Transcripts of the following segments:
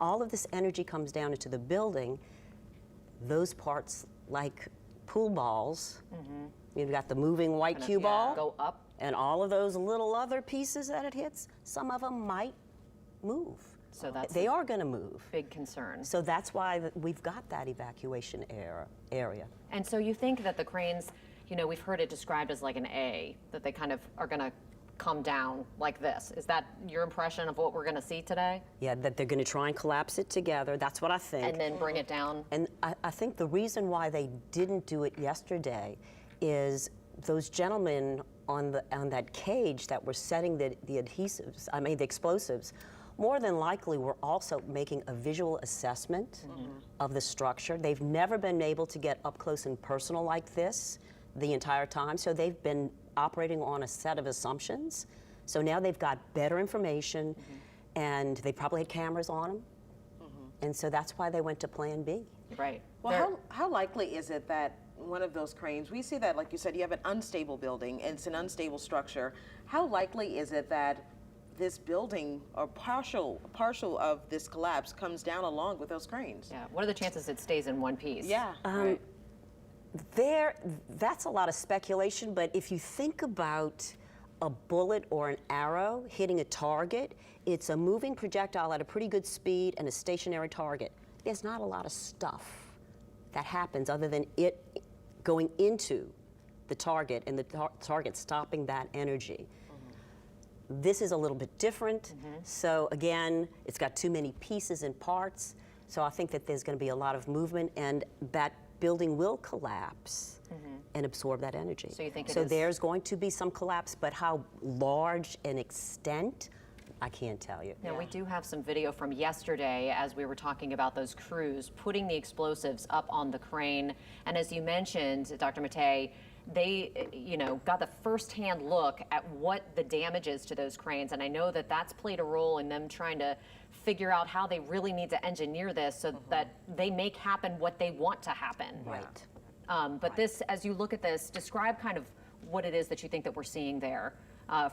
All of this energy comes down into the building. Those parts, like pool balls, you've got the moving white cue ball, go up, and all of those little other pieces that it hits, some of them might move. So that's they are going to move. big concern. So that's why we've got that evacuation area. And so you think that the cranes, you know, we've heard it described as like an A, that they kind of are going to come down like this. Is that your impression of what we're going to see today? Yeah, that they're going to try and collapse it together. That's what I think. And then bring it down? And I think the reason why they didn't do it yesterday is those gentlemen on that cage that were setting the adhesives, the explosives, more than likely were also making a visual assessment of the structure. They've never been able to get up close and personal like this the entire time, so they've been operating on a set of assumptions. So now they've got better information, and they probably had cameras on them, and so that's why they went to Plan B. Right. Well, how likely is it that one of those cranes, we see that, like you said, you have an unstable building, and it's an unstable structure. How likely is it that this building, or partial of this collapse, comes down along with those cranes? Yeah. What are the chances it stays in one piece? Yeah. Right. That's a lot of speculation, but if you think about a bullet or an arrow hitting a target, it's a moving projectile at a pretty good speed and a stationary target. There's not a lot of stuff that happens other than it going into the target and the target stopping that energy. This is a little bit different. So again, it's got too many pieces and parts. So I think that there's going to be a lot of movement, and that building will collapse and absorb that energy. So you think there's going to be some collapse, but how large an extent, I can't tell you. Now, we do have some video from yesterday as we were talking about those crews putting the explosives up on the crane. And as you mentioned, Dr. Mattei, they, got the first-hand look at what the damage is to those cranes. And I know that that's played a role in them trying to figure out how they really need to engineer this so that they make happen what they want to happen. Right. But this, as you look at this, describe kind of what it is that you think that we're seeing there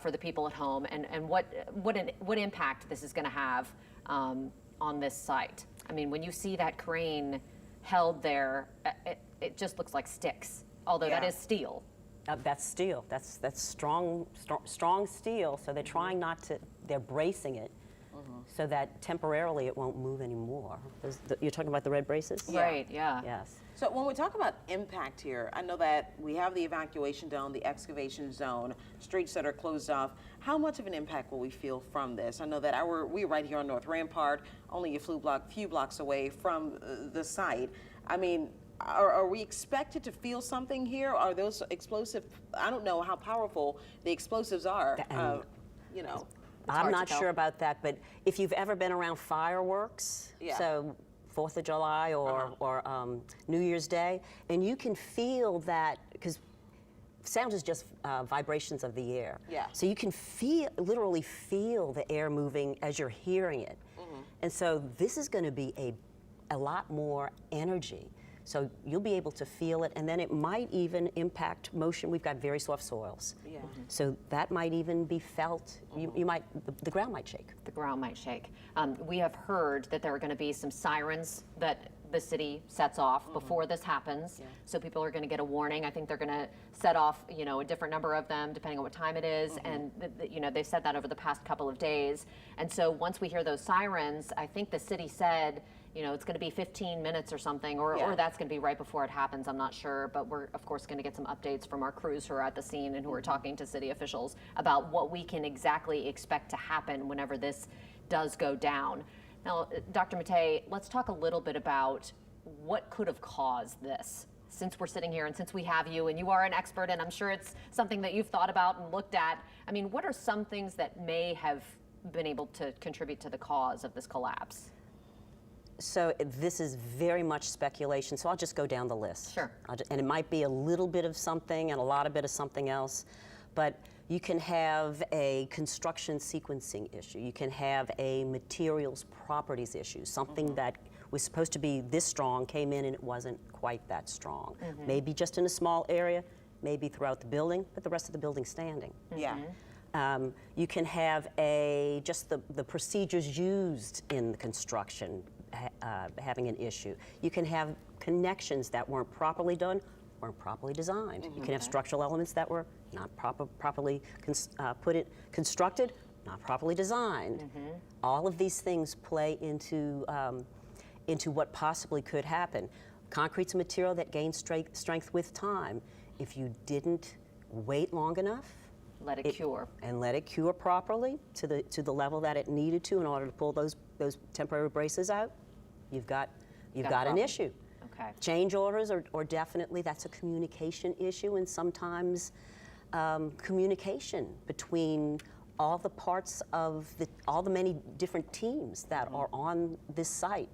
for the people at home, and what impact this is going to have on this site. I mean, when you see that crane held there, it just looks like sticks, although that is steel. That's steel. That's strong steel. So they're trying not to. They're bracing it so that temporarily it won't move anymore. You're talking about the red braces? Right. Yeah. Yes. So when we talk about impact here, I know that we have the evacuation zone, the excavation zone, streets that are closed off. How much of an impact will we feel from this? I know that we're right here on North Rampart, only a few blocks away from the site. I mean, are we expected to feel something here? Are those explosive? I don't know how powerful the explosives are. I'm not sure about that, but if you've ever been around fireworks, so 4th of July or New Year's Day, and you can feel that, because sound is just vibrations of the air. Yeah. So you can literally feel the air moving as you're hearing it. And so this is going to be a lot more energy. So you'll be able to feel it, and then it might even impact motion. We've got very soft soils. Yeah. So that might even be felt. The ground might shake. The ground might shake. We have heard that there are going to be some sirens that the city sets off before this happens. Yeah. So people are going to get a warning. I think they're going to set off, a different number of them depending on what time it is. And they've said that over the past couple of days. And so once we hear those sirens, I think the city said, it's going to be 15 minutes or something, or that's going to be right before it happens. I'm not sure, but we're of course going to get some updates from our crews who are at the scene and who are talking to city officials about what we can exactly expect to happen whenever this does go down. Now, Dr. Mattei, let's talk a little bit about what could have caused this. Since we're sitting here and since we have you and you are an expert, and I'm sure it's something that you've thought about and looked at, I mean, what are some things that may have been able to contribute to the cause of this collapse? So this is very much speculation, so I'll just go down the list. Sure. And it might be a little bit of something and a lot of bit of something else, but you can have a construction sequencing issue. You can have a materials properties issue, something that was supposed to be this strong came in and it wasn't quite that strong. Maybe just in a small area, maybe throughout the building, but the rest of the building standing. Yeah. You can have just the procedures used in the construction having an issue. You can have connections that weren't properly done, weren't properly designed. You can have structural elements that were not properly constructed, not properly designed. All of these things play into what possibly could happen. Concrete's a material that gains strength with time. If you didn't wait long enough, Let it cure. and let it cure properly to the level that it needed to in order to pull those temporary braces out, you've got a an problem. issue. Okay. Change orders are definitely, that's a communication issue, and sometimes communication between all the parts of all the many different teams that are on this site.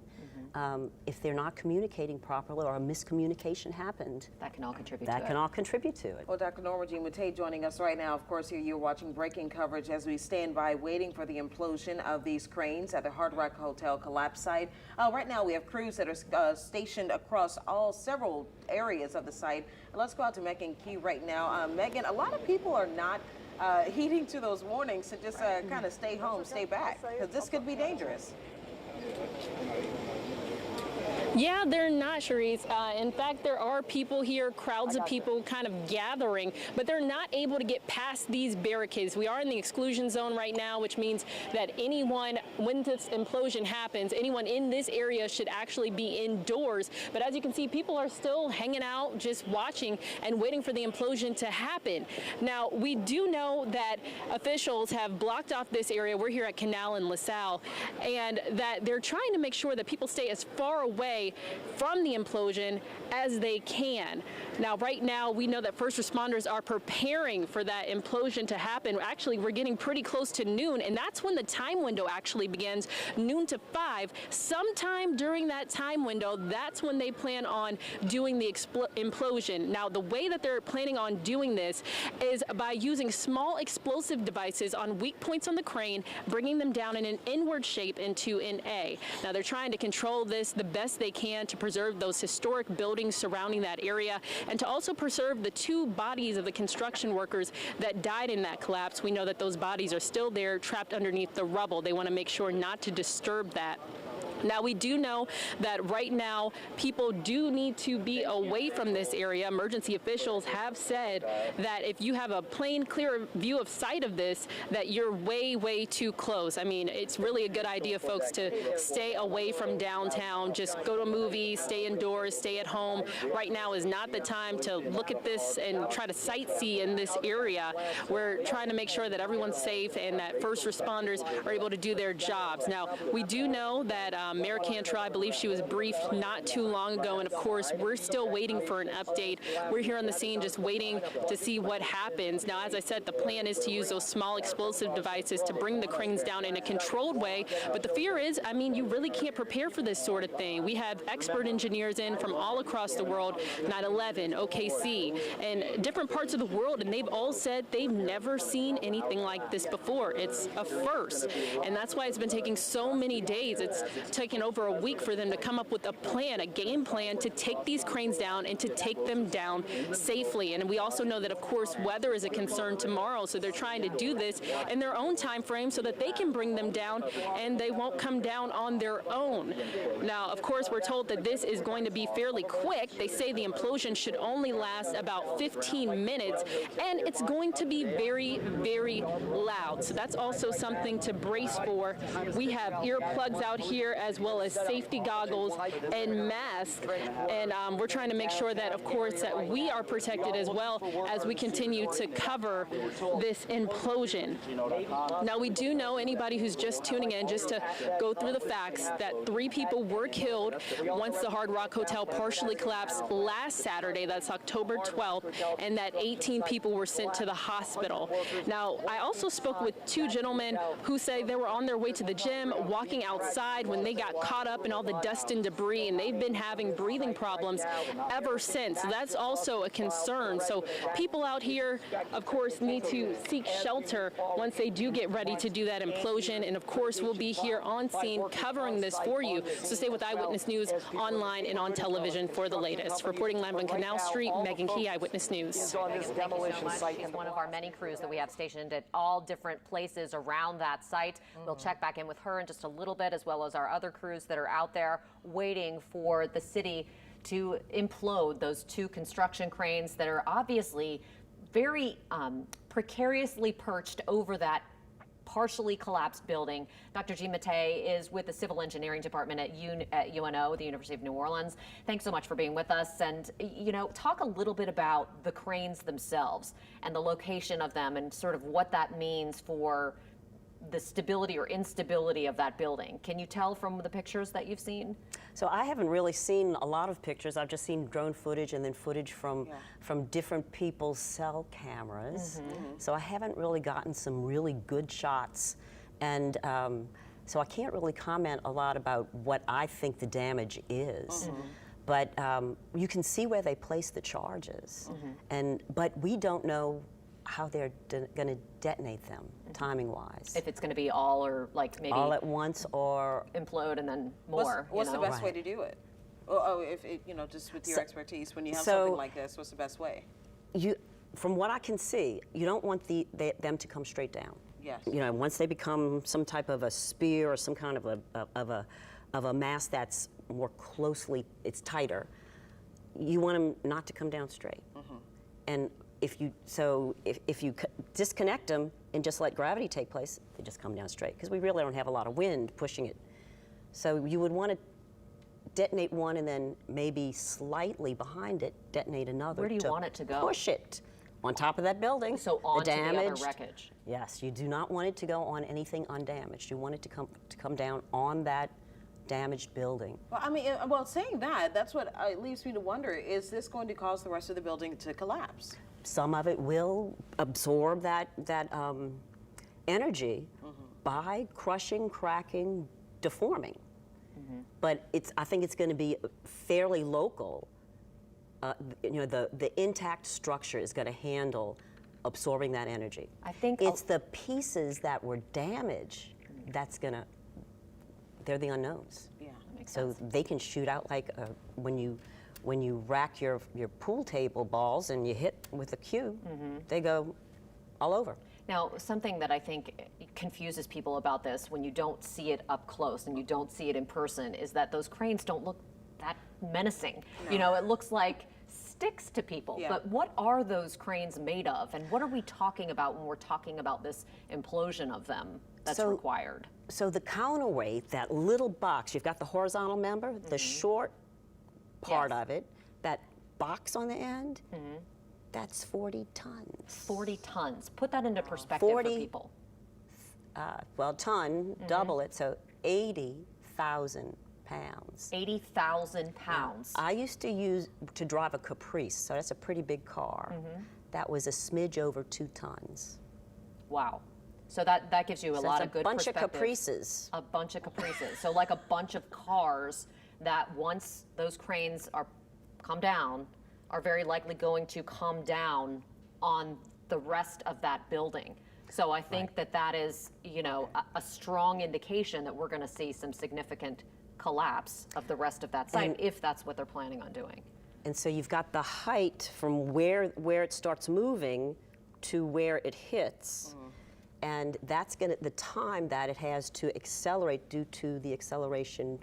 If they're not communicating properly or a miscommunication happened, That can all contribute that to can it. all contribute to it. Well, Dr. Norma Jean Matei joining us right now. Of course, here you're watching breaking coverage as we stand by waiting for the implosion of these cranes at the Hard Rock Hotel collapse site. Right now, we have crews that are stationed across several areas of the site. Let's go out to Megan Key right now. Megan, a lot of people are not heeding to those warnings to just kind of stay home, stay back, because this could be dangerous. Yeah, they're not, Sharice. In fact, there are people here, crowds of people kind of gathering, but they're not able to get past these barricades. We are in the exclusion zone right now, which means that anyone, when this implosion happens, anyone in this area should actually be indoors. But as you can see, people are still hanging out, just watching and waiting for the implosion to happen. Now, we do know that officials have blocked off this area. We're here at Canal in LaSalle, and that they're trying to make sure that people stay as far away from the implosion as they can. Now, right now, we know that first responders are preparing for that implosion to happen. Actually, we're getting pretty close to noon, and that's when the time window actually begins, noon to 5. Sometime during that time window, that's when they plan on doing the implosion. Now, the way that they're planning on doing this is by using small explosive devices on weak points on the crane, bringing them down in an inward shape into an A. Now, they're trying to control this the best they can to preserve those historic buildings surrounding that area and to also preserve the 2 bodies of the construction workers that died in that collapse. We know that those bodies are still there, trapped underneath the rubble. They want to make sure not to disturb that. Now, we do know that right now people do need to be away from this area. Emergency officials have said that if you have a plain, clear view of sight of this, that you're way, way too close. I mean, it's really a good idea, folks, to stay away from downtown. Just go to movies, stay indoors, stay at home. Right now is not the time to look at this and try to sightsee in this area. We're trying to make sure that everyone's safe and that first responders are able to do their jobs. Now, we do know that Mayor Cantrell, I believe she was briefed not too long ago, and of course, we're still waiting for an update. We're here on the scene just waiting to see what happens. Now, as I said, the plan is to use those small explosive devices to bring the cranes down in a controlled way, but the fear is, I mean, you really can't prepare for this sort of thing. We have expert engineers in from all across the world, 9/11, OKC, and different parts of the world, and they've all said they've never seen anything like this before. It's a first, and that's why it's been taking so many days. It's taken over a week for them to come up with a plan, a game plan to take these cranes down and to take them down safely. And we also know that, of course, weather is a concern tomorrow, so they're trying to do this in their own time frame so that they can bring them down and they won't come down on their own. Now, of course, we're told that this is going to be fairly quick. They say the implosion should only last about 15 minutes, and it's going to be very, very loud. So that's also something to brace for. We have earplugs out here as well as safety goggles and masks, and we're trying to make sure that, of course, that we are protected as well as we continue to cover this implosion. Now, we do know, anybody who's just tuning in, just to go through the facts, that 3 people were killed once the Hard Rock Hotel partially collapsed last Saturday, that's October 12th, and that 18 people were sent to the hospital. Now, I also spoke with 2 gentlemen who say they were on their way to the gym, walking outside when they got got caught up in all the dust and debris, and they've been having breathing problems ever since. That's also a concern. So people out here, of course, need to seek shelter once they do get ready to do that implosion. And of course, we'll be here on scene covering this for you. So stay with Eyewitness News online and on television for the latest. Reporting live on Canal Street, Megan Key, Eyewitness News. Thank you so much. She's one of our many crews that we have stationed at all different places around that site. We'll check back in with her in just a little bit, as well as our other crews that are out there waiting for the city to implode those two construction cranes that are obviously very precariously perched over that partially collapsed building. Dr. Jean Mattei is with the Civil Engineering Department at UNO, the University of New Orleans. Thanks so much for being with us. And, you know, talk a little bit about the cranes themselves and the location of them and sort of what that means for the stability or instability of that building. Can you tell from the pictures that you've seen? So I haven't really seen a lot of pictures. I've just seen drone footage and then footage from different people's cell cameras. So I haven't really gotten some really good shots. And so I can't really comment a lot about what I think the damage is. But you can see where they place the charges. But we don't know how they're going to detonate them, timing-wise. If it's going to be all or like maybe all at once or implode and then more. What's you know? the best way to do it? If it, you know, just with your expertise, when you have something like this, what's the best way? From what I can see, you don't want them to come straight down. Yes. You know, once they become some type of a spear or some kind of a mass that's more closely, it's tighter, you want them not to come down straight. And if you disconnect them and just let gravity take place, they just come down straight, because we really don't have a lot of wind pushing it. So you would want to detonate one and then maybe slightly behind it detonate another. Where do you want it to go? Push it on top of that building. So onto the other wreckage. Yes, you do not want it to go on anything undamaged. You want it to come down on that damaged building. Well, I mean, saying that, that's what leaves me to wonder, is this going to cause the rest of the building to collapse? Some of it will absorb that energy by crushing, cracking, deforming. But I think it's going to be fairly local. You know, the intact structure is going to handle absorbing that energy. I think it's the pieces that were damaged that's going to, they're the unknowns. Yeah, that makes so sense. they can shoot out like when you rack your pool table balls and you hit with a cue, they go all over. Now, something that I think confuses people about this when you don't see it up close and you don't see it in person is that those cranes don't look that menacing. No. You know, it looks like sticks to people. Yeah. But what are those cranes made of? And what are we talking about when we're talking about this implosion of them that's required? So the counterweight, that little box, you've got the horizontal member, the short part of it, that box on the end, that's 40 tons. 40 tons. Put that into perspective for people. Ton, double it, so 80,000 pounds. 80,000 pounds. I used to drive a Caprice, so that's a pretty big car. That was a smidge over 2 tons. Wow. So that gives you a lot of good perspective. A bunch of Caprices. A bunch of Caprices. So like a bunch of cars that once those cranes come down, are very likely going to come down on the rest of that building. So I think that is, you know, a strong indication that we're going to see some significant collapse of the rest of that site, if that's what they're planning on doing. And so you've got the height from where it starts moving to where it hits. And that's the time that it has to accelerate due to the acceleration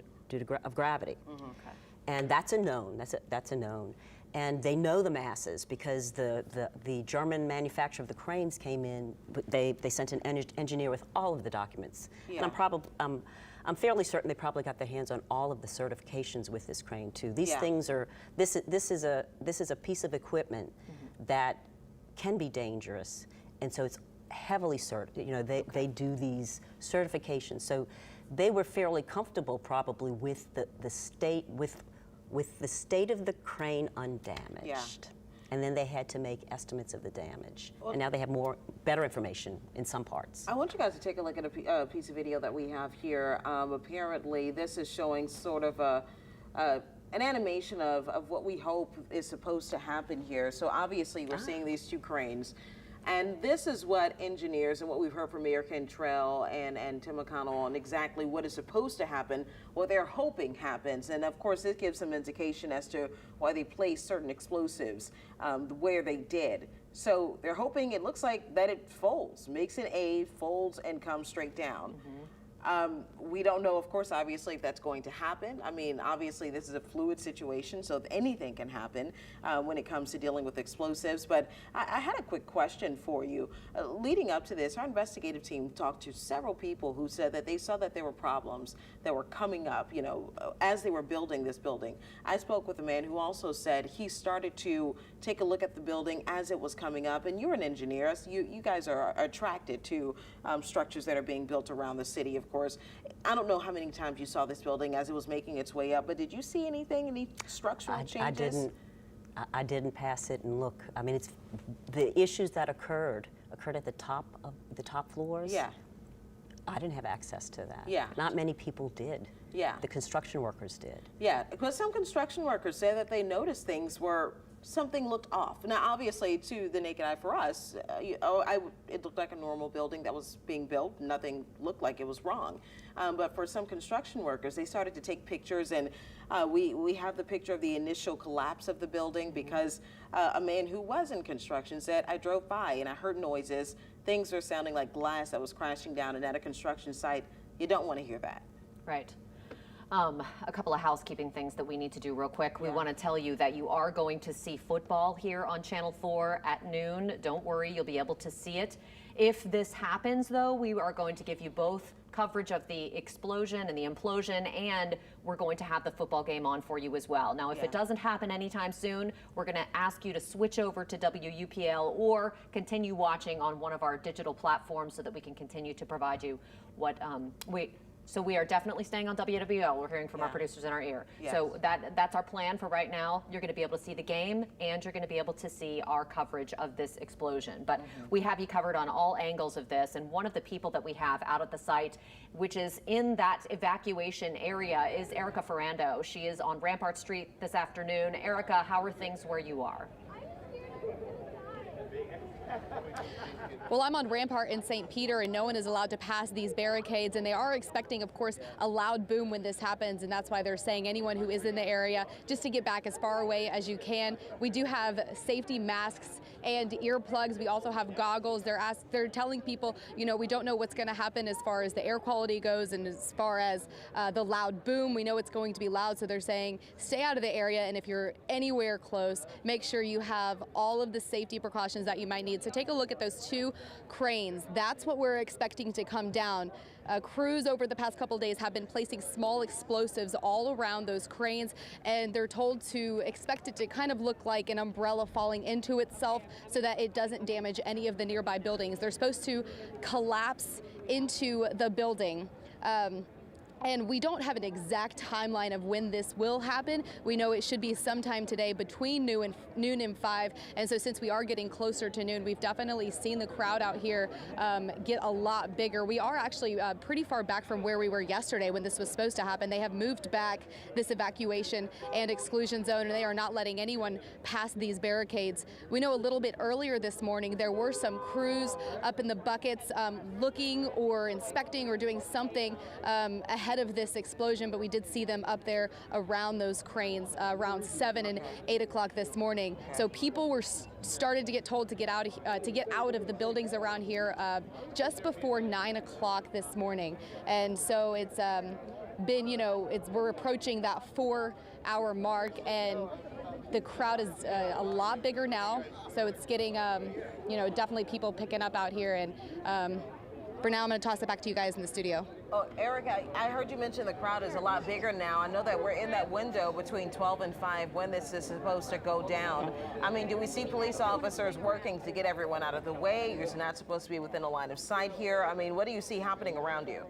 of gravity. And that's a known. That's a known. And they know the masses because the German manufacturer of the cranes came in. They sent an engineer with all of the documents. And I'm fairly certain they probably got their hands on all of the certifications with this crane too. These things are this is a piece of equipment that can be dangerous, and so it's heavily certified. You know, they do these certifications, so they were fairly comfortable probably with the state of the crane undamaged. and then they had to make estimates of the damage. And now they have better information in some parts. I want you guys to take a look at a piece of video that we have here. Apparently, this is showing sort of an animation of what we hope is supposed to happen here. So obviously, we're seeing these two cranes. And this is what engineers and what we've heard from Mayor Cantrell and Tim McConnell on exactly what is supposed to happen, what they're hoping happens. And of course, it gives some indication as to why they placed certain explosives where they did. So they're hoping, it looks like, that it folds, makes an A, folds, and comes straight down. We don't know, of course, obviously, if that's going to happen. I mean, obviously, this is a fluid situation, so anything can happen when it comes to dealing with explosives. But I had a quick question for you. Leading up to this, our investigative team talked to several people who said that they saw that there were problems that were coming up, you know, as they were building this building. I spoke with a man who also said he started to take a look at the building as it was coming up. And you're an engineer. So you guys are attracted to structures that are being built around the city, of course. I don't know how many times you saw this building as it was making its way up, but did you see anything, any structural changes? I didn't pass it and look. I mean, it's the issues that occurred at the top of the top floors. Yeah. I didn't have access to that. Yeah. Not many people did. Yeah. The construction workers did. Yeah, because some construction workers say that they noticed things where something looked off. Now, obviously, to the naked eye for us, it looked like a normal building that was being built. Nothing looked like it was wrong. But for some construction workers, they started to take pictures, and we have the picture of the initial collapse of the building because a man who was in construction said, I drove by and I heard noises. Things are sounding like glass that was crashing down, and at a construction site, you don't want to hear that. Right. A couple of housekeeping things that we need to do real quick. We want to tell you that you are going to see football here on Channel 4 at noon. Don't worry, you'll be able to see it. If this happens, though, we are going to give you both coverage of the explosion and the implosion, and we're going to have the football game on for you as well. Now, if it doesn't happen anytime soon, we're going to ask you to switch over to WUPL or continue watching on one of our digital platforms so that we can continue to provide you what So we are definitely staying on WWL. We're hearing from our producers in our ear. Yes. So that's our plan for right now. You're going to be able to see the game, and you're going to be able to see our coverage of this explosion. But we have you covered on all angles of this. And one of the people that we have out at the site, which is in that evacuation area, is Erica Ferrando. She is on Rampart Street this afternoon. Erica, how are things where you are? Well, I'm on Rampart in St. Peter, and no one is allowed to pass these barricades, and they are expecting, of course, a loud boom when this happens, and that's why they're saying anyone who is in the area, just to get back as far away as you can. We do have safety masks and earplugs. We also have goggles. They're telling people, you know, we don't know what's going to happen as far as the air quality goes and as far as the loud boom. We know it's going to be loud, so they're saying stay out of the area, and if you're anywhere close, make sure you have all of the safety precautions that you might need. So take a look at those two cranes. That's what we're expecting to come down. Crews over the past couple of days have been placing small explosives all around those cranes, and they're told to expect it to kind of look like an umbrella falling into itself so that it doesn't damage any of the nearby buildings. They're supposed to collapse into the building. And we don't have an exact timeline of when this will happen. We know it should be sometime today between noon and 5. And so since we are getting closer to noon, we've definitely seen the crowd out here get a lot bigger. We are actually pretty far back from where we were yesterday when this was supposed to happen. They have moved back this evacuation and exclusion zone, and they are not letting anyone pass these barricades. We know a little bit earlier this morning there were some crews up in the buckets looking or inspecting or doing something ahead of this explosion, but we did see them up there around those cranes around 7 and 8 o'clock this morning. So people were started to get told to get out of the buildings around here just before 9 o'clock this morning. And so it's been, you know, we're approaching that 4-hour mark, and the crowd is a lot bigger now. So it's getting, you know, definitely people picking up out here. And for now, I'm going to toss it back to you guys in the studio. Oh, Erica, I heard you mention the crowd is a lot bigger now. I know that we're in that window between 12 and 5 when this is supposed to go down. I mean, do we see police officers working to get everyone out of the way? You're not supposed to be within a line of sight here. I mean, what do you see happening around you?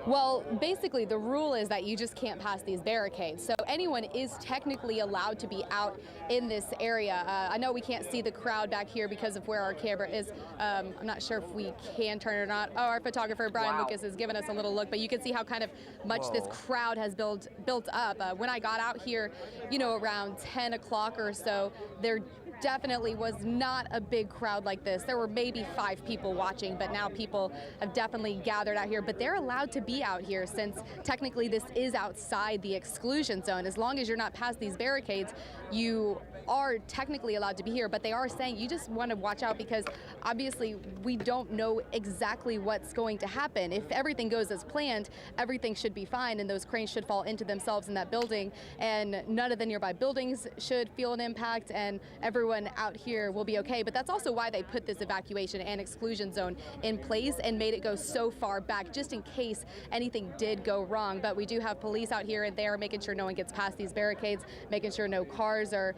Well, basically, the rule is that you just can't pass these barricades. So anyone is technically allowed to be out in this area. I know we can't see the crowd back here because of where our camera is. I'm not sure if we can turn it or not. Oh, our photographer, Brian Lucas, has given us a little look, but you can see how kind of much this crowd has built up. When I got out here, you know, around 10 o'clock or so, there definitely was not a big crowd like this. There were maybe 5 people watching, but now people have definitely gathered out here. But they're allowed to be out here since technically this is outside the exclusion zone. As long as you're not past these barricades, you are technically allowed to be here, but they are saying you just want to watch out because obviously we don't know exactly what's going to happen. If everything goes as planned, everything should be fine and those cranes should fall into themselves in that building and none of the nearby buildings should feel an impact and everyone out here will be okay. But that's also why they put this evacuation and exclusion zone in place and made it go so far back just in case anything did go wrong. But we do have police out here and there making sure no one gets past these barricades, making sure no cars are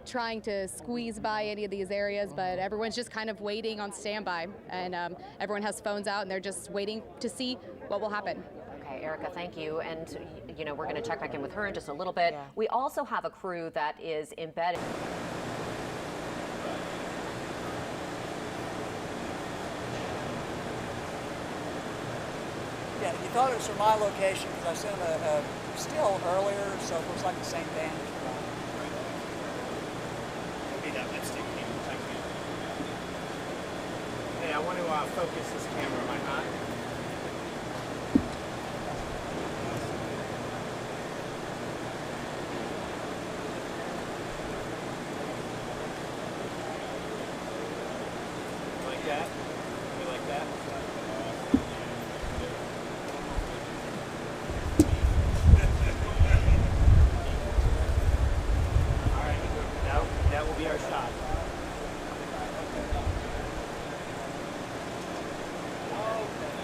trying to squeeze by any of these areas, but everyone's just kind of waiting on standby, and everyone has phones out and they're just waiting to see what will happen. Okay, Erica, thank you. And, you know, we're going to check back in with her in just a little bit. We also have a crew that is embedded. Yeah, you thought it was from my location because I sent a still earlier, so it looks like the same thing. That lipstick came. Hey, I want to focus this camera. Am I hot? Like that? You like that? All right, that will be our shot. Okay.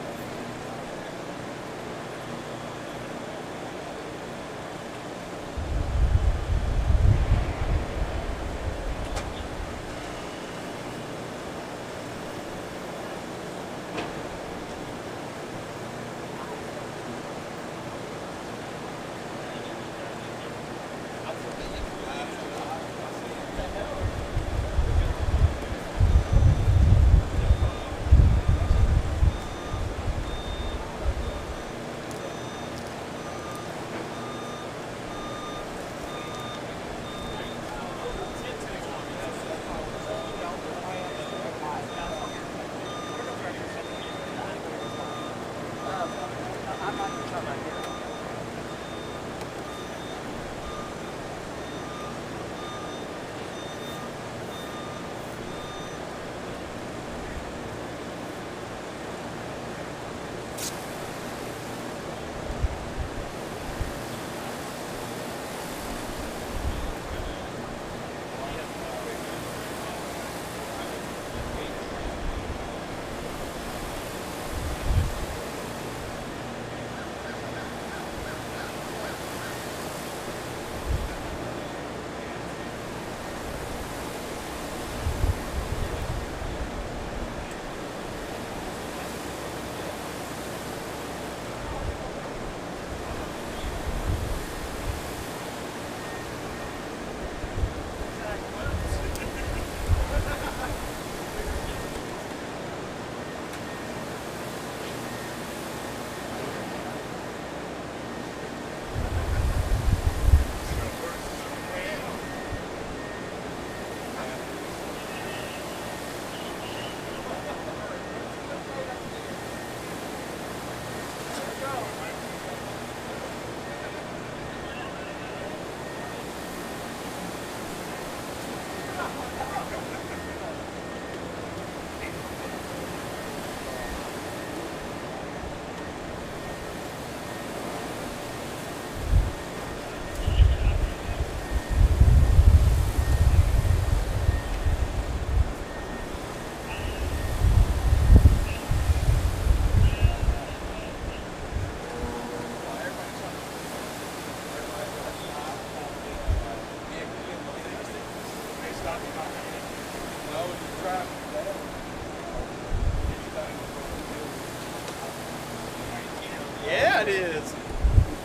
that is.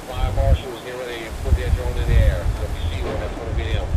Fire marshals get ready to put their drone in the air. So if you see one, that's going to be them.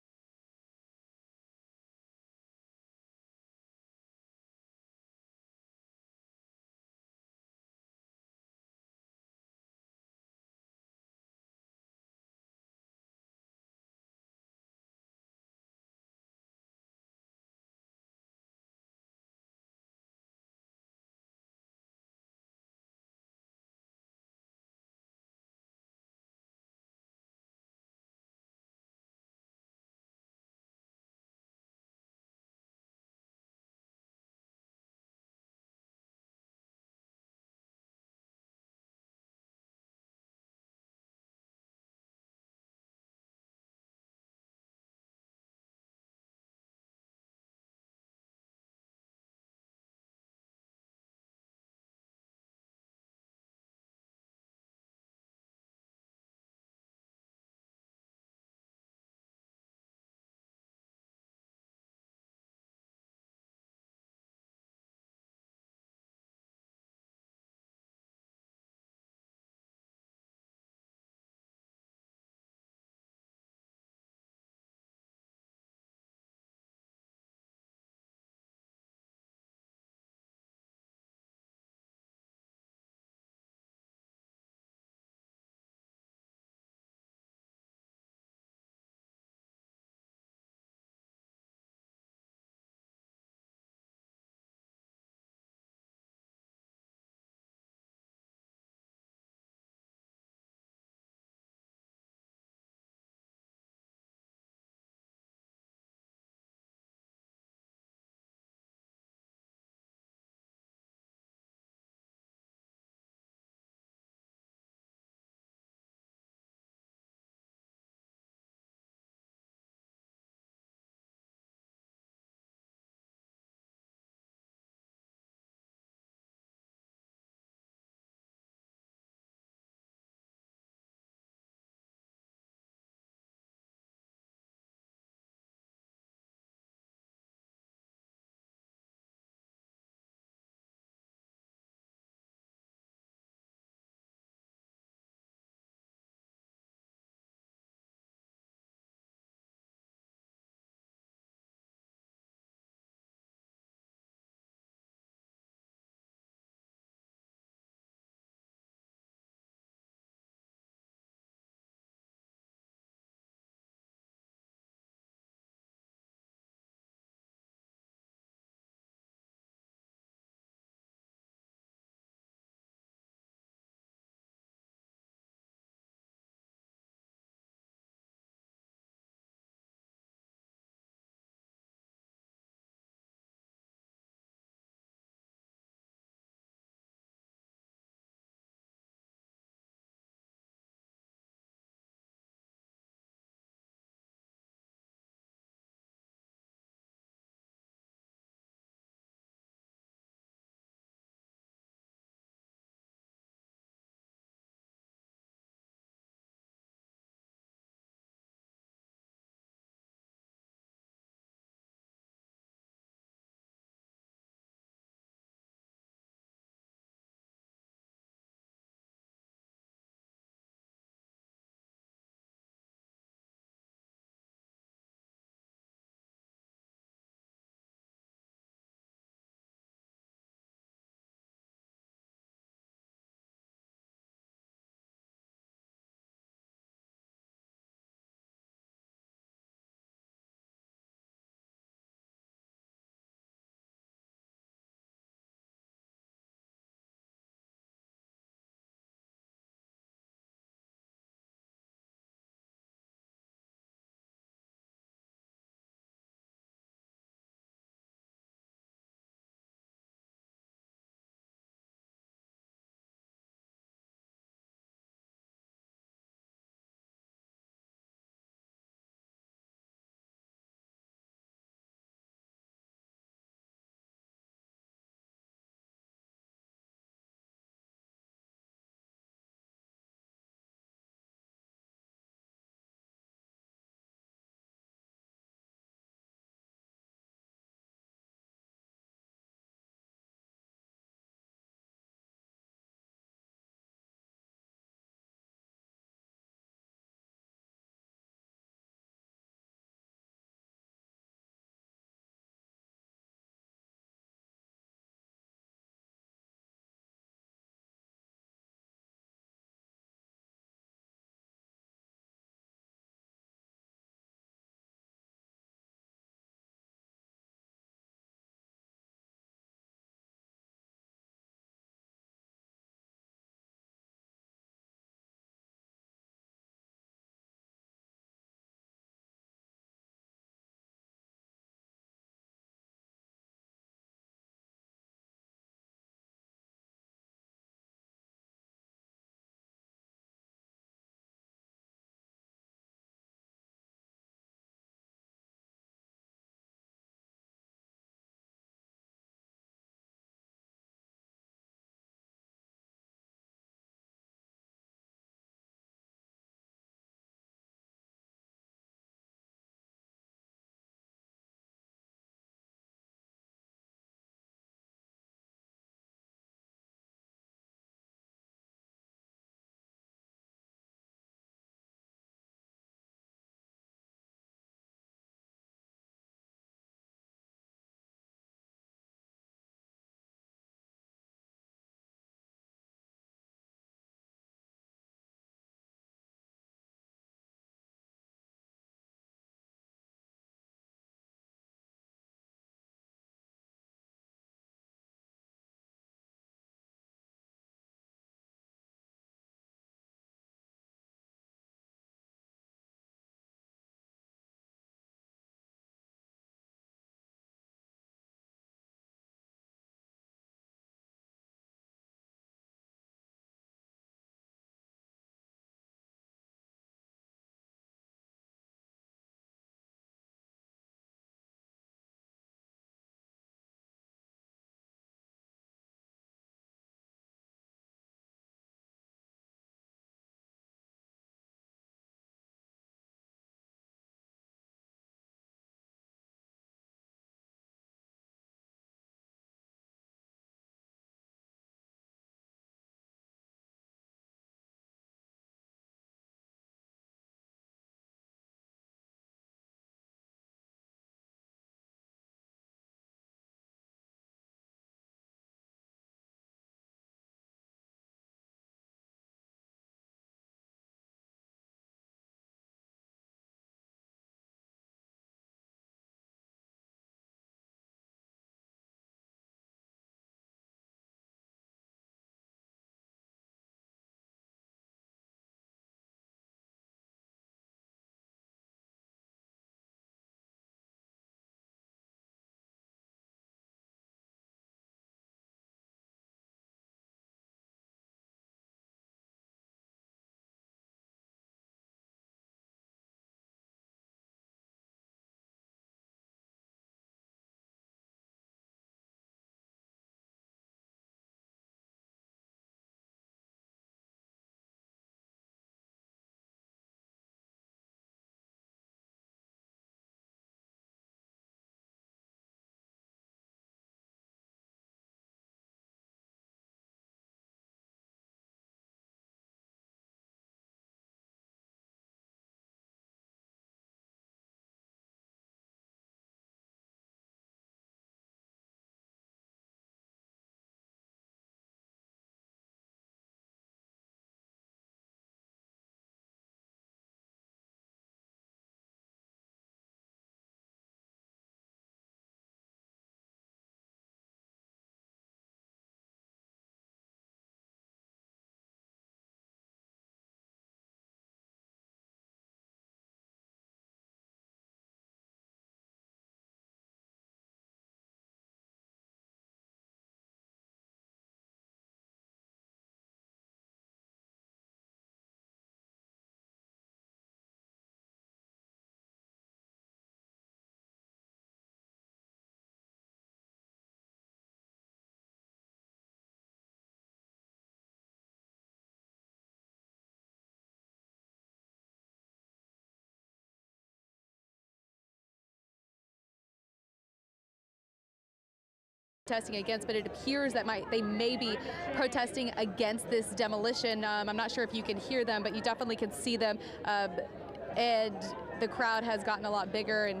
protesting against, but it appears that they may be protesting against this demolition. I'm not sure if you can hear them, but you definitely can see them. And the crowd has gotten a lot bigger, and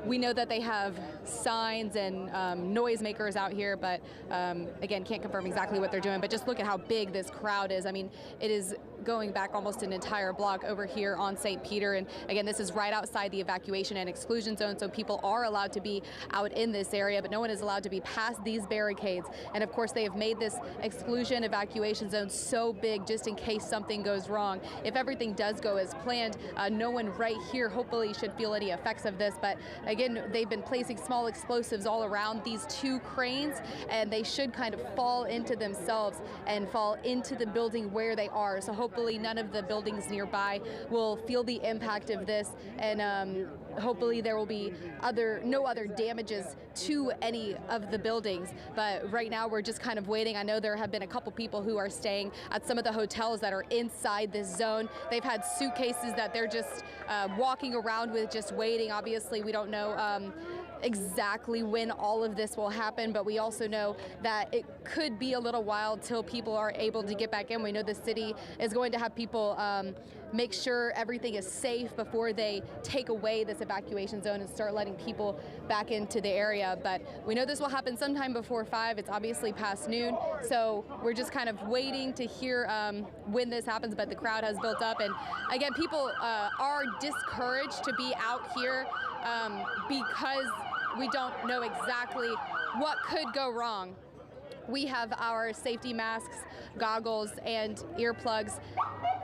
we know that they have signs and noisemakers out here, but again, can't confirm exactly what they're doing. But just look at how big this crowd is. I mean, it is going back almost an entire block over here on St. Peter. And again, this is right outside the evacuation and exclusion zone, so people are allowed to be out in this area, but no one is allowed to be past these barricades. And of course, they have made this exclusion evacuation zone so big just in case something goes wrong. If everything does go as planned, no one right here hopefully should feel any effects of this. But again, they've been placing small explosives all around these two cranes, and they should kind of fall into themselves and fall into the building where they are. So hopefully none of the buildings nearby will feel the impact of this, and hopefully there will be no other damages to any of the buildings. But right now we're just kind of waiting. I know there have been a couple people who are staying at some of the hotels that are inside this zone. They've had suitcases that they're just walking around with, just waiting. Obviously, we don't know exactly when all of this will happen, but we also know that it could be a little while till people are able to get back in. We know the city is going to have people make sure everything is safe before they take away this evacuation zone and start letting people back into the area. But we know this will happen sometime before 5. It's obviously past noon, so we're just kind of waiting to hear when this happens. But the crowd has built up, and again, people are discouraged to be out here because we don't know exactly what could go wrong. We have our safety masks, goggles, and earplugs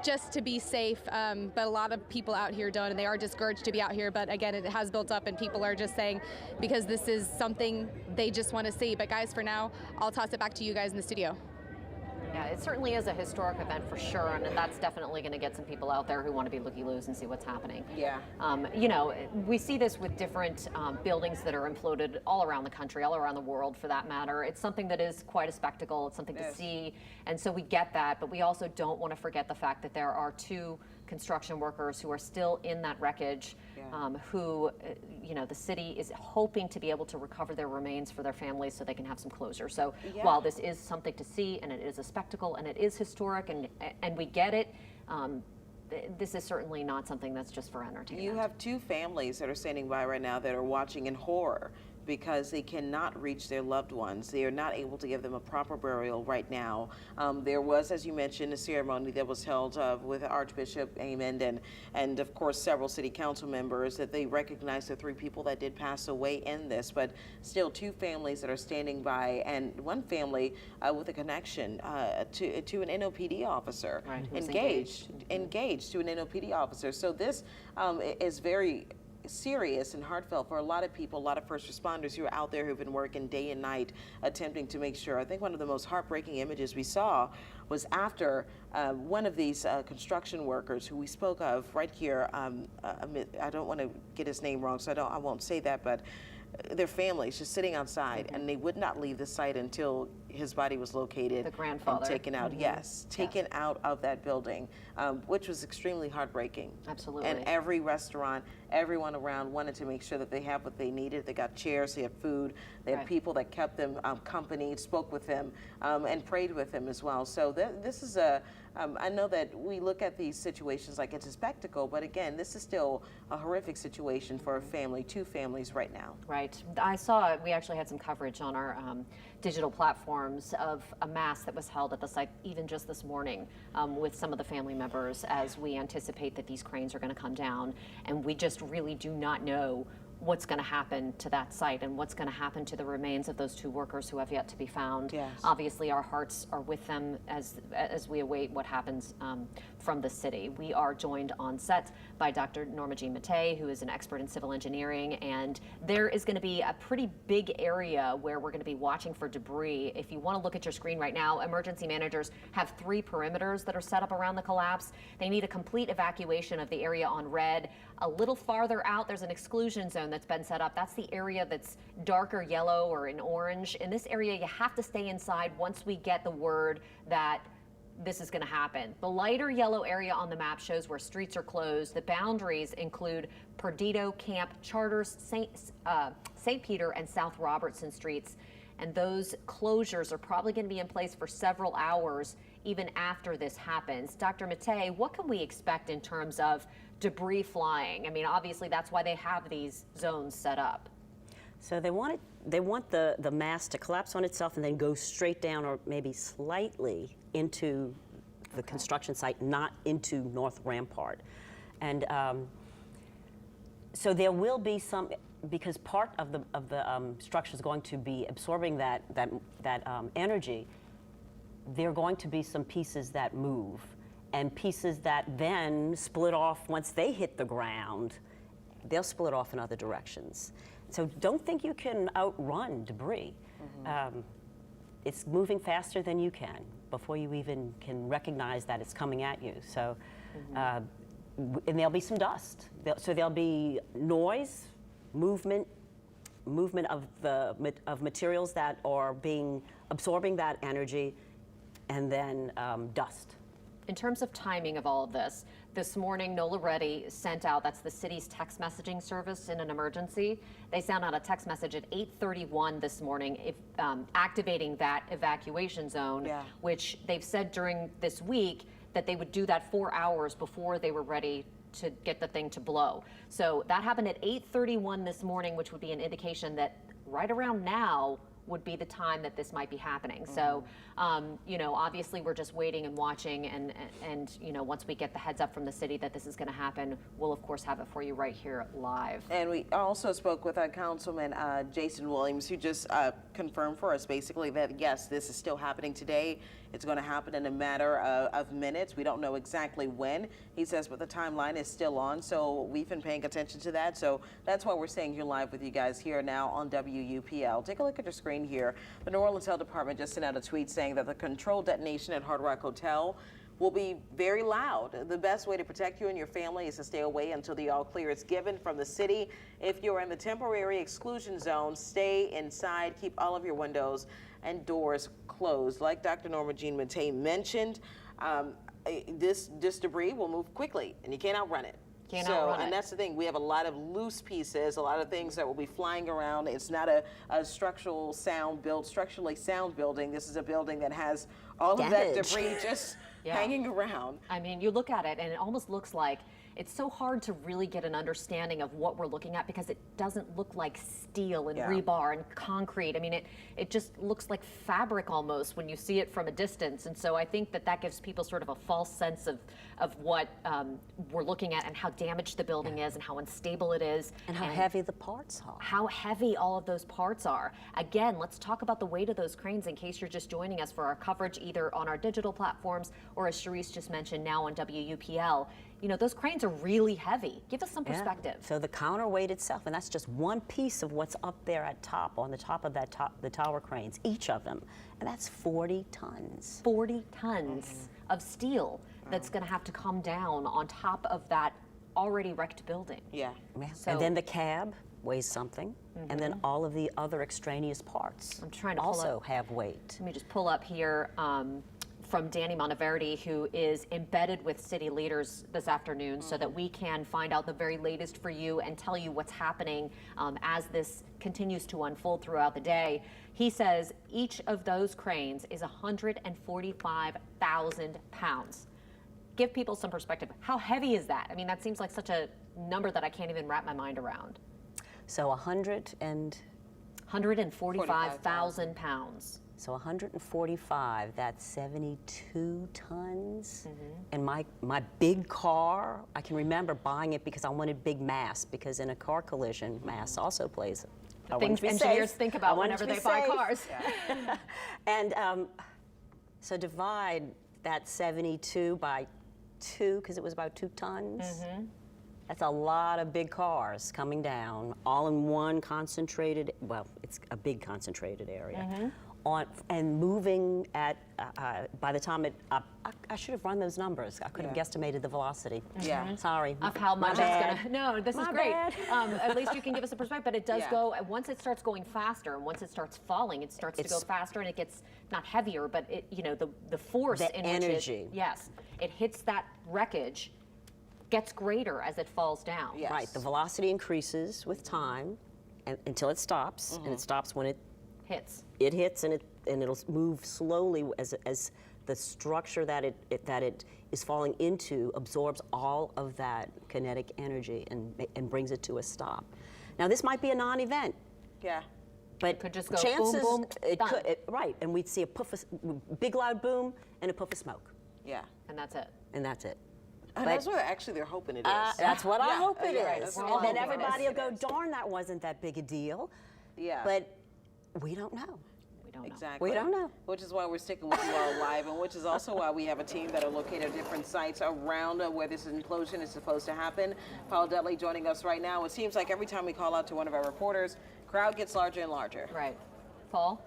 just to be safe, but a lot of people out here don't, and they are discouraged to be out here. But again, it has built up, and people are just saying because this is something they just want to see. But guys, for now, I'll toss it back to you guys in the studio. Yeah, it certainly is a historic event for sure, and that's definitely going to get some people out there who want to be looky-loos and see what's happening. Yeah. You know, we see this with different buildings that are imploded all around the country, all around the world for that matter. It's something that is quite a spectacle. It's something to see, and so we get that, but we also don't want to forget the fact that there are 2 construction workers who are still in that wreckage, who, you know, the city is hoping to be able to recover their remains for their families so they can have some closure. So while this is something to see, and it is a spectacle, and it is historic, and we get it, this is certainly not something that's just for entertainment. You have 2 families that are standing by right now that are watching in horror because they cannot reach their loved ones. They are not able to give them a proper burial right now. There was, as you mentioned, a ceremony that was held with Archbishop Amond and of course several city council members that they recognized the 3 people that did pass away in this, but still 2 families that are standing by, and one family with a connection to an NOPD officer, right, engaged to an NOPD officer. So this is very serious and heartfelt for a lot of people, a lot of first responders who are out there who've been working day and night attempting to make sure. I think one of the most heartbreaking images we saw was after one of these construction workers who we spoke of right here, I don't want to get his name wrong, so I won't say that, but their families just sitting outside, and they would not leave the site until his body was located. The grandfather. And taken out, taken out of that building, which was extremely heartbreaking. Absolutely. And every restaurant, everyone around wanted to make sure that they have what they needed. They got chairs, they had food, they had people that kept them company, spoke with them, and prayed with them as well. So this is I know that we look at these situations like it's a spectacle, but again, this is still a horrific situation for a family, 2 families right now. Right. I saw, we actually had some coverage on our digital platforms of a mass that was held at the site even just this morning with some of the family members as we anticipate that these cranes are going to come down. And we just really do not know what's going to happen to that site and what's going to happen to the remains of those 2 workers who have yet to be found. Yes. Obviously, our hearts are with them as we await what happens from the city. We are joined on set by Dr. Norma Jean Mattei, who is an expert in civil engineering, and there is going to be a pretty big area where we're going to be watching for debris. If you want to look at your screen right now, emergency managers have 3 perimeters that are set up around the collapse. They need a complete evacuation of the area on red. A little farther out, there's an exclusion zone that's been set up. That's the area that's darker yellow or in orange. In this area, you have to stay inside once we get the word that this is going to happen. The lighter yellow area on the map shows where streets are closed. The boundaries include Perdido, Camp, Charters, St. Peter, and South Robertson streets. and those closures are probably going to be in place for several hours even after this happens. Dr. Mattei, what can we expect in terms of debris flying? I mean, obviously that's why they have these zones set up. So they want the mass to collapse on itself and then go straight down or maybe slightly into the construction site, not into North Rampart. And so there will be some, because part of the structure is going to be absorbing that energy. There are going to be some pieces that move, and pieces that then split off once they hit the ground. They'll split off in other directions. So don't think you can outrun debris. It's moving faster than you can before you even can recognize that it's coming at you. So, and there'll be some dust. So there'll be noise, movement of materials that are absorbing that energy, and then dust. In terms of timing of all of this morning, NOLA Ready sent out, that's the city's text messaging service in an emergency. They sent out a text message at 8:31 this morning, activating that evacuation zone, which they've said during this week that they would do that 4 hours before they were ready to get the thing to blow. So that happened at 8:31 this morning, which would be an indication that right around now would be the time that this might be happening. So, you know, obviously we're just waiting and watching, and you know, once we get the heads up from the city that this is going to happen, we'll of course have it for you right here live. And we also spoke with our Councilman Jason Williams, who just confirmed for us basically that yes, this is still happening today. It's going to happen in a matter of minutes. We don't know exactly when, he says, but the timeline is still on. So we've been paying attention to that. So that's why we're staying here live with you guys here now on WUPL. Take a look at your screen here. The New Orleans Health Department just sent out a tweet saying that the controlled detonation at Hard Rock Hotel will be very loud. The best way to protect you and your family is to stay away until the all clear is given from the city. If you're in the temporary exclusion zone, stay inside. Keep all of your windows and doors closed. Like Dr. Norma Jean Mattei mentioned, this debris will move quickly, and you can't outrun it. And that's the thing. We have a lot of loose pieces, a lot of things that will be flying around. It's not a structurally sound building. This is a building that has all of that debris just hanging around. I mean, you look at it and it almost looks like it's so hard to really get an understanding of what we're looking at because it doesn't look like steel and rebar and concrete. I mean, it just looks like fabric almost when you see it from a distance. And so I think that gives people sort of a false sense of what we're looking at and how damaged the building is and how unstable it is. And how heavy the parts are. How heavy all of those parts are. Again, let's talk about the weight of those cranes in case you're just joining us for our coverage either on our digital platforms or, as Sharice just mentioned, now on WUPL. You know, those cranes are really heavy. Give us some perspective. So the counterweight itself, and that's just one piece of what's up there at top, on the top of the tower cranes, each of them, and that's 40 tons. 40 tons of steel that's going to have to come down on top of that already wrecked building. So, and then the cab weighs something, and then all of the other extraneous parts I'm trying to also have weight. Let me just pull up here from Danny Monteverdi, who is embedded with city leaders this afternoon so that we can find out the very latest for you and tell you what's happening as this continues to unfold throughout the day. He says each of those cranes is 145,000 pounds. Give people some perspective. How heavy is that? I mean, that seems like such a number that I can't even wrap my mind around. So 145,000 pounds. So 145, that's 72 tons. And my big car, I can remember buying it because I wanted big mass, because in a car collision, mass also plays. The things engineers think about whenever they buy cars. And so divide that 72 by 2, because it was about 2 tons. That's a lot of big cars coming down, all in one concentrated, well, it's a big concentrated area. And moving at, by the time I should have run those numbers. I could have guesstimated the velocity. Sorry. Of how much it's going to, no, this is great. At least you can give us a perspective, but it does go, once it starts going faster, and once it starts falling, it starts to go faster, and it gets not heavier, but it, you know, the force in energy. Which it hits that wreckage gets greater as it falls down. Right, the velocity increases with time until it stops, and it stops when it hits. It hits and it'll move slowly as the structure that it is falling into absorbs all of that kinetic energy and brings it to a stop. Now this might be a non-event, Yeah. but could just go chances boom, boom, it done. could right, and we'd see a big loud boom and a puff of smoke, Yeah. And that's it. and that's it. And that's what actually they're hoping it is. That's what I Yeah. hope it Yeah, is. that's what And we're then hoping it everybody is. will go, darn, that wasn't that big a deal. Yeah. But we don't know. We don't know. Exactly. We don't know. Which is why we're sticking with you all live, and which is also why we have a team that are located at different sites around where this implosion is supposed to happen. Paul Dudley joining us right now. It seems like every time we call out to one of our reporters, crowd gets larger and larger. Right. Paul?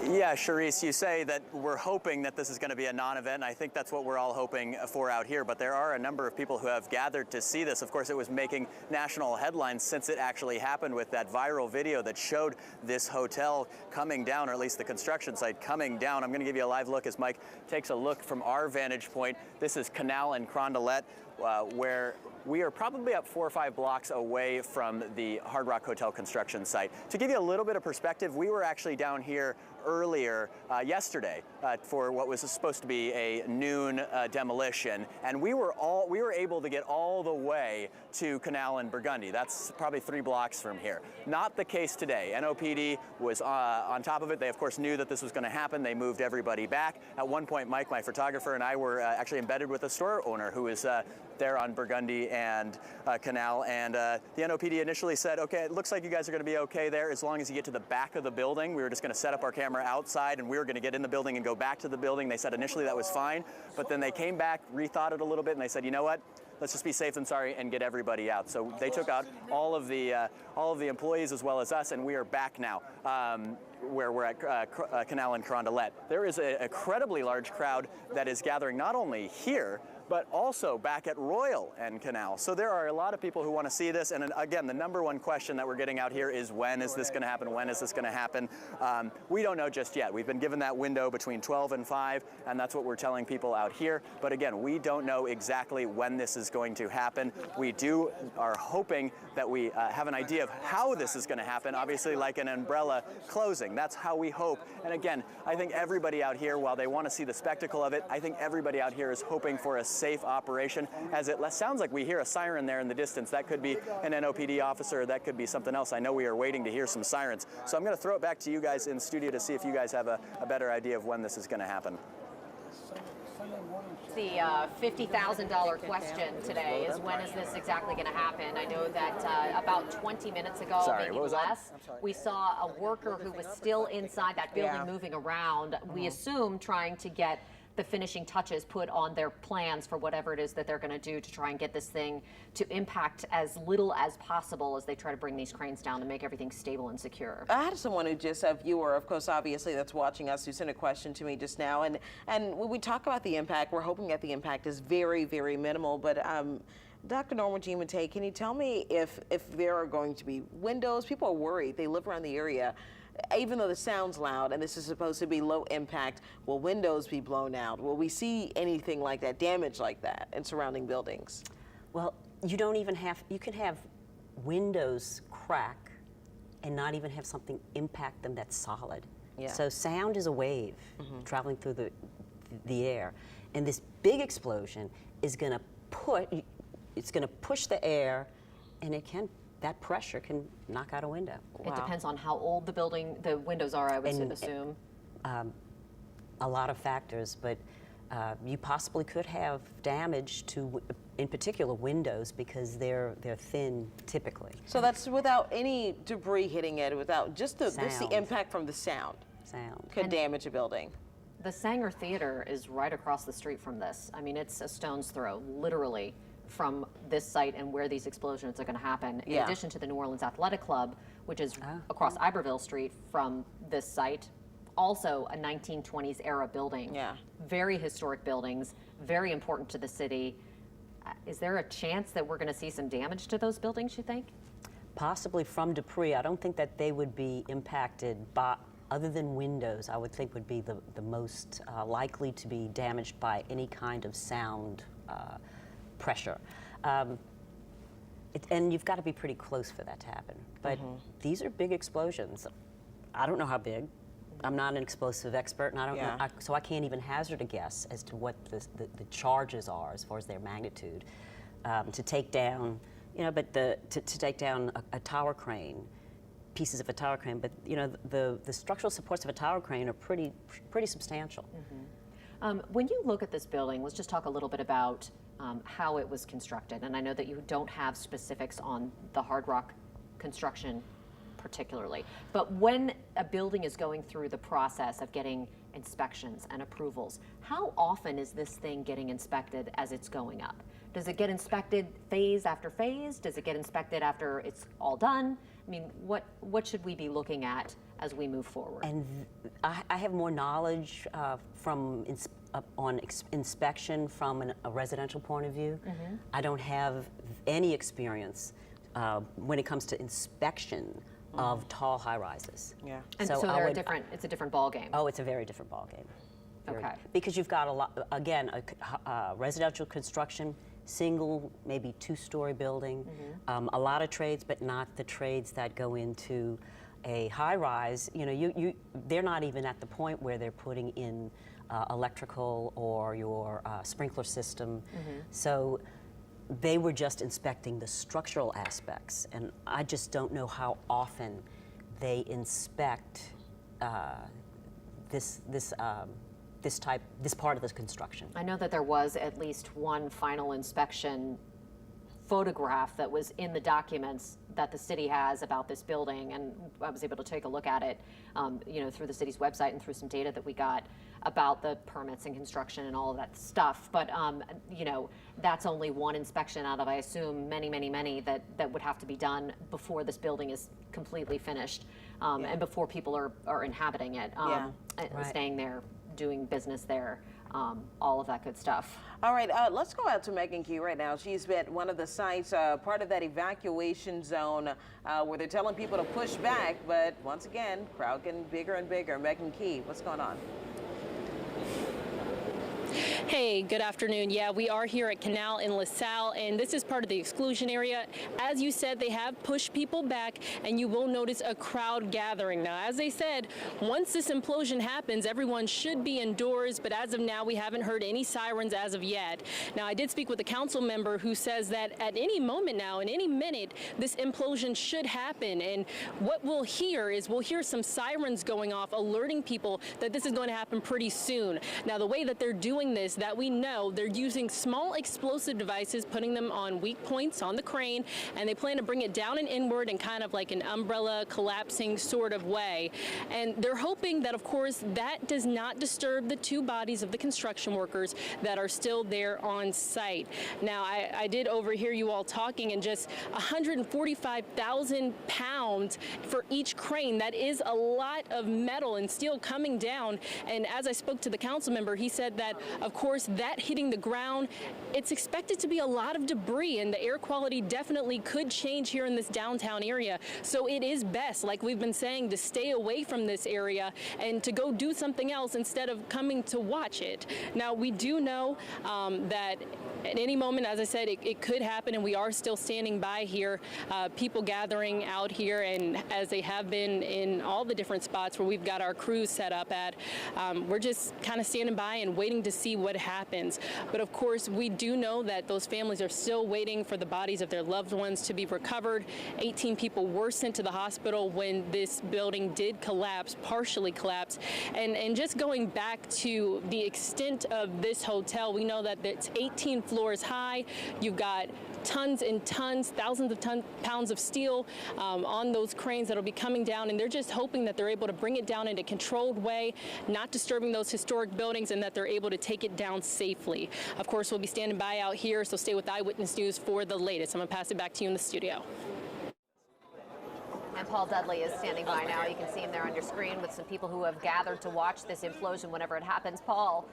Yeah, Charisse, you say that we're hoping that this is going to be a non-event, and I think that's what we're all hoping for out here, but there are a number of people who have gathered to see this. Of course, it was making national headlines since it actually happened with that viral video that showed this hotel coming down, or at least the construction site coming down. I'm going to give you a live look as Mike takes a look from our vantage point. This is Canal and Carondelet, where we are probably up 4 or 5 blocks away from the Hard Rock Hotel construction site. To give you a little bit of perspective, we were actually down here earlier yesterday for what was supposed to be a noon demolition, and we were able to get all the way to Canal and Burgundy. That's probably 3 blocks from here. Not the case today. NOPD was on top of it. They of course knew that this was going to happen. They moved everybody back. At one point, Mike, my photographer, and I were actually embedded with a store owner who was there on Burgundy and Canal, and the NOPD initially said, okay, it looks like you guys are going to be okay there as long as you get to the back of the building. We were just going to set up our camera outside and we were going to get in the building and go back to the building. They said initially that was fine, but then they came back, rethought it a little bit, and they said, you know what? Let's just be safe than sorry and get everybody out. So they took out all of the employees as well as us, and we are back now where we're at Canal and Carondelet. There is an incredibly large crowd that is gathering not only here, but also back at Royal and Canal. So there are a lot of people who want to see this, and again, the number one question that we're getting out here is when is this going to happen? When is this going to happen? We don't know just yet. We've been given that window between 12 and 5, and that's what we're telling people out here. But again, we don't know exactly when this is going to happen. We are hoping that we have an idea of how this is going to happen, obviously like an umbrella closing. That's how we hope. And again, I think everybody out here, while they want to see the spectacle of it, I think everybody out here is hoping for a safe operation, as it sounds like we hear a siren there in the distance. That could be an NOPD officer, that could be something else. I know we are waiting to hear some sirens. So I'm going to throw it back to you guys in studio to see if you guys have a better idea of when this is going to happen. The $50,000 question today is when is this exactly going to happen? I know that about 20 minutes ago, maybe what was that? less, we saw a worker who was still inside that building moving around. We assume trying to get the finishing touches put on their plans for whatever it is that they're going to do to try and get this thing to impact as little as possible as they try to bring these cranes down to make everything stable and secure. I had someone who just, a viewer, of course, obviously, that's watching us, who sent a question to me just now. And when we talk about the impact, we're hoping that the impact is very, very minimal. But Dr. Norma Jean Matei, can you tell me if there are going to be windows? People are worried. They live around the area. Even though this sounds loud and this is supposed to be low impact, will windows be blown out? Will we see anything like that, damage like that in surrounding buildings? Well, you can have windows crack and not even have something impact them that's solid. Yeah. So sound is a wave traveling through the air. And this big explosion is going to push the air, and that pressure can knock out a window. It depends on how old the windows are, I would assume. A lot of factors, but you possibly could have damage to, in particular, windows, because they're thin typically. So that's without any debris hitting it, without just the impact from the sound. Could damage a building. The Sanger Theater is right across the street from this. I mean, it's a stone's throw, literally, from this site and where these explosions are going to happen. In addition to the New Orleans Athletic Club, which is across Iberville Street from this site, also a 1920s era building. Yeah. Very historic buildings, very important to the city. Is there a chance that we're going to see some damage to those buildings, you think? Possibly from debris. I don't think that they would be impacted by, other than windows, I would think would be the most likely to be damaged by any kind of sound pressure. And you've got to be pretty close for that to happen. But these are big explosions. I don't know how big. I'm not an explosive expert, and I don't know, so I can't even hazard a guess as to what the charges are as far as their magnitude. To take down, but to take down a tower crane, pieces of a tower crane, but the structural supports of a tower crane are pretty substantial. When you look at this building, let's just talk a little bit about how it was constructed. And I know that you don't have specifics on the Hard Rock construction particularly, but when a building is going through the process of getting inspections and approvals, how often is this thing getting inspected as it's going up? Does it get inspected phase after phase? Does it get inspected after it's all done? I mean, what should we be looking at as we move forward? And I have more knowledge on inspection from a residential point of view. I don't have any experience when it comes to inspection of tall high-rises. Yeah. And so they're different. It's a different ball game. Oh, it's a very different ballgame. Okay. Because you've got a lot, again, residential construction, single, maybe two-story building, a lot of trades, but not the trades that go into a high-rise. They're not even at the point where they're putting in electrical or your sprinkler system. So they were just inspecting the structural aspects, and I just don't know how often they inspect this part of the construction. I know that there was at least one final inspection photograph that was in the documents that the city has about this building, and I was able to take a look at it, through the city's website and through some data that we got about the permits and construction and all of that stuff. But that's only one inspection out of, I assume, many that would have to be done before this building is completely finished, and before people are inhabiting it, and staying there, doing business there. All of that good stuff. All right, let's go out to Megan Key right now. She's at one of the sites, part of that evacuation zone where they're telling people to push back, but once again, crowd getting bigger and bigger. Megan Key, what's going on? Hey, good afternoon. Yeah, we are here at Canal in LaSalle, and this is part of the exclusion area. As you said, they have pushed people back, and you will notice a crowd gathering. Now, as they said, once this implosion happens, everyone should be indoors, but as of now, we haven't heard any sirens as of yet. Now, I did speak with a council member who says that at any moment now, in any minute, this implosion should happen, and what we'll hear some sirens going off, alerting people that this is going to happen pretty soon. Now, the way that they're doing this, that we know, they're using small explosive devices, putting them on weak points on the crane, and they plan to bring it down and inward in kind of like an umbrella collapsing sort of way. And they're hoping that, of course, that does not disturb the two bodies of the construction workers that are still there on site. Now, I did overhear you all talking, and just 145,000 pounds for each crane. That is a lot of metal and steel coming down. And as I spoke to the council member, he said that, of course, that hitting the ground, it's expected to be a lot of debris, and the air quality definitely could change here in this downtown area. So it is best, like we've been saying, to stay away from this area and to go do something else instead of coming to watch it. Now, we do know that at any moment, as I said, it could happen, and we are still standing by here, people gathering out here, and as they have been in all the different spots where we've got our crews set up at, we're just kind of standing by and waiting to see what happens. But of course, we do know that those families are still waiting for the bodies of their loved ones to be recovered. 18 people were sent to the hospital when this building did collapse, partially collapse. And just going back to the extent of this hotel, we know that it's 18 floors high. You've got tons and tons, thousands of pounds of steel on those cranes that'll be coming down, and they're just hoping that they're able to bring it down in a controlled way, not disturbing those historic buildings, and that they're able to take it down safely. Of course, we'll be standing by out here, so stay with Eyewitness News for the latest. I'm going to pass it back to you in the studio. And Paul Dudley is standing by now. You can see him there on your screen with some people who have gathered to watch this implosion whenever it happens. Paul.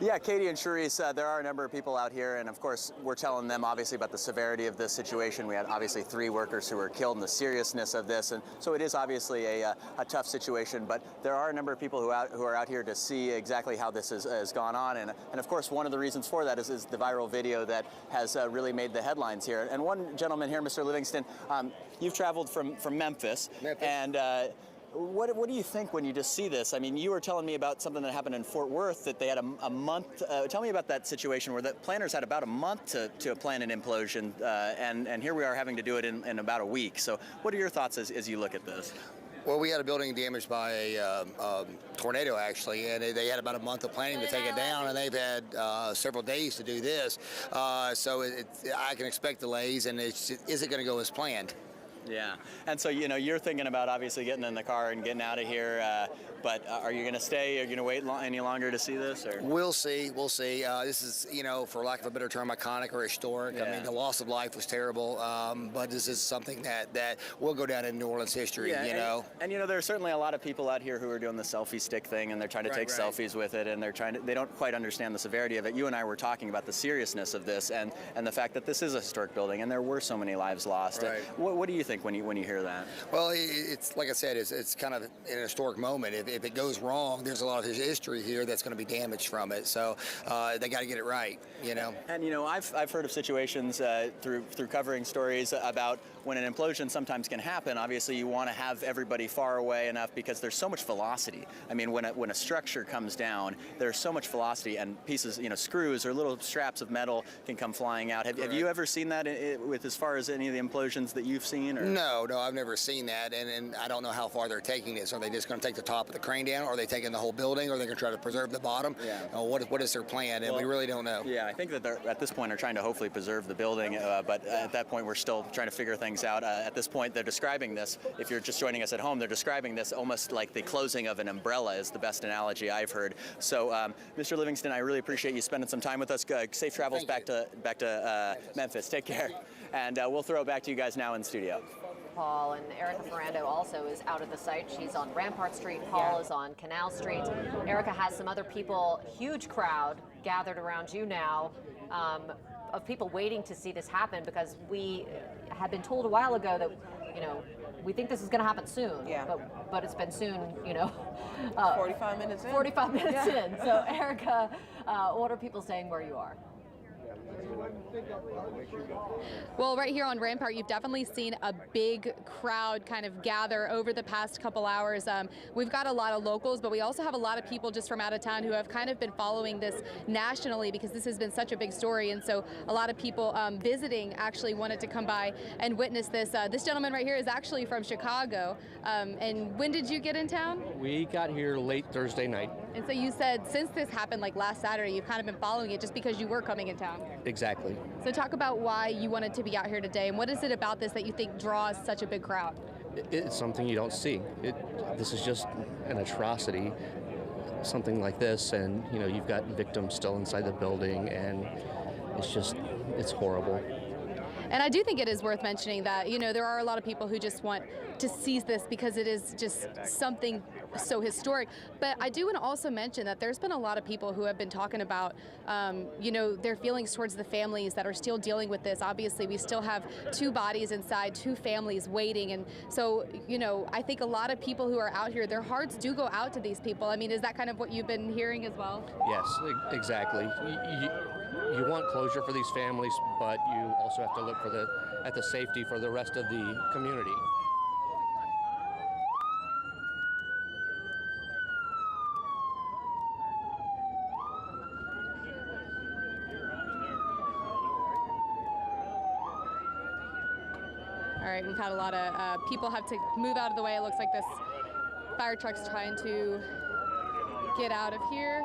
Yeah, Katie and Charisse, there are a number of people out here, and of course, we're telling them obviously about the severity of this situation. We had obviously 3 workers who were killed and the seriousness of this, and so it is obviously a tough situation, but there are a number of people who are out here to see exactly how this has gone on, and of course, one of the reasons for that is the viral video that has really made the headlines here. And one gentleman here, Mr. Livingston, you've traveled from Memphis, and what do you think when you just see this? I mean, you were telling me about something that happened in Fort Worth that they had a month. Tell me about that situation where the planners had about a month to plan an implosion, and here we are having to do it in about a week. So what are your thoughts as you look at this? Well, we had a building damaged by a tornado, actually, and they had about a month of planning to take it down, and they've had several days to do this. So I can expect delays, and is it going to go as planned? Yeah, and so you're thinking about obviously getting in the car and getting out of here, but are you going to stay? Are you going to wait any longer to see this? Or? We'll see. We'll see. This is, for lack of a better term, iconic or historic. Yeah. I mean, the loss of life was terrible, but this is something that will go down in New Orleans history. Yeah, and there are certainly a lot of people out here who are doing the selfie stick thing, and they're trying to take selfies with it, and they don't quite understand the severity of it. You and I were talking about the seriousness of this, and the fact that this is a historic building, and there were so many lives lost. Right. What do you think when you hear that? Well, it's like I said, it's kind of an historic moment. If it goes wrong, there's a lot of history here that's going to be damaged from it. So they got to get it right, And I've heard of situations through covering stories about when an implosion sometimes can happen. Obviously, you want to have everybody far away enough because there's so much velocity. I mean, when a structure comes down, there's so much velocity, and pieces, screws or little straps of metal can come flying out. Have you ever seen that with as far as any of the implosions that you've seen? Or? No, I've never seen that, and I don't know how far they're taking this. Are they just going to take the top of the crane down, or are they taking the whole building, or are they going to try to preserve the bottom? Yeah. What is their plan? And we really don't know. Yeah, I think that they're at this point are trying to hopefully preserve the building, but at that point we're still trying to figure things out. At this point, they're describing this. If you're just joining us at home, they're describing this almost like the closing of an umbrella is the best analogy I've heard. So, Mr. Livingston, I really appreciate you spending some time with us. Safe travels back to Memphis. Take care, and we'll throw it back to you guys now in studio. Paul, and Erica Ferrando also is out of the site. She's on Rampart Street. Paul is on Canal Street. Erica has some other people, huge crowd gathered around you now, of people waiting to see this happen, because we had been told a while ago that, we think this is going to happen soon. Yeah. But it's been soon, 45 minutes in. 45 minutes in. So, Erica, what are people saying where you are? Well, right here on Rampart, you've definitely seen a big crowd kind of gather over the past couple hours. We've got a lot of locals, but we also have a lot of people just from out of town who have kind of been following this nationally, because this has been such a big story. And so a lot of people visiting actually wanted to come by and witness this. This gentleman right here is actually from Chicago. And when did you get in town? We got here late Thursday night. And so you said since this happened like last Saturday, you've kind of been following it just because you were coming in town. Exactly. So talk about why you wanted to be out here today, and what is it about this that you think draws such a big crowd? It's something you don't see. This is just an atrocity, something like this, and you've got victims still inside the building, and it's horrible. And I do think it is worth mentioning that, there are a lot of people who just want to seize this because it is just something so historic. But I do want to also mention that there's been a lot of people who have been talking about, their feelings towards the families that are still dealing with this. Obviously, we still have 2 bodies inside, 2 families waiting. And so, I think a lot of people who are out here, their hearts do go out to these people. I mean, is that kind of what you've been hearing as well? Yes, exactly. You want closure for these families, but you also have to look at the safety for the rest of the community. All right, we've had a lot of people have to move out of the way. It looks like this fire truck's trying to get out of here.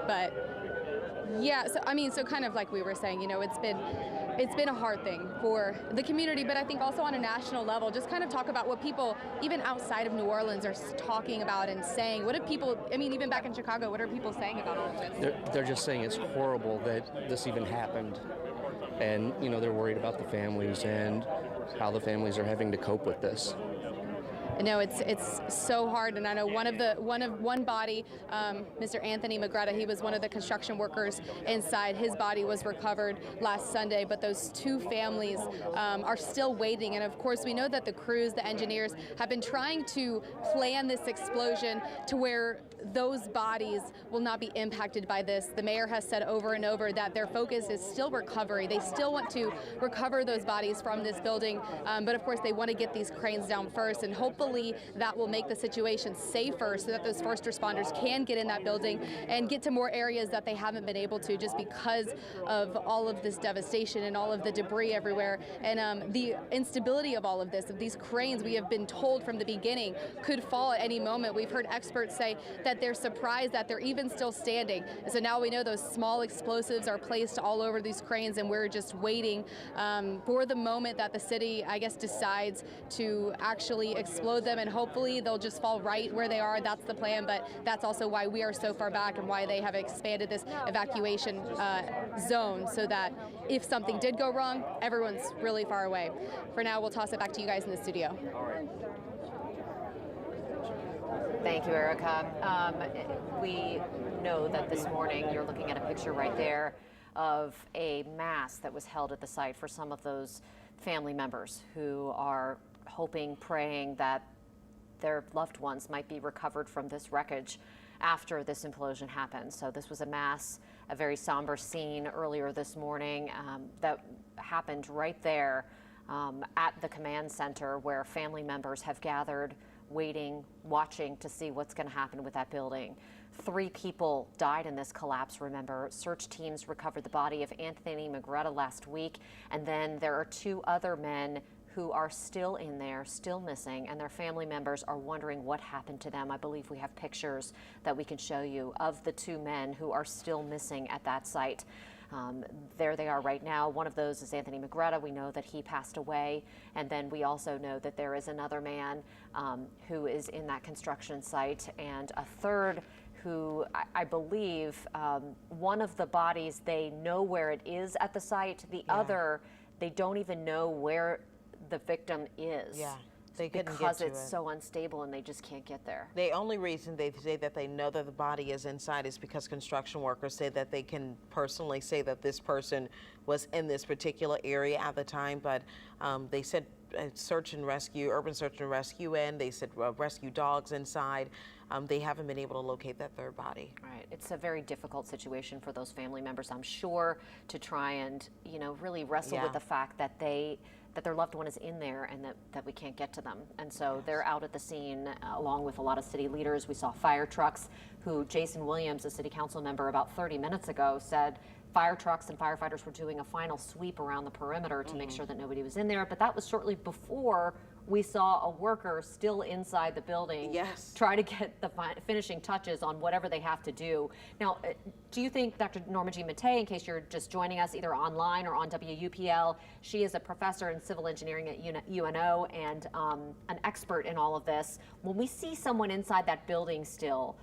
But Yeah, so I mean, so kind of like we were saying, you know, it's been a hard thing for the community, but I think also on a national level, just kind of talk about what people, even outside of New Orleans, are talking about and saying. What do people, I mean, even back in Chicago, what are people saying about all of this? They're just saying it's horrible that this even happened. And, you know, they're worried about the families and how the families are having to cope with this. No, it's so hard, and I know one body, Mr. Anthony Magretta, he was one of the construction workers inside. His body was recovered last Sunday, but those two families are still waiting. And of course, we know that the crews, the engineers, have been trying to plan this explosion to where those bodies will not be impacted by this. The mayor has said over and over that their focus is still recovery. They still want to recover those bodies from this building, but of course they want to get these cranes down first, and hopefully that will make the situation safer so that those first responders can get in that building and get to more areas that they haven't been able to just because of all of this devastation and all of the debris everywhere. And the instability of all of this, of these cranes, we have been told from the beginning, could fall at any moment. We've heard experts say that they're surprised that they're even still standing. So now we know those small explosives are placed all over these cranes, and we're just waiting for the moment that the city, I guess, decides to actually explode them, and hopefully they'll just fall right where they are. That's the plan, but that's also why we are so far back and why they have expanded this evacuation zone, so that if something did go wrong, everyone's really far away. For now, we'll toss it back to you guys in the studio. Thank you, Erica. We know that this morning you're looking at a picture right there of a mass that was held at the site for some of those family members who are hoping, praying that their loved ones might be recovered from this wreckage after this implosion happened. So this was a mass, a very somber scene earlier this morning that happened right there at the command center, where family members have gathered, waiting, watching to see what's going to happen with that building. 3 people died in this collapse, remember. Search teams recovered the body of Anthony Magretta last week, and then there are 2 other men who are still in there, still missing, and their family members are wondering what happened to them. I believe we have pictures that we can show you of the 2 men who are still missing at that site. There they are right now. One of those is Anthony Magretta. We know that he passed away. And then we also know that there is another man who is in that construction site, and a third who I believe one of the bodies, they know where it is at the site. The other, they don't even know where the victim is. Yeah. They couldn't get because to it's it. so unstable and they just can't get there. The only reason they say that they know that the body is inside is because construction workers say that they can personally say that this person was in this particular area at the time, but they said search and rescue, urban search and rescue, and they said rescue dogs inside. They haven't been able to locate that third body. Right. It's a very difficult situation for those family members, I'm sure, to try and, you know, really wrestle with the fact that that their loved one is in there and that we can't get to them. And so they're out at the scene along with a lot of city leaders. We saw fire trucks, who Jason Williams, a city council member, about 30 minutes ago said fire trucks and firefighters were doing a final sweep around the perimeter to make sure that nobody was in there. But that was shortly before we saw a worker still inside the building try to get the finishing touches on whatever they have to do. Now, do you think, Dr. Norma Jean Mattei, in case you're just joining us either online or on WUPL, she is a professor in civil engineering at UNO and an expert in all of this. When we see someone inside that building still,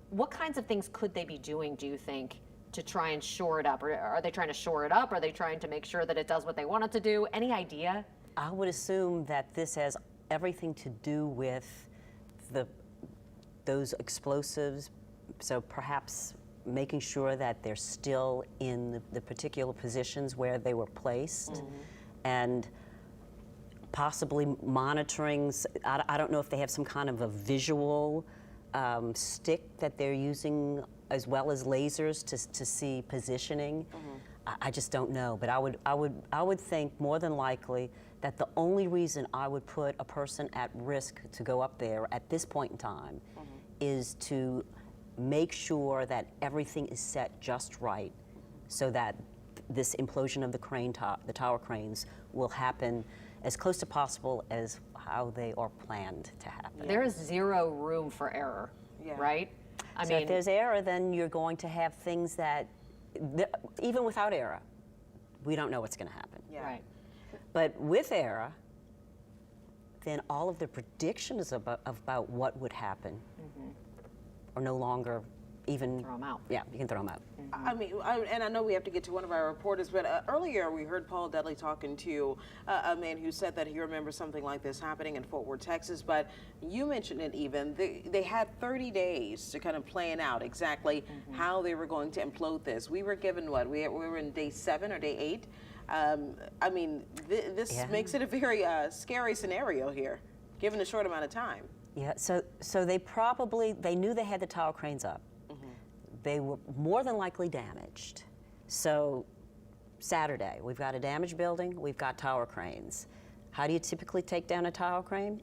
what kinds of things could they be doing, do you think, to try and shore it up? Or are they trying to shore it up? Are they trying to make sure that it does what they want it to do? Any idea? I would assume that this has everything to do with those explosives, so perhaps making sure that they're still in the particular positions where they were placed, and possibly monitoring. I don't know if they have some kind of a visual stick that they're using, as well as lasers to see positioning. I just don't know, but I would think more than likely that the only reason I would put a person at risk to go up there at this point in time is to make sure that everything is set just right, so that this implosion of the tower cranes will happen as close to possible as how they are planned to happen. There is zero room for error, right? I mean, if there's error, then you're going to have things that even without ERA, we don't know what's going to happen. Yeah. Right. But with ERA, then all of the predictions about what would happen are no longer even. Throw 'em out. Yeah, you can throw them out. I mean, and I know we have to get to one of our reporters, but earlier we heard Paul Dudley talking to a man who said that he remembers something like this happening in Fort Worth, Texas. But you mentioned it even. They had 30 days to kind of plan out exactly how they were going to implode this. We were given what? We were in day 7 or day 8. I mean, this makes it a very scary scenario here, given a short amount of time. Yeah, so they knew they had the tower cranes up. They were more than likely damaged. So Saturday, we've got a damaged building, we've got tower cranes. How do you typically take down a tower crane?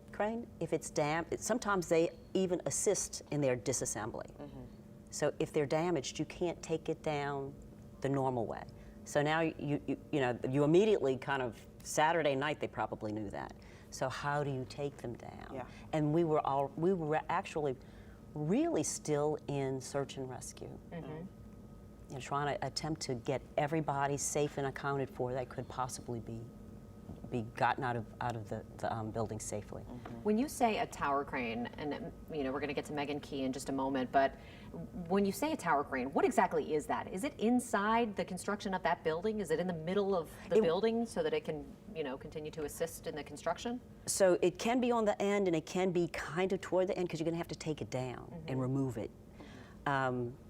If it's sometimes they even assist in their disassembly. So if they're damaged, you can't take it down the normal way. So now you immediately kind of, Saturday night they probably knew that. So how do you take them down? Yeah. And we were actually really still in search and rescue. Trying to attempt to get everybody safe and accounted for that could possibly be gotten out of the building safely. When you say a tower crane, and we're going to get to Megan Key in just a moment, but when you say a tower crane, what exactly is that? Is it inside the construction of that building? Is it in the middle of the building so that it can, continue to assist in the construction? So it can be on the end, and it can be kind of toward the end because you're going to have to take it down and remove it.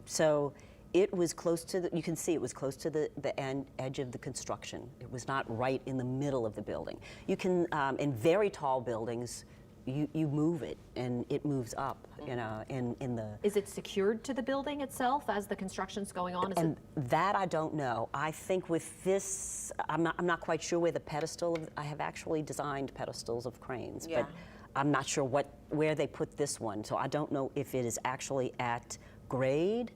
So it was close to you can see it was close to the edge of the construction. It was not right in the middle of the building. You can, in very tall buildings, you move it and it moves up, in the. Is it secured to the building itself as the construction's going on? That I don't know. I think with this, I'm not quite sure where the pedestal. I have actually designed pedestals of cranes, but I'm not sure where they put this one. So I don't know if it is actually at grade,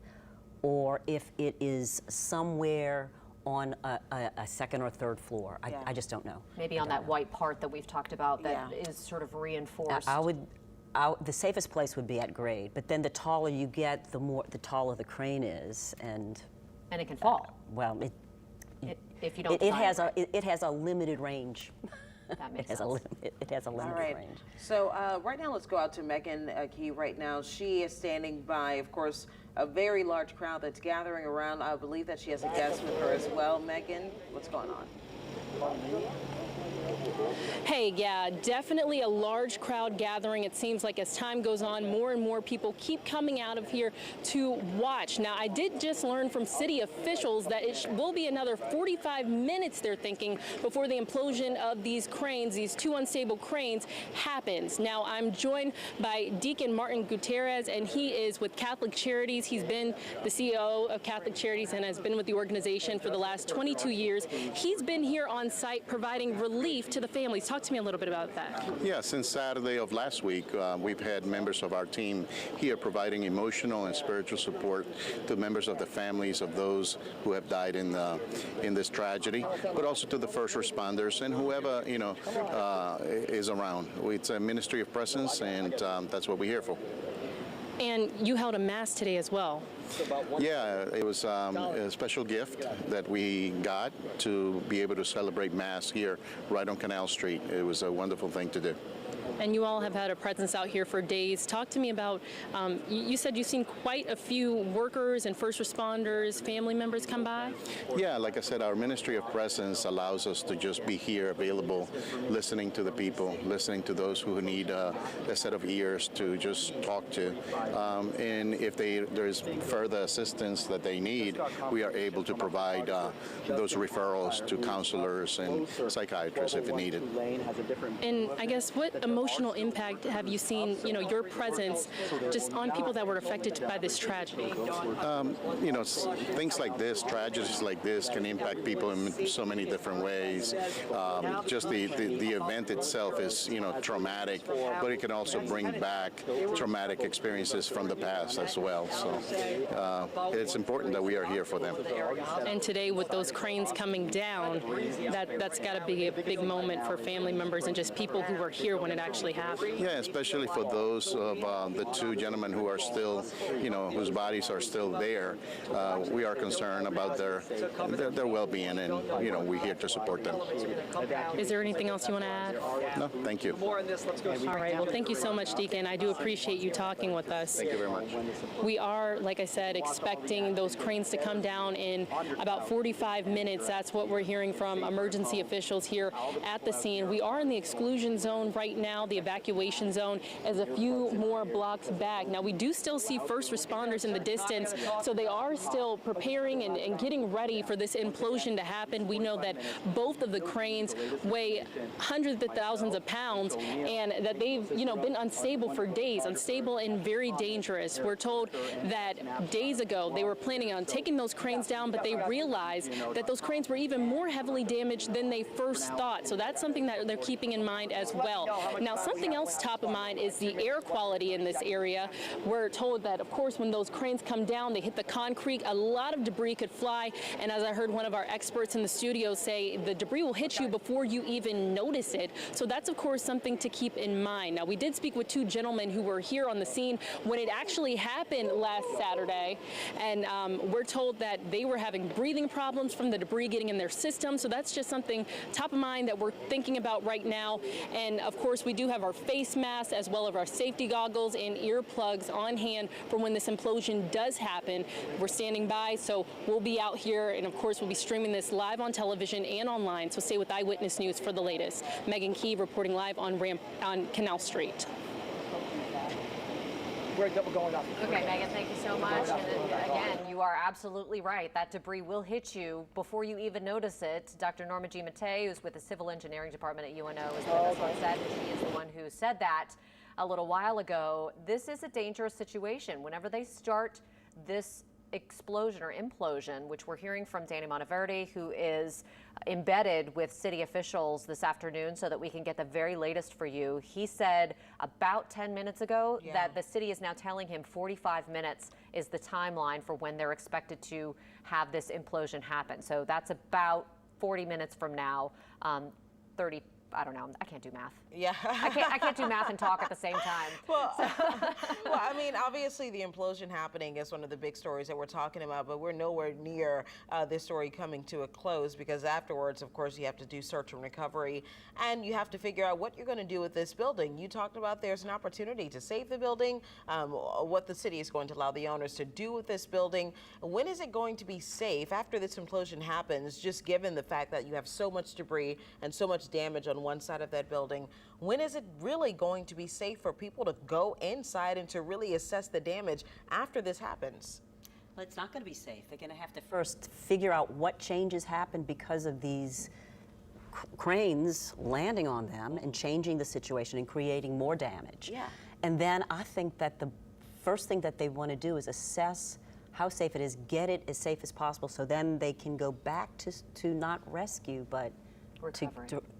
or if it is somewhere on a second or third floor. I just don't know. Maybe on that white part that we've talked about that is sort of reinforced. The safest place would be at grade, but then the taller you get, the taller the crane is, and it can fall. Well, if you don't. It has a limited range. That makes sense. It has a limited range. So right now, let's go out to Megan Key right now. She is standing by, of course, a very large crowd that's gathering around. I believe that she has a guest with her as well. Megan, what's going on? Hey, yeah, definitely a large crowd gathering. It seems like as time goes on, more and more people keep coming out of here to watch. Now, I did just learn from city officials that it will be another 45 minutes, they're thinking, before the implosion of these cranes, these 2 unstable cranes, happens. Now, I'm joined by Deacon Martin Gutierrez, and he is with Catholic Charities. He's been the CEO of Catholic Charities and has been with the organization for the last 22 years. He's been here on site providing relief to the families. Talk to me a little bit about that. Yeah, since Saturday of last week, we've had members of our team here providing emotional and spiritual support to members of the families of those who have died in this tragedy, but also to the first responders and whoever is around. It's a ministry of presence, and that's what we're here for. And you held a mass today as well. Yeah, it was a special gift that we got to be able to celebrate Mass here right on Canal Street. It was a wonderful thing to do. And you all have had a presence out here for days. Talk to me about, you said you've seen quite a few workers and first responders, family members come by? Yeah, like I said, our Ministry of Presence allows us to just be here available, listening to the people, listening to those who need a set of ears to just talk to. And if there's further assistance that they need, we are able to provide those referrals to counselors and psychiatrists if needed. And I guess what emotional impact have you seen, your presence just on people that were affected by this tragedy? Things like this, tragedies like this can impact people in so many different ways. Just the event itself is, traumatic, but it can also bring back traumatic experiences from the past as well. So it's important that we are here for them. And today with those cranes coming down, that's got to be a big moment for family members and just people who were here when it actually happen. Yeah, especially for those of the two gentlemen who are still, whose bodies are still there. We are concerned about their well-being, and we're here to support them. Is there anything else you want to add? No, thank you. All right. Well, thank you so much, Deacon. I do appreciate you talking with us. Thank you very much. We are, like I said, expecting those cranes to come down in about 45 minutes. That's what we're hearing from emergency officials here at the scene. We are in the exclusion zone right now. The evacuation zone is a few more blocks back. Now, we do still see first responders in the distance, so they are still preparing and getting ready for this implosion to happen. We know that both of the cranes weigh hundreds of thousands of pounds, and that they've, been unstable for days, unstable and very dangerous. We're told that days ago they were planning on taking those cranes down, but they realized that those cranes were even more heavily damaged than they first thought. So that's something that they're keeping in mind as well. Now, something else top of mind is the air quality in this area. We're told that, of course, when those cranes come down, they hit the concrete, a lot of debris could fly. And as I heard one of our experts in the studio say, the debris will hit you before you even notice it. So that's, of course, something to keep in mind. Now, we did speak with two gentlemen who were here on the scene when it actually happened last Saturday. And we're told that they were having breathing problems from the debris getting in their system. So that's just something top of mind that we're thinking about right now. And of course, we do have our face masks as well as our safety goggles and earplugs on hand for when this implosion does happen. We're standing by, so we'll be out here, and of course, we'll be streaming this live on television and online. So stay with Eyewitness News for the latest. Megan Key reporting live on Canal Street. Okay, Megan, thank you so much. And again, you are absolutely right. That debris will hit you before you even notice it. Dr. Norma G. Matei, who's with the Civil Engineering Department at UNO, is with us on set. She is the one who said that a little while ago. This is a dangerous situation. Whenever they start this explosion or implosion, which we're hearing from Danny Monteverde, who is embedded with city officials this afternoon so that we can get the very latest for you. He said about 10 minutes ago that the city is now telling him 45 minutes is the timeline for when they're expected to have this implosion happen. So that's about 40 minutes from now, 30. I don't know. I can't do math. Yeah. I can't do math and talk at the same time. Well, I mean, obviously the implosion happening is one of the big stories that we're talking about, but we're nowhere near this story coming to a close, because afterwards, of course, you have to do search and recovery, and you have to figure out what you're going to do with this building. You talked about there's an opportunity to save the building, what the city is going to allow the owners to do with this building. When is it going to be safe after this implosion happens, just given the fact that you have so much debris and so much damage on one side of that building? When is it really going to be safe for people to go inside and to really assess the damage after this happens? Well, it's not going to be safe. They're going to have to first figure out what changes happened because of these cranes landing on them and changing the situation and creating more damage. Yeah. And then I think that the first thing that they want to do is assess how safe it is, get it as safe as possible, so then they can go back to not rescue, but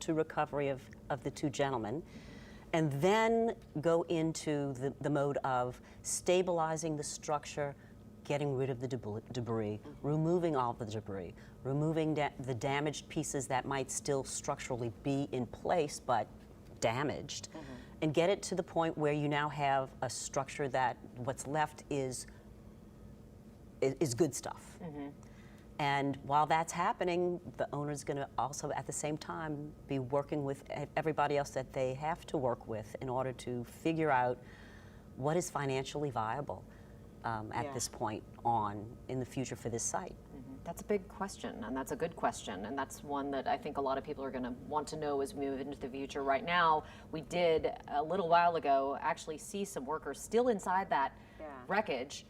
to recovery of the two gentlemen, and then go into the mode of stabilizing the structure, getting rid of the debris, removing all the debris, removing the damaged pieces that might still structurally be in place but damaged, and get it to the point where you now have a structure that what's left is good stuff. And while that's happening, the owner's going to also at the same time be working with everybody else that they have to work with in order to figure out what is financially viable at this point on in the future for this site. That's a big question, and that's a good question, and that's one that I think a lot of people are going to want to know as we move into the future. Right now, we did a little while ago actually see some workers still inside that wreckage.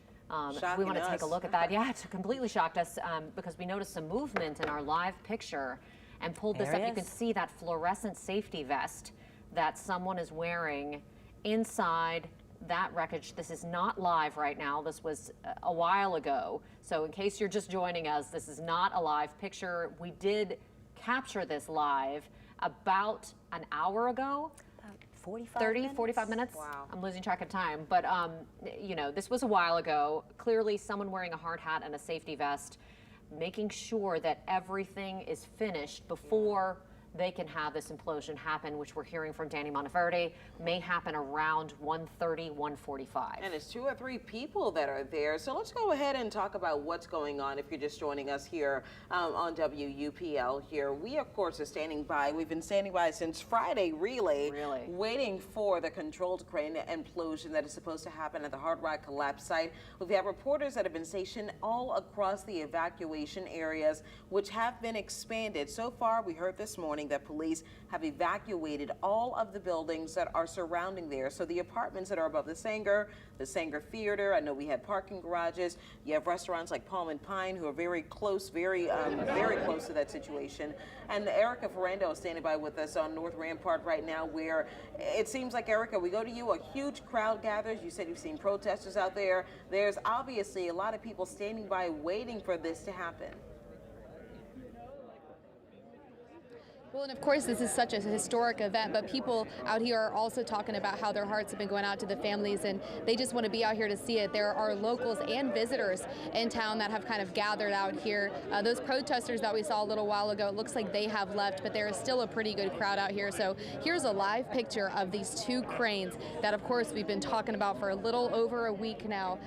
We want to take a look at that. Yeah, it completely shocked us because we noticed some movement in our live picture and pulled this up. You can see that fluorescent safety vest that someone is wearing inside that wreckage. This is not live right now. This was a while ago. So in case you're just joining us, this is not a live picture. We did capture this live about an hour ago. 45 minutes. Wow. I'm losing track of time. But, you know, this was a while ago. Clearly someone wearing a hard hat and a safety vest, making sure that everything is finished before they can have this implosion happen, which we're hearing from Danny Monteverde may happen around 1:30, 1:45. And it's 2 or 3 people that are there. So let's go ahead and talk about what's going on if you're just joining us here on WUPL here. We, of course, are standing by. We've been standing by since Friday, really, waiting for the controlled crane implosion that is supposed to happen at the Hard Rock collapse site. We've had reporters that have been stationed all across the evacuation areas, which have been expanded. So far, we heard this morning that police have evacuated all of the buildings that are surrounding there. So the apartments that are above the Sanger Theater, I know we had parking garages. You have restaurants like Palm and Pine who are very close, very close to that situation. And Erica Ferrando is standing by with us on North Rampart right now, where it seems like, Erica, we go to you, a huge crowd gathers. You said you've seen protesters out there. There's obviously a lot of people standing by waiting for this to happen. Well, and of course, this is such a historic event, but people out here are also talking about how their hearts have been going out to the families, and they just want to be out here to see it. There are locals and visitors in town that have kind of gathered out here. Those protesters that we saw a little while ago, it looks like they have left, but there is still a pretty good crowd out here. So here's a live picture of these 2 cranes that, of course, we've been talking about for a little over a week now.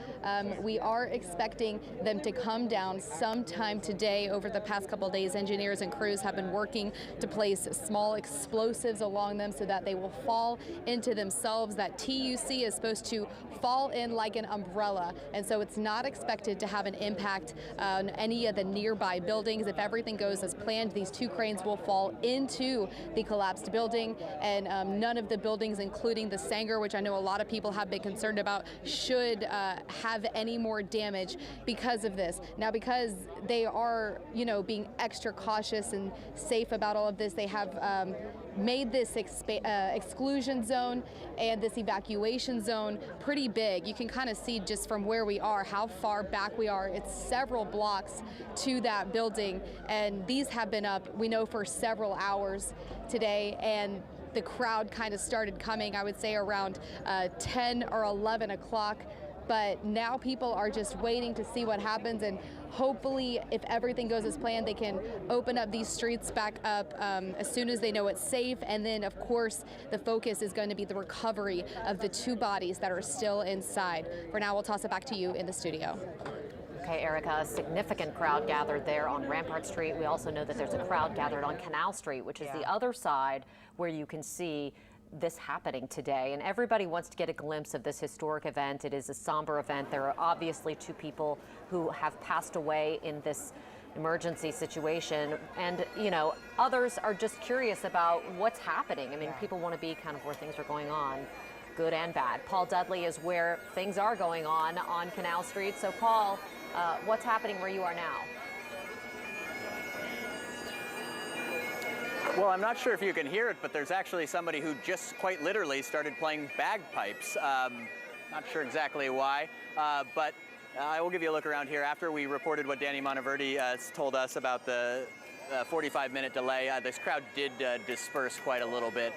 We are expecting them to come down sometime today. Over the past couple of days, engineers and crews have been working to place small explosives along them so that they will fall into themselves. That TUC is supposed to fall in like an umbrella, and so it's not expected to have an impact on any of the nearby buildings. If everything goes as planned, these 2 cranes will fall into the collapsed building, and none of the buildings, including the Sanger, which I know a lot of people have been concerned about, should have any more damage because of this. Now, because they are, being extra cautious and safe about all of this, they have made this exclusion zone and this evacuation zone pretty big. You can kind of see just from where we are how far back we are. It's several blocks to that building, and these have been up, we know, for several hours today, and the crowd kind of started coming, I would say, around 10 or 11 o'clock. But now people are just waiting to see what happens, and hopefully, if everything goes as planned, they can open up these streets back up as soon as they know it's safe. And then, of course, the focus is going to be the recovery of the 2 bodies that are still inside. For now, we'll toss it back to you in the studio. Okay, Erica, a significant crowd gathered there on Rampart Street. We also know that there's a crowd gathered on Canal Street, which is the other side where you can see this happening today, and everybody wants to get a glimpse of this historic event. It is a somber event. There are obviously 2 people who have passed away in this emergency situation, and others are just curious about what's happening. I mean, people want to be kind of where things are going on, good and bad. Paul Dudley is where things are going on Canal Street. So Paul, what's happening where you are now? Well, I'm not sure if you can hear it, but there's actually somebody who just quite literally started playing bagpipes. Not sure exactly why, but I will give you a look around here. After we reported what Danny Monteverde told us about the 45-minute delay, this crowd did disperse quite a little bit.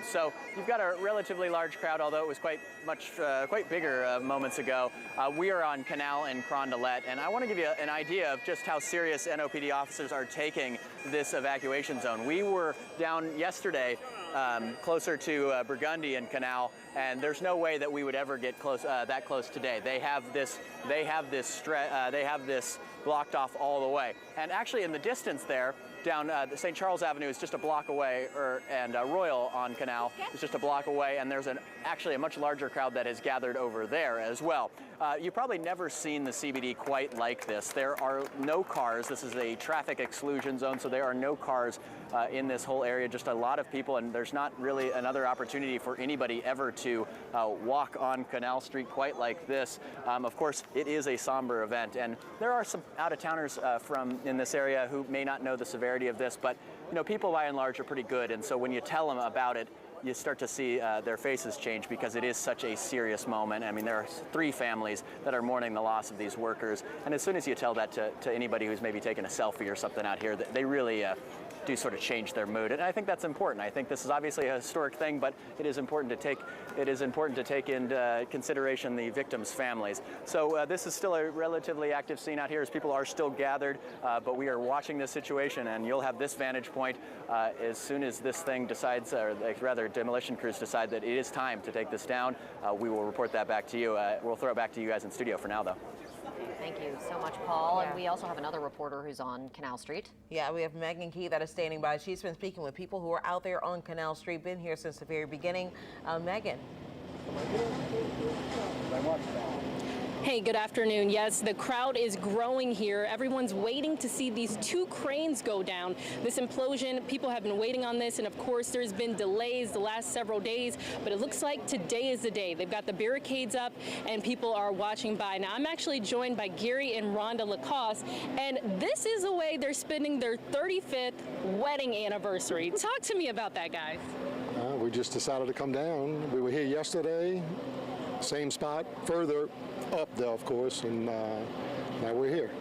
So you've got a relatively large crowd, although it was quite bigger moments ago. We are on Canal in Carondelet, and I want to give you an idea of just how serious NOPD officers are taking this evacuation zone. We were down yesterday closer to Burgundy and Canal, and there's no way that we would ever get that close today. They have this blocked off all the way. And actually, in the distance there, down St. Charles Avenue is just a block away, and Royal on Canal is just a block away, and there's actually a much larger crowd that has gathered over there as well. You've probably never seen the CBD quite like this. There are no cars. This is a traffic exclusion zone, so there are no cars in this whole area, just a lot of people, and there's not really another opportunity for anybody ever to walk on Canal Street quite like this. Of course, it is a somber event, and there are some out-of-towners from in this area who may not know the severity of this, but people by and large are pretty good, and so when you tell them about it, you start to see their faces change because it is such a serious moment. I mean, there are 3 families that are mourning the loss of these workers, and as soon as you tell that to anybody who's maybe taking a selfie or something out here, they really do sort of change their mood, and I think that's important. I think this is obviously a historic thing, but it is important to take into consideration the victims' families. So this is still a relatively active scene out here as people are still gathered, but we are watching this situation, and you'll have this vantage point as soon as this thing decides, or rather demolition crews decide that it is time to take this down. We will report that back to you. We'll throw it back to you guys in studio for now, though. Thank you so much, Paul. And we also have another reporter who's on Canal Street. Yeah, we have Megan Key that is standing by. She's been speaking with people who are out there on Canal Street, been here since the very beginning. Megan. Hey, good afternoon. Yes, the crowd is growing here. Everyone's waiting to see these 2 cranes go down. This implosion, people have been waiting on this, and of course there's been delays the last several days, but it looks like today is the day. They've got the barricades up and people are watching by. Now, I'm actually joined by Gary and Rhonda Lacoste, and this is the way they're spending their 35th wedding anniversary. Talk to me about that, guys. We just decided to come down. We were here yesterday, same spot, further up though, of course, and now we're here.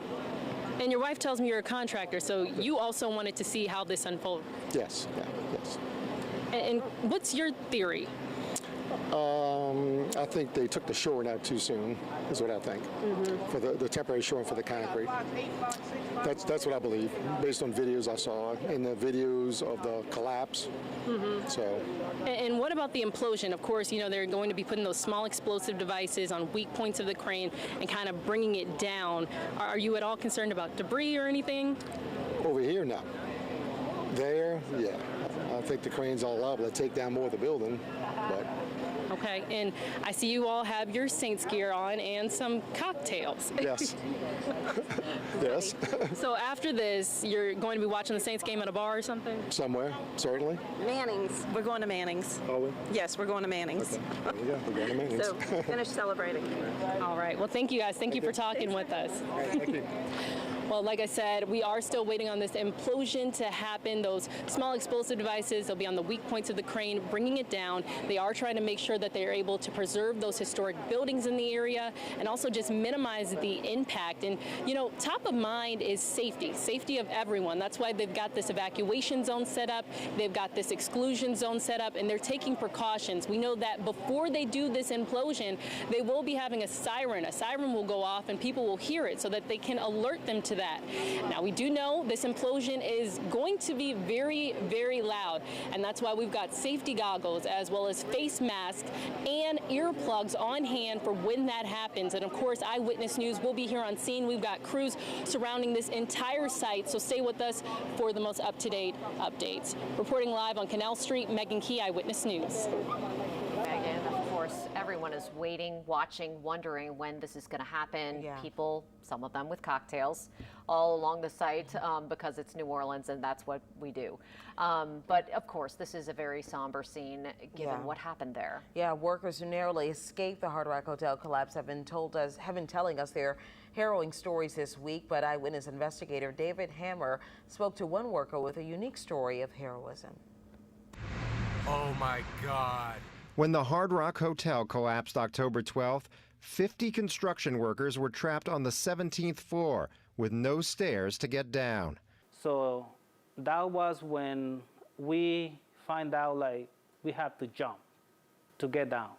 And your wife tells me you're a contractor, so you also wanted to see how this unfolded. Yes, yeah, yes. And what's your theory? I think they took the shoring out too soon, is what I think, for the temporary shoring for the concrete. That's what I believe, based on videos I saw and the videos of the collapse. So. And what about the implosion? Of course, you know, they're going to be putting those small explosive devices on weak points of the crane and kind of bringing it down. Are you at all concerned about debris or anything? Over here, no. There, yeah. I think the crane's all liable to take down more of the building, but. Okay, and I see you all have your Saints gear on and some cocktails. Yes. Yes. So after this, you're going to be watching the Saints game at a bar or something? Somewhere, certainly. Manning's. We're going to Manning's. Are we? Yes, we're going to Manning's. Okay. There we go. We're going to Manning's. So finish celebrating. All right. Well, thank you guys. Thank you for talking with us. Thank you. Well, like I said, we are still waiting on this implosion to happen. Those small explosive devices, they'll be on the weak points of the crane, bringing it down. They are trying to make sure that they're able to preserve those historic buildings in the area and also just minimize the impact. And, you know, top of mind is safety of everyone. That's why they've got this evacuation zone set up. They've got this exclusion zone set up, and they're taking precautions. We know that before they do this implosion, they will be having a siren. A siren will go off, and people will hear it so that they can alert them to that. Now, we do know this implosion is going to be very, very loud, and that's why we've got safety goggles as well as face masks and earplugs on hand for when that happens. And of course, Eyewitness News will be here on scene. We've got crews surrounding this entire site, so stay with us for the most up-to-date updates. Reporting live on Canal Street, Megan Key, Eyewitness News. Megan, of course, everyone is waiting, watching, wondering when this is going to happen. Yeah. People, some of them with cocktails, all along the site because it's New Orleans and that's what we do. But of course, this is a very somber scene given what happened there. Yeah, workers who narrowly escaped the Hard Rock Hotel collapse have been telling us their harrowing stories this week. But eyewitness investigator David Hammer spoke to one worker with a unique story of heroism. Oh my God. When the Hard Rock Hotel collapsed October 12th, 50 construction workers were trapped on the 17th floor with no stairs to get down. So that was when we find out like we have to jump to get down.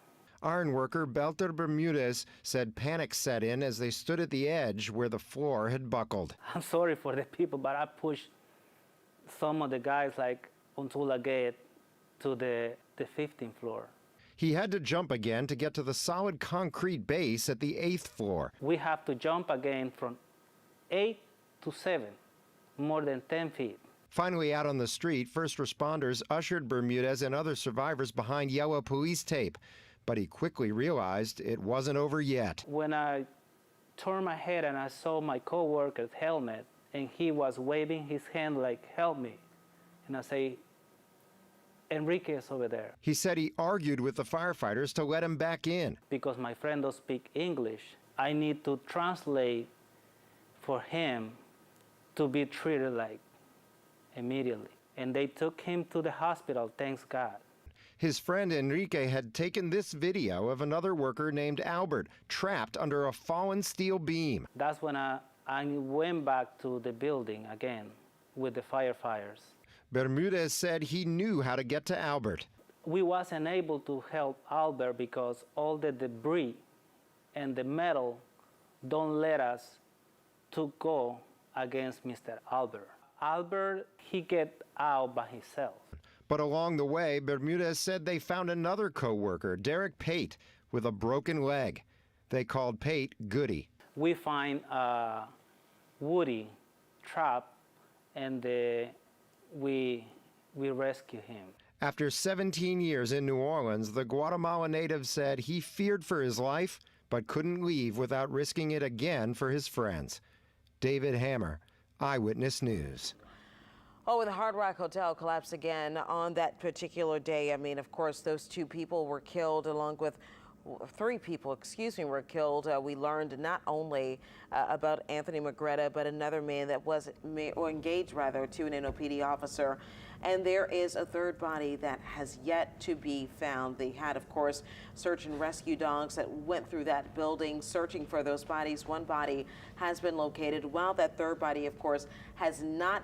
Iron worker Belter Bermudez said panic set in as they stood at the edge where the floor had buckled. I'm sorry for the people, but I pushed some of the guys like until I get to the 15th floor. He had to jump again to get to the solid concrete base at the 8th floor. We have to jump again from 8 to 7, more than 10 feet. Finally out on the street, first responders ushered Bermudez and other survivors behind yellow police tape. But he quickly realized it wasn't over yet. When I turned my head and I saw my co-worker's helmet, and he was waving his hand like, help me. And I say, Enrique's over there. He said he argued with the firefighters to let him back in. Because my friend doesn't speak English, I need to translate for him to be treated like immediately. And they took him to the hospital, thanks God. His friend Enrique had taken this video of another worker named Albert trapped under a fallen steel beam. That's when I went back to the building again with the firefighters. Bermudez said he knew how to get to Albert. We wasn't able to help Albert because all the debris and the metal don't let us to go against Mr. Albert. Albert, he get out by himself. But along the way, Bermudez said they found another co-worker, Derek Pate, with a broken leg. They called Pate Goody. We find Woody trapped, and we rescue him. After 17 years in New Orleans, the Guatemala native said he feared for his life, but couldn't leave without risking it again for his friends. David Hammer, Eyewitness News. Oh, the Hard Rock Hotel collapsed again on that particular day. I mean, of course, those 2 people were killed along with 3 people, were killed. We learned not only about Anthony Magretta, but another man that was engaged to an NOPD officer. And there is a third body that has yet to be found. They had, of course, search and rescue dogs that went through that building searching for those bodies. One body has been located, while that third body, of course, has not,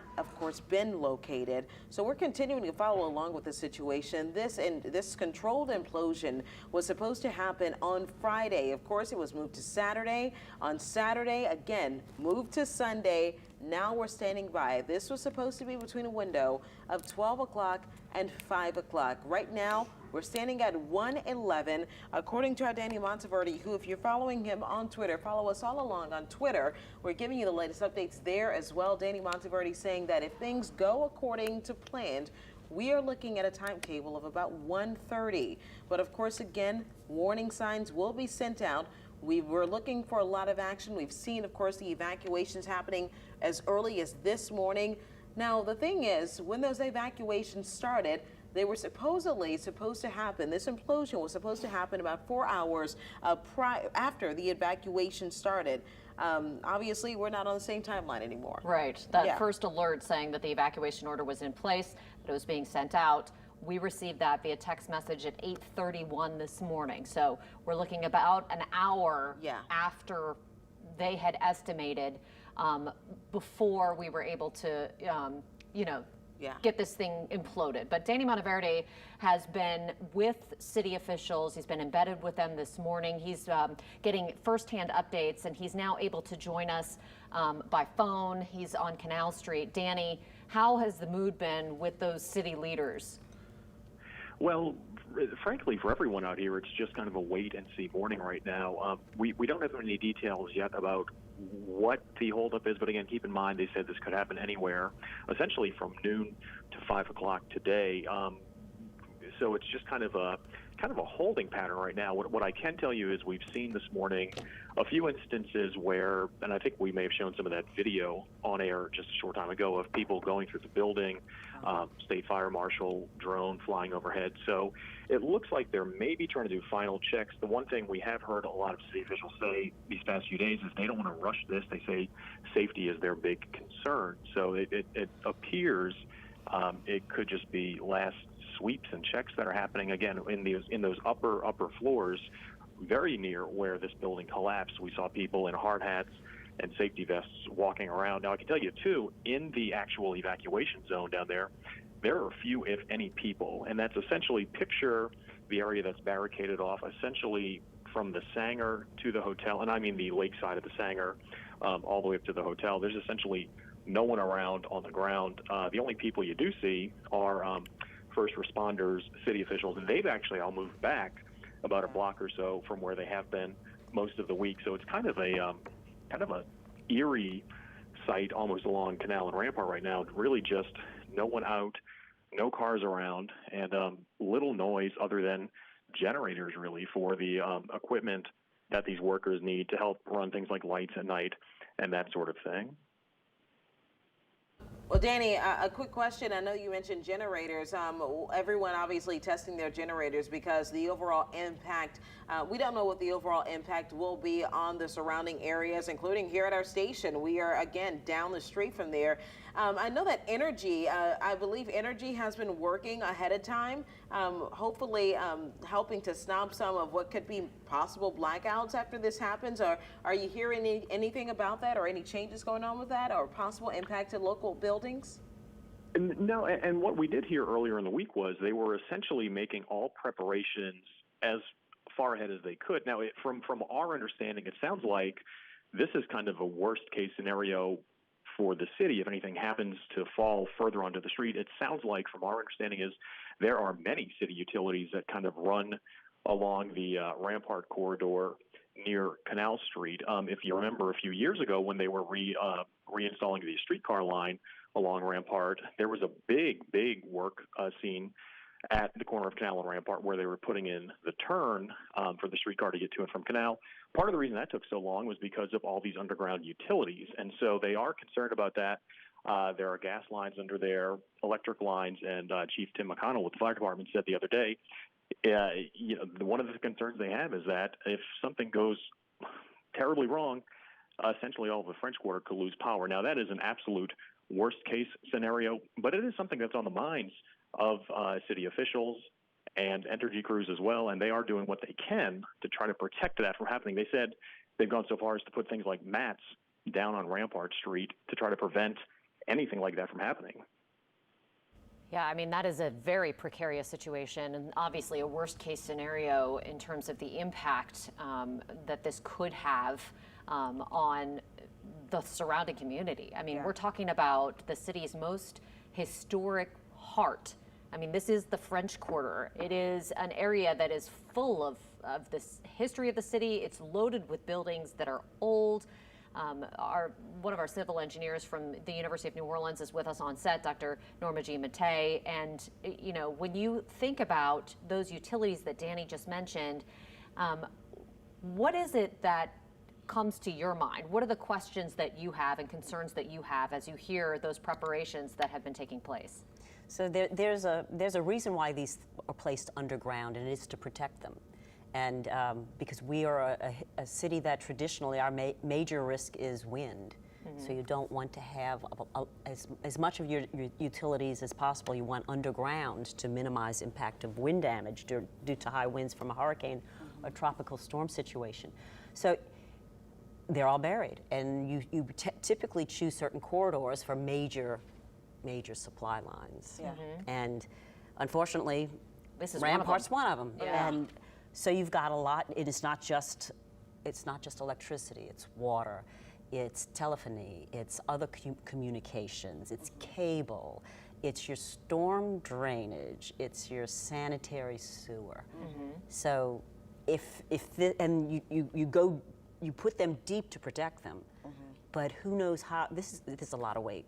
been located. So we're continuing to follow along with the situation. This controlled implosion was supposed to happen on Friday. Of course, it was moved to Saturday. On Saturday, again, moved to Sunday. Now we're standing by. This was supposed to be between a window of 12 o'clock and 5 o'clock. Right now, we're standing at 1:11. According to our Danny Monteverdi, who, if you're following him on Twitter, follow us all along on Twitter. We're giving you the latest updates there as well. Danny Monteverdi saying that if things go according to planned, we are looking at a timetable of about 1:30. But of course, again, warning signs will be sent out. We were looking for a lot of action. We've seen, of course, the evacuations happening as early as this morning. Now, the thing is, when those evacuations started, they were supposedly supposed to happen. This implosion was supposed to happen about 4 hours after the evacuation started. Obviously, we're not on the same timeline anymore. Right. That first alert saying that the evacuation order was in place, that it was being sent out. We received that via text message at 8:31 this morning. So we're looking about an hour after they had estimated before we were able to, get this thing imploded. But Danny Monteverdi has been with city officials. He's been embedded with them this morning. He's getting firsthand updates, and he's now able to join us by phone. He's on Canal Street. Danny, how has the mood been with those city leaders? Well, frankly, for everyone out here, it's just kind of a wait-and-see morning right now. We don't have any details yet about what the holdup is, but again, keep in mind they said this could happen anywhere, essentially from noon to 5 o'clock today. So it's just kind of a holding pattern right now. What I can tell you is we've seen this morning a few instances where, and I think we may have shown some of that video on air just a short time ago, of people going through the building, state fire marshal, drone flying overhead. So it looks like they're maybe trying to do final checks. The one thing we have heard a lot of city officials say these past few days is they don't want to rush this. They say safety is their big concern. So it appears it could just be last sweeps and checks that are happening again in those upper floors, very near where this building collapsed. We saw people in hard hats and safety vests walking around. Now, I can tell you, too, in the actual evacuation zone down there, there are few, if any, people. And that's essentially, picture the area that's barricaded off, essentially from the Sanger to the hotel, and I mean the lake side of the Sanger, all the way up to the hotel. There's essentially no one around on the ground. The only people you do see are first responders, city officials, and they've actually all moved back about a block or so from where they have been most of the week. So it's kind of a eerie sight almost along Canal and Rampart right now. Really just no one out, no cars around, and little noise other than generators really for the equipment that these workers need to help run things like lights at night and that sort of thing. Well, Danny, a quick question. I know you mentioned generators. Everyone obviously testing their generators because the overall impact, we don't know what the overall impact will be on the surrounding areas, including here at our station. We are, again, down the street from there. I know that Energy, I believe Energy has been working ahead of time, hopefully helping to stop some of what could be possible blackouts after this happens. Or are you hearing anything about that or any changes going on with that or possible impact to local buildings? No, and what we did hear earlier in the week was they were essentially making all preparations as far ahead as they could. Now, from our understanding, it sounds like this is kind of a worst case scenario for the city. If anything happens to fall further onto the street, it sounds like, from our understanding, is there are many city utilities that kind of run along the Rampart corridor near Canal Street. If you remember a few years ago when they were reinstalling the streetcar line along Rampart, there was a big work scene at the corner of Canal and Rampart where they were putting in the turn for the streetcar to get to and from Canal. Part of the reason that took so long was because of all these underground utilities, and so they are concerned about that. There are gas lines under there, electric lines, and Chief Tim McConnell with the fire department said the other day, one of the concerns they have is that if something goes terribly wrong, essentially all of the French Quarter could lose power. Now, that is an absolute worst-case scenario, but it is something that's on the minds of city officials and energy crews as well, and they are doing what they can to try to protect that from happening. They said they've gone so far as to put things like mats down on Rampart Street to try to prevent anything like that from happening. Yeah, I mean, that is a very precarious situation and obviously a worst case scenario in terms of the impact that this could have on the surrounding community. I mean, we're talking about the city's most historic heart. I mean, this is the French Quarter. It is an area that is full of this history of the city. It's loaded with buildings that are old. One of our civil engineers from the University of New Orleans is with us on set, Dr. Norma G. Matei. And, you know, when you think about those utilities that Danny just mentioned, what is it that comes to your mind? What are the questions that you have and concerns that you have as you hear those preparations that have been taking place? So there's a reason why these are placed underground, and it is to protect them. And because we are a city that traditionally our major risk is wind. Mm-hmm. So you don't want to have as much of your utilities as possible. You want underground to minimize impact of wind damage due to high winds from a hurricane or tropical storm situation. So they're all buried, and you typically choose certain corridors for major supply lines. Yeah. Mm-hmm. And unfortunately, Rampart's one of them. Yeah. And so you've got a lot. It's not just electricity. It's water, it's telephony, it's other communications, it's cable, it's your storm drainage, it's your sanitary sewer. Mm-hmm. So you put them deep to protect them, mm-hmm. but who knows how? This is a lot of weight.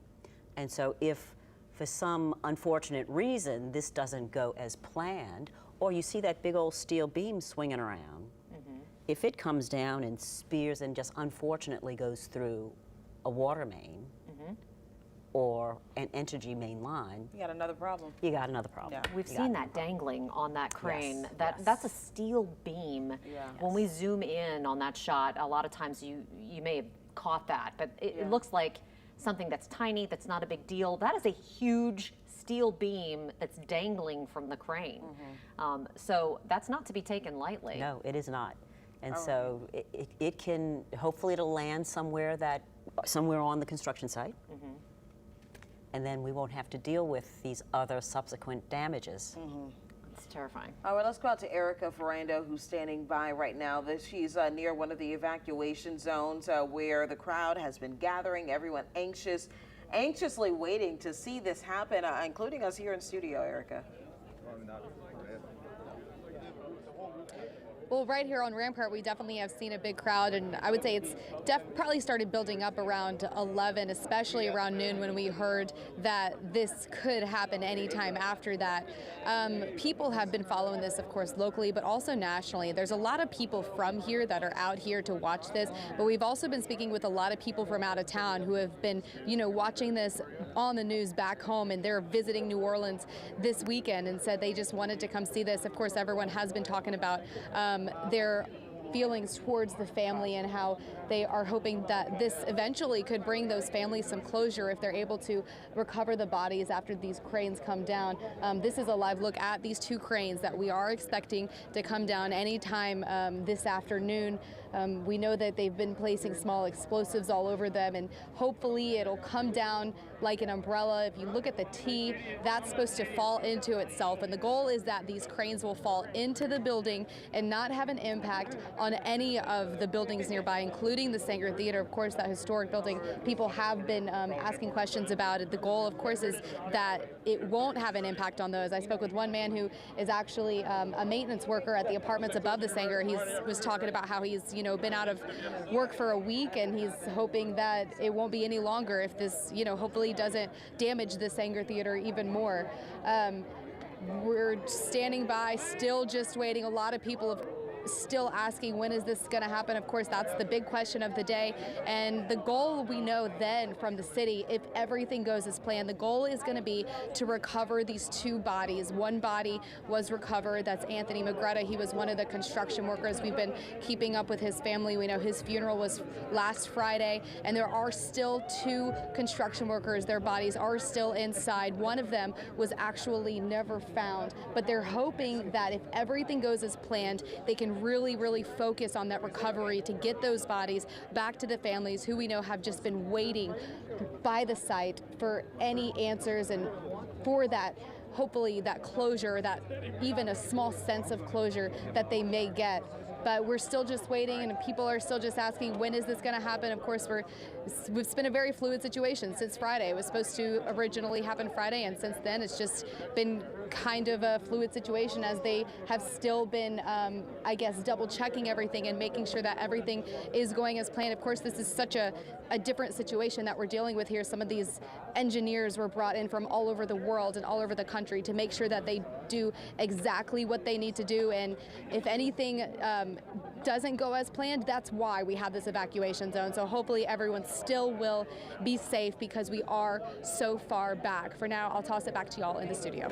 And so if for some unfortunate reason this doesn't go as planned, or you see that big old steel beam swinging around, mm-hmm. if it comes down and spears and just unfortunately goes through a water main, mm-hmm. or an energy main line, you got another problem. You got another problem. Yeah. We've seen that dangling on that crane. Yes. That's a steel beam. Yeah. When we zoom in on that shot, a lot of times you may have caught that, but it looks like something that's tiny, that's not a big deal. That is a huge steel beam that's dangling from the crane. Mm-hmm. So that's not to be taken lightly. No, it is not. And so it can, hopefully it'll land somewhere on the construction site. Mm-hmm. And then we won't have to deal with these other subsequent damages. Mm-hmm. It's terrifying. All right, let's go out to Erica Ferrando, who's standing by right now. She's near one of the evacuation zones where the crowd has been gathering, everyone anxiously waiting to see this happen, including us here in studio, Erica. Well, right here on Rampart, we definitely have seen a big crowd, and I would say it's probably started building up around 11, especially around noon when we heard that this could happen anytime after that. People have been following this, of course, locally, but also nationally. There's a lot of people from here that are out here to watch this, but we've also been speaking with a lot of people from out of town who have been, watching this on the news back home, and they're visiting New Orleans this weekend and said they just wanted to come see this. Of course, everyone has been talking about their feelings towards the family and how they are hoping that this eventually could bring those families some closure if they're able to recover the bodies after these cranes come down. This is a live look at these two cranes that we are expecting to come down anytime this afternoon. We know that they've been placing small explosives all over them, and hopefully it'll come down like an umbrella. If you look at the T, that's supposed to fall into itself, and the goal is that these cranes will fall into the building and not have an impact on any of the buildings nearby, including the Sanger Theater. Of course, that historic building, people have been asking questions about it. The goal, of course, is that it won't have an impact on those. I spoke with one man who is actually a maintenance worker at the apartments above the Sanger. He was talking about how he's been out of work for a week, and he's hoping that it won't be any longer if this hopefully doesn't damage the Sanger Theater even more. We're standing by, still just waiting. A lot of people have still asking, when is this going to happen? Of course, that's the big question of the day. And the goal, we know then from the city, if everything goes as planned, the goal is going to be to recover these two bodies. One body was recovered. That's Anthony Magretta. He was one of the construction workers. We've been keeping up with his family. We know his funeral was last Friday, and there are still two construction workers. Their bodies are still inside. One of them was actually never found, but they're hoping that if everything goes as planned, they can really focus on that recovery to get those bodies back to the families who we know have just been waiting by the site for any answers, and for that, hopefully, that closure, that even a small sense of closure that they may get. But we're still just waiting, and people are still just asking, when is this going to happen? Of course, it's been a very fluid situation since Friday. It was supposed to originally happen Friday, and since then it's just been kind of a fluid situation as they have still been, I guess, double checking everything and making sure that everything is going as planned. Of course, this is such a different situation that we're dealing with here. Some of these engineers were brought in from all over the world and all over the country to make sure that they do exactly what they need to do. And if anything doesn't go as planned, that's why we have this evacuation zone. So hopefully everyone still will be safe because we are so far back. For now, I'll toss it back to y'all in the studio.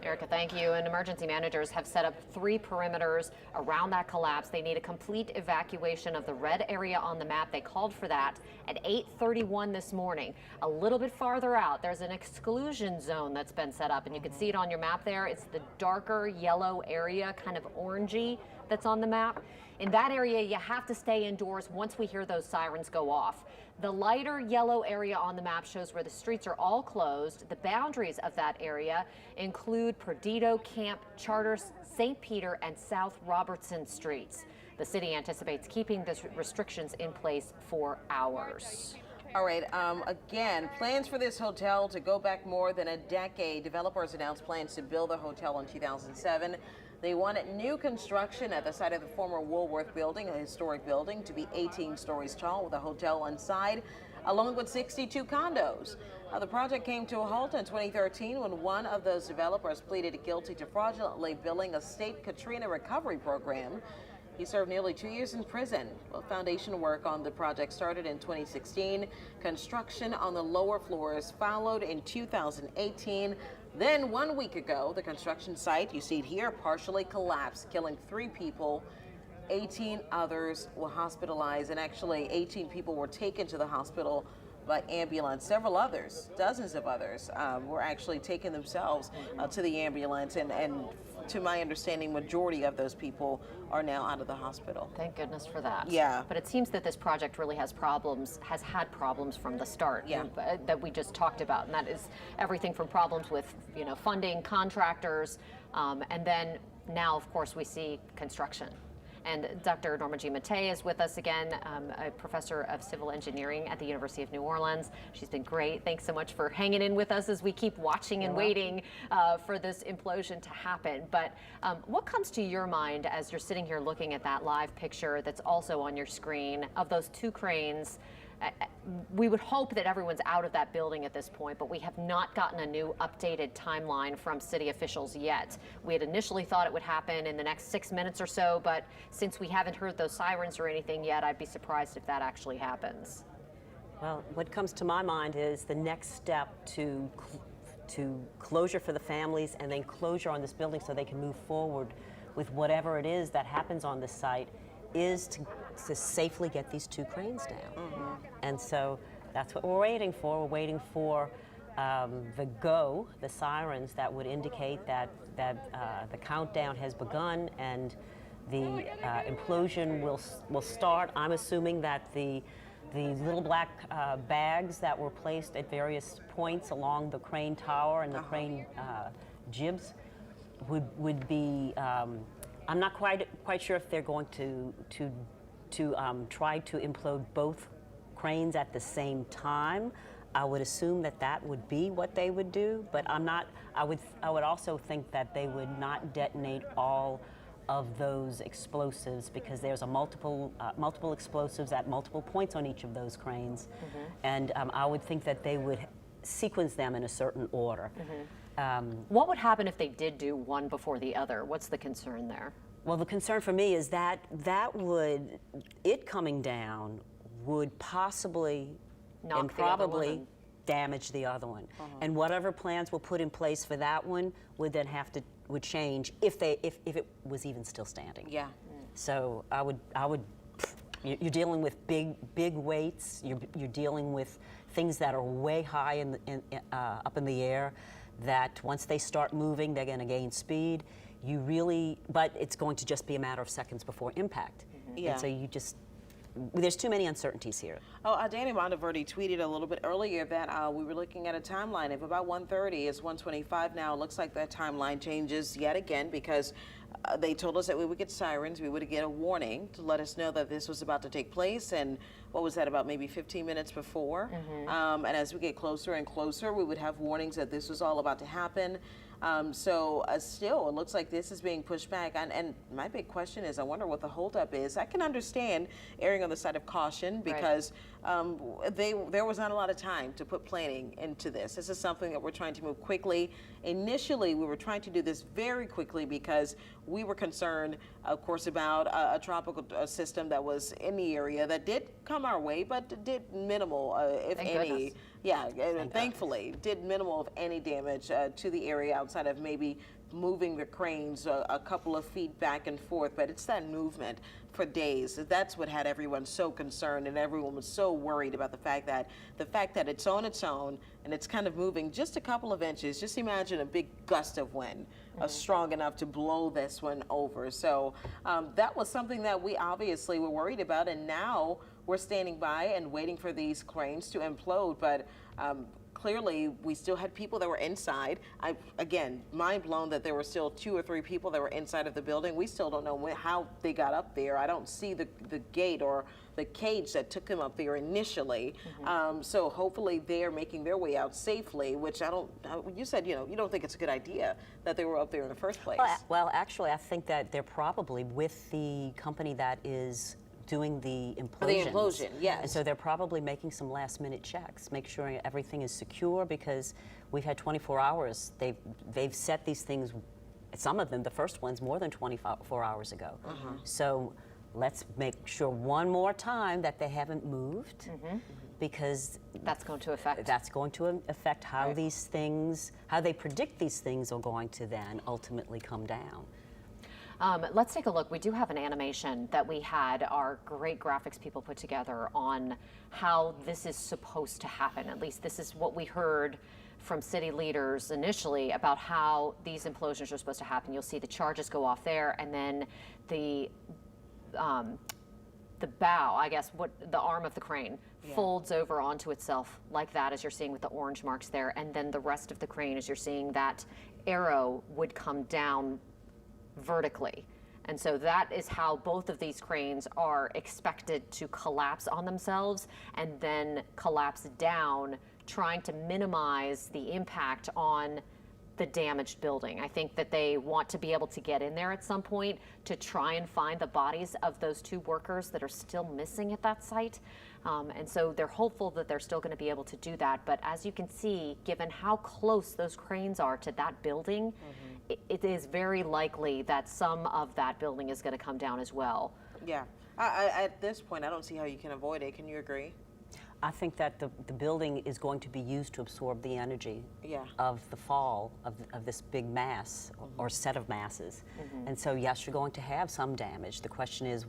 Erica, thank you. And emergency managers have set up 3 perimeters around that collapse. They need a complete evacuation of the red area on the map. They called for that at 8:31 this morning. A little bit farther out, there's an exclusion zone that's been set up, and you can see it on your map there. It's the darker yellow area, kind of orangey, that's on the map. In that area, you have to stay indoors once we hear those sirens go off. The lighter yellow area on the map shows where the streets are all closed. The boundaries of that area include Perdido, Camp, Charters, St. Peter, and South Robertson streets. The city anticipates keeping the restrictions in place for hours. All right, again, plans for this hotel to go back more than a decade. Developers announced plans to build the hotel in 2007. They wanted new construction at the site of the former Woolworth building, a historic building, to be 18 stories tall with a hotel inside, along with 62 condos. The project came to a halt in 2013 when one of those developers pleaded guilty to fraudulently billing a state Katrina recovery program. He served nearly 2 years in prison. Well, foundation work on the project started in 2016. Construction on the lower floors followed in 2018. Then 1 week ago, the construction site, you see it here, partially collapsed, killing 3 people. 18 others were hospitalized, and actually 18 people were taken to the hospital by ambulance. Several others, dozens of others, were actually taken themselves to the ambulance, and to my understanding, majority of those people are now out of the hospital. Thank goodness for that. Yeah. But it seems that this project really has had problems from the start. Yeah. That we just talked about, and that is everything from problems with, funding, contractors, and then now, of course, we see construction. And Dr. Norma G. Matei is with us again, a professor of civil engineering at the University of New Orleans. She's been great. Thanks so much for hanging in with us as we keep watching and waiting for this implosion to happen. But what comes to your mind as you're sitting here looking at that live picture that's also on your screen of those two cranes? We would hope that everyone's out of that building at this point, but we have not gotten a new updated timeline from city officials yet. We had initially thought it would happen in the next 6 minutes or so, but since we haven't heard those sirens or anything yet, I'd be surprised if that actually happens. Well, what comes to my mind is the next step to closure for the families and then closure on this building so they can move forward with whatever it is that happens on the site is to safely get these two cranes down. And so that's what we're waiting for. We're waiting for the sirens that would indicate that the countdown has begun and the implosion will start. I'm assuming that the little black bags that were placed at various points along the crane tower and the crane jibs would be. I'm not quite sure if they're going to try to implode both cranes at the same time. I would assume that would be what they would do, but I'm not. I would also think that they would not detonate all of those explosives because there's multiple explosives at multiple points on each of those cranes, and I would think that they would sequence them in a certain order. What would happen if they did do one before the other? What's the concern there? Well, the concern for me is that it coming down would possibly and probably damage the other one. And whatever plans were put in place for that one would then would change if it was even still standing. Yeah. So I would you're dealing with big weights. You're dealing with things that are way high up in the air. That once they start moving, they're going to gain speed. But it's going to just be a matter of seconds before impact. Yeah. And so there's too many uncertainties here. Oh, Danny Monteverdi tweeted a little bit earlier that we were looking at a timeline of about 1:30. It's 1:25 now. It looks like that timeline changes yet again because they told us that we would get sirens. We would get a warning to let us know that this was about to take place. And what was that, about maybe 15 minutes before? And as we get closer and closer, we would have warnings that this was all about to happen. Still, it looks like this is being pushed back. And my big question is, I wonder what the holdup is. I can understand erring on the side of caution because there was not a lot of time to put planning into this. This is something that we're trying to move quickly. Initially, we were trying to do this very quickly because we were concerned, of course, about a tropical system that was in the area that did come our way, but did minimal, if Thank any. goodness. Yeah, and thankfully did minimal of any damage to the area outside of maybe moving the cranes a couple of feet back and forth. But it's that movement for days. That's what had everyone so concerned, and everyone was so worried about the fact that it's on its own and it's kind of moving just a couple of inches. Just imagine a big gust of wind, strong enough to blow this one over. So that was something that we obviously were worried about, and now we're standing by and waiting for these cranes to implode. But clearly, we still had people that were inside. Again, mind blown that there were still 2 or 3 people that were inside of the building. We still don't know how they got up there. I don't see the gate or the cage that took them up there initially. So hopefully they're making their way out safely, which you said, you don't think it's a good idea that they were up there in the first place. Well, actually, I think that they're probably with the company that is doing the implosions. The implosion, yes. And so they're probably making some last-minute checks, make sure everything is secure, because we've had 24 hours. They've set these things, some of them, the first ones, more than 24 hours ago. So let's make sure one more time that they haven't moved, because that's going to affect how these things, how they predict these things are going to then ultimately come down. Let's take a look. We do have an animation that we had our great graphics people put together on how this is supposed to happen. At least this is what we heard from city leaders initially about how these implosions are supposed to happen. You'll see the charges go off there, and then the bow, I guess, the arm of the crane folds over onto itself like that, as you're seeing with the orange marks there, and then the rest of the crane, as you're seeing that arrow, would come down vertically. And so that is how both of these cranes are expected to collapse on themselves and then collapse down, trying to minimize the impact on the damaged building. I think that they want to be able to get in there at some point to try and find the bodies of those 2 workers that are still missing at that site. And so they're hopeful that they're still going to be able to do that. But as you can see, given how close those cranes are to that building, it is very likely that some of that building is going to come down as well. Yeah. At this point, I don't see how you can avoid it. Can you agree? I think that the building is going to be used to absorb the energy of the fall of this big mass or set of masses. And so, yes, you're going to have some damage. The question is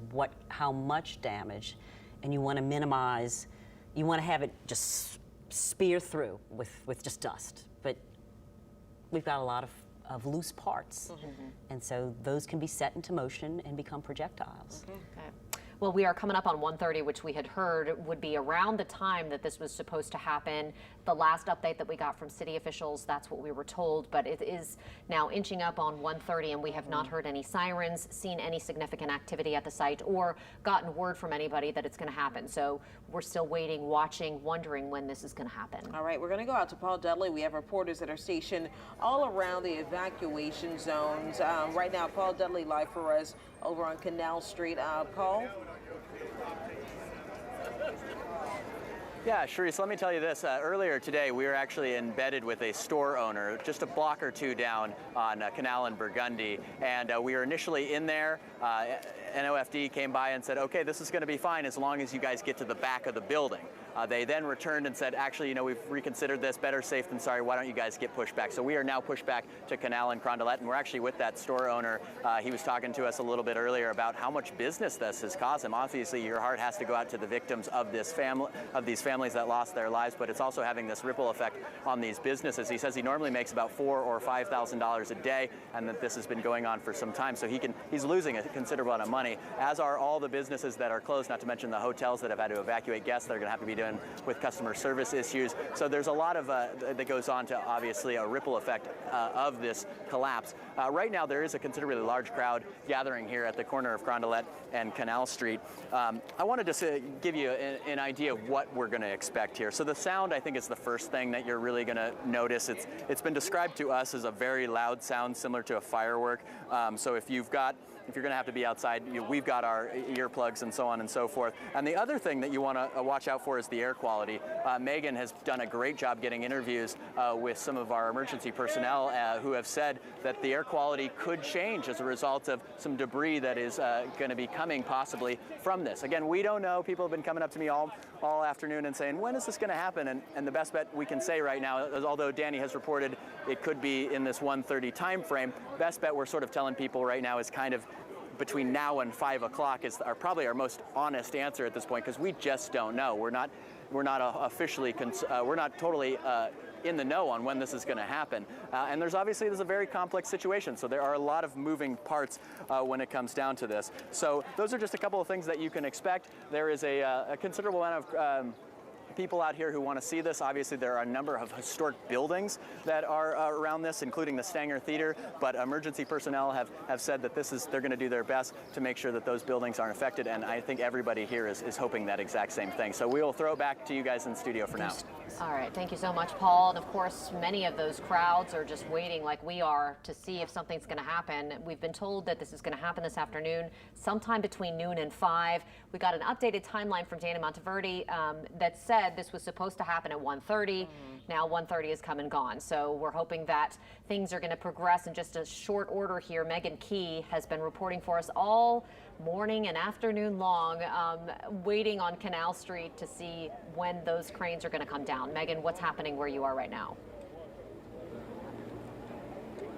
how much damage, and you want to minimize, you want to have it just spear through with just dust. But we've got a lot of loose parts, and so those can be set into motion and become projectiles. Okay. Well, we are coming up on 1:30, which we had heard would be around the time that this was supposed to happen. The last update that we got from city officials, that's what we were told, but it is now inching up on 1:30, and we have not heard any sirens, seen any significant activity at the site, or gotten word from anybody that it's going to happen. So we're still waiting, watching, wondering when this is going to happen. All right, we're going to go out to Paul Dudley. We have reporters that are stationed all around the evacuation zones. Right now, Paul Dudley live for us over on Canal Street. Paul? Yeah, Sharice, let me tell you this. Earlier today, we were actually embedded with a store owner just a block or 2 down on Canal and Burgundy. And we were initially in there. NOFD came by and said, okay, this is going to be fine as long as you guys get to the back of the building. They then returned and said, actually, you know, we've reconsidered this, better safe than sorry, why don't you guys get pushed back? So we are now pushed back to Canal and Carondelet, and we're actually with that store owner. He was talking to us a little bit earlier about how much business this has caused him. Obviously, your heart has to go out to the victims of these families that lost their lives, but it's also having this ripple effect on these businesses. He says he normally makes about $4,000 or $5,000 a day, and that this has been going on for some time. So he's losing a considerable amount of money, as are all the businesses that are closed, not to mention the hotels that have had to evacuate guests. They're going to have to be doing with customer service issues. So there's a lot of that goes on to obviously a ripple effect of this collapse. Right now there is a considerably large crowd gathering here at the corner of Carondelet and Canal Street. I wanted to give you an idea of what we're going to expect here. So the sound, I think, is the first thing that you're really going to notice. It's been described to us as a very loud sound similar to a firework. So if you're going to have to be outside, we've got our earplugs and so on and so forth. And the other thing that you want to watch out for is the air quality. Megan has done a great job getting interviews with some of our emergency personnel who have said that the air quality could change as a result of some debris that is going to be coming possibly from this. Again, we don't know. People have been coming up to me all afternoon and saying, when is this going to happen? And the best bet we can say right now, although Danny has reported it could be in this 1:30 time frame, best bet we're sort of telling people right now is kind of between now and 5 o'clock is probably our most honest answer at this point, because we just don't know. We're not officially, we're not totally in the know on when this is going to happen. And there's a very complex situation. So there are a lot of moving parts when it comes down to this. So those are just a couple of things that you can expect. There is a considerable amount of people out here who want to see this. Obviously, there are a number of historic buildings that are around this, including the Stanger Theater, but emergency personnel have said that they're going to do their best to make sure that those buildings aren't affected, and I think everybody here is hoping that exact same thing. So we will throw it back to you guys in the studio for now. All right, thank you so much, Paul. And of course, many of those crowds are just waiting like we are to see if something's going to happen. We've been told that this is going to happen this afternoon, sometime between noon and 5. We got an updated timeline from Dana Monteverde that said this was supposed to happen at 1:30. Now 1:30 is come and gone. So we're hoping that things are going to progress in just a short order here. Megan Key has been reporting for us all morning and afternoon long, waiting on Canal Street to see when those cranes are going to come down. Megan, what's happening where you are right now?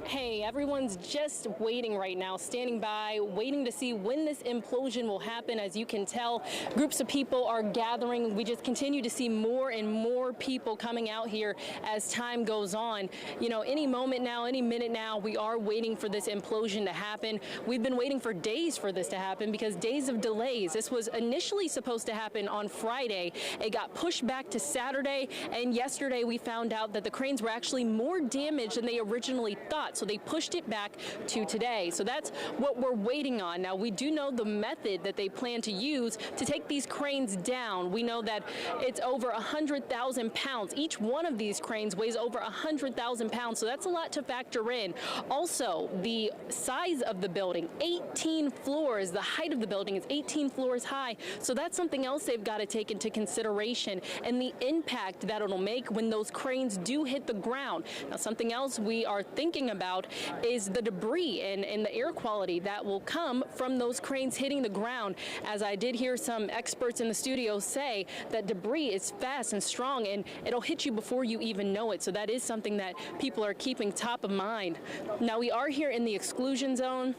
Hey, everyone's just waiting right now, standing by, waiting to see when this implosion will happen. As you can tell, groups of people are gathering. We just continue to see more and more people coming out here as time goes on. You know, any moment now, any minute now, we are waiting for this implosion to happen. We've been waiting for days for this to happen because days of delays. This was initially supposed to happen on Friday. It got pushed back to Saturday, and yesterday we found out that the cranes were actually more damaged than they originally thought. So they pushed it back to today. So that's what we're waiting on. Now, we do know the method that they plan to use to take these cranes down. We know that it's over 100,000 pounds. Each one of these cranes weighs over 100,000 pounds, so that's a lot to factor in. Also, the size of the building, 18 floors. The height of the building is 18 floors high, so that's something else they've got to take into consideration, and the impact that it'll make when those cranes do hit the ground. Now, something else we are thinking about is the debris and the air quality that will come from those cranes hitting the ground. As I did hear some experts in the studio say, that debris is fast and strong, and it'll hit you before you even know it. So that is something that people are keeping top of mind. Now, we are here in the exclusion zone.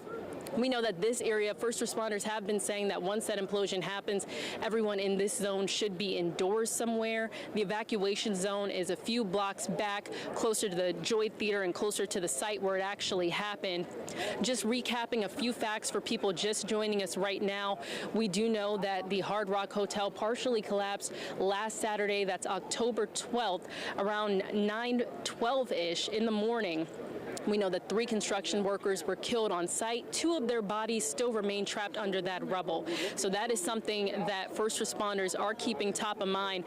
We know that this area, first responders have been saying that once that implosion happens, everyone in this zone should be indoors somewhere. The evacuation zone is a few blocks back, closer to the Joy Theater and closer to the site where it actually happened. Just recapping a few facts for people just joining us right now. We do know that the Hard Rock Hotel partially collapsed last Saturday, that's October 12th, around 9:12-ish in the morning. We know that 3 construction workers were killed on site. 2 of their bodies still remain trapped under that rubble. So that is something that first responders are keeping top of mind.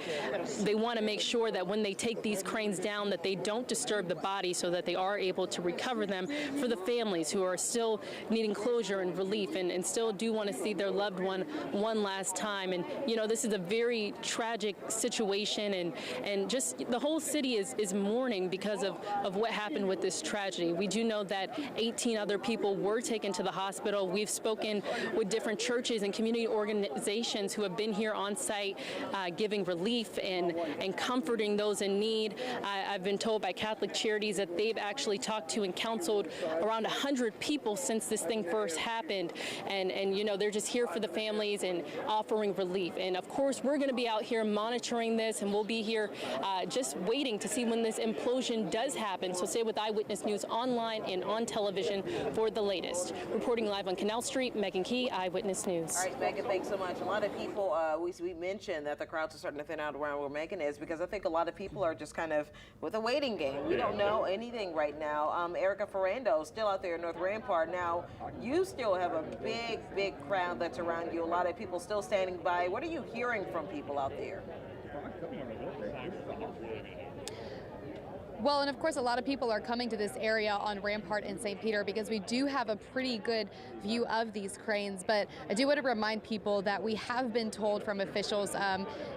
They want to make sure that when they take these cranes down, that they don't disturb the body, so that they are able to recover them for the families who are still needing closure and relief, and still do want to see their loved one last time. And, you know, this is a very tragic situation, and just the whole city is mourning because of what happened with this tragedy. We do know that 18 other people were taken to the hospital. We've spoken with different churches and community organizations who have been here on site giving relief and comforting those in need. I've been told by Catholic Charities that they've actually talked to and counseled around 100 people since this thing first happened. And you know, they're just here for the families and offering relief. And of course, we're going to be out here monitoring this, and we'll be here just waiting to see when this implosion does happen. So stay with Eyewitness News online and on television for the latest. Reporting live on Canal Street, Megan Key, Eyewitness News. All right, Megan, thanks so much. A lot of people, we mentioned that the crowds are starting to thin out around where Megan is, because I think a lot of people are just kind of with a waiting game. We don't know anything right now. Erica Ferrando still out there in North Rampart. Now, you still have a big crowd that's around you. A lot of people still standing by. What are you hearing from people out there? Well, and of course, a lot of people are coming to this area on Rampart and St. Peter because we do have a pretty good view of these cranes. But I do want to remind people that we have been told from officials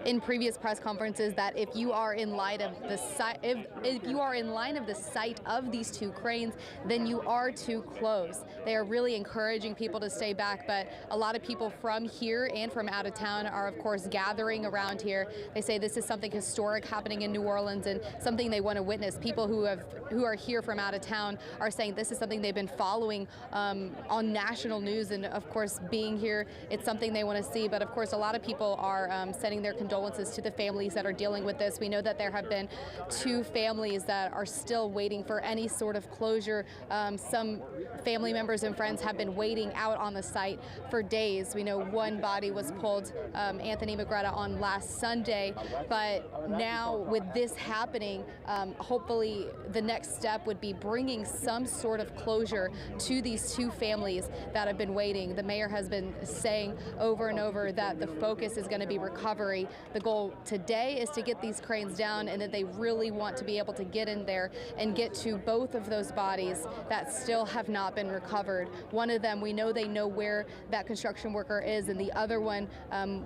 in previous press conferences that if you are in line of the site, if you are in line of the site of these 2 cranes, then you are too close. They are really encouraging people to stay back, but a lot of people from here and from out of town are, of course, gathering around here. They say this is something historic happening in New Orleans and something they want to witness. People who are here from out of town are saying this is something they've been following on national news, and of course, being here, it's something they want to see. But of course, a lot of people are sending their condolences to the families that are dealing with this. We know that there have been 2 families that are still waiting for any sort of closure. Some family members and friends have been waiting out on the site for days. We know one body was pulled, Anthony Magretta, on last Sunday, but now with this happening, hopefully the next step would be bringing some sort of closure to these 2 families that have been waiting. The mayor has been saying over and over that the focus is going to be recovery. The goal today is to get these cranes down, and that they really want to be able to get in there and get to both of those bodies that still have not been recovered. One of them, we know they know where that construction worker is, and the other one,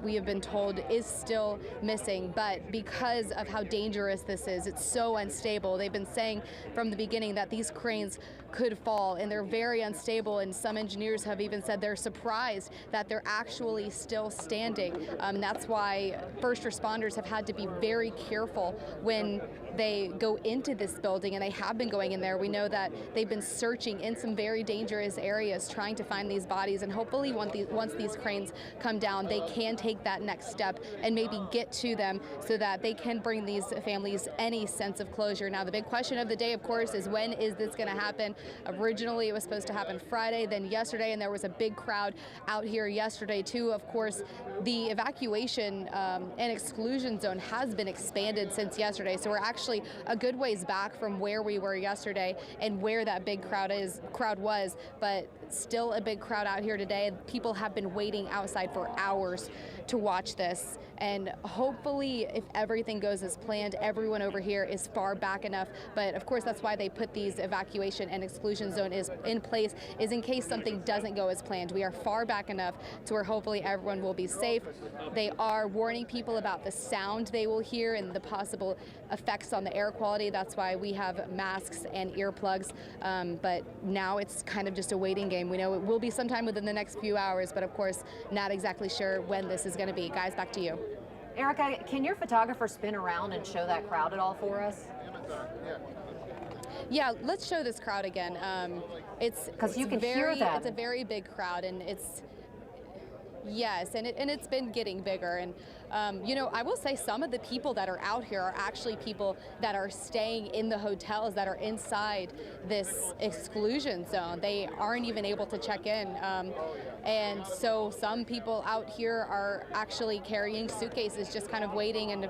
we have been told, is still missing. But because of how dangerous this is, it's so unstable. They've been saying from the beginning that these cranes could fall, and they're very unstable, and some engineers have even said they're surprised that they're actually still standing. That's why first responders have had to be very careful when they go into this building, and they have been going in there. We know that they've been searching in some very dangerous areas trying to find these bodies, and hopefully once these cranes come down, they can take that next step and maybe get to them so that they can bring these families any sense of closure. Now, the big question of the day, of course, is when is this going to happen? Originally, it was supposed to happen Friday, then yesterday, and there was a big crowd out here yesterday, too. Of course, the evacuation and exclusion zone has been expanded since yesterday, so we're actually actually a good ways back from where we were yesterday and where that big crowd was, but still a big crowd out here today. People have been waiting outside for hours to watch this, and hopefully if everything goes as planned, everyone over here is far back enough. But of course that's why they put these evacuation and exclusion zone is in place, is in case something doesn't go as planned. We are far back enough to where hopefully everyone will be safe. They are warning people about the sound they will hear and the possible effects on the air quality. That's why we have masks and earplugs, but now it's kind of just a waiting game. We know it will be sometime within the next few hours, but of course not exactly sure when this is going to be. Guys, back to you. Erica, can your photographer spin around and show that crowd at all for us? Yeah, let's show this crowd again. It's because you can hear them. It's a very big crowd, and it's yes, and it's been getting bigger. And you know, I will say some of the people that are out here are actually people that are staying in the hotels that are inside this exclusion zone. They aren't even able to check in. And so some people out here are actually carrying suitcases, just kind of waiting. And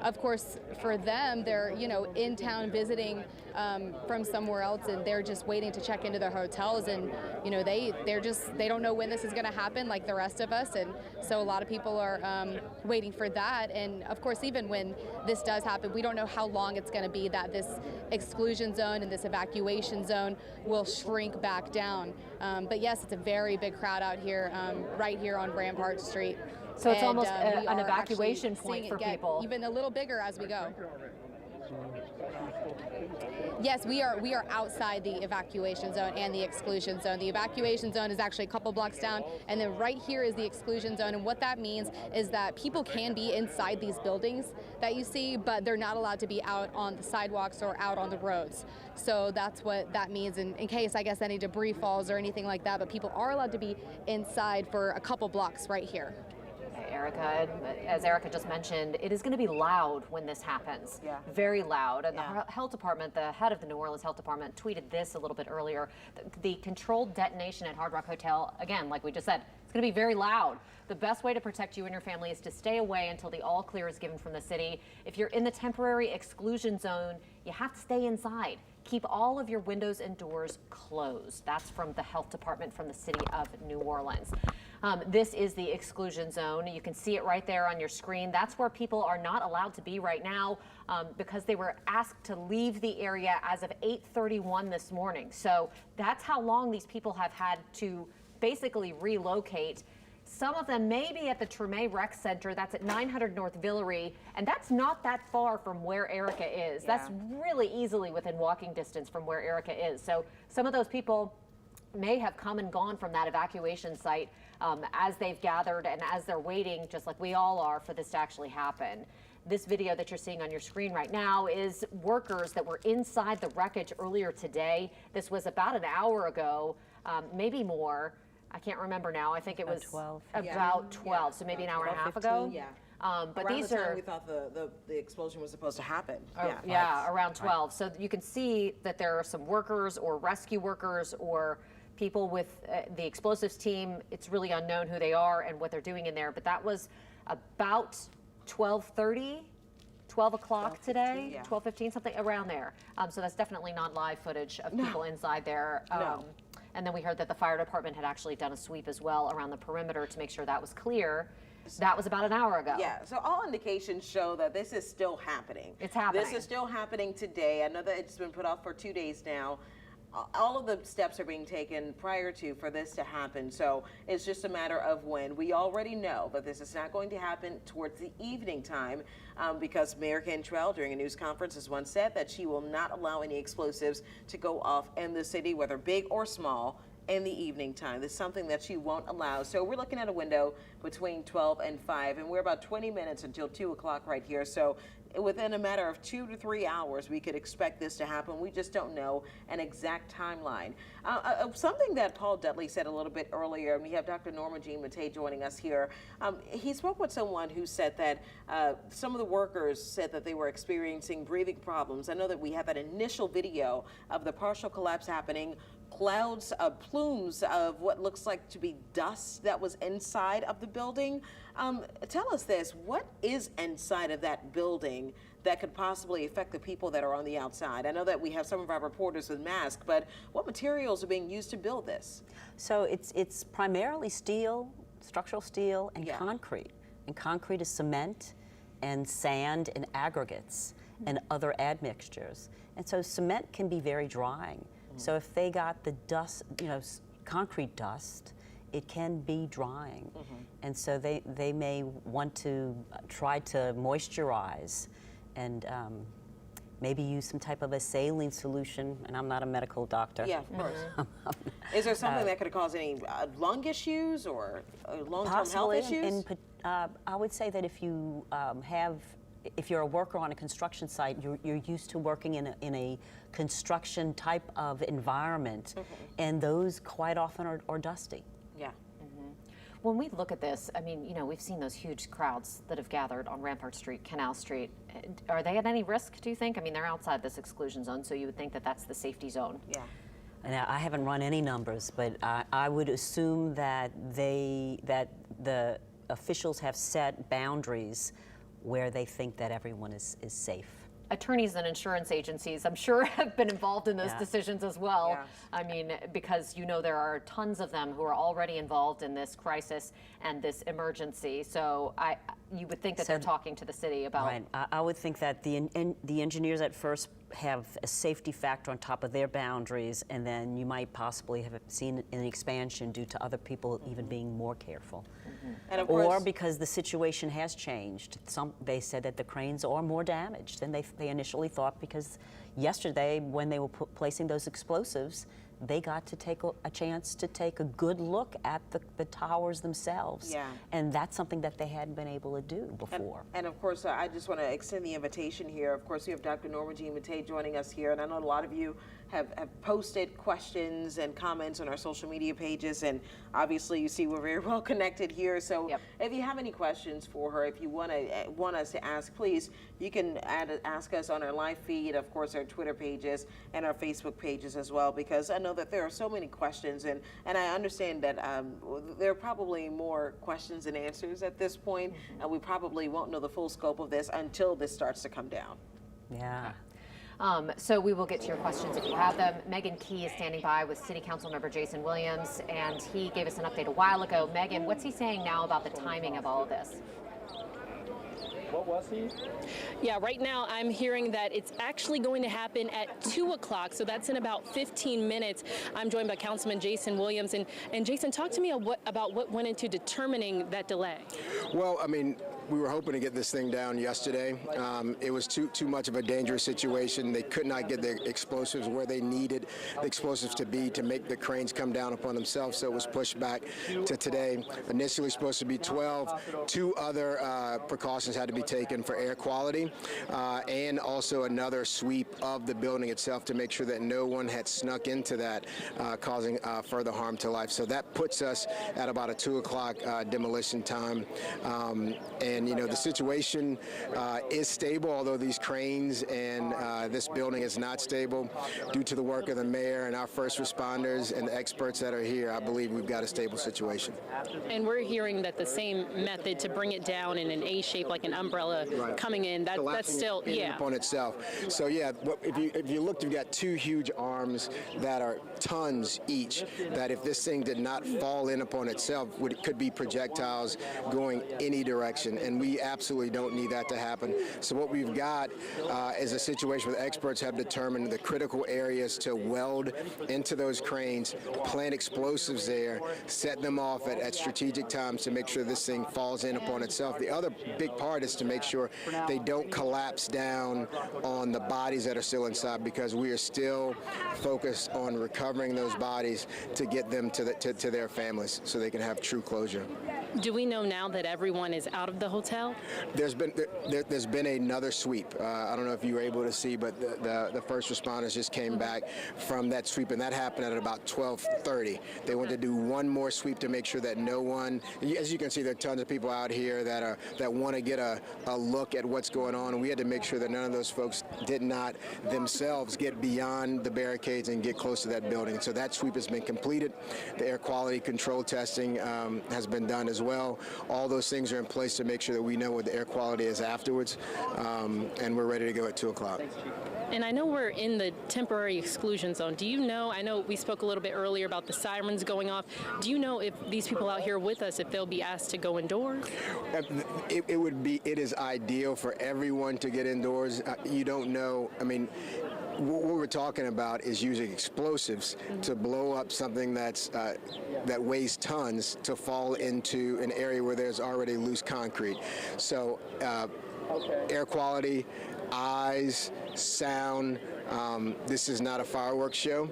of course, for them, they're, you know, in town visiting from somewhere else, and they're just waiting to check into their hotels. And, you know, they don't know when this is going to happen like the rest of us. And so a lot of people are waiting for that. And of course, even when this does happen, we don't know how long it's going to be that this exclusion zone and this evacuation zone will shrink back down. But yes, it's a very big crowd out here, right here on Rampart Street. So it's And, almost we an are evacuation actually point seeing for it get people. even a little bigger as we go. Yes, we are outside the evacuation zone and the exclusion zone. The evacuation zone is actually a couple blocks down, and then right here is the exclusion zone. And what that means is that people can be inside these buildings that you see, but they're not allowed to be out on the sidewalks or out on the roads. So that's what that means in case, I guess, any debris falls or anything like that. But people are allowed to be inside for a couple blocks right here. Erica, as Erica just mentioned, it is going to be loud when this happens. Yeah. Very loud. And the health department, the head of the New Orleans Health Department, tweeted this a little bit earlier. The controlled detonation at Hard Rock Hotel, again, like we just said, it's going to be very loud. The best way to protect you and your family is to stay away until the all clear is given from the city. If you're in the temporary exclusion zone, you have to stay inside. Keep all of your windows and doors closed. That's from the health department from the city of New Orleans. This is the exclusion zone. You can see it right there on your screen. That's where people are not allowed to be right now because they were asked to leave the area as of 8:31 this morning. So that's how long these people have had to basically relocate. Some of them may be at the Treme Rec Center. That's at 900 North Villeray, and that's not that far from where Erica is. Yeah. That's really easily within walking distance from where Erica is. So some of those people may have come and gone from that evacuation site as they've gathered and as they're waiting, just like we all are, for this to actually happen. This video that you're seeing on your screen right now is workers that were inside the wreckage earlier today. This was about an hour ago, maybe more. I can't remember now. I think it was about 12, so maybe an hour and a half ago. Yeah. But around these the time are we thought the explosion was supposed to happen. around 12. So you can see that there are some workers or rescue workers or people with the explosives team. It's really unknown who they are and what they're doing in there. But that was about 12:30, 12 o'clock today, 12:15, something around there. So that's definitely not live footage of people inside there. And then we heard that the fire department had actually done a sweep as well around the perimeter to make sure that was clear. That was about an hour ago. Yeah, so all indications show that this is still happening. It's happening. This is still happening today. I know that it's been put off for 2 days now. All of the steps are being taken prior to for this to happen. So it's just a matter of when. We already know that this is not going to happen towards the evening time because Mayor Cantrell during a news conference has once said that she will not allow any explosives to go off in the city, whether big or small, in the evening time. This is something that she won't allow. So we're looking at a window between 12 and 5, and we're about 20 minutes until 2 o'clock right here. So within a matter of 2 to 3 hours, we could expect this to happen. We just don't know an exact timeline. Something that Paul Dudley said a little bit earlier, and we have Dr. Norma Jean Matei joining us here. He spoke with someone who said that some of the workers said that they were experiencing breathing problems. I know that we have that initial video of the partial collapse happening. Clouds, plumes of what looks like to be dust that was inside of the building. Tell us this, what is inside of that building that could possibly affect the people that are on the outside? I know that we have some of our reporters with masks, but what materials are being used to build this? So it's primarily steel, structural steel, and concrete. And concrete is cement and sand and aggregates and other admixtures. And so cement can be very drying. So if they got the dust, concrete dust, it can be drying. And so they may want to try to moisturize and maybe use some type of a saline solution, and I'm not a medical doctor. Yeah, of course. Is there something that could cause any lung issues or long-term health issues? I would say that if you if you're a worker on a construction site, you're used to working in a construction type of environment, and those quite often are dusty. Yeah. When we look at this, I mean, we've seen those huge crowds that have gathered on Rampart Street, Canal Street. Are they at any risk, do you think? I mean, they're outside this exclusion zone, so you would think that that's the safety zone. Yeah. Now, I haven't run any numbers, but I would assume that the officials have set boundaries where they think that everyone is safe. Attorneys and insurance agencies, I'm sure, have been involved in those decisions as well. Yes. I mean, because there are tons of them who are already involved in this crisis and this emergency. So you would think that they're talking to the city about. Right. I would think that the engineers at first have a safety factor on top of their boundaries, and then you might possibly have seen an expansion due to other people even being more careful. And of course, or because the situation has changed. They said that the cranes are more damaged than they initially thought, because yesterday when they were placing those explosives, they got to take a chance to take a good look at the towers themselves. Yeah. And that's something that they hadn't been able to do before. And of course, I just want to extend the invitation here. Of course, we have Dr. Norma Jean Matei joining us here, and I know a lot of you have posted questions and comments on our social media pages, and obviously you see we're very well connected here. So if you have any questions for her, if you want us to ask, please, you can ask us on our live feed, of course, our Twitter pages and our Facebook pages as well, because I know that there are so many questions, and I understand that there are probably more questions than answers at this point, and we probably won't know the full scope of this until this starts to come down. Yeah. So we will get to your questions if you have them. Megan Key is standing by with City Council member Jason Williams, and he gave us an update a while ago. Megan, what's he saying now about the timing of all of this? What was he? Yeah, right now I'm hearing that it's actually going to happen at 2 o'clock, so that's in about 15 minutes. I'm joined by Councilman Jason Williams. And Jason, talk to me about what went into determining that delay. Well, I mean, we were hoping to get this thing down yesterday. It was too much of a dangerous situation. They could not get the explosives where they needed the explosives to be to make the cranes come down upon themselves, so it was pushed back to today. Initially supposed to be 12. 2 other precautions had to be taken for air quality, and also another sweep of the building itself to make sure that no one had snuck into that, causing further harm to life. So that puts us at about a 2 o'clock demolition time. And the situation is stable, although these cranes and this building is not stable. Due to the work of the mayor and our first responders and the experts that are here, I believe we've got a stable situation. And we're hearing that the same method to bring it down in an A shape, like an umbrella coming in, that's still, upon itself. So yeah, if you looked, you've got 2 huge arms that are tons each, that if this thing did not fall in upon itself, could be projectiles going any direction. And we absolutely don't need that to happen. So what we've got is a situation where the experts have determined the critical areas to weld into those cranes, plant explosives there, set them off at strategic times to make sure this thing falls in upon itself. The other big part is to make sure they don't collapse down on the bodies that are still inside, because we are still focused on recovering those bodies to get them to their families so they can have true closure. Do we know now that everyone is out of the hotel? There's been another sweep. I don't know if you were able to see, but the first responders just came back from that sweep, and that happened at about 12:30. They want to do one more sweep to make sure that no one, as you can see, there are tons of people out here that want to get a look at what's going on, and we had to make sure that none of those folks did not themselves get beyond the barricades and get close to that building. And so that sweep has been completed. The air quality control testing has been done as well. All those things are in place to make sure sure that we know what the air quality is afterwards, and we're ready to go at 2 o'clock. And I know we're in the temporary exclusion zone. Do you know, I know we spoke a little bit earlier about the sirens going off. Do you know if these people out here with us, if they'll be asked to go indoors? It is ideal for everyone to get indoors. You don't know, I mean, what we're talking about is using explosives to blow up something that weighs tons to fall into an area where there's already loose concrete. So air quality, eyes, sound. This is not a fireworks show.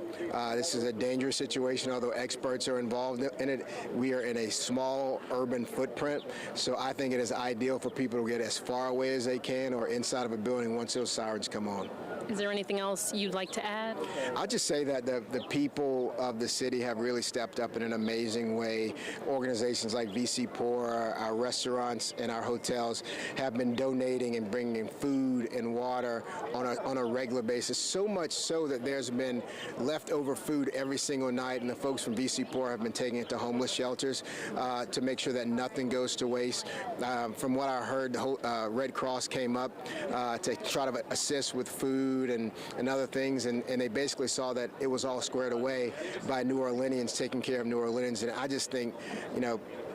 This is a dangerous situation, although experts are involved in it. We are in a small urban footprint, so I think it is ideal for people to get as far away as they can or inside of a building once those sirens come on. Is there anything else you'd like to add? I'll just say that the people of the city have really stepped up in an amazing way. Organizations like VC Poor, our restaurants and our hotels have been donating and bringing food and water on a regular basis, so much so that there's been leftover food every single night, and the folks from VC Poor have been taking it to homeless shelters to make sure that nothing goes to waste. From what I heard, the whole Red Cross came up to try to assist with food and other things, and they basically saw that it was all squared away by New Orleanians taking care of New Orleans. And I just think,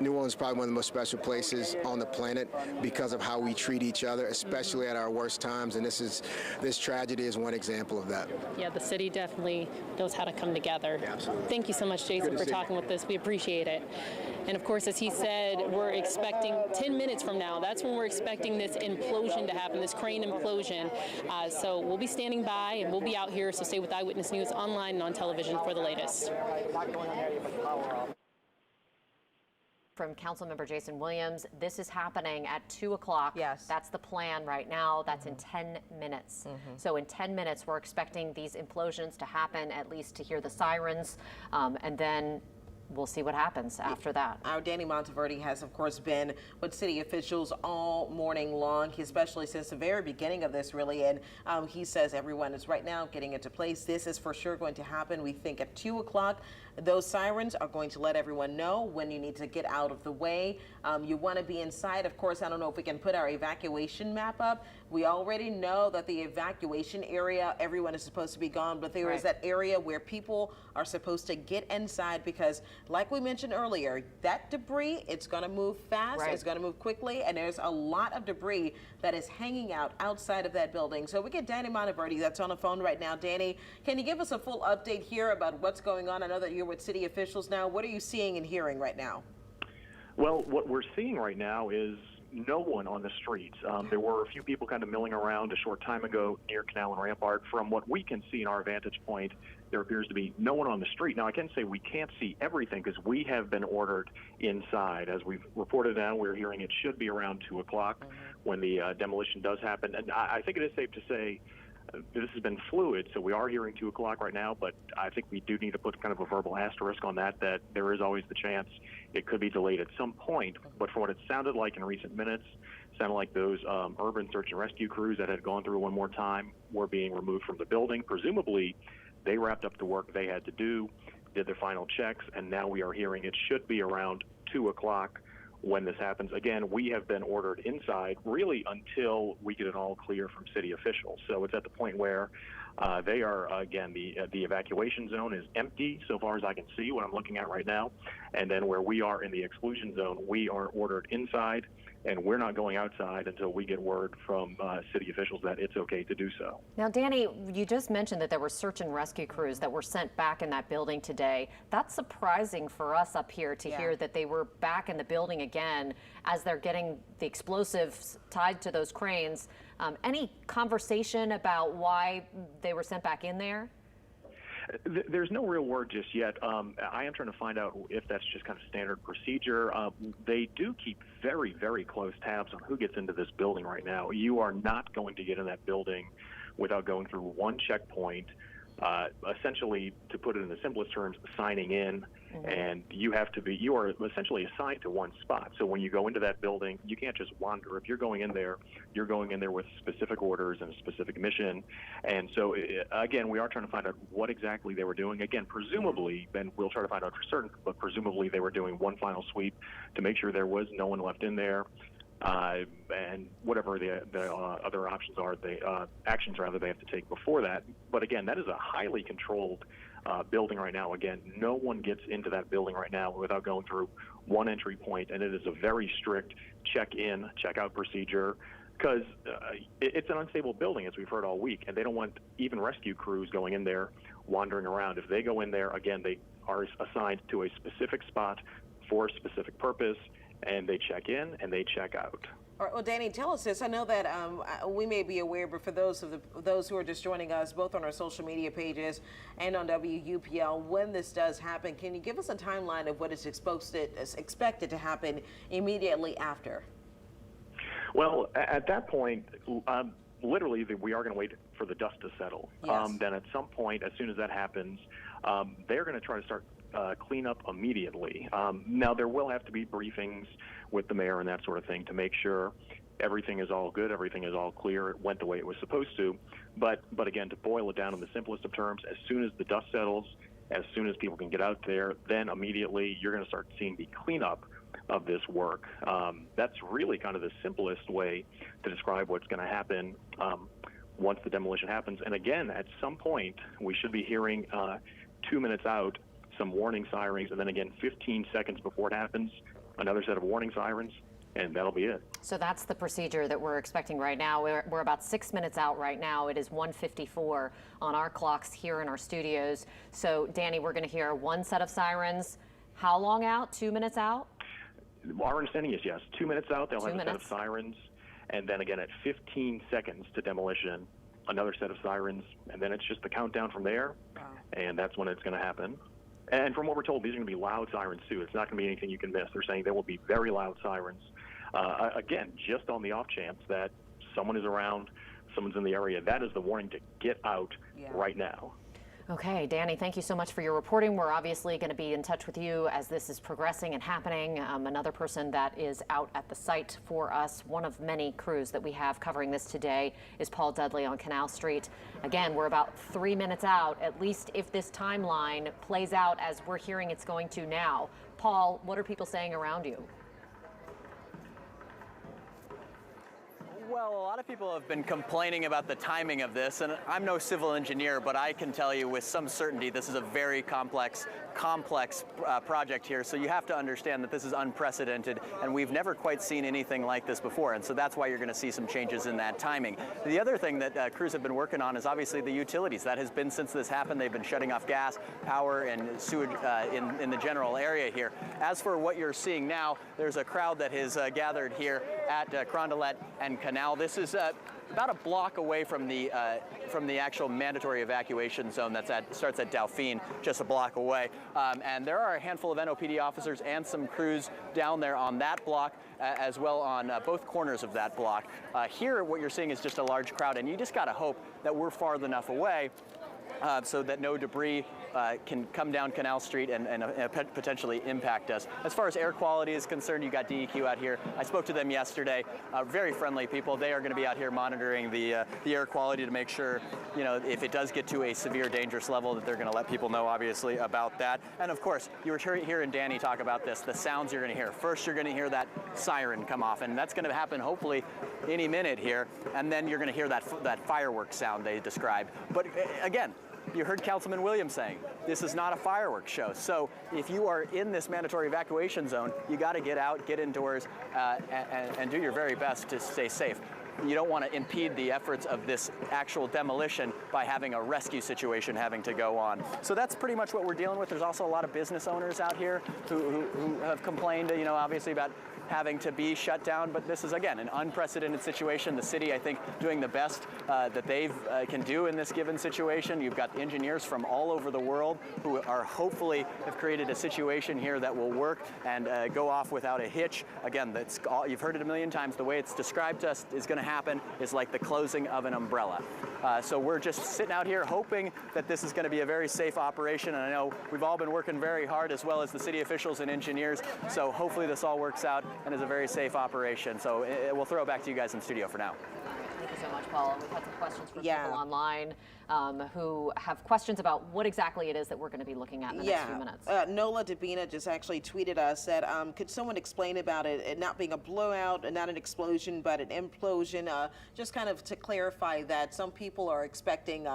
New Orleans is probably one of the most special places on the planet because of how we treat each other, especially at our worst times. And this tragedy is one example of that. Yeah, the city definitely knows how to come together. Absolutely. Thank you so much, Jason, for talking with us. We appreciate it. And of course, as he said, we're expecting 10 minutes from now. That's when we're expecting this implosion to happen, this crane implosion. So we'll be standing by and we'll be out here. So stay with Eyewitness News online and on television for the latest. From Councilmember Jason Williams, this is happening at 2 o'clock. Yes. That's the plan right now. That's in 10 minutes. So in 10 minutes, we're expecting these implosions to happen, at least to hear the sirens, and then we'll see what happens after that. Our Danny Monteverdi has, of course, been with city officials all morning long, especially since the very beginning of this, really. And he says everyone is right now getting into place. This is for sure going to happen. We think at 2 o'clock, those sirens are going to let everyone know when you need to get out of the way. You want to be inside. Of course, I don't know if we can put our evacuation map up. We already know that the evacuation area, everyone is supposed to be gone, but there is that area where people are supposed to get inside because, like we mentioned earlier, that debris, it's going to move fast, it's going to move quickly, and there's a lot of debris that is hanging out outside of that building. So we get Danny Monteverdi that's on the phone right now. Danny, can you give us a full update here about what's going on? I know that you're with city officials now. What are you seeing and hearing right now? Well, what we're seeing right now is no one on the streets. There were a few people kind of milling around a short time ago near Canal and Rampart. From what we can see in our vantage point, there appears to be no one on the street. Now, I can say we can't see everything because we have been ordered inside. As we've reported now, we're hearing it should be around 2 o'clock when the demolition does happen. And I think it is safe to say this has been fluid, so we are hearing 2 o'clock right now, but I think we do need to put kind of a verbal asterisk on that there is always the chance it could be delayed at some point. But from what it sounded like in recent minutes, it sounded like those urban search and rescue crews that had gone through one more time were being removed from the building. Presumably, they wrapped up the work they had to do, did their final checks, and now we are hearing it should be around 2 o'clock when this happens. Again, we have been ordered inside really until we get an all clear from city officials. So it's at the point where they are, again, the evacuation zone is empty so far as I can see what I'm looking at right now. And then where we are in the exclusion zone, we are ordered inside, and we're not going outside until we get word from city officials that it's okay to do so. Now, Danny, you just mentioned that there were search and rescue crews that were sent back in that building today. That's surprising for us up here to hear that they were back in the building again as they're getting the explosives tied to those cranes. Any conversation about why they were sent back in there? There's no real word just yet. I am trying to find out if that's just kind of standard procedure. They do keep very, very close tabs on who gets into this building right now. You are not going to get in that building without going through one checkpoint, essentially, to put it in the simplest terms, signing in. And you are essentially assigned to one spot. So when you go into that building, you can't just wander. If you're going in there, you're going in there with specific orders and a specific mission. And so, again, we are trying to find out what exactly they were doing. Again, presumably, and we'll try to find out for certain, but presumably they were doing one final sweep to make sure there was no one left in there. and whatever the other options are, actions rather they have to take before that. But again, that is a highly controlled building right now. Again, no one gets into that building right now without going through one entry point, and it is a very strict check-in, check-out procedure, because it's an unstable building, as we've heard all week, and they don't want even rescue crews going in there wandering around. If they go in there, again, they are assigned to a specific spot for a specific purpose, and they check in and they check out. All right, well, Danny, tell us this. I know that we may be aware, but for those who are just joining us, both on our social media pages and on WUPL, when this does happen, can you give us a timeline of what is expected to happen immediately after? Well, at that point, literally, we are going to wait for the dust to settle. Yes. Then at some point, as soon as that happens, they're going to try to start cleanup immediately. Now, there will have to be briefings with the mayor and that sort of thing to make sure everything is all good, everything is all clear, it went the way it was supposed to. But again, to boil it down in the simplest of terms, as soon as the dust settles, as soon as people can get out there, then immediately you're going to start seeing the cleanup of this work. That's really kind of the simplest way to describe what's going to happen once the demolition happens. And again, at some point, we should be hearing 2 minutes out some warning sirens, and then again 15 seconds before it happens, another set of warning sirens, and that'll be it. So that's the procedure that we're expecting right now. We're about 6 minutes out right now. It is 1:54 on our clocks here in our studios. So, Danny, we're going to hear one set of sirens. How long out? 2 minutes out? Our understanding is yes, 2 minutes out, they'll 2 have a set minutes. of sirens, and then again at 15 seconds to demolition, another set of sirens, and then it's just the countdown from there, and that's when it's going to happen. And from what we're told, these are going to be loud sirens too. It's not going to be anything you can miss. They're saying there will be very loud sirens. Again, just on the off chance that someone is around, someone's in the area, that is the warning to get out right now. Okay, Danny, thank you so much for your reporting. We're obviously going to be in touch with you as this is progressing and happening. Another person that is out at the site for us, one of many crews that we have covering this today, is Paul Dudley on Canal Street. Again, we're about 3 minutes out, at least if this timeline plays out as we're hearing it's going to now. Paul, what are people saying around you? Well, a lot of people have been complaining about the timing of this, and I'm no civil engineer, but I can tell you with some certainty this is a very complex project here, so you have to understand that this is unprecedented, and we've never quite seen anything like this before, and so that's why you're going to see some changes in that timing. The other thing that crews have been working on is obviously the utilities. That has been since this happened. They've been shutting off gas, power, and sewage in the general area here. As for what you're seeing now, there's a crowd that has gathered here at Carondelet and Canal. This is about a block away from the actual mandatory evacuation zone that starts at Dauphine, just a block away. And there are a handful of NOPD officers and some crews down there on that block, as well on both corners of that block. Here, what you're seeing is just a large crowd, and you just got to hope that we're far enough away so that no debris can come down Canal Street and potentially impact us. As far as air quality is concerned, you got DEQ out here. I spoke to them yesterday. Very friendly people. They are going to be out here monitoring the air quality to make sure, you know, if it does get to a severe dangerous level, that they're going to let people know, obviously, about that. And of course, you were hearing Danny talk about this, the sounds you're going to hear. First, you're going to hear that siren come off, and that's going to happen hopefully any minute here. And then you're going to hear that fireworks sound they described. But again, you heard Councilman Williams saying, this is not a fireworks show. So if you are in this mandatory evacuation zone, you got to get out, get indoors, and do your very best to stay safe. You don't want to impede the efforts of this actual demolition by having a rescue situation having to go on. So that's pretty much what we're dealing with. There's also a lot of business owners out here who have complained, you know, obviously about having to be shut down, but this is, again, an unprecedented situation. The city, I think, doing the best that they can do in this given situation. You've got engineers from all over the world who are hopefully have created a situation here that will work and go off without a hitch. Again, you've heard it a million times. The way it's described to us is going to happen is like the closing of an umbrella. So we're just sitting out here hoping that this is going to be a very safe operation, and I know we've all been working very hard, as well as the city officials and engineers, so hopefully this all works out and is a very safe operation. So we'll throw it back to you guys in studio for now. Thank you so much, Paula. We've had some questions from Yeah. people online who have questions about what exactly it is that we're going to be looking at in the next few minutes. Nola Dabina just actually tweeted us, said, could someone explain about it not being a blowout, not an explosion, but an implosion? Just kind of to clarify that some people are expecting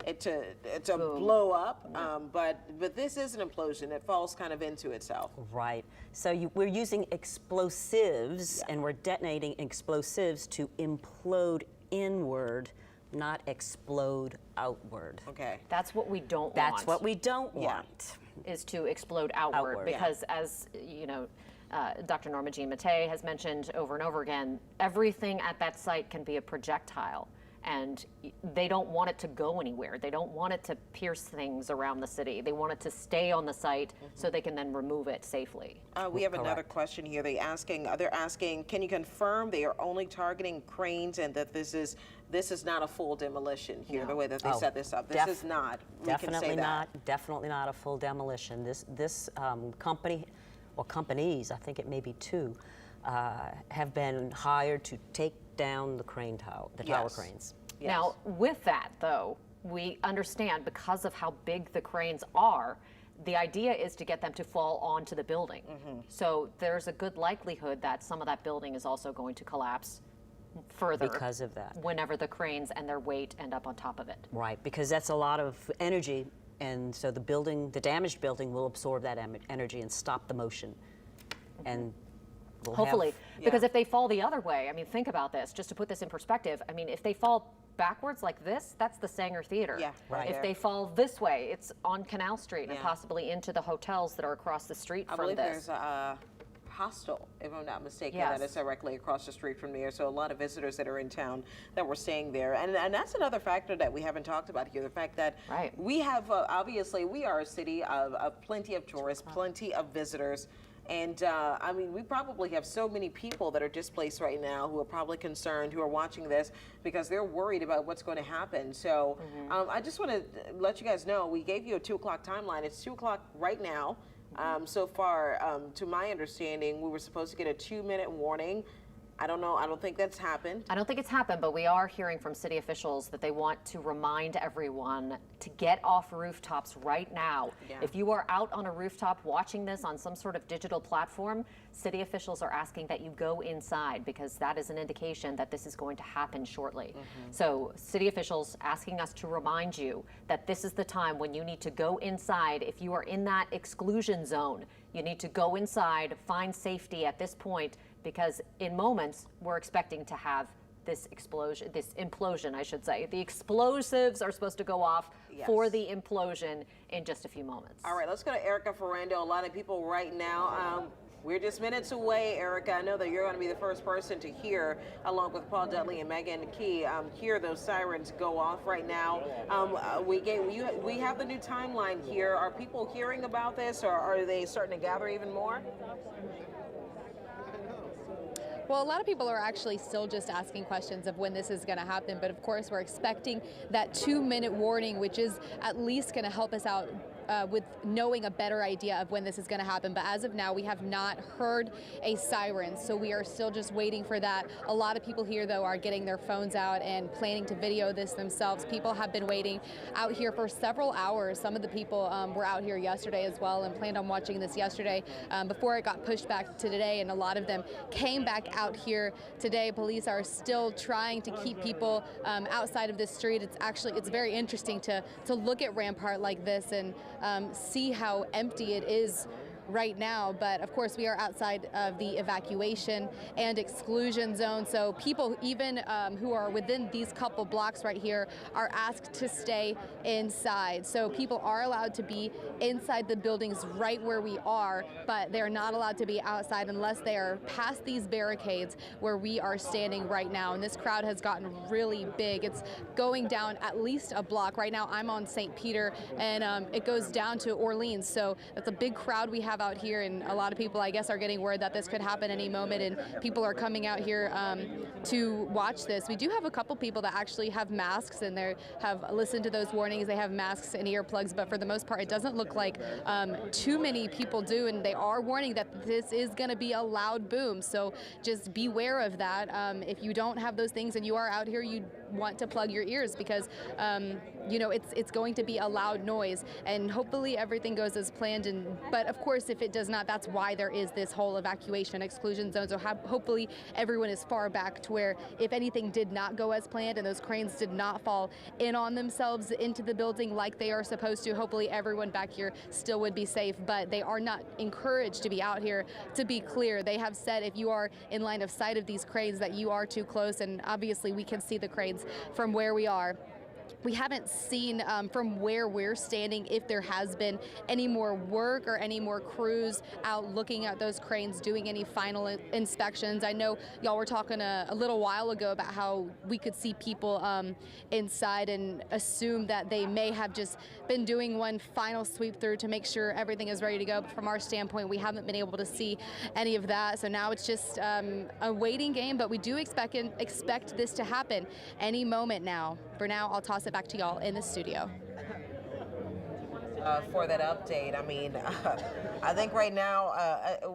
it to blow up, but this is an implosion. It falls kind of into itself. Right. So we're using explosives, and we're detonating explosives to implode inward, not explode outward. Okay. That's what we don't want. That's what we don't want. Is to explode outward, because as you know, Dr. Norma Jean Mattei has mentioned over and over again, everything at that site can be a projectile, and they don't want it to go anywhere. They don't want it to pierce things around the city. They want it to stay on the site so they can then remove it safely. We have another question here. They're asking, can you confirm they are only targeting cranes and that this is not a full demolition here, the way that they set this up? This is not. We can say that. Definitely not a full demolition. This company, or companies, I think it may be two, have been hired to take down the tower cranes. Yes. Now, with that, though, we understand because of how big the cranes are, the idea is to get them to fall onto the building. So there's a good likelihood that some of that building is also going to collapse further because of that. Whenever the cranes and their weight end up on top of it. Right, because that's a lot of energy, and so the damaged building will absorb that energy and stop the motion. And we'll hopefully, have, because if they fall the other way, I mean, think about this, just to put this in perspective. I mean, if they fall backwards like this, that's the Sanger Theater. Yeah, right if there. they fall this way, it's on Canal Street and possibly into the hotels that are across the street I from believe this. there's a hostel, if I'm not mistaken, Yes. that is directly across the street from there. So a lot of visitors that are in town that were staying there. And that's another factor that we haven't talked about here, the fact that we have, obviously, we are a city of plenty of tourists, plenty of visitors. And I mean, we probably have so many people that are displaced right now who are probably concerned, who are watching this because they're worried about what's going to happen. So I just want to let you guys know, we gave you a 2 o'clock timeline. It's 2 o'clock right now. So far, to my understanding, we were supposed to get a 2-minute warning. I don't know. I don't think that's happened. I don't think it's happened, but we are hearing from city officials that they want to remind everyone to get off rooftops right now. Yeah. If you are out on a rooftop watching this on some sort of digital platform, city officials are asking that you go inside because that is an indication that this is going to happen shortly. So city officials asking us to remind you that this is the time when you need to go inside. If you are in that exclusion zone, you need to go inside, find safety at this point, because in moments we're expecting to have this implosion, I should say. The explosives are supposed to go off for the implosion in just a few moments. All right, let's go to Erica Ferrando. A lot of people right now, we're just minutes away, Erica. I know that you're going to be the first person to hear, along with Paul Dudley and Megan Key, hear those sirens go off right now. We have the new timeline here. Are people hearing about this, or are they starting to gather even more? Well, a lot of people are actually still just asking questions of when this is going to happen, but of course we're expecting that 2-minute warning, which is at least going to help us out with knowing a better idea of when this is going to happen. But as of now, we have not heard a siren, so we are still just waiting for that. A lot of people here, though, are getting their phones out and planning to video this themselves. People have been waiting out here for several hours. Some of the people were out here yesterday as well and planned on watching this yesterday before it got pushed back to today, and a lot of them came back out here today. Police are still trying to keep people outside of this street. It's very interesting to look at Rampart like this and see how empty it is right now, but of course we are outside of the evacuation and exclusion zone, so people even who are within these couple blocks right here are asked to stay inside. So people are allowed to be inside the buildings right where we are, but they're not allowed to be outside unless they are past these barricades where we are standing right now. And this crowd has gotten really big. It's going down at least a block. Right now I'm on St. Peter, and it goes down to Orleans, so that's a big crowd we have out here, and a lot of people, I guess, are getting word that this could happen any moment, and people are coming out here to watch this. We do have a couple people that actually have masks, and they have listened to those warnings. They have masks and earplugs, but for the most part, it doesn't look like too many people do, and they are warning that this is going to be a loud boom, so just beware of that. If you don't have those things and you are out here, you want to plug your ears because, you know, it's going to be a loud noise, and hopefully everything goes as planned. But of course, if it does not, that's why there is this whole evacuation exclusion zone. So hopefully everyone is far back to where if anything did not go as planned and those cranes did not fall in on themselves into the building like they are supposed to, hopefully everyone back here still would be safe. But they are not encouraged to be out here. To be clear, they have said if you are in line of sight of these cranes that you are too close, and obviously we can see the cranes from where we are. We haven't seen from where we're standing if there has been any more work or any more crews out looking at those cranes doing any final inspections. I know y'all were talking a little while ago about how we could see people inside and assume that they may have just been doing one final sweep through to make sure everything is ready to go. But from our standpoint, we haven't been able to see any of that. So now it's just a waiting game, but we do expect this to happen any moment now. For now, I'll toss it back to y'all in the studio. For that update. I mean, I think right now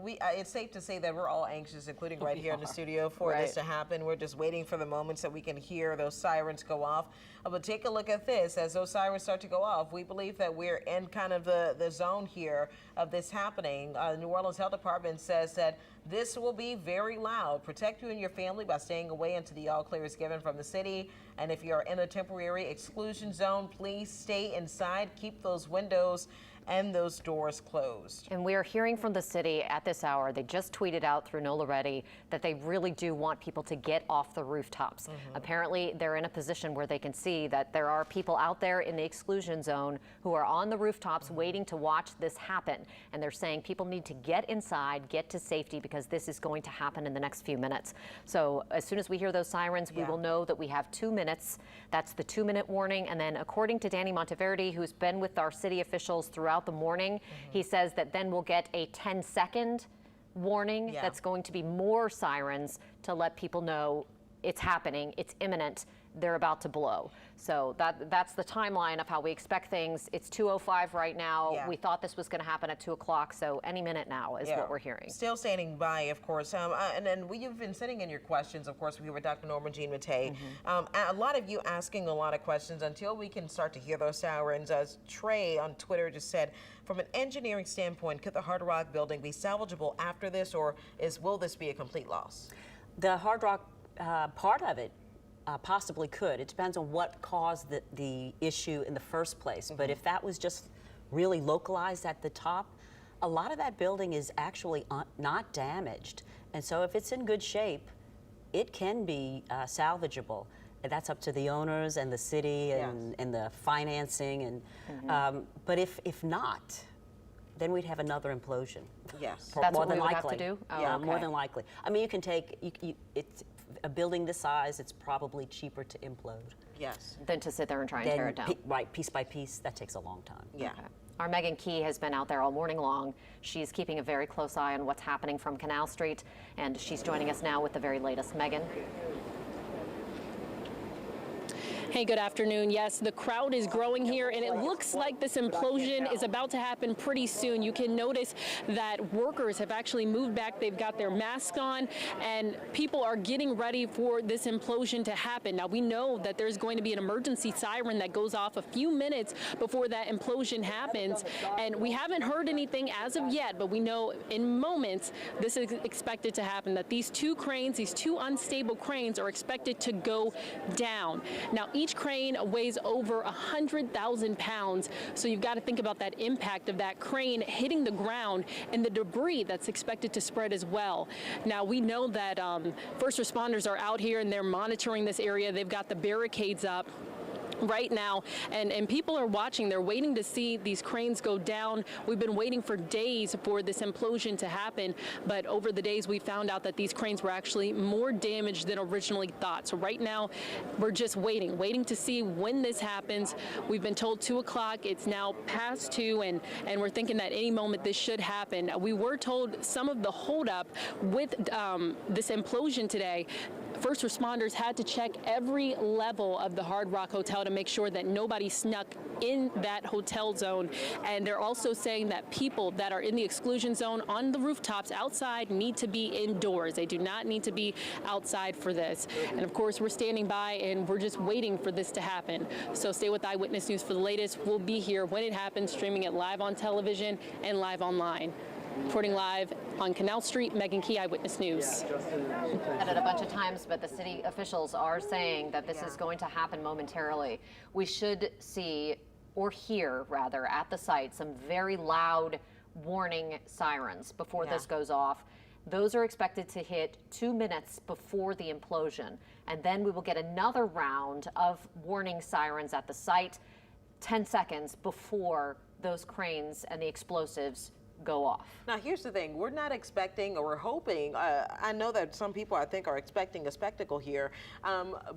it's safe to say that we're all anxious, including right here in the studio, for this to happen. We're just waiting for the moments that we can hear those sirens go off. But take a look at this. As those sirens start to go off, we believe that we're in kind of the zone here of this happening. The New Orleans Health Department says that this will be very loud. Protect you and your family by staying away until the all clear is given from the city. And if you're in a temporary exclusion zone, please stay inside. Keep those windows and those doors closed. And we are hearing from the city at this hour. They just tweeted out through Nola Reddy that they really do want people to get off the rooftops. Apparently, they're in a position where they can see that there are people out there in the exclusion zone who are on the rooftops waiting to watch this happen. And they're saying people need to get inside, get to safety, because this is going to happen in the next few minutes. So as soon as we hear those sirens, we will know that we have 2 minutes. That's the 2-minute warning. And then according to Danny Monteverdi, who's been with our city officials throughout the morning, he says that then we'll get a 10-second warning that's going to be more sirens to let people know it's happening, it's imminent, they're about to blow. So that's the timeline of how we expect things. It's 2:05 right now. We thought this was going to happen at 2 o'clock, so any minute now is what we're hearing. Still standing by, of course. And then you've been sending in your questions, of course. We were Dr. Norma Jean Matei. A lot of you asking a lot of questions until we can start to hear those sirens. As Trey on Twitter just said, from an engineering standpoint, could the Hard Rock building be salvageable after this, or will this be a complete loss? The Hard Rock part of it possibly could. It depends on what caused the issue in the first place. But if that was just really localized at the top, a lot of that building is actually not damaged. And so if it's in good shape, it can be salvageable. And that's up to the owners and the city and the financing. And but if not, then we'd have another implosion. Yes. That's more what than we would likely. have to do? Yeah, more than likely. I mean, you can take, it's a building this size, it's probably cheaper to implode. Yes. Than to sit there and try and tear it down. Right, piece by piece, that takes a long time. Yeah. Okay. Our Megan Key has been out there all morning long. She's keeping a very close eye on what's happening from Canal Street, and she's joining us now with the very latest. Megan. Hey, good afternoon. Yes, the crowd is growing here, and it looks like this implosion is about to happen pretty soon. You can notice that workers have actually moved back. They've got their masks on, and people are getting ready for this implosion to happen. Now, we know that there's going to be an emergency siren that goes off a few minutes before that implosion happens, and we haven't heard anything as of yet, but we know in moments this is expected to happen, that these two cranes, these two unstable cranes, are expected to go down. Now, each crane weighs over 100,000 pounds, so you've got to think about that impact of that crane hitting the ground and the debris that's expected to spread as well. Now, we know that first responders are out here and they're monitoring this area. They've got the barricades up right now, and people are watching. They're waiting to see these cranes go down. We've been waiting for days for this implosion to happen, but over the days we found out that these cranes were actually more damaged than originally thought. So right now we're just waiting to see when this happens. We've been told 2 o'clock. It's now past 2, and we're thinking that any moment this should happen. We were told some of the holdup with this implosion today first responders had to check every level of the Hard Rock Hotel to make sure that nobody snuck in that hotel zone. And they're also saying that people that are in the exclusion zone on the rooftops outside need to be indoors. They do not need to be outside for this. And of course, we're standing by and we're just waiting for this to happen. So stay with Eyewitness News for the latest. We'll be here when it happens, streaming it live on television and live online. Reporting live on Canal Street, Megan Key, Eyewitness News. Said it a bunch of times, but the city officials are saying that this is going to happen momentarily. We should see, or hear rather, at the site some very loud warning sirens before this goes off. Those are expected to hit 2 minutes before the implosion. And then we will get another round of warning sirens at the site 10 seconds before those cranes and the explosives go off. Now, here's the thing. We're not expecting, or we're hoping, I know that some people, I think, are expecting a spectacle here,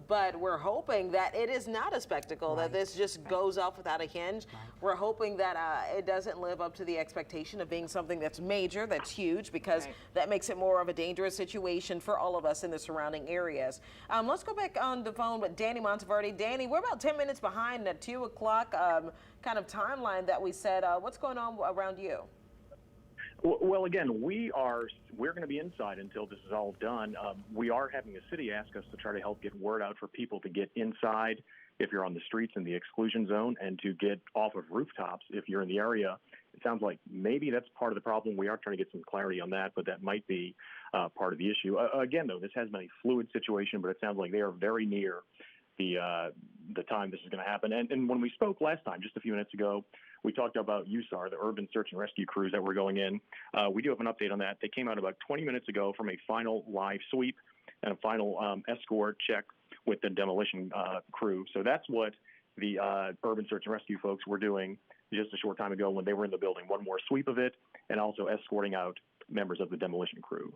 but we're hoping that it is not a spectacle, that this just goes off without a hinge. We're hoping that it doesn't live up to the expectation of being something that's major, that's huge, because that makes it more of a dangerous situation for all of us in the surrounding areas. Let's go back on the phone with Danny Monteverde. Danny, we're about 10 minutes behind the 2 o'clock kind of timeline that we said. What's going on around you? Well, again, we're going to be inside until this is all done. We are having the city ask us to try to help get word out for people to get inside if you're on the streets in the exclusion zone, and to get off of rooftops if you're in the area. It sounds like maybe that's part of the problem. We are trying to get some clarity on that, but that might be part of the issue. Again, though, this has been a fluid situation, but it sounds like they are very near the time this is going to happen. And when we spoke last time, just a few minutes ago, we talked about USAR, the Urban Search and Rescue crews that were going in. We do have an update on that. They came out about 20 minutes ago from a final live sweep and a final escort check with the demolition crew. So that's what the Urban Search and Rescue folks were doing just a short time ago when they were in the building. One more sweep of it, and also escorting out members of the demolition crew.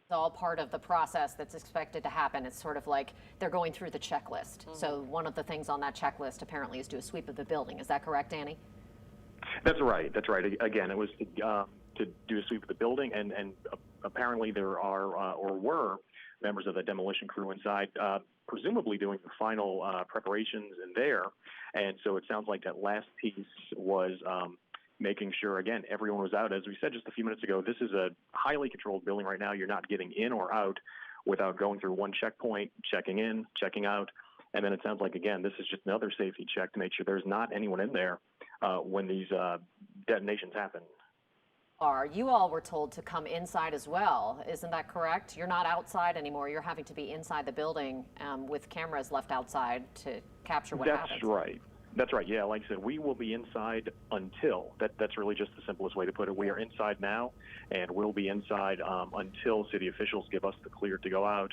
It's all part of the process that's expected to happen. It's sort of like they're going through the checklist. So one of the things on that checklist apparently is do a sweep of the building. Is that correct, Danny? That's right. That's right. Again, it was to do a sweep of the building, and apparently there are or were members of the demolition crew inside, presumably doing the final preparations in there. And so it sounds like that last piece was making sure, again, everyone was out. As we said just a few minutes ago, this is a highly controlled building right now. You're not getting in or out without going through one checkpoint, checking in, checking out. And then it sounds like, again, this is just another safety check to make sure there's not anyone in there when these detonations happen. You all were told to come inside as well. Isn't that correct? You're not outside anymore. You're having to be inside the building with cameras left outside to capture what happens. That's right. That's right. Yeah, like I said, we will be inside until, that's really just the simplest way to put it. We are inside now, and we'll be inside until city officials give us the clear to go out.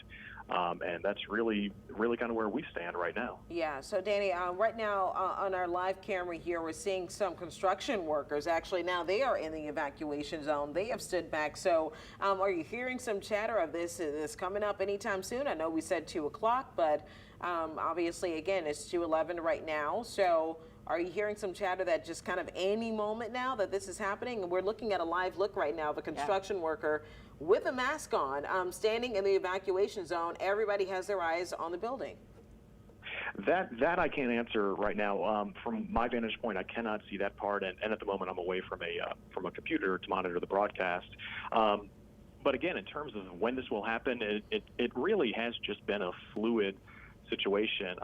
And that's really kind of where we stand right now. Yeah, so Danny, right now on our live camera here, we're seeing some construction workers. Actually, now they are in the evacuation zone. They have stood back. So are you hearing some chatter of this coming up anytime soon? I know we said 2 o'clock, but obviously, again, it's 2:11 right now. So are you hearing some chatter that just kind of any moment now that this is happening? And we're looking at a live look right now of a construction worker with a mask on, standing in the evacuation zone. Everybody has their eyes on the building. That I can't answer right now. From my vantage point, I cannot see that part, and at the moment I'm away from a computer to monitor the broadcast. But again, in terms of when this will happen, it really has just been a fluid situation.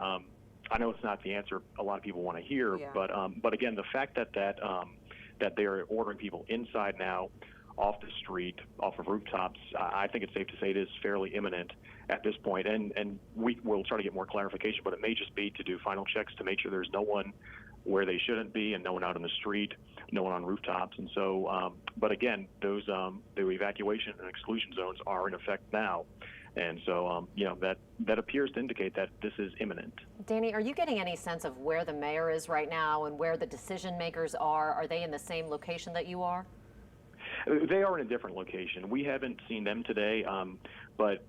I know it's not the answer a lot of people want to hear, but again, the fact that they are ordering people inside now, off the street, off of rooftops, I think it's safe to say it is fairly imminent at this point. And we will try to get more clarification, but it may just be to do final checks to make sure there's no one where they shouldn't be, and no one out on the street, no one on rooftops. And so, but again, those the evacuation and exclusion zones are in effect now. And so, that appears to indicate that this is imminent. Danny, are you getting any sense of where the mayor is right now and where the decision makers are? Are they in the same location that you are? They are in a different location. We haven't seen them today, but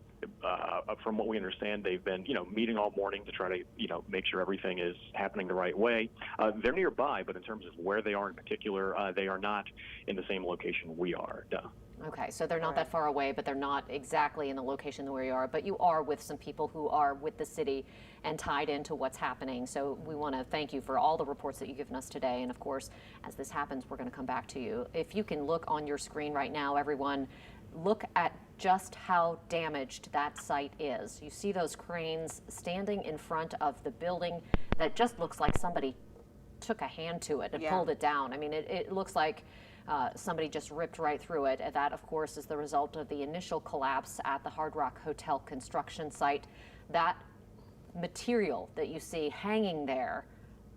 from what we understand, they've been, meeting all morning to try to, make sure everything is happening the right way. They're nearby, but in terms of where they are in particular, they are not in the same location we are. Okay, so they're not that far away, but they're not exactly in the location where you are, but you are with some people who are with the city and tied into what's happening. So we want to thank you for all the reports that you've given us today. And of course, as this happens, we're going to come back to you. If you can look on your screen right now, everyone, look at just how damaged that site is. You see those cranes standing in front of the building that just looks like somebody took a hand to it and pulled it down. I mean, it looks like somebody just ripped right through it. And that, of course, is the result of the initial collapse at the Hard Rock Hotel construction site. That material that you see hanging there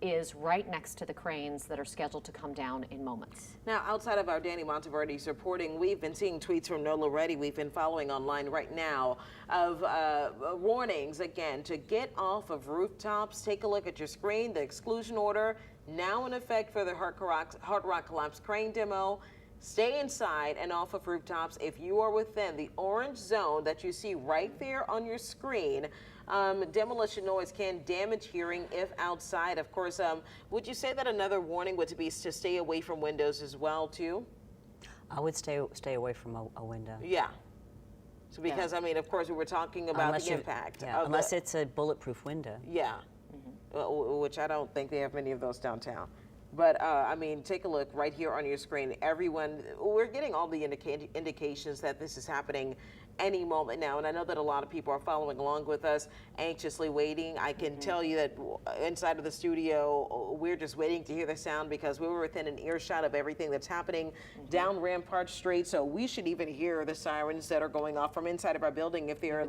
is right next to the cranes that are scheduled to come down in moments. Now, outside of our Danny Monteverde's reporting, we've been seeing tweets from Nola Reddy. We've been following online right now of warnings, again, to get off of rooftops. Take a look at your screen. The exclusion order now in effect for the Hard Rock Collapse crane demo. Stay inside and off of rooftops if you are within the orange zone that you see right there on your screen. Demolition noise can damage hearing if outside. Of course, would you say that another warning would be to stay away from windows as well, too? I would stay away from a window. Yeah. So because, I mean, of course, we were talking about the impact. Yeah, unless it's a bulletproof window. Yeah. Which I don't think they have many of those downtown. But, I mean, take a look right here on your screen. Everyone, we're getting all the indications that this is happening any moment now. And I know that a lot of people are following along with us, anxiously waiting. I can tell you that inside of the studio, we're just waiting to hear the sound because we were within an earshot of everything that's happening down Rampart Street. So we should even hear the sirens that are going off from inside of our building if they're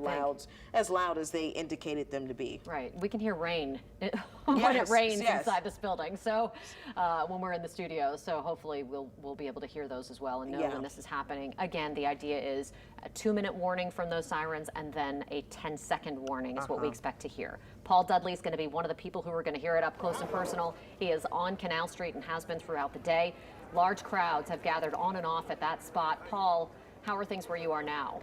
as loud as they indicated them to be. Right. We can hear rain when it rains inside this building. So when we're in the studio, so hopefully we'll be able to hear those as well and know when this is happening. Again, the idea is a 2-minute warning from those sirens and then a 10-second warning is what we expect to hear. Paul Dudley is going to be one of the people who are going to hear it up close and personal. He is on Canal Street and has been throughout the day. Large crowds have gathered on and off at that spot. Paul, how are things where you are now?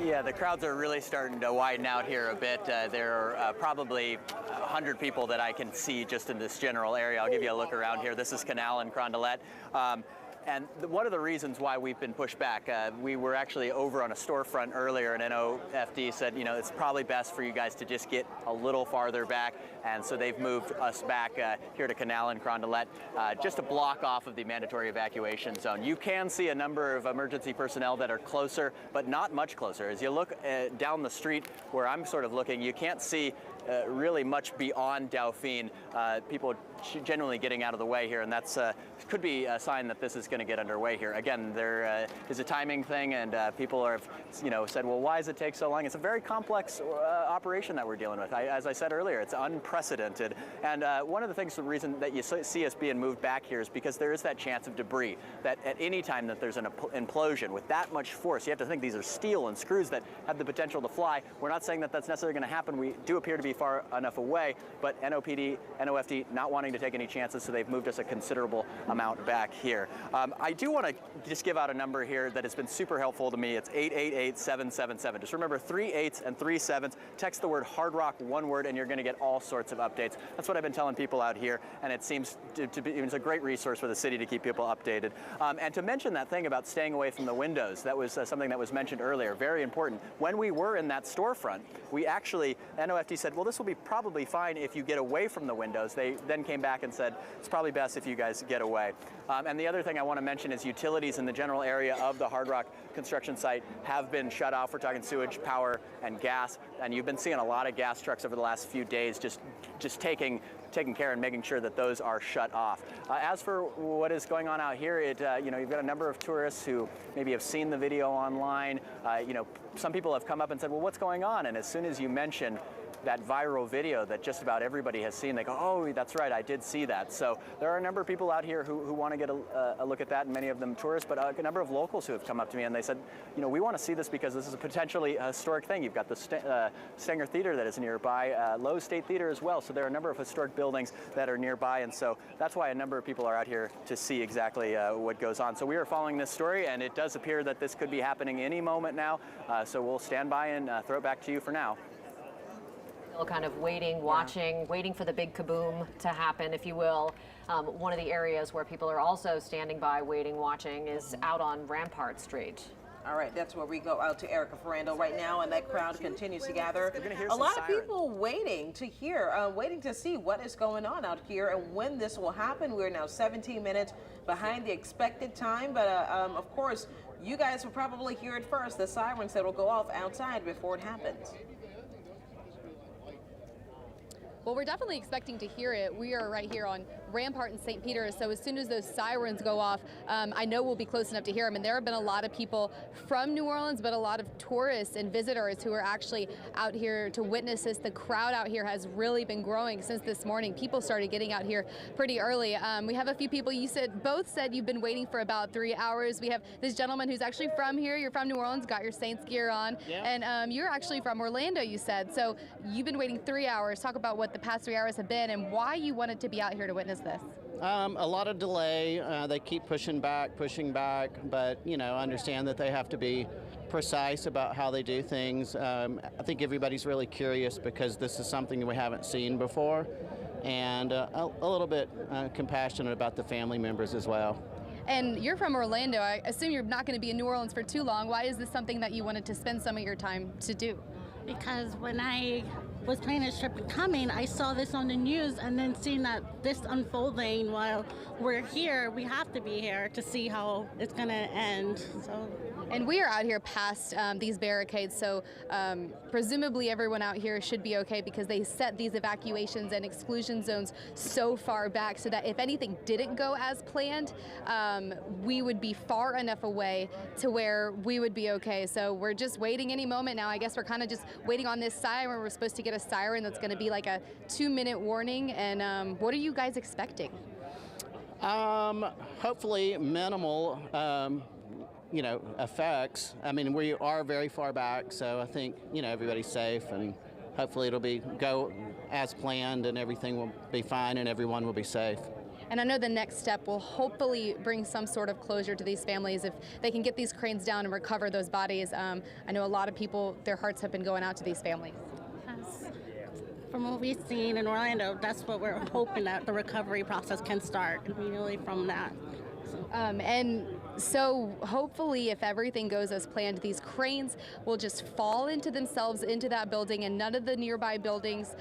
Yeah, the crowds are really starting to widen out here a bit. There are probably 100 people that I can see just in this general area. I'll give you a look around here. This is Canal and Carondelet. And one of the reasons why we've been pushed back, we were actually over on a storefront earlier, and NOFD said, it's probably best for you guys to just get a little farther back. And so they've moved us back here to Canal and Carondelet, just a block off of the mandatory evacuation zone. You can see a number of emergency personnel that are closer, but not much closer. As you look down the street where I'm sort of looking, you can't see really much beyond Dauphine. People generally getting out of the way here, and that's could be a sign that this is going to get underway here. Again, there is a timing thing, and people have, said, well, why does it take so long? It's a very complex operation that we're dealing with. As I said earlier, it's unprecedented. And one of the things, the reason that you see us being moved back here is because there is that chance of debris. That at any time that there's an implosion with that much force, you have to think these are steel and screws that have the potential to fly. We're not saying that that's necessarily going to happen. We do appear to be far enough away, but NOPD, NOFD not wanting to take any chances, so they've moved us a considerable amount back here. I do want to just give out a number here that has been super helpful to me. It's 888-777. Just remember 3 8s and 3 7s. Text the word Hard Rock, one word, and you're going to get all sorts of updates. That's what I've been telling people out here, and it seems to be, it's a great resource for the city to keep people updated. And to mention that thing about staying away from the windows, that was something that was mentioned earlier, very important. When we were in that storefront, we actually, NOFD said, well, this will be probably fine if you get away from the windows. They then came back and said, it's probably best if you guys get away. And the other thing I want to mention is utilities in the general area of the Hard Rock construction site have been shut off. We're talking sewage, power, and gas. And you've been seeing a lot of gas trucks over the last few days just taking care and making sure that those are shut off. As for what is going on out here, you've got a number of tourists who maybe have seen the video online. Some people have come up and said, well, what's going on? And as soon as you mention that viral video that just about everybody has seen. They go, oh, that's right, I did see that. So there are a number of people out here who want to get a look at that, and many of them tourists, but a number of locals who have come up to me and they said, you know, we want to see this because this is a potentially historic thing. You've got the Stenger Theater that is nearby, Lowe's State Theater as well. So there are a number of historic buildings that are nearby, and so that's why a number of people are out here to see exactly what goes on. So we are following this story, and it does appear that this could be happening any moment now. So we'll stand by and throw it back to you for now. Still kind of waiting, watching, waiting for the big kaboom to happen, if you will. One of the areas where people are also standing by, waiting, watching is out on Rampart Street. All right, that's where we go out to Erica Ferrando right now, and that crowd continues to gather. A lot of people waiting to hear, waiting to see what is going on out here and when this will happen. We're now 17 minutes behind the expected time, but of course, you guys will probably hear it first, the sirens that will go off outside before it happens. Well, we're definitely expecting to hear it. We are right here on Rampart in St. Peter, so as soon as those sirens go off, I know we'll be close enough to hear them. And there have been a lot of people from New Orleans, but a lot of tourists and visitors who are actually out here to witness this. The crowd out here has really been growing since this morning. People started getting out here pretty early. We have a few people. You both said you've been waiting for about 3 hours. We have this gentleman who's actually from here. You're from New Orleans, got your Saints gear on, and you're actually from Orlando, you said. So you've been waiting 3 hours. Talk about what the past 3 hours have been and why you wanted to be out here to witness this. A lot of delay. They keep pushing back, but you know, understand that they have to be precise about how they do things. I think everybody's really curious because this is something we haven't seen before, and a little bit compassionate about the family members as well. And you're from Orlando. I assume you're not going to be in New Orleans for too long. Why is this something that you wanted to spend some of your time to do? Because when I was planning this trip and coming, I saw this on the news, and then seeing that this unfolding while we're here, we have to be here to see how it's going to end. So. And we are out here past these barricades, so presumably everyone out here should be okay because they set these evacuations and exclusion zones so far back so that if anything didn't go as planned, we would be far enough away to where we would be okay. So we're just waiting any moment now. I guess we're kind of just waiting on this siren. We're supposed to get a siren that's going to be like a 2-minute warning. And what are you guys expecting? Hopefully minimal, effects. I mean, we are very far back, so I think, everybody's safe, and hopefully it'll go as planned and everything will be fine and everyone will be safe. And I know the next step will hopefully bring some sort of closure to these families if they can get these cranes down and recover those bodies. I know a lot of people, their hearts have been going out to these families. From what we've seen in Orlando, that's what we're hoping that the recovery process can start immediately from that. And so hopefully if everything goes as planned, these cranes will just fall into themselves into that building and none of the nearby buildings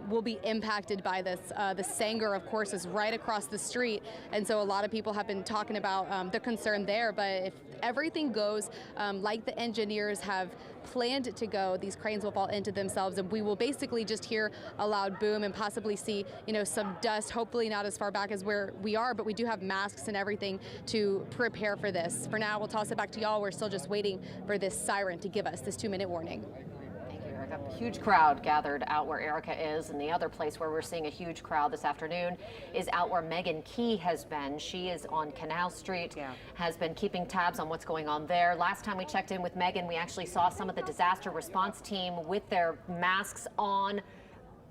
will be impacted by this. The Sanger, of course, is right across the street. And so a lot of people have been talking about the concern there. But if everything goes like the engineers have planned to go, these cranes will fall into themselves and we will basically just hear a loud boom and possibly see, some dust, hopefully not as far back as where we are, but we do have masks and everything to prepare for this. For now, we'll toss it back to y'all. We're still just waiting for this siren to give us this 2-minute warning. A huge crowd gathered out where Erica is, and the other place where we're seeing a huge crowd this afternoon is out where Megan Key has been. She is on Canal Street, has been keeping tabs on what's going on there. Last time we checked in with Megan, we actually saw some of the disaster response team with their masks on,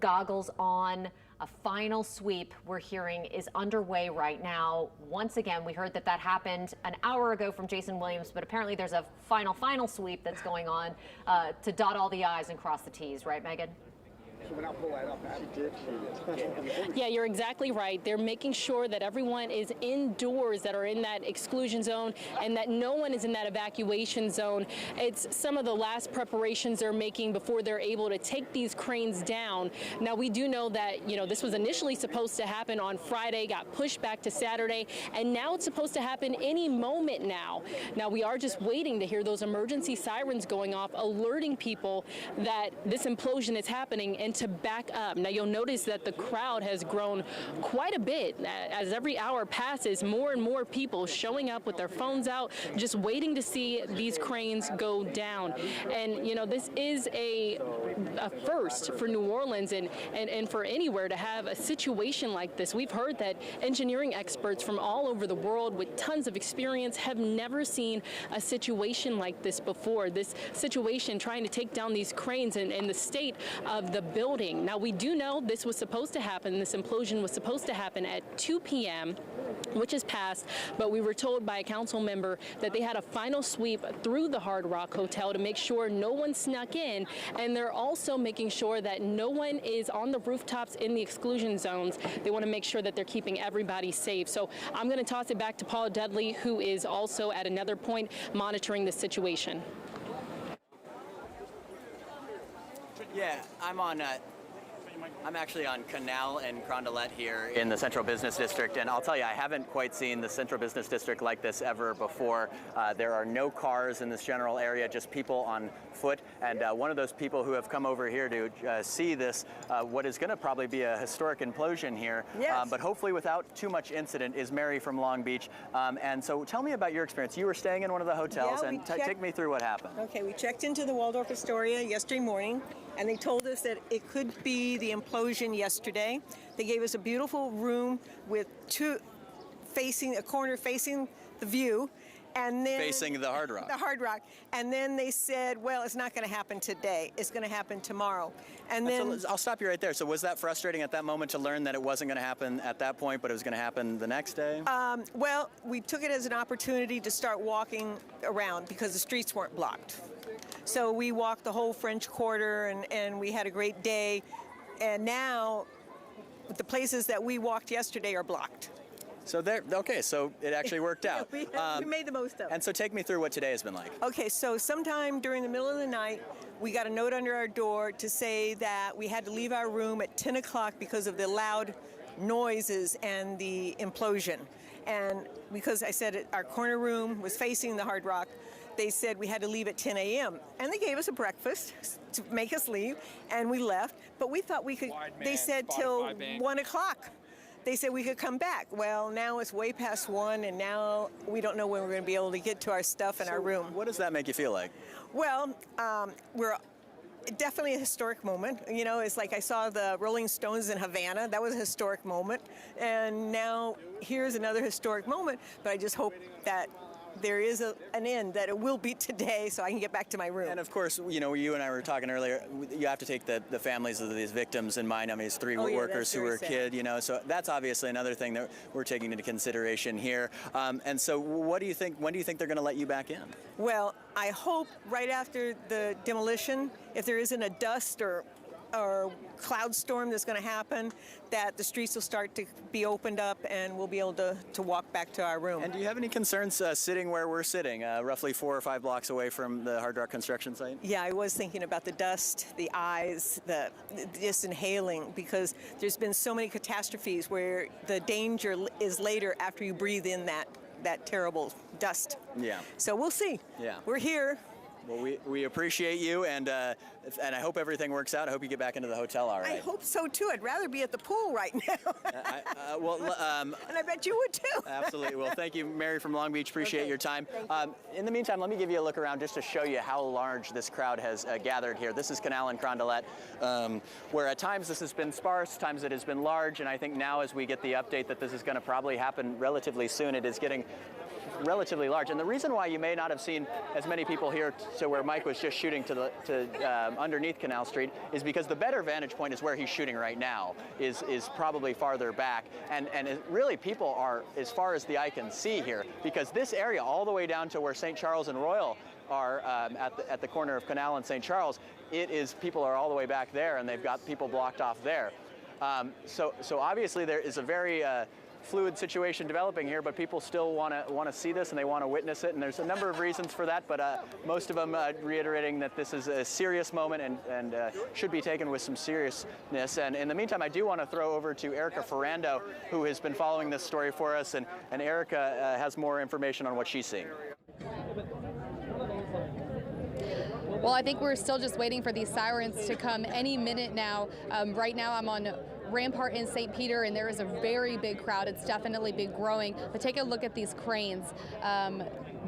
goggles on. A final sweep, we're hearing, is underway right now. Once again, we heard that happened an hour ago from Jason Williams, but apparently there's a final sweep that's going on to dot all the I's and cross the T's, right, Megan? Yeah, you're exactly right. They're making sure that everyone is indoors that are in that exclusion zone and that no one is in that evacuation zone. It's some of the last preparations they're making before they're able to take these cranes down. Now, we do know that, this was initially supposed to happen on Friday, got pushed back to Saturday, and now it's supposed to happen any moment now. Now, we are just waiting to hear those emergency sirens going off, alerting people that this implosion is happening. and to back up. Now you'll notice that the crowd has grown quite a bit. As every hour passes, more and more people showing up with their phones out, just waiting to see these cranes go down. And, you know, this is a first for New Orleans and for anywhere to have a situation like this. We've heard that engineering experts from all over the world with tons of experience have never seen a situation like this before. This situation trying to take down these cranes and the state of the building. Now, we do know this was supposed to happen, this implosion was supposed to happen at 2 p.m., which is passed, but we were told by a council member that they had a final sweep through the Hard Rock Hotel to make sure no one snuck in, and they're also making sure that no one is on the rooftops in the exclusion zones. They want to make sure that they're keeping everybody safe. So I'm going to toss it back to Paula Dudley, who is also at another point monitoring the situation. Yeah, I'm actually on Canal and Carondelet here in the Central Business District, and I'll tell you, I haven't quite seen the Central Business District like this ever before. There are no cars in this general area, just people on foot, and one of those people who have come over here to see this, what is going to probably be a historic implosion here, yes. But hopefully without too much incident, is Mary from Long Beach. And so tell me about your experience. You were staying in one of the hotels, Yeah, and take me through what happened. Okay, we checked into the Waldorf Astoria yesterday morning, and they told us that it could be the implosion yesterday. They gave us a beautiful room with a corner facing the view, and then facing the Hard Rock. The Hard Rock, and then they said, well, it's not going to happen today. It's going to happen tomorrow. And then So I'll stop you right there. So was that frustrating at that moment to learn that it wasn't going to happen at that point, but it was going to happen the next day? Well, we took it as an opportunity to start walking around because the streets weren't blocked. So we walked the whole French Quarter, and we had a great day. And now the places that we walked yesterday are blocked. So so it actually worked out. we made the most of it. And so take me through what today has been like. Okay, so sometime during the middle of the night, we got a note under our door to say that we had to leave our room at 10 o'clock because of the loud noises and the implosion. And because I said our corner room was facing the Hard Rock, they said we had to leave at 10 a.m. And they gave us a breakfast to make us leave, and we left. But we thought we could, they said till 1 o'clock. They said we could come back. Well, now it's way past 1, and now we don't know when we're going to be able to get to our stuff in our room. What does that make you feel like? Well, we're definitely a historic moment. You know, it's like I saw the Rolling Stones in Havana. That was a historic moment. And now here's another historic moment, but I just hope that there is an end, that it will be today so I can get back to my room. And of course, you know, you and I were talking earlier, you have to take the families of these victims in mind. I mean, it's three workers who were a kid, you know, so that's obviously another thing that we're taking into consideration here. And so what do you think, when do you think they're going to let you back in? Well, I hope right after the demolition, if there isn't a dust or cloud storm that's going to happen, that the streets will start to be opened up and we'll be able to walk back to our room. And do you have any concerns sitting where we're sitting, roughly 4 or 5 blocks away from the Hard Rock construction site? Yeah, I was thinking about the dust, the eyes, just inhaling, because there's been so many catastrophes where the danger is later after you breathe in that terrible dust. Yeah. So we'll see. Yeah. We're here. Well, we appreciate you, and I hope everything works out. I hope you get back into the hotel all right. I hope so, too. I'd rather be at the pool right now. And I bet you would, too. Absolutely. Well, thank you, Mary from Long Beach. Appreciate your time. In the meantime, let me give you a look around just to show you how large this crowd has gathered here. This is Canal and Carondelet, where at times this has been sparse, times it has been large, and I think now as we get the update that this is going to probably happen relatively soon, it is getting relatively large. And the reason why you may not have seen as many people here to where Mike was just shooting to underneath Canal Street is because the better vantage point is where he's shooting right now, is probably farther back. And really people are as far as the eye can see here, because this area all the way down to where St. Charles and Royal are at the corner of Canal and St. Charles, people are all the way back there, and they've got people blocked off there. So obviously there is a very fluid situation developing here, but people still want to see this and they want to witness it, and there's a number of reasons for that, but most of them reiterating that this is a serious moment and should be taken with some seriousness. And in the meantime, I do want to throw over to Erica Ferrando, who has been following this story for us, and Erica has more information on what she's seeing. Well, I think we're still just waiting for these sirens to come any minute now. Right now I'm on Rampart in St. Peter, and there is a very big crowd. It's definitely been growing. But take a look at these cranes.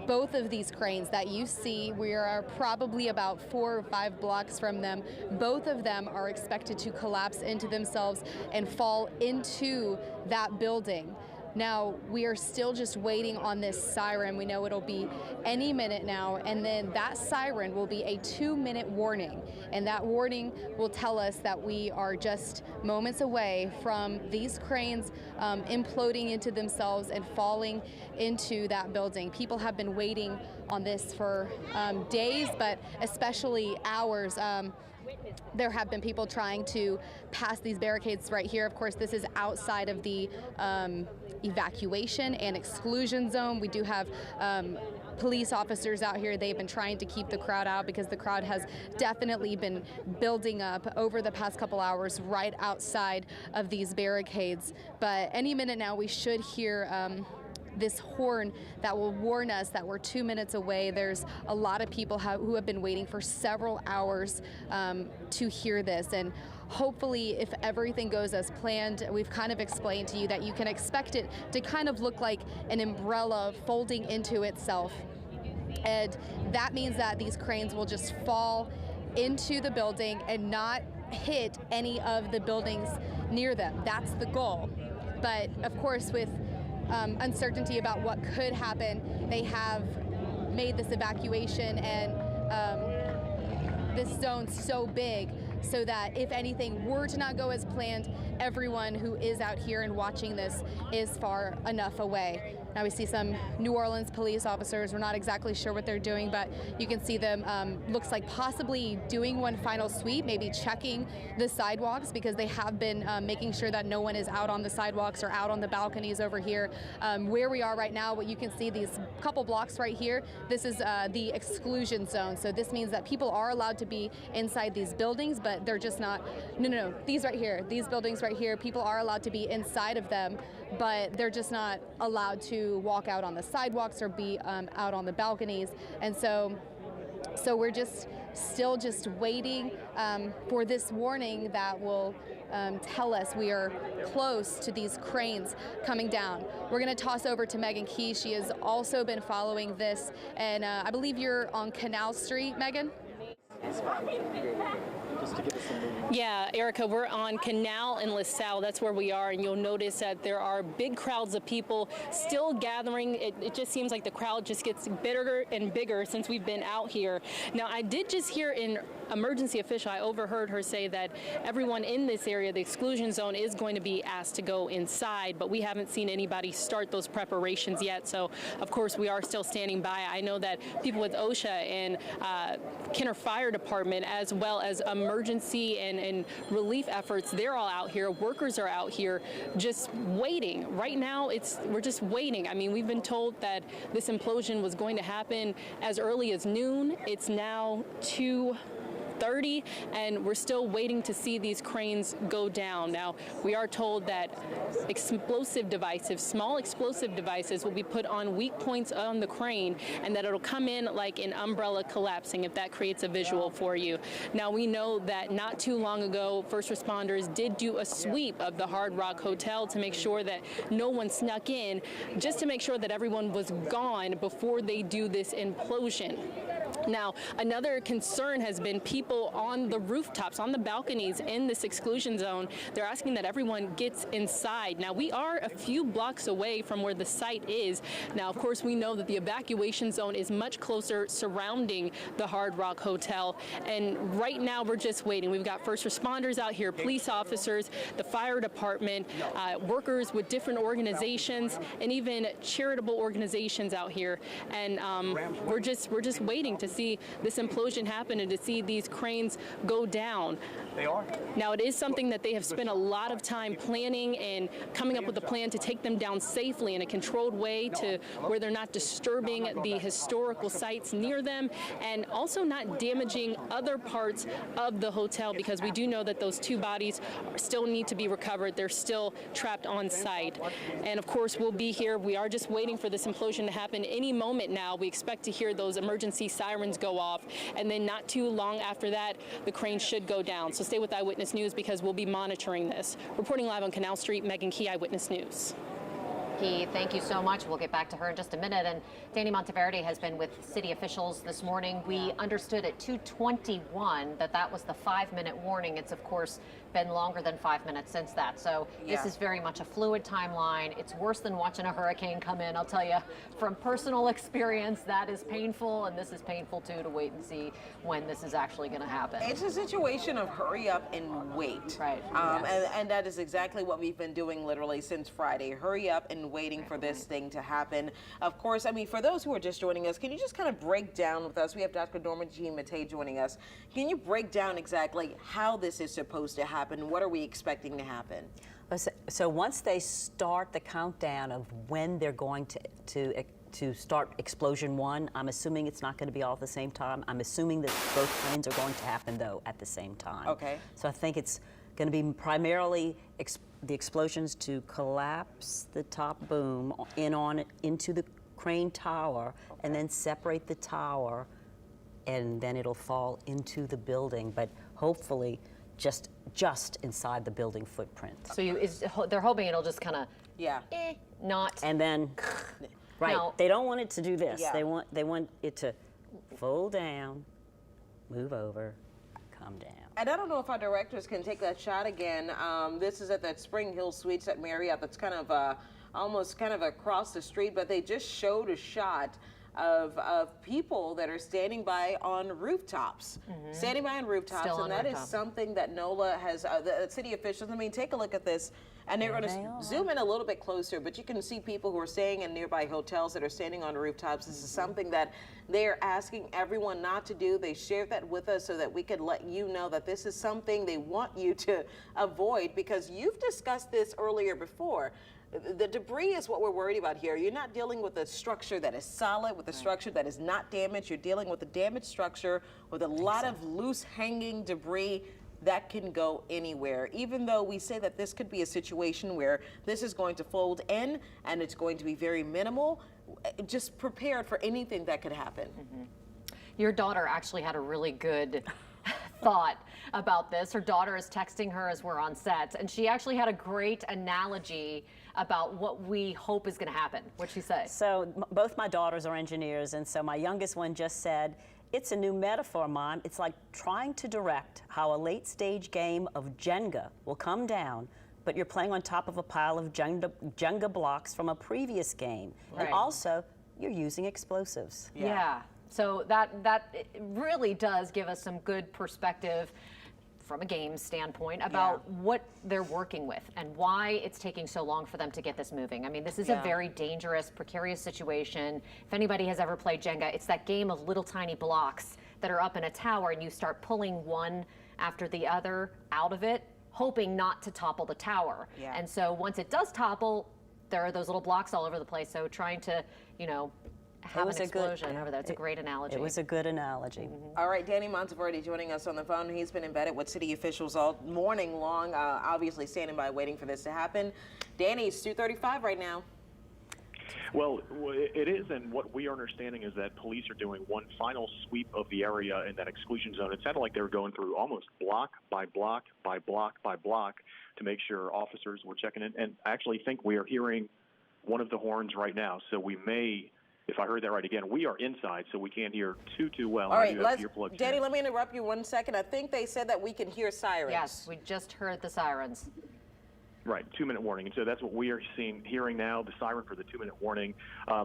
Both of these cranes that you see, we are probably about 4 or 5 blocks from them. Both of them are expected to collapse into themselves and fall into that building. Now, we are still just waiting on this siren. We know it'll be any minute now, and then that siren will be a 2-minute warning. And that warning will tell us that we are just moments away from these cranes imploding into themselves and falling into that building. People have been waiting on this for days, but especially hours. There have been people trying to pass these barricades right here. Of course, this is outside of the evacuation and exclusion zone. We do have police officers out here. They've been trying to keep the crowd out because the crowd has definitely been building up over the past couple hours right outside of these barricades. But any minute now, we should hear this horn that will warn us that we're 2 minutes away. There's a lot of people who have been waiting for several hours to hear this, and hopefully if everything goes as planned, we've kind of explained to you that you can expect it to kind of look like an umbrella folding into itself, and that means that these cranes will just fall into the building and not hit any of the buildings near them. That's the goal. But of course, with uncertainty about what could happen, they have made this evacuation and this zone so big so that if anything were to not go as planned, everyone who is out here and watching this is far enough away. Now we see some New Orleans police officers. We're not exactly sure what they're doing, but you can see them, looks like possibly doing one final sweep, maybe checking the sidewalks, because they have been making sure that no one is out on the sidewalks or out on the balconies over here. Where we are right now, what you can see, these couple blocks right here, this is the exclusion zone. So this means that people are allowed to be inside these buildings, but they're just not, no, these right here, these buildings right here, people are allowed to be inside of them, but they're just not allowed to walk out on the sidewalks or be out on the balconies. And so we're still waiting for this warning that will tell us we are close to these cranes coming down. We're going to toss over to Megan Key. She has also been following this, and I believe you're on Canal Street, Megan? Yeah, Erica, we're on Canal in LaSalle. That's where we are, and you'll notice that there are big crowds of people still gathering. It just seems like the crowd just gets bigger and bigger since we've been out here. Now, I did just hear an emergency official, I overheard her say that everyone in this area, the exclusion zone, is going to be asked to go inside, but we haven't seen anybody start those preparations yet. So, of course, we are still standing by. I know that people with OSHA and Kenner Fire Department, as well as emergency and relief efforts, they're all out here. Workers are out here just waiting. Right now, we're just waiting. I mean, we've been told that this implosion was going to happen as early as noon. It's now 2:30, and we're still waiting to see these cranes go down. Now, we are told that small explosive devices will be put on weak points on the crane, and that it'll come in like an umbrella collapsing, if that creates a visual for you. Now, we know that not too long ago, first responders did do a sweep of the Hard Rock Hotel to make sure that no one snuck in, just to make sure that everyone was gone before they do this implosion. Now, another concern has been people on the rooftops, on the balconies in this exclusion zone. They're asking that everyone gets inside. Now, we are a few blocks away from where the site is. Now, of course, we know that the evacuation zone is much closer surrounding the Hard Rock Hotel. And right now, we're just waiting. We've got first responders out here, police officers, the fire department, workers with different organizations, and even charitable organizations out here. And we're just waiting to see this implosion happen and to see these cranes go down. They are. Now, it is something that they have spent a lot of time planning and coming up with a plan to take them down safely in a controlled way to where they're not disturbing the historical sites near them, and also not damaging other parts of the hotel, because we do know that those 2 bodies still need to be recovered. They're still trapped on site. And of course, we'll be here. We are just waiting for this implosion to happen any moment now. We expect to hear those emergency sirens sirens go off, and then not too long after that, the crane should go down. So stay with Eyewitness News because we'll be monitoring this. Reporting live on Canal Street, Megan Key, Eyewitness News. Thank you so much. We'll get back to her in just a minute. And Danny Monteverde has been with city officials this morning. We understood at 2:21 that was the 5-minute warning. It's, of course, been longer than 5 minutes since that. So this is very much a fluid timeline. It's worse than watching a hurricane come in. I'll tell you from personal experience, that is painful. And this is painful, too, to wait and see when this is actually going to happen. It's a situation of hurry up and wait. Right. And that is exactly what we've been doing literally since Friday. Hurry up and waiting for this thing to happen. Of course, I mean, for those who are just joining us, can you just kind of break down with us? We have Dr. Norma Jean Matei joining us. Can you break down exactly how this is supposed to happen? What are we expecting to happen? So once they start the countdown of when they're going to start explosion 1, I'm assuming it's not going to be all at the same time. I'm assuming that both planes are going to happen, though, at the same time. Okay. So I think it's going to be primarily the explosions to collapse the top boom into the crane tower, and then separate the tower, and then it'll fall into the building, but hopefully just inside the building footprint. So they're hoping it'll just kind of not. And then, right? Now, they don't want it to do this. Yeah. They want it to fold down, move over, come down. And I don't know if our directors can take that shot again. This is at that Spring Hill Suites at Marriott. That's kind of almost kind of across the street, but they just showed a shot of people that are standing by on rooftops. Standing by on rooftops, Still and on that is rooftop. something that NOLA has, the city officials, I mean, take a look at this, and they're going to zoom in a little bit closer, but you can see people who are staying in nearby hotels that are standing on rooftops. This is something that they're asking everyone not to do. They shared that with us so that we could let you know that this is something they want you to avoid, because you've discussed this earlier before. The debris is what we're worried about here. You're not dealing with a structure that is solid, with a structure that is not damaged. You're dealing with a damaged structure with a lot of loose hanging debris that can go anywhere. Even though we say that this could be a situation where this is going to fold in and it's going to be very minimal, just prepared for anything that could happen. Your daughter actually had a really good thought about this. Her daughter is texting her as we're on set, and she actually had a great analogy about what we hope is going to happen. What'd she say? So both my daughters are engineers, and so my youngest one just said, "It's a new metaphor, Mom. It's like trying to direct how a late-stage game of Jenga will come down, but you're playing on top of a pile of Jenga blocks from a previous game. Right. And also, you're using explosives." Yeah. So that really does give us some good perspective from a game standpoint about what they're working with and why it's taking so long for them to get this moving. I mean, this is a very dangerous, precarious situation. If anybody has ever played Jenga, it's that game of little tiny blocks that are up in a tower, and you start pulling one after the other out of it, hoping not to topple the tower. And so once it does topple, there are those little blocks all over the place. So trying to, have an explosion over there. It's a great analogy. It was a good analogy. All right, Danny Monteverde joining us on the phone. He's been embedded with city officials all morning long, obviously standing by waiting for this to happen. Danny, it's 2:35 right now. Well, it is, and what we are understanding is that police are doing one final sweep of the area in that exclusion zone. It sounded like they were going through almost block by block by block by block to make sure officers were checking in. And I actually think we are hearing one of the horns right now, so we may... If I heard that right, again, we are inside, so we can't hear too well. All right, Danny, let me interrupt you 1 second. I think they said that we can hear sirens. Yes, we just heard the sirens. Right, 2-minute warning. And so that's what we are hearing now, the siren for the 2-minute warning.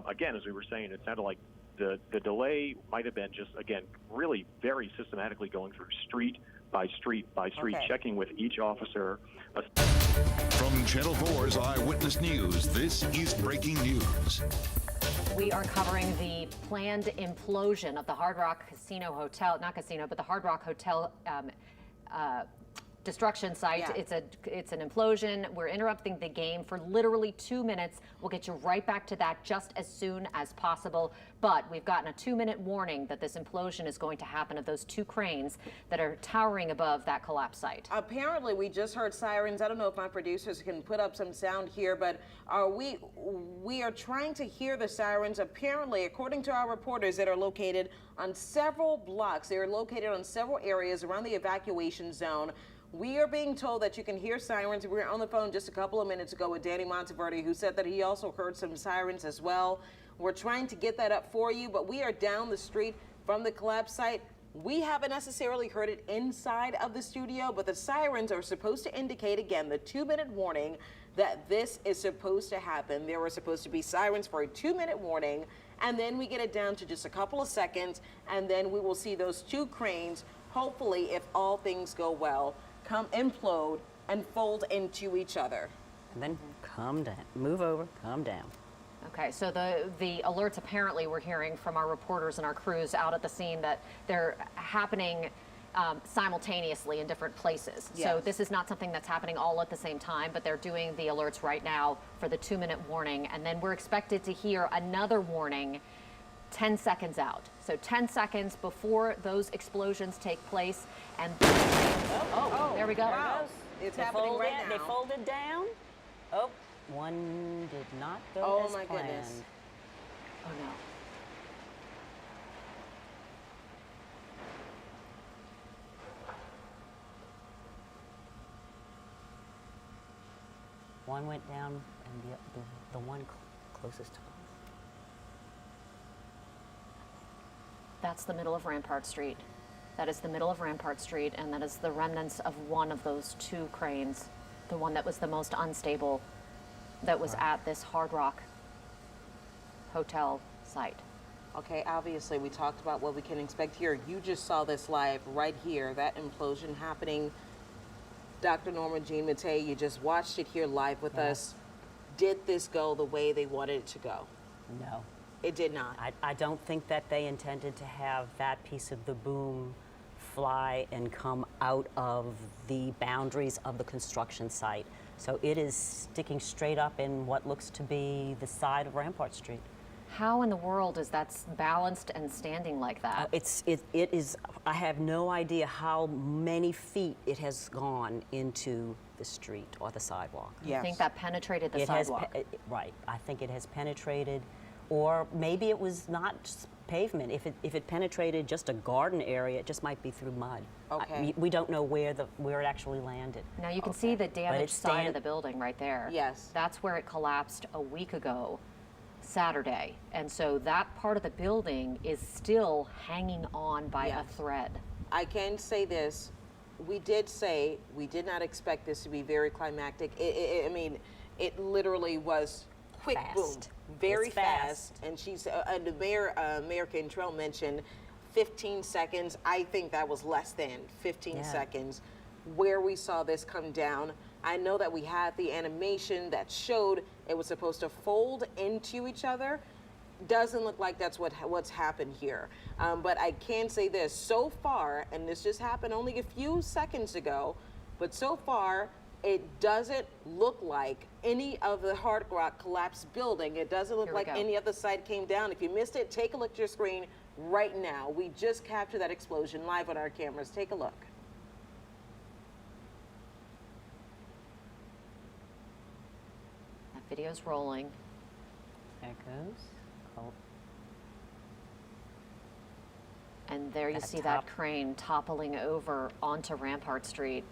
Again, as we were saying, it sounded like the delay might have been just, again, really very systematically going through street by street by street, checking with each officer. From Channel 4's Eyewitness News, this is breaking news. We are covering the planned implosion of the Hard Rock Casino Hotel, not casino, but the Hard Rock Hotel destruction site. Yeah. It's an implosion. We're interrupting the game for literally 2 minutes. We'll get you right back to that just as soon as possible. But we've gotten a 2-minute warning that this implosion is going to happen of those 2 cranes that are towering above that collapse site. Apparently, we just heard sirens. I don't know if my producers can put up some sound here, but we are trying to hear the sirens. Apparently, according to our reporters that are located on several blocks, they are located on several areas around the evacuation zone. We are being told that you can hear sirens. We were on the phone just a couple of minutes ago with Danny Monteverdi, who said that he also heard some sirens as well. We're trying to get that up for you, but we are down the street from the collapse site. We haven't necessarily heard it inside of the studio, but the sirens are supposed to indicate, again, the 2-minute warning that this is supposed to happen. There were supposed to be sirens for a 2-minute warning, and then we get it down to just a couple of seconds, and then we will see those 2 cranes, hopefully, if all things go well, come implode and fold into each other. And then calm down, move over, calm down. Okay, so the alerts apparently we're hearing from our reporters and our crews out at the scene that they're happening simultaneously in different places. Yes. So this is not something that's happening all at the same time, but they're doing the alerts right now for the 2-minute warning, and then we're expected to hear another warning 10 seconds out. So 10 seconds before those explosions take place, and there we go. Wow. It's happening right now. They folded down. Oh, one did not go as planned. Goodness. Oh no. One went down, and the one closest to us. That's the middle of Rampart Street. That is the middle of Rampart Street, and that is the remnants of one of those 2 cranes, the one that was the most unstable, that was at this Hard Rock hotel site. Okay, obviously we talked about what we can expect here. You just saw this live right here, that implosion happening. Dr. Norma Jean Mattei, you just watched it here live with us. Did this go the way they wanted it to go? No. It did not. I don't think that they intended to have that piece of the boom fly and come out of the boundaries of the construction site. So it is sticking straight up in what looks to be the side of Rampart Street. How in the world is that balanced and standing like that? It is, I have no idea how many feet it has gone into the street or the sidewalk. You think that penetrated the sidewalk? Right, I think it has penetrated, or maybe it was not pavement. If it penetrated just a garden area, it just might be through mud. Okay. We don't know where it actually landed. Now you can see the damaged side of the building right there. Yes. That's where it collapsed a week ago, Saturday. And so that part of the building is still hanging on by a thread. I can say this. We did say we did not expect this to be very climactic. I mean, it literally was quick boom, very fast. And she's and the Mayor Cantrell mentioned 15 seconds. I think that was less than 15 seconds where we saw this come down. I know that we had the animation that showed it was supposed to fold into each other. Doesn't look like that's what's happened here. But I can say this, so far, and this just happened only a few seconds ago, but so far, it doesn't look like any of the Hard Rock collapsed building. It doesn't look like any other side came down. If you missed it, take a look at your screen right now. We just captured that explosion live on our cameras. Take a look. That video's rolling. There it goes. Oh. And there you At see the that top. crane toppling over onto Rampart Street,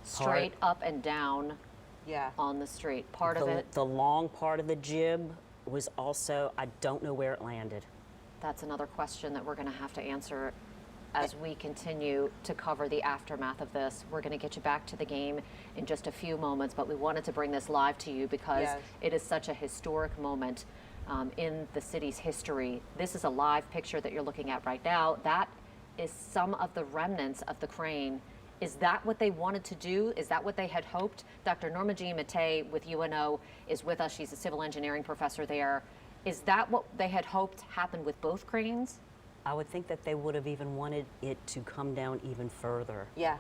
straight up and down on the street. Part of it. The long part of the jib was also, I don't know where it landed. That's another question that we're going to have to answer as we continue to cover the aftermath of this. We're going to get you back to the game in just a few moments, but we wanted to bring this live to you because it is such a historic moment in the city's history. This is a live picture that you're looking at right now. That is some of the remnants of the crane. Is that what they wanted to do? Is that what they had hoped? Dr. Norma Jean Mattei with UNO is with us. She's a civil engineering professor there. Is that what they had hoped happened with both cranes? I would think that they would have even wanted it to come down even further. Yeah.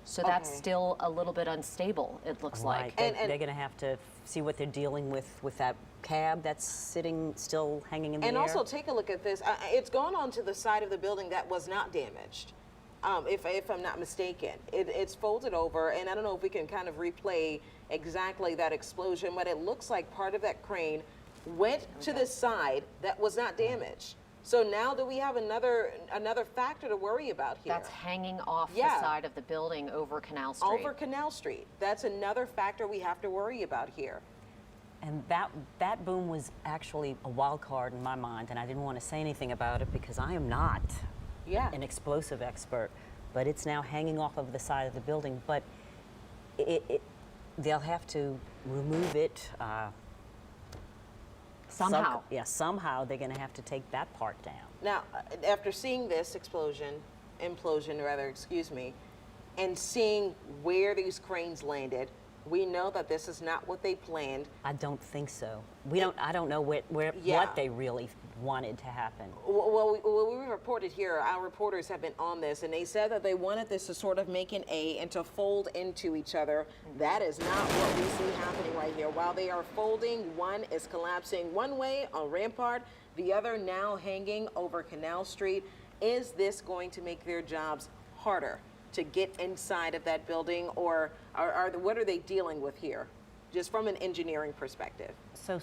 So that's still a little bit unstable, it looks Right. like. They're going to have to see what they're dealing with that cab that's sitting still hanging in the And air. also take a look at this. It's gone on to the side of the building that was not damaged, if I'm not mistaken. It's folded over, and I don't know if we can kind of replay exactly that explosion, but it looks like part of that crane went to the side that was not damaged. So now do we have another factor to worry about here? That's hanging off the side of the building over Canal Street. Over Canal Street. That's another factor we have to worry about here. And that boom was actually a wild card in my mind, and I didn't want to say anything about it because I am not an explosive expert. But it's now hanging off of the side of the building. But they'll have to remove it. Somehow. Somehow they're going to have to take that part down. Now, after seeing this implosion rather, excuse me, and seeing where these cranes landed, we know that this is not what they planned. I don't think so. I don't know what they really wanted to happen. Well, we reported here, our reporters have been on this, and they said that they wanted this to sort of make an A and to fold into each other. That is not what we see happening right here. While they are folding, one is collapsing one way on Rampart, the other now hanging over Canal Street. Is this going to make their jobs harder to get inside of that building, or what are they dealing with here, just from an engineering perspective? So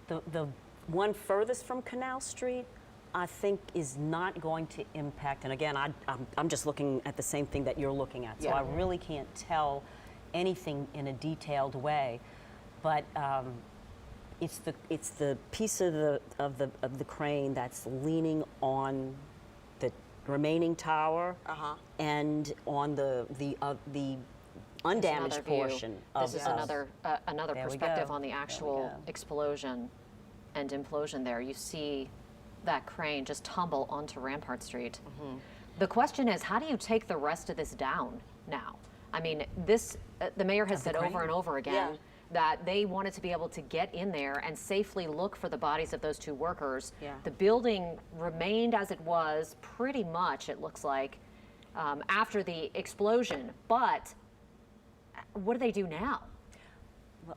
the one furthest from Canal Street, I think, is not going to impact. And again, I'm just looking at the same thing that you're looking at, so I really can't tell anything in a detailed way. But it's the piece of the crane that's leaning on the remaining tower and on the undamaged portion. This is another perspective on the actual explosion and implosion there. You see that crane just tumble onto Rampart Street. The question is, how do you take the rest of this down now? I mean, the mayor has said over and over again that they wanted to be able to get in there and safely look for the bodies of those two workers. The building remained as it was pretty much, it looks like, after the explosion. But what do they do now? Well,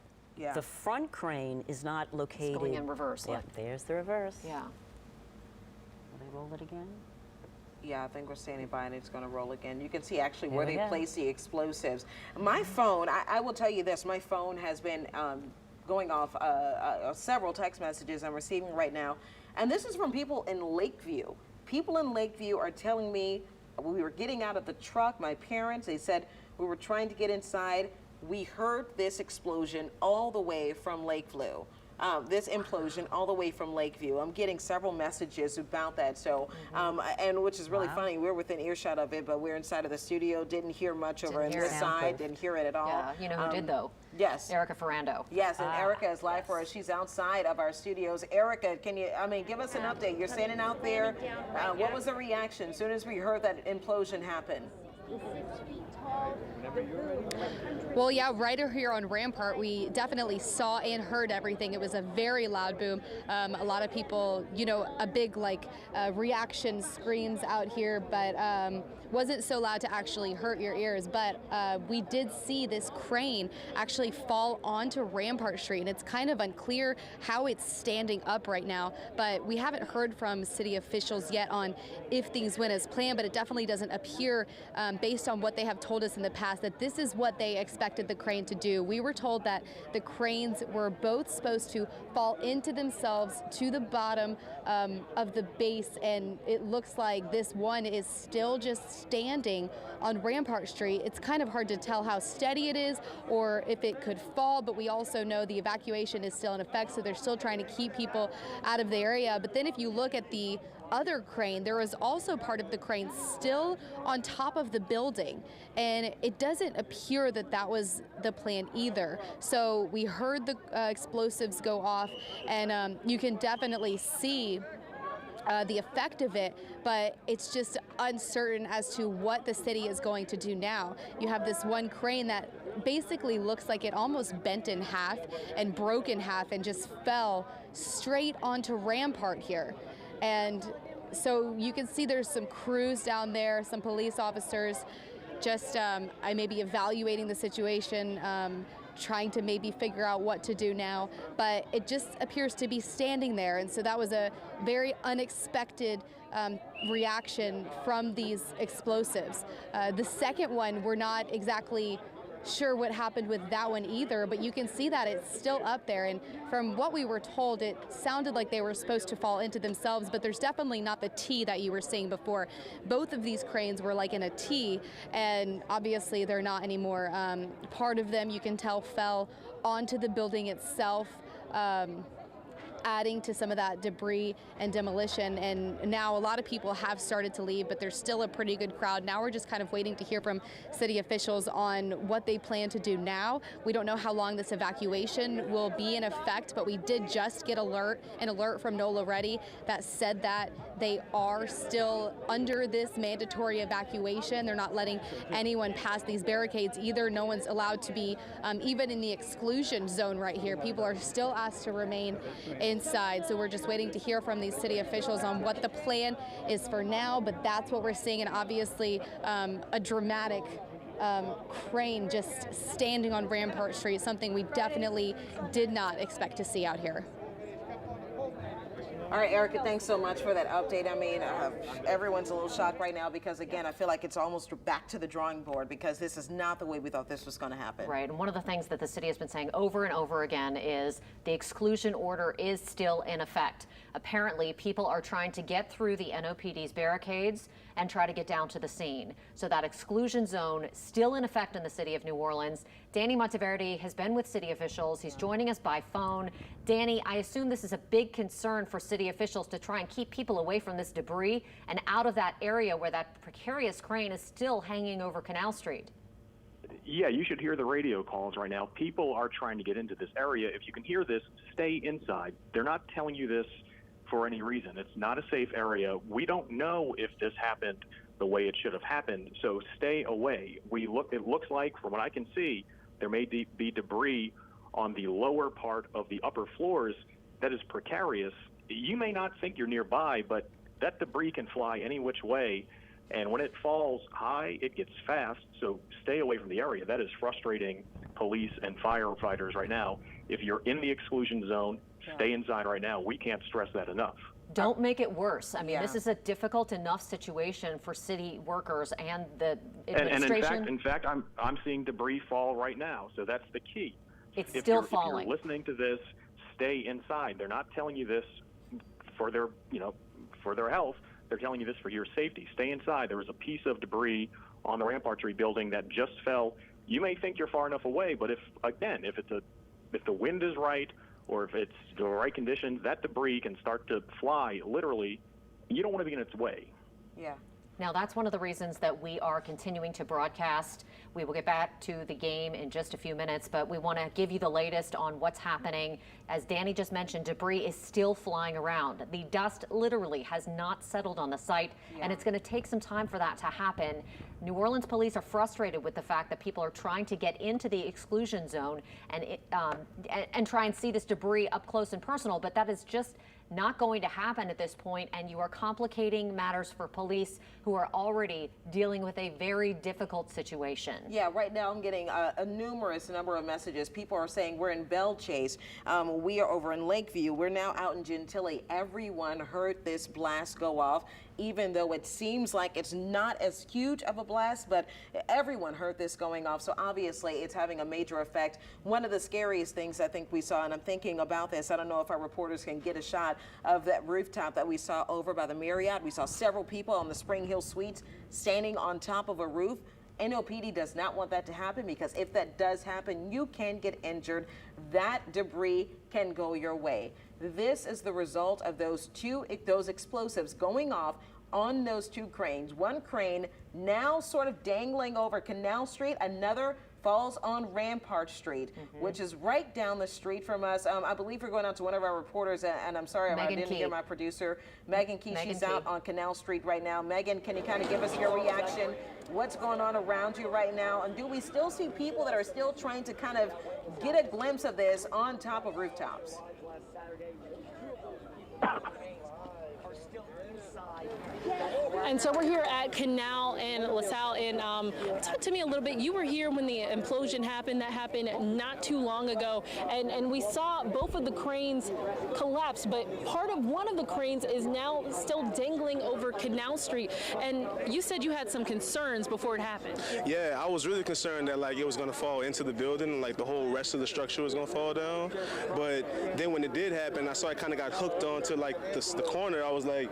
the front crane is not located. It's going in reverse. Yeah, there's the reverse. Yeah. Will they roll it again? Yeah, I think we're standing by and it's going to roll again. You can see actually where they place the explosives. My phone, I will tell you this, my phone has been going off several text messages I'm receiving right now. And this is from people in Lakeview. People in Lakeview are telling me we were getting out of the truck, my parents, they said we were trying to get inside. We heard this explosion all the way from Lakeview. This implosion all the way from Lakeview. I'm getting several messages about that. So, and which is really funny. We're within earshot of it, but we're inside of the studio. Didn't hear much over on this side. Didn't hear it at all. Yeah, you know who did though? Yes. Erica Ferrando. Yes, and Erica is live for us. She's outside of our studios. Erica, can you, give us an update. You're standing out there. What was the reaction as soon as we heard that implosion happen? Well, yeah, right here on Rampart, we definitely saw and heard everything. It was a very loud boom. A lot of people, a big reaction screams out here, but wasn't so loud to actually hurt your ears. But we did see this crane actually fall onto Rampart Street, and it's kind of unclear how it's standing up right now. But we haven't heard from city officials yet on if things went as planned, but it definitely doesn't appear, based on what they have told us in the past, that this is what they expected the crane to do. We were told that the cranes were both supposed to fall into themselves to the bottom of the base, and it looks like this one is still just standing on Rampart Street. It's kind of hard to tell how steady it is or if it could fall, but we also know the evacuation is still in effect, so they're still trying to keep people out of the area. But then if you look at the other crane, there was also part of the crane still on top of the building, and it doesn't appear that that was the plan either. So we heard the explosives go off, and you can definitely see the effect of it, but it's just uncertain as to what the city is going to do now. You have this one crane that basically looks like it almost bent in half and broke in half and just fell straight onto Rampart here. And so you can see there's some crews down there, some police officers, just I may be evaluating the situation, trying to maybe figure out what to do now, but it just appears to be standing there. And so that was a very unexpected reaction from these explosives. The second one, we're not exactly sure what happened with that one either, but you can see that it's still up there. And from what we were told, it sounded like they were supposed to fall into themselves, but there's definitely not the T that you were seeing before. Both of these cranes were like in a T, and obviously they're not anymore. Part of them, you can tell, fell onto the building itself, adding to some of that debris and demolition. And now a lot of people have started to leave, but there's still a pretty good crowd. Now we're just kind of waiting to hear from city officials on what they plan to do now. We don't know how long this evacuation will be in effect, but we did just get an alert from NOLA Ready that said that they are still under this mandatory evacuation. They're not letting anyone pass these barricades either. No one's allowed to be even in the exclusion zone right here. People are still asked to remain inside. So we're just waiting to hear from these city officials on what the plan is for now, but that's what we're seeing. And obviously a dramatic crane just standing on Rampart Street, something we definitely did not expect to see out here. All right, Erica, thanks so much for that update. I mean, everyone's a little shocked right now because, again, I feel like it's almost back to the drawing board because this is not the way we thought this was going to happen. Right, and one of the things that the city has been saying over and over again is the exclusion order is still in effect. Apparently, people are trying to get through the NOPD's barricades and try to get down to the scene. So that exclusion zone still in effect in the city of New Orleans. Danny Monteverde has been with city officials. He's joining us by phone. Danny, I assume this is a big concern for city officials to try and keep people away from this debris and out of that area where that precarious crane is still hanging over Canal Street. Yeah, you should hear the radio calls right now. People are trying to get into this area. If you can hear this, stay inside. They're not telling you this for any reason. It's not a safe area. We don't know if this happened the way it should have happened, so stay away. It looks like, from what I can see, there may be debris on the lower part of the upper floors that is precarious. You may not think you're nearby, but that debris can fly any which way, and when it falls high, it gets fast, so stay away from the area. That is frustrating police and firefighters right now. If you're in the exclusion zone, stay inside right now. We can't stress that enough. Don't make it worse. I mean, this is a difficult enough situation for city workers and the administration. And in fact, I'm seeing debris fall right now, so that's the key. It's still falling. If you're listening to this, stay inside. They're not telling you this for their, for their health. They're telling you this for your safety. Stay inside. There was a piece of debris on the Rampart Street building that just fell. You may think you're far enough away, but if the wind is right, or if it's the right conditions, that debris can start to fly, literally. You don't want to be in its way. Yeah. Now, that's one of the reasons that we are continuing to broadcast. We will get back to the game in just a few minutes, but we want to give you the latest on what's happening. As Danny just mentioned, debris is still flying around. The dust literally has not settled on the site, and it's going to take some time for that to happen. New Orleans police are frustrated with the fact that people are trying to get into the exclusion zone and try and see this debris up close and personal, but that is just not going to happen at this point, and you are complicating matters for police who are already dealing with a very difficult situation. Yeah, right now I'm getting a numerous number of messages. People are saying we're in Belle Chase. We are over in Lakeview. We're now out in Gentilly. Everyone heard this blast go off, even though it seems like it's not as huge of a blast, but everyone heard this going off. So obviously it's having a major effect. One of the scariest things I think we saw, and I'm thinking about this, I don't know if our reporters can get a shot of that rooftop that we saw over by the Marriott. We saw several people on the Spring Hill Suites standing on top of a roof. NOPD does not want that to happen, because if that does happen, you can get injured. That debris can go your way. This is the result of those explosives going off on those two cranes. One crane now sort of dangling over Canal Street, another falls on Rampart Street, which is right down the street from us. I believe we're going out to one of our reporters, and I'm sorry I didn't hear my producer, Megan Key. She's out on Canal Street right now. Megan, can you kind of give us your reaction? What's going on around you right now? And do we still see people that are still trying to kind of get a glimpse of this on top of rooftops? And so we're here at Canal and LaSalle, and talk to me a little bit. You were here when the implosion happened. That happened not too long ago, and we saw both of the cranes collapse, but one of the cranes is now still dangling over Canal Street. And you said you had some concerns before it happened. Yeah, I was really concerned that like it was going to fall into the building, and like the whole rest of the structure was going to fall down. But then when it did happen, I saw it kind of got hooked onto like the corner. I was like,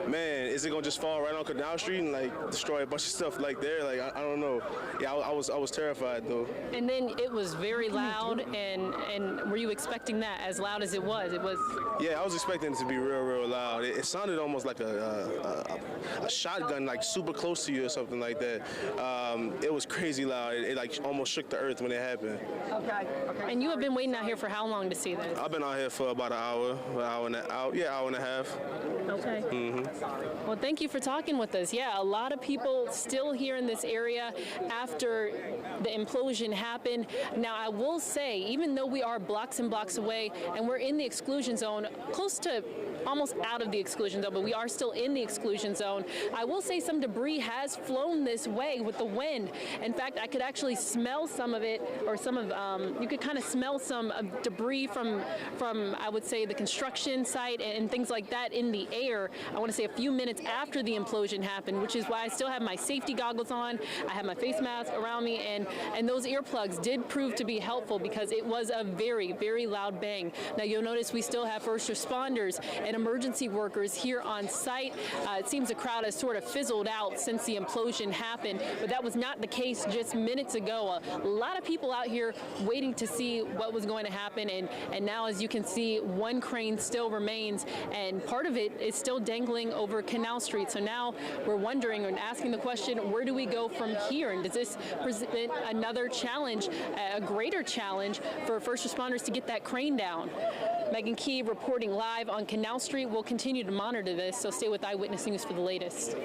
man, is it going to just fall right on Canal Street and like destroy a bunch of stuff like there? Like I don't know. Yeah, I was terrified though. And then it was very loud, and were you expecting that as loud as it was? It was. Yeah, I was expecting it to be real loud. It sounded almost like a shotgun, like super close to you or something like that. It was crazy loud. It like almost shook the earth when it happened. Okay. And you have been waiting out here for how long to see this? I've been out here for about an hour and a half. Okay. Mm-hmm. Well, thank you for talking with us. Yeah, a lot of people still here in this area after the implosion happened. Now, I will say, even though we are blocks and blocks away and we're in the exclusion zone, close to almost out of the exclusion zone, but we are still in the exclusion zone, I will say some debris has flown this way with the wind. In fact, I could actually smell some of it, or you could kind of smell some debris from I would say the construction site and things like that in the air. I want to say a few minutes after the implosion happened, which is why I still have my safety goggles on. I have my face mask around me, and those earplugs did prove to be helpful because it was a very, very loud bang. Now you'll notice we still have first responders and emergency workers here on site. It seems the crowd has sort of fizzled out since the implosion happened, but that was not the case just minutes ago. A lot of people out here waiting to see what was going to happen, and now, as you can see, one crane still remains, and part of it is still dangling over Canal Street. So now we're wondering and asking the question, where do we go from here? And does this present another challenge, a greater challenge for first responders to get that crane down? Megan Key reporting live on Canal Street. We'll continue to monitor this, so stay with Eyewitness News for the latest.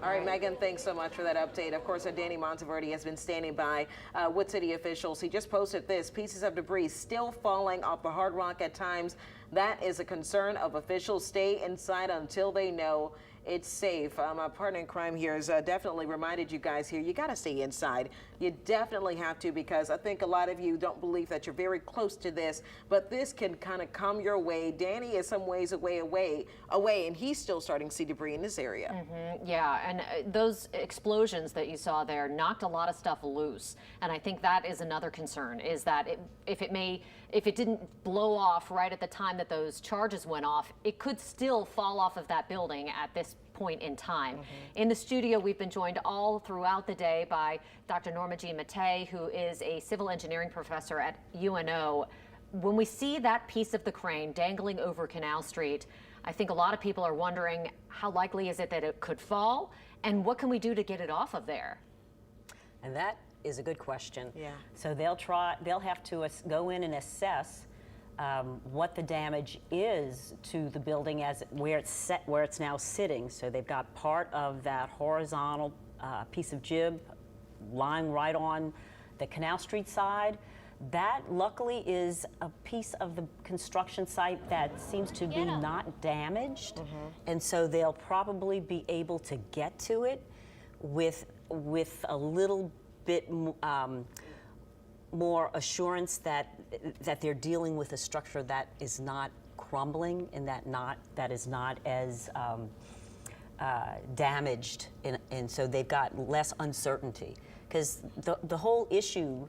All right, Megan, thanks so much for that update. Of course, Danny Monteverde has been standing by with city officials. He just posted this: pieces of debris still falling off the Hard Rock at times. That is a concern of officials. Stay inside until they know it's safe. My partner in crime here has definitely reminded you guys here, you got to stay inside. You definitely have to, because I think a lot of you don't believe that you're very close to this, but this can kind of come your way. Danny is some ways away, and he's still starting to see debris in this area. Mm-hmm. Yeah, and those explosions that you saw there knocked a lot of stuff loose. And I think that is another concern, is that if it didn't blow off right at the time that those charges went off, it could still fall off of that building at this point in time. Mm-hmm. In the studio, we've been joined all throughout the day by Dr. Norma Jean Mattei, who is a civil engineering professor at UNO. When we see that piece of the crane dangling over Canal Street, I think a lot of people are wondering, how likely is it that it could fall, and what can we do to get it off of there? And that is a good question. Yeah. So they'll have to go in and assess what the damage is to the building where it's now sitting. So they've got part of that horizontal piece of jib lying right on the Canal Street side. That luckily is a piece of the construction site that seems to be not damaged, and so they'll probably be able to get to it with a little bit more assurance that they're dealing with a structure that is not crumbling and that is not as damaged, and so they've got less uncertainty, because the whole issue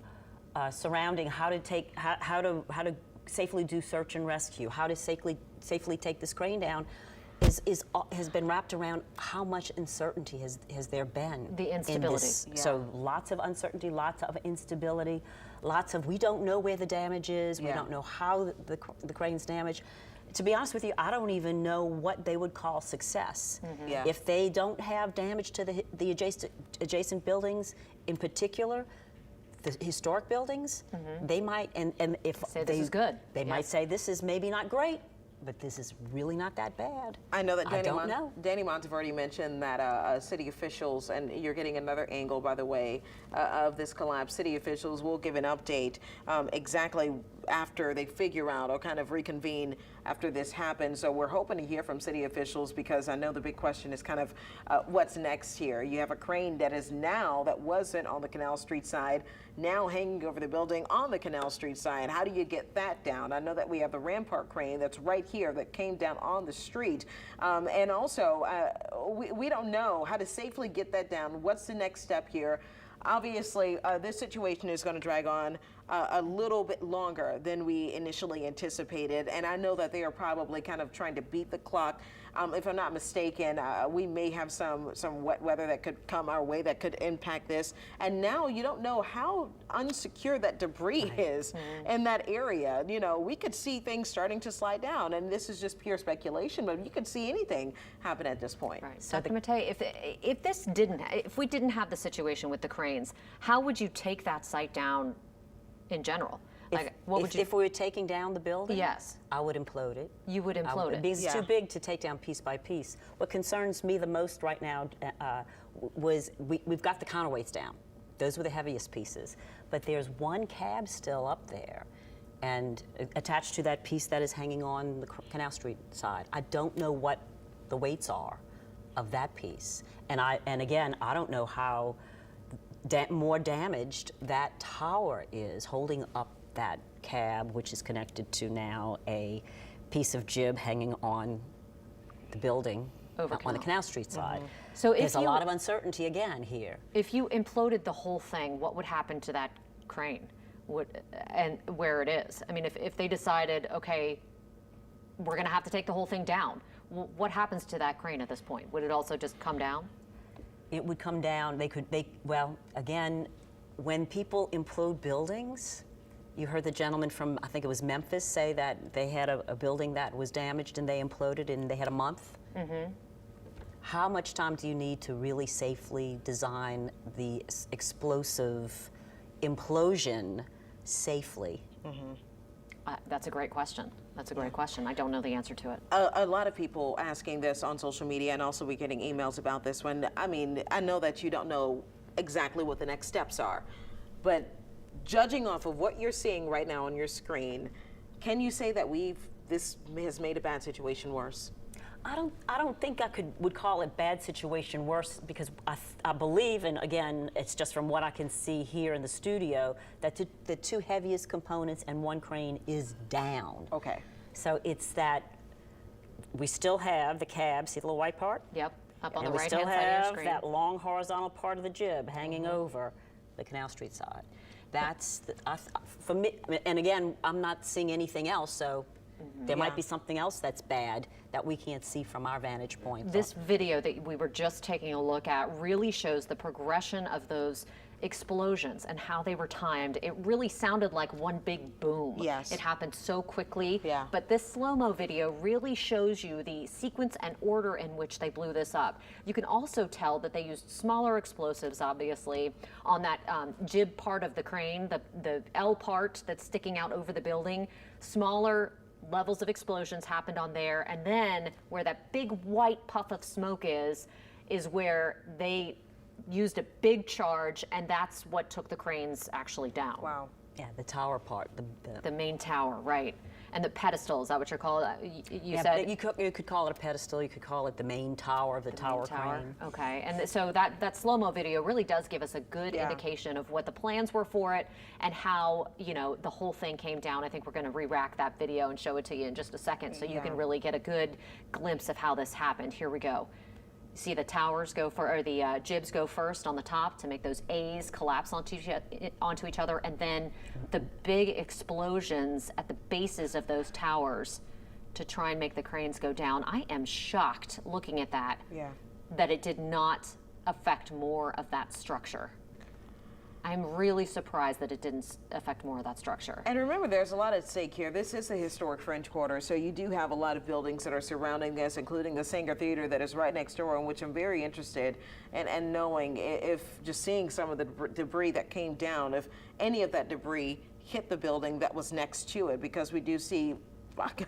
surrounding how to safely do search and rescue, how to safely take this crane down, has been wrapped around how much uncertainty has there been. The instability. So lots of uncertainty, lots of instability, we don't know where the damage is, we don't know how the crane's damaged. To be honest with you, I don't even know what they would call success. Mm-hmm. Yeah. If they don't have damage to the adjacent buildings, in particular, the historic buildings, they might, and if say this is good, they might say this is maybe not great, but this is really not that bad. I know that Danny Monteverde mentioned that city officials, and you're getting another angle, by the way, of this collapse. City officials will give an update exactly after they figure out or kind of reconvene after this happens. So we're hoping to hear from city officials, because I know the big question is kind of what's next here. You have a crane that wasn't on the Canal Street side, now hanging over the building on the Canal Street side. How do you get that down? I know that we have the Rampart crane that's right here that came down on the street. And also, we don't know how to safely get that down. What's the next step here? Obviously, this situation is going to drag on a little bit longer than we initially anticipated, and I know that they are probably kind of trying to beat the clock. If I'm not mistaken, we may have some wet weather that could come our way that could impact this, and now you don't know how unsecure that debris is in that area. You know, we could see things starting to slide down, and this is just pure speculation, but you could see anything happen at this point. Right. So Dr. Mattei, if we didn't have the situation with the cranes, how would you take that site down in general? If we were taking down the building? Yes. I would implode it. You would implode it? Because it's too big to take down piece by piece. What concerns me the most right now was we've got the counterweights down. Those were the heaviest pieces. But there's one cab still up there and attached to that piece that is hanging on the Canal Street side. I don't know what the weights are of that piece. And again, I don't know how more damaged that tower is holding up that cab, which is connected to now a piece of jib hanging on the building on the Canal Street side. So there's a lot of uncertainty again here. If you imploded the whole thing, what would happen to that crane and where it is? I mean, if they decided, okay, we're going to have to take the whole thing down, what happens to that crane at this point? Would it also just come down? It would come down. Well, again, when people implode buildings, you heard the gentleman from, I think it was Memphis, say that they had a building that was damaged and they imploded and they had a month. How much time do you need to really safely design the explosive implosion safely? That's a great question. That's a great question. I don't know the answer to it. A lot of people asking this on social media, and also we getting emails about this one. I mean, I know that you don't know exactly what the next steps are, but judging off of what you're seeing right now on your screen, can you say that this has made a bad situation worse? I don't think I would call it bad situation worse, because I believe, and again, it's just from what I can see here in the studio, that the two heaviest components and one crane is down. Okay. So it's that we still have the cab, see the little white part? Yep, up on and the right-hand side of your screen. we still have that long horizontal part of the jib hanging over the Canal Street side. That's, for me, and again, I'm not seeing anything else, so there might be something else that's bad that we can't see from our vantage point. This video that we were just taking a look at really shows the progression of those explosions and how they were timed. It really sounded like one big boom. Yes. It happened so quickly. Yeah. But this slow-mo video really shows you the sequence and order in which they blew this up. You can also tell that they used smaller explosives, obviously, on that jib part of the crane, the L part that's sticking out over the building. Smaller levels of explosions happened on there, and then where that big white puff of smoke is where they used a big charge, and that's what took the cranes actually down. Wow. Yeah, the tower part. The main tower, right. And the pedestal, is that what you're calling it? You yeah, said you could call it a pedestal, you could call it the main tower of the tower crane. Okay, and so that slow-mo video really does give us a good indication of what the plans were for it and how, you know, the whole thing came down. I think we're going to re-rack that video and show it to you in just a second so you can really get a good glimpse of how this happened. Here we go. See the towers go for, or the jibs go first on the top to make those A's collapse onto each other, and then the big explosions at the bases of those towers to try and make the cranes go down. I am shocked looking at that, that it did not affect more of that structure. I'm really surprised that it didn't affect more of that structure. And remember, there's a lot at stake here. This is the historic French Quarter, so you do have a lot of buildings that are surrounding this, including the Saenger Theater that is right next door, in which I'm very interested in knowing if, just seeing some of the debris that came down, if any of that debris hit the building that was next to it, because we do see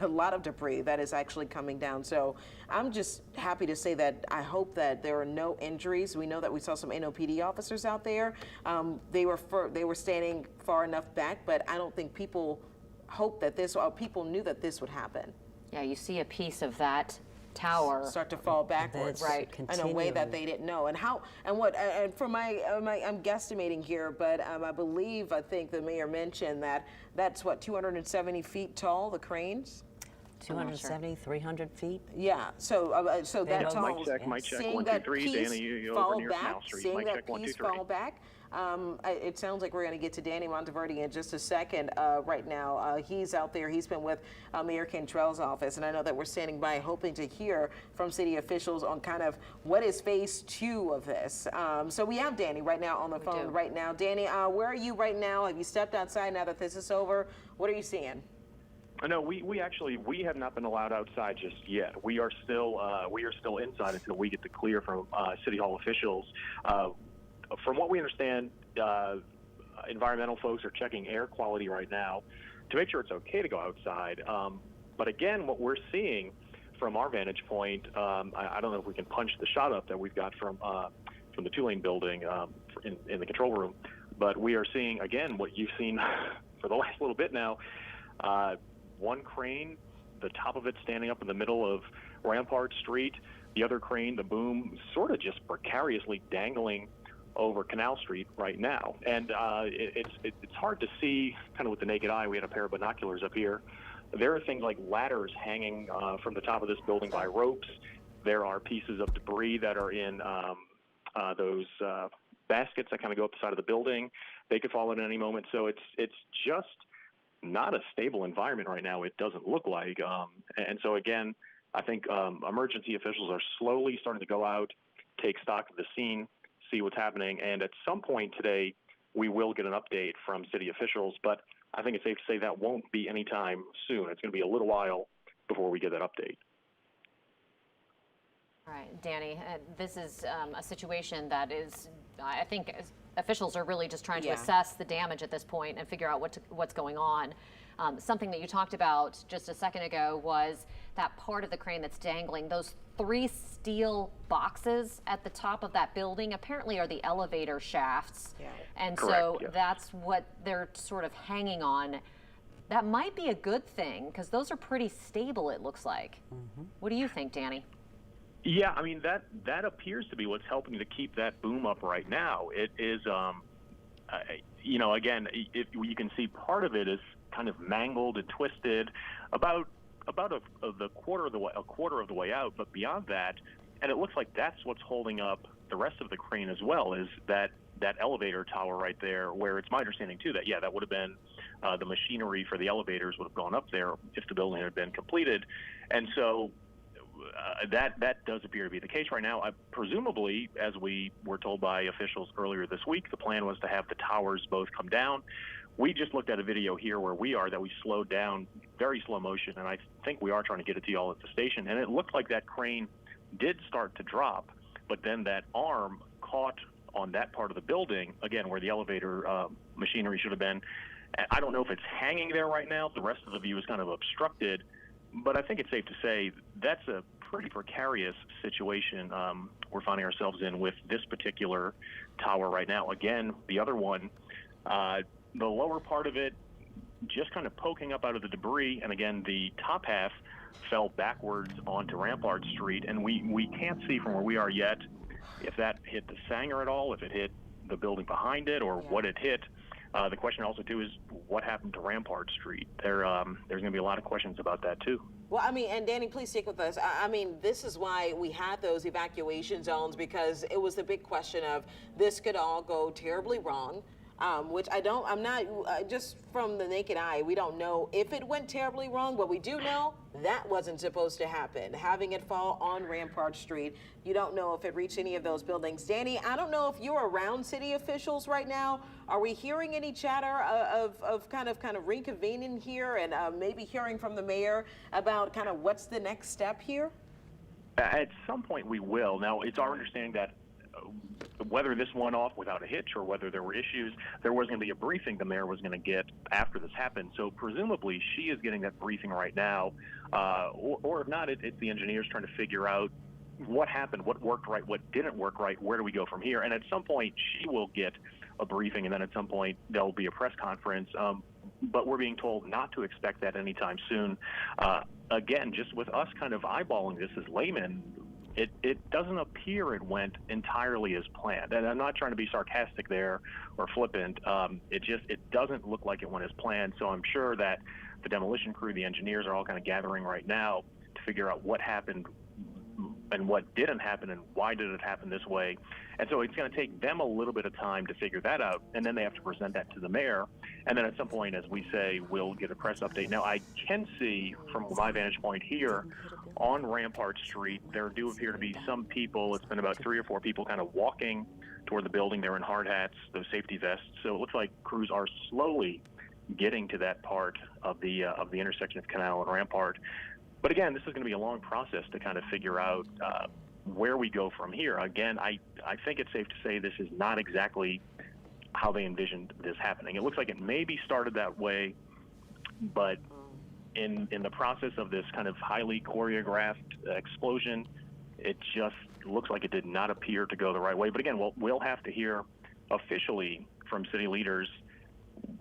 a lot of debris that is actually coming down. So I'm just happy to say that I hope that there are no injuries. We know that we saw some NOPD officers out there. They were standing far enough back, but I don't think people hope that people knew that this would happen. Yeah, you see a piece of that tower start to fall backwards, right? In a way that they didn't know. And for I'm guesstimating here, but I think the mayor mentioned that that's 270 feet tall, the cranes. 270, 300 feet? Yeah, so that tall. Mic check, Seeing 1, 2, that 3. piece Danny, you fall over near back, Canal Street. seeing Mic that check, 1, 2, piece 3. fall back. It sounds like we're going to get to Danny Monteverdi in just a second. Right now, he's out there. He's been with Mayor Cantrell's office, and I know that we're standing by hoping to hear from city officials on kind of what is phase 2 of this. So we have Danny right now on the phone right now. Danny, where are you right now? Have you stepped outside now that this is over? What are you seeing? No, we have not been allowed outside just yet. We are still inside until we get the clear from City Hall officials. From what we understand, environmental folks are checking air quality right now to make sure it's okay to go outside. But again, what we're seeing from our vantage point, I don't know if we can punch the shot up that we've got from the Tulane building in the control room, but we are seeing again what you've seen for the last little bit now. One crane, the top of it standing up in the middle of Rampart Street. The other crane, the boom, sort of just precariously dangling over Canal Street right now. And it's hard to see kind of with the naked eye. We had a pair of binoculars up here. There are things like ladders hanging from the top of this building by ropes. There are pieces of debris that are in those baskets that kind of go up the side of the building. They could fall at any moment. So it's just not a stable environment right now, it doesn't look like. And so again, I think emergency officials are slowly starting to go out, take stock of the scene, see what's happening, and at some point today, we will get an update from city officials, but I think it's safe to say that won't be anytime soon. It's going to be a little while before we get that update. All right, Danny, this is a situation that is, I think officials are really just trying to assess the damage at this point and figure out what's going on. Something that you talked about just a second ago was that part of the crane that's dangling. Those 3 steel boxes at the top of that building apparently are the elevator shafts. Yeah. And so that's what they're sort of hanging on. That might be a good thing because those are pretty stable, it looks like. Mm-hmm. What do you think, Danny? Yeah, I mean, that appears to be what's helping to keep that boom up right now. It is, again, you can see part of it is kind of mangled and twisted, about a quarter of the way out. But beyond that, and it looks like that's what's holding up the rest of the crane as well, is that elevator tower right there, where it's my understanding too that that would have been the machinery for the elevators would have gone up there if the building had been completed, and so. That does appear to be the case right now. Presumably, as we were told by officials earlier this week, the plan was to have the towers both come down. We just looked at a video here where we are that we slowed down, very slow motion, and I think we are trying to get it to y'all at the station. And it looked like that crane did start to drop, but then that arm caught on that part of the building, again, where the elevator machinery should have been. I don't know if it's hanging there right now. The rest of the view is kind of obstructed. But I think it's safe to say that's a pretty precarious situation we're finding ourselves in with this particular tower right now. Again, the other one, the lower part of it just kind of poking up out of the debris, and again, the top half fell backwards onto Rampart Street, and we can't see from where we are yet if that hit the Sanger at all, if it hit the building behind it, or what it hit. The question also, too, is what happened to Rampart Street? There's going to be a lot of questions about that, too. Well, I mean, and Danny, please stick with us. I mean, this is why we had those evacuation zones, because it was the big question of this could all go terribly wrong. Which just from the naked eye, we don't know if it went terribly wrong, but we do know that wasn't supposed to happen. Having it fall on Rampart Street, you don't know if it reached any of those buildings. Danny, I don't know if you're around city officials right now. Are we hearing any chatter of kind of reconvening here and maybe hearing from the mayor about kind of what's the next step here? At some point we will. Now, it's our understanding that whether this went off without a hitch or whether there were issues, there was going to be a briefing the mayor was going to get after this happened. So presumably she is getting that briefing right now, or if not, it's the engineers trying to figure out what happened, what worked right, what didn't work right, where do we go from here? And at some point she will get a briefing, and then at some point there'll be a press conference. But we're being told not to expect that anytime soon. Again, just with us kind of eyeballing this as laymen, it doesn't appear it went entirely as planned. And I'm not trying to be sarcastic there or flippant. It doesn't look like it went as planned. So I'm sure that the demolition crew, the engineers are all kind of gathering right now to figure out what happened and what didn't happen and why did it happen this way. And so it's going to take them a little bit of time to figure that out, and then they have to present that to the mayor. And then at some point, as we say, we'll get a press update. Now, I can see from my vantage point here on Rampart Street, there do appear to be some people. It's been about 3 or 4 people kind of walking toward the building. They're in hard hats, those safety vests. So it looks like crews are slowly getting to that part of the intersection of Canal and Rampart. But again, this is going to be a long process to kind of figure out where we go from here. Again, I think it's safe to say this is not exactly how they envisioned this happening. It looks like it maybe started that way, but in the process of this kind of highly choreographed explosion, it just looks like it did not appear to go the right way. But again, we'll have to hear officially from city leaders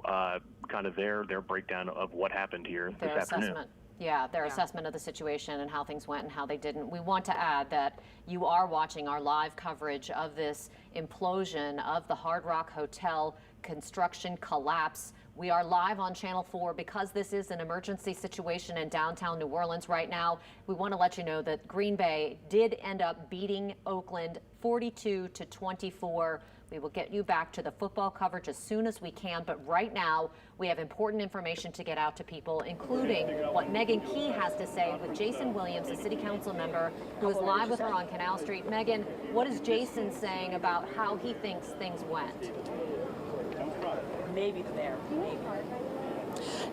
kind of their breakdown of what happened here this afternoon. Yeah, their assessment of the situation and how things went and how they didn't. We want to add that you are watching our live coverage of this implosion of the Hard Rock Hotel construction collapse. We are live on Channel 4 because this is an emergency situation in downtown New Orleans right now. We want to let you know that Green Bay did end up beating Oakland 42-24. We will get you back to the football coverage as soon as we can, but right now we have important information to get out to people, including what Megan Key has to say with Jason Williams, a city council member who is live with her on Canal Street. Megan, what is Jason saying about how he thinks things went? Maybe there. Maybe.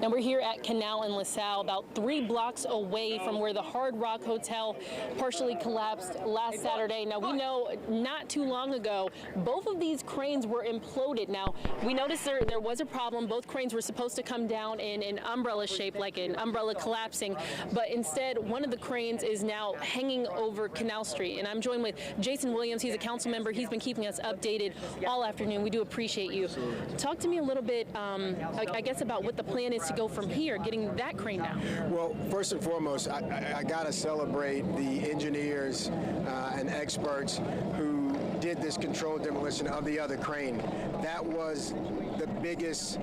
Now we're here at Canal and LaSalle, about 3 blocks away from where the Hard Rock Hotel partially collapsed last Saturday. Now we know not too long ago, both of these cranes were imploded. Now we noticed there was a problem. Both cranes were supposed to come down in an umbrella shape, like an umbrella collapsing, but instead one of the cranes is now hanging over Canal Street. And I'm joined with Jason Williams. He's a council member. He's been keeping us updated all afternoon. We do appreciate you. Talk to me a little bit, I guess, about what the plan is to go from here, getting that crane down. Well, first and foremost, I got to celebrate the engineers and experts who did this controlled demolition of the other crane. That was the biggest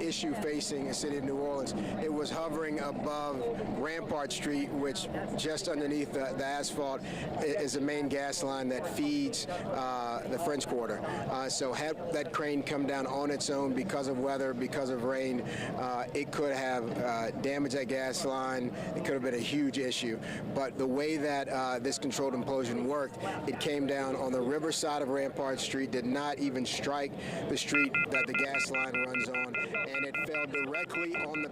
issue facing the city of New Orleans. It was hovering above Rampart Street, which just underneath the asphalt is the main gas line that feeds the French Quarter. So had that crane come down on its own because of weather, because of rain, it could have damaged that gas line. It could have been a huge issue. But the way that this controlled implosion worked, it came down on the river side of Rampart Street, did not even strike the street that the gas line runs on, and it fell directly on the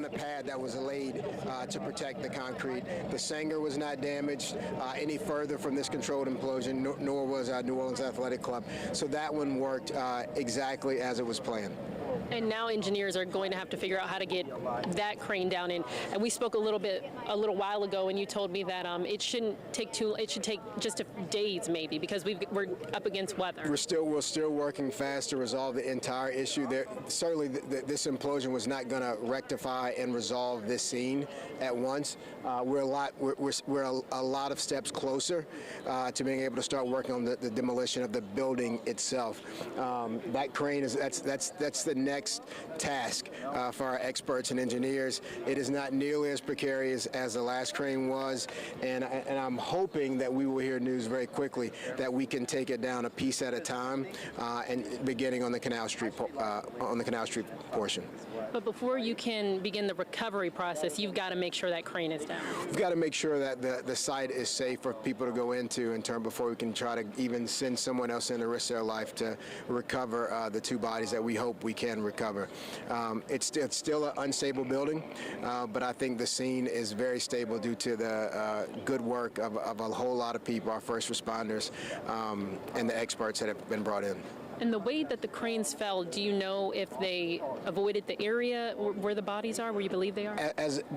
pad that was laid to protect the concrete. The Sanger was not damaged any further from this controlled implosion, nor was New Orleans Athletic Club. So that one worked exactly as it was planned. And now engineers are going to have to figure out how to get that crane down in. And we spoke a little while ago, and you told me that it shouldn't take it should take just days maybe, because we're up against weather. We're still working fast to resolve the entire issue. Certainly this implosion was not going to rectify and resolve this scene at once. We're a lot of steps closer to being able to start working on the demolition of the building itself. That crane that's the next task for our experts and engineers. It is not nearly as precarious as the last crane was, and I'm hoping that we will hear news very quickly that we can take it down a piece at a time, and beginning on the Canal Street portion. But before you can begin the recovery process, you've got to make sure that crane is down. We've got to make sure that the site is safe for people to go into in turn before we can try to even send someone else in to risk their life to recover the 2 bodies that we hope we can recover. It's still an unstable building, but I think the scene is very stable due to the good work of a whole lot of people, our first responders, and the experts that have been brought in. And the way that the cranes fell, do you know if they avoided the area where the bodies are, where you believe they are?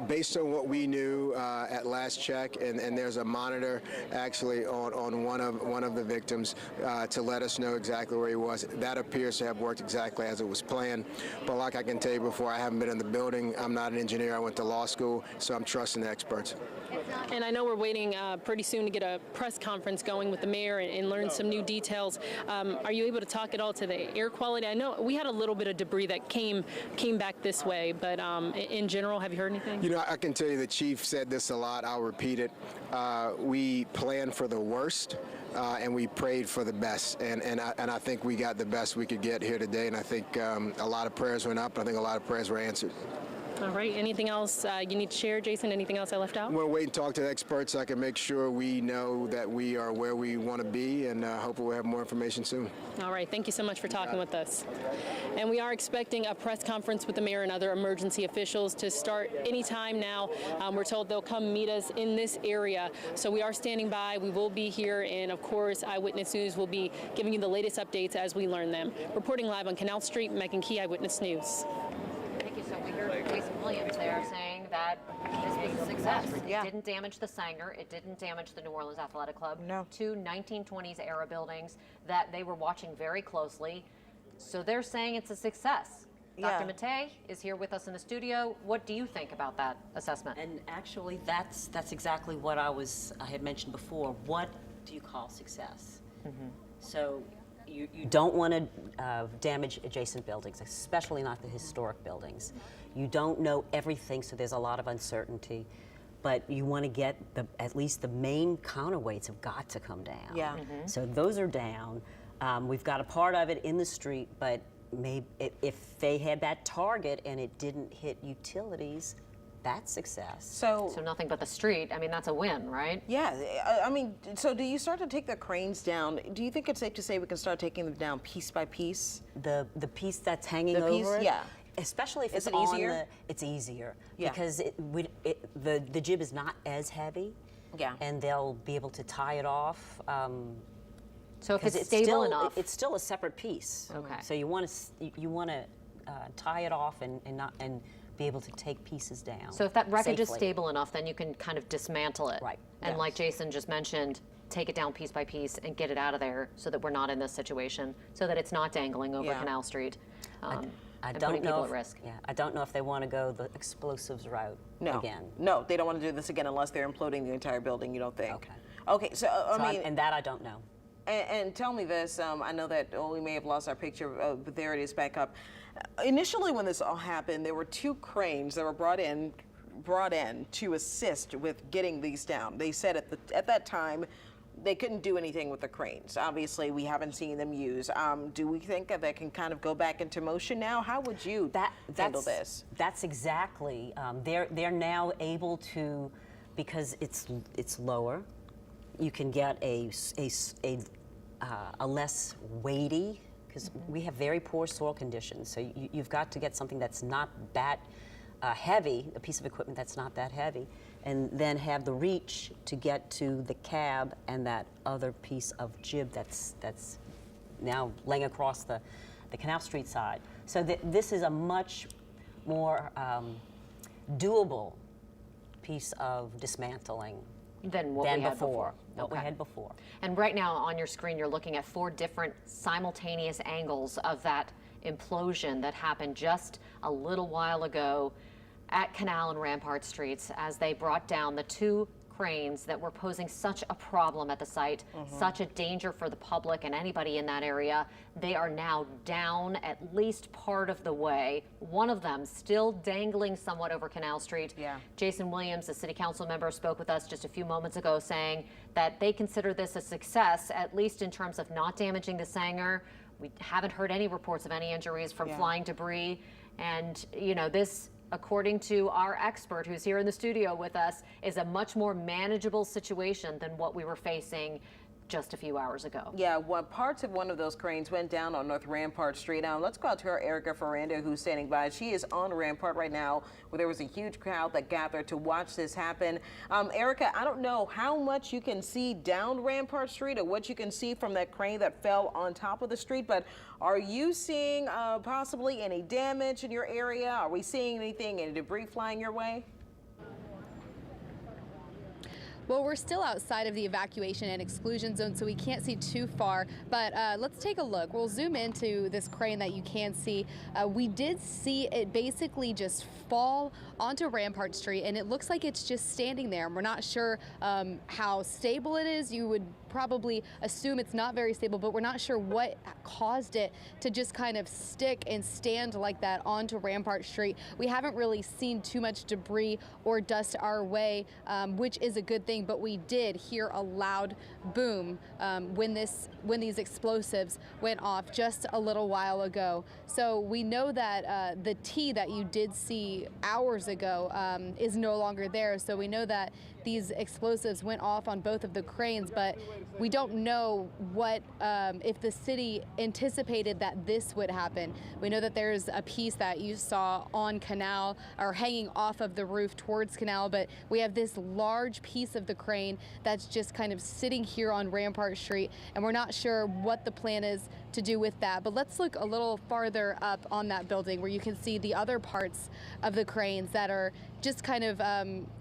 Based on what we knew at last last check, and there's a monitor actually on one of the victims to let us know exactly where he was. That appears to have worked exactly as it was planned. But like I can tell you before, I haven't been in the building. I'm not an engineer. I went to law school, so I'm trusting the experts. And I know we're waiting pretty soon to get a press conference going with the mayor and learn some new details. Are you able to talk at all to the air quality? I know we had a little bit of debris that came back this way, but in general, have you heard anything? You know, I can tell you the chief said this a lot. I'll repeat it. We planned for the worst. And we prayed for the best, and I think we got the best we could get here today, and I think a lot of prayers went up. I think a lot of prayers were answered. All right. Anything else you need to share, Jason? Anything else I left out? I'm going to wait and talk to the experts so I can make sure we know that we are where we want to be, and hopefully we'll have more information soon. All right. Thank you so much for talking with us. And we are expecting a press conference with the mayor and other emergency officials to start anytime now. We're told they'll come meet us in this area. So we are standing by. We will be here. And, of course, Eyewitness News will be giving you the latest updates as we learn them. Reporting live on Canal Street, Megan Key, Eyewitness News. Thank you. So we heard Jason Williams there saying that this was a success. It didn't damage the Sanger. It didn't damage the New Orleans Athletic Club. No. Two 1920s era buildings that they were watching very closely. So they're saying it's a success. Dr. Mattei is here with us in the studio. What do you think about that assessment? And actually, that's exactly what I had mentioned before. What do you call success? So you don't want to damage adjacent buildings, especially not the historic buildings. You don't know everything, so there's a lot of uncertainty. But you want to get at least the main counterweights have got to come down. Yeah. So those are down. We've got a part of it in the street, but maybe if they had that target and it didn't hit utilities, that's success. So nothing but the street. I mean, that's a win, right? Yeah, I mean, so do you start to take the cranes down? Do you think it's safe to say we can start taking them down piece by piece? The piece that's hanging The piece, over it? yeah. Especially if Is it's it on easier? it's easier. Yeah. Because the jib is not as heavy. Yeah. And they'll be able to tie it off. So if 'cause it's stable still, enough. it's still a separate piece. Okay. So you want to tie it off and be able to take pieces down. So if that wreckage is safely. stable enough, then you can kind of dismantle it. Right. And Yes. like Jason just mentioned, take it down piece by piece and get it out of there so that we're not in this situation, so that it's not dangling over Yeah. Canal Street I and don't putting know people if, at risk. Yeah, I don't know if they want to go the explosives route again. No, they don't want to do this again unless they're imploding the entire building, you don't think? Okay. Okay, so, And that I don't know. And tell me this, I know that we may have lost our picture, but there it is back up. Initially when this all happened, there were two cranes that were brought in to assist with getting these down. They said at that time they couldn't do anything with the cranes. Obviously, we haven't seen them used. Do we think that they can kind of go back into motion now? How would you handle this? That's exactly. They're now able to, because it's lower. You can get a less weighty, because we have very poor soil conditions. So you've got to get something that's not that heavy, a piece of equipment that's not that heavy, and then have the reach to get to the cab and that other piece of jib that's now laying across the Canal Street side. So this is a much more doable piece of dismantling Than what we had before. What we Okay. had before. And right now on your screen, you're looking at 4 different simultaneous angles of that implosion that happened just a little while ago at Canal and Rampart Streets as they brought down the 2 cranes that were posing such a problem at the site, such a danger for the public and anybody in that area. They are now down at least part of the way. One of them still dangling somewhat over Canal Street. Yeah. Jason Williams, a city council member, spoke with us just a few moments ago saying that they consider this a success, at least in terms of not damaging the Sanger. We haven't heard any reports of any injuries from flying debris. And, you know, this, according to our expert who's here in the studio with us, is a much more manageable situation than what we were facing just a few hours ago. Yeah, parts of one of those cranes went down on North Rampart Street. Now, let's go out to our Erica Ferranda, who's standing by. She is on Rampart right now, where there was a huge crowd that gathered to watch this happen. Erica, I don't know how much you can see down Rampart Street or what you can see from that crane that fell on top of the street, but are you seeing possibly any damage in your area? Are we seeing anything, any debris flying your way? Well, we're still outside of the evacuation and exclusion zone, so we can't see too far, but let's take a look. We'll zoom into this crane that you can see. We did see it basically just fall onto Rampart Street, and it looks like it's just standing there. We're not sure how stable it is. You would probably assume it's not very stable, but we're not sure what caused it to just kind of stick and stand like that onto Rampart Street. We haven't really seen too much debris or dust our way, which is a good thing, but we did hear a loud boom when these explosives went off just a little while ago. So we know that the T that you did see hours ago is no longer there. So we know that these explosives went off on both of the cranes, but we don't know what if the city anticipated that this would happen. We know that there's a piece that you saw on Canal or hanging off of the roof towards Canal, but we have this large piece of the crane that's just kind of sitting here on Rampart Street, and we're not sure what the plan is to do with that. But let's look a little farther up on that building where you can see the other parts of the cranes that are just kind of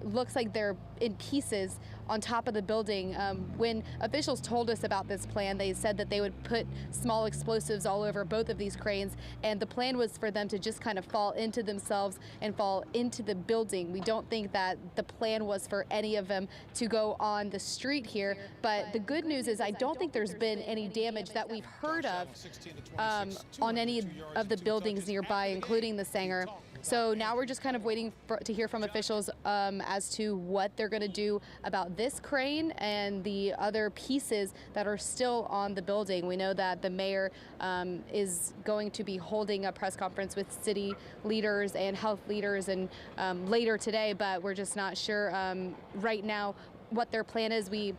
looks like they're in pieces on top of the building. When officials told us about this plan, they said that they would put small explosives all over both of these cranes, and the plan was for them to just kind of fall into themselves and fall into the building. We don't think that the plan was for any of them to go on the street here, but the good news is I don't think there's been any damage that we've heard of on any of the buildings nearby, including the Sanger. So now we're just kind of waiting to hear from officials as to what they're going to do about this crane and the other pieces that are still on the building. We know that the mayor is going to be holding a press conference with city leaders and health leaders and later today, but we're just not sure right now what their plan is. We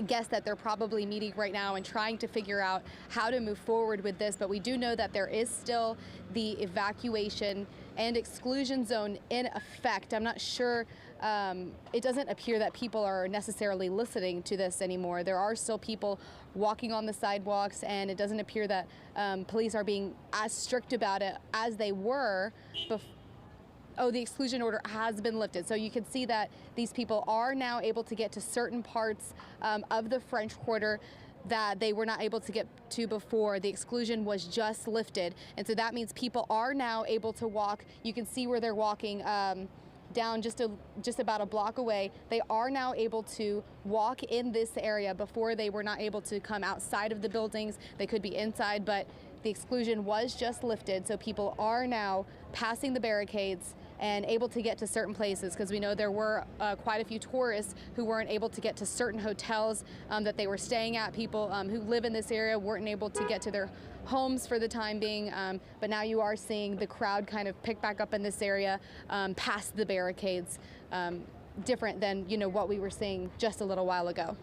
guess that they're probably meeting right now and trying to figure out how to move forward with this, but we do know that there is still the evacuation and exclusion zone in effect. I'm not sure, it doesn't appear that people are necessarily listening to this anymore. There are still people walking on the sidewalks, and it doesn't appear that police are being as strict about it as they were before. Oh, the exclusion order has been lifted. So you can see that these people are now able to get to certain parts of the French Quarter that they were not able to get to before. The exclusion was just lifted. And so that means people are now able to walk. You can see where they're walking down just about a block away. They are now able to walk in this area. Before, they were not able to come outside of the buildings. They could be inside, but the exclusion was just lifted. So people are now passing the barricades and able to get to certain places, because we know there were quite a few tourists who weren't able to get to certain hotels that they were staying at. People who live in this area weren't able to get to their homes for the time being, but now you are seeing the crowd kind of pick back up in this area past the barricades, different than what we were seeing just a little while ago.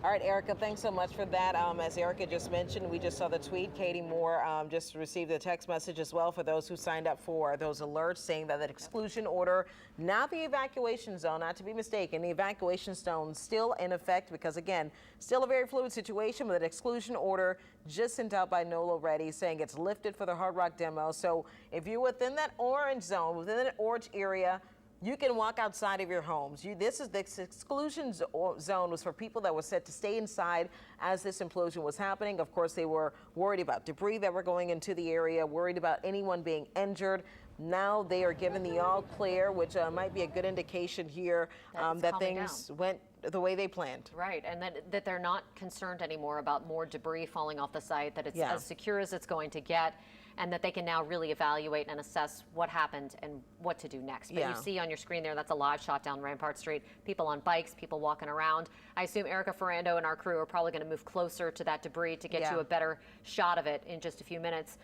All right, Erica, thanks so much for that. As Erica just mentioned, we just saw the tweet. Katie Moore just received a text message as well for those who signed up for those alerts saying that the exclusion order, not the evacuation zone, not to be mistaken, the evacuation zone still in effect because, again, still a very fluid situation, but an exclusion order just sent out by NOLA Ready saying it's lifted for the Hard Rock demo. So if you're within that orange zone, within that orange area, you can walk outside of your homes. This exclusion zone was for people that were set to stay inside as this implosion was happening. Of course, they were worried about debris that were going into the area, worried about anyone being injured. Now they are given the all clear, which might be a good indication here that things went the way they planned. Right, and that they're not concerned anymore about more debris falling off the site, that it's as secure as it's going to get, and that they can now really evaluate and assess what happened and what to do next. But you see on your screen there, that's a live shot down Rampart Street, people on bikes, people walking around. I assume Erica Ferrando and our crew are probably going to move closer to that debris to get you a better shot of it in just a few minutes,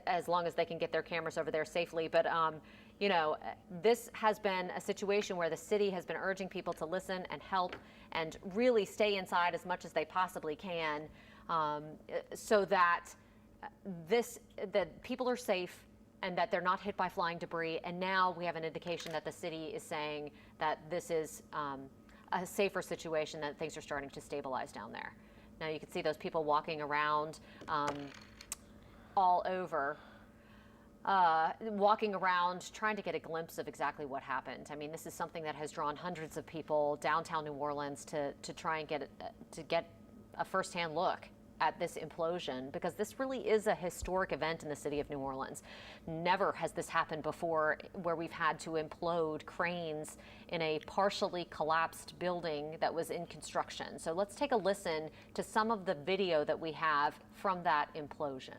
as long as they can get their cameras over there safely. But this has been a situation where the city has been urging people to listen and help and really stay inside as much as they possibly can, so that that people are safe and that they're not hit by flying debris. And now we have an indication that the city is saying that this is a safer situation, that things are starting to stabilize down there. Now you can see those people walking around all over. walking around trying to get a glimpse of exactly what happened. I mean, this is something that has drawn hundreds of people downtown New Orleans to try and get a firsthand look at this implosion, because this really is a historic event in the city of New Orleans. Never has this happened before, where we've had to implode cranes in a partially collapsed building that was in construction. So let's take a listen to some of the video that we have from that implosion.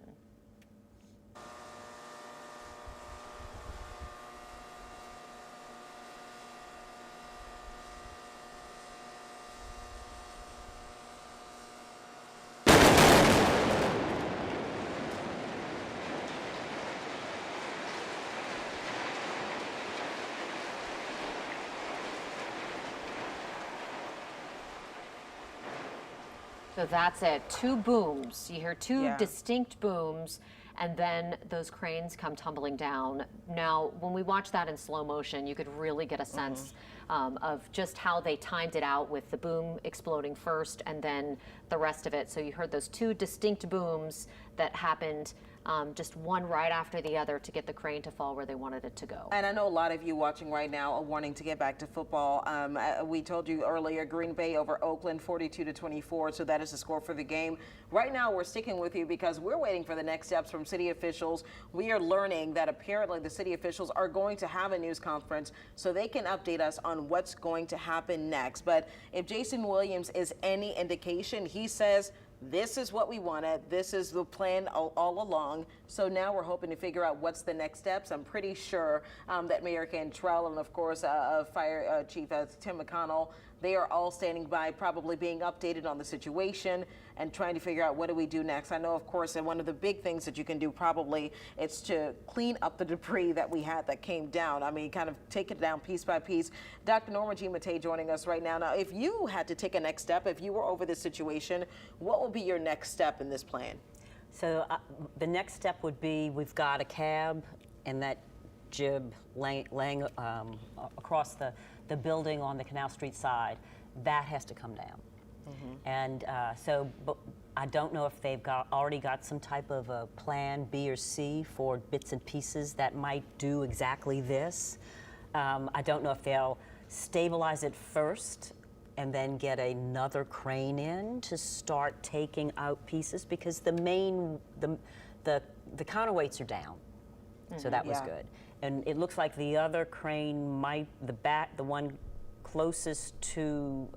So that's it. Two booms. You hear two distinct booms, and then those cranes come tumbling down. Now, when we watch that in slow motion, you could really get a sense of just how they timed it out, with the boom exploding first and then the rest of it. So you heard those two distinct booms that happened just one right after the other to get the crane to fall where they wanted it to go. And I know a lot of you watching right now are wanting to get back to football. We told you earlier, Green Bay over Oakland, 42-24, so that is the score for the game. Right now, we're sticking with you because we're waiting for the next steps from city officials. We are learning that apparently the city officials are going to have a news conference so they can update us on what's going to happen next. But if Jason Williams is any indication, he says, this is what we wanted. This is the plan all along. So now we're hoping to figure out what's the next steps. I'm pretty sure that Mayor Cantrell and, of course, Fire Chief Tim McConnell, they are all standing by, probably being updated on the situation and trying to figure out what do we do next. I know, of course, that one of the big things that you can do probably is to clean up the debris that we had that came down. I mean, kind of take it down piece by piece. Dr. Norma Jean Mattei joining us right now. Now, if you had to take a next step, if you were over this situation, what would be your next step in this plan? So the next step would be, we've got a cab and that jib laying across the building on the Canal Street side. That has to come down. And but I don't know if they've already got some type of a plan B or C for bits and pieces that might do exactly this. I don't know if they'll stabilize it first and then get another crane in to start taking out pieces, because the counterweights are down. So that was good. And it looks like the other crane the one closest to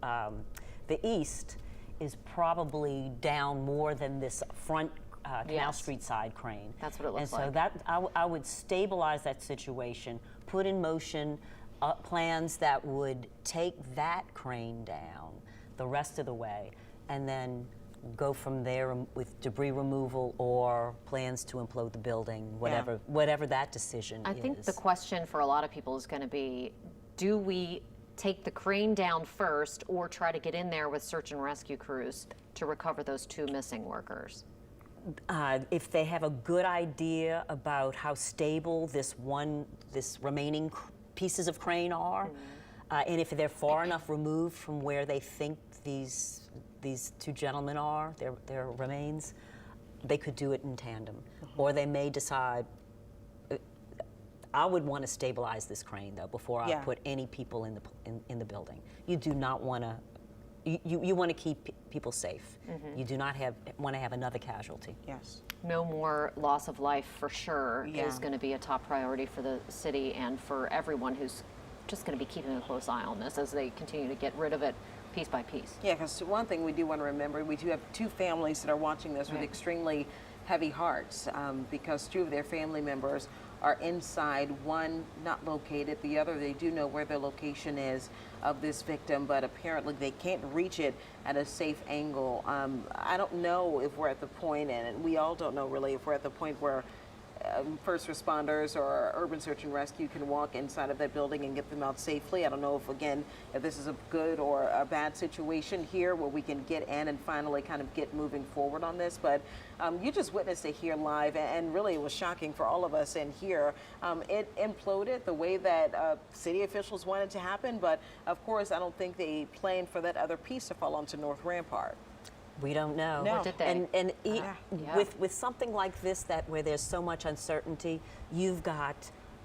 the east is probably down more than this front Canal Street side crane. That's what it looks like. And so I would stabilize that situation, put in motion plans that would take that crane down the rest of the way, and then go from there with debris removal or plans to implode the building, whatever that decision is. I think the question for a lot of people is going to be, do we take the crane down first or try to get in there with search and rescue crews to recover those two missing workers? If they have a good idea about how stable this remaining pieces of crane are, and if they're far enough removed from where they think these two gentlemen are, their remains, they could do it in tandem. Or they may decide, I would want to stabilize this crane though before I put any people in the building. You do not want to, you want to keep people safe. You do not want to have another casualty. Yes. No more loss of life for sure is going to be a top priority for the city and for everyone who's just going to be keeping a close eye on this as they continue to get rid of it piece by piece. Yeah, because one thing we do want to remember, we do have two families that are watching this with extremely heavy hearts because two of their family members are inside, one not located, the other they do know where the location is of this victim, but apparently they can't reach it at a safe angle. I don't know if we're at the point, and we all don't know really if we're at the point where first responders or urban search and rescue can walk inside of that building and get them out safely. I don't know if this is a good or a bad situation here where we can get in and finally kind of get moving forward on this, but you just witnessed it here live, and really it was shocking for all of us in here. It imploded the way that city officials wanted to happen, but of course I don't think they planned for that other piece to fall onto North Rampart. We don't know. No. Or did they? And Yeah. with something like this, that where there's so much uncertainty, you've got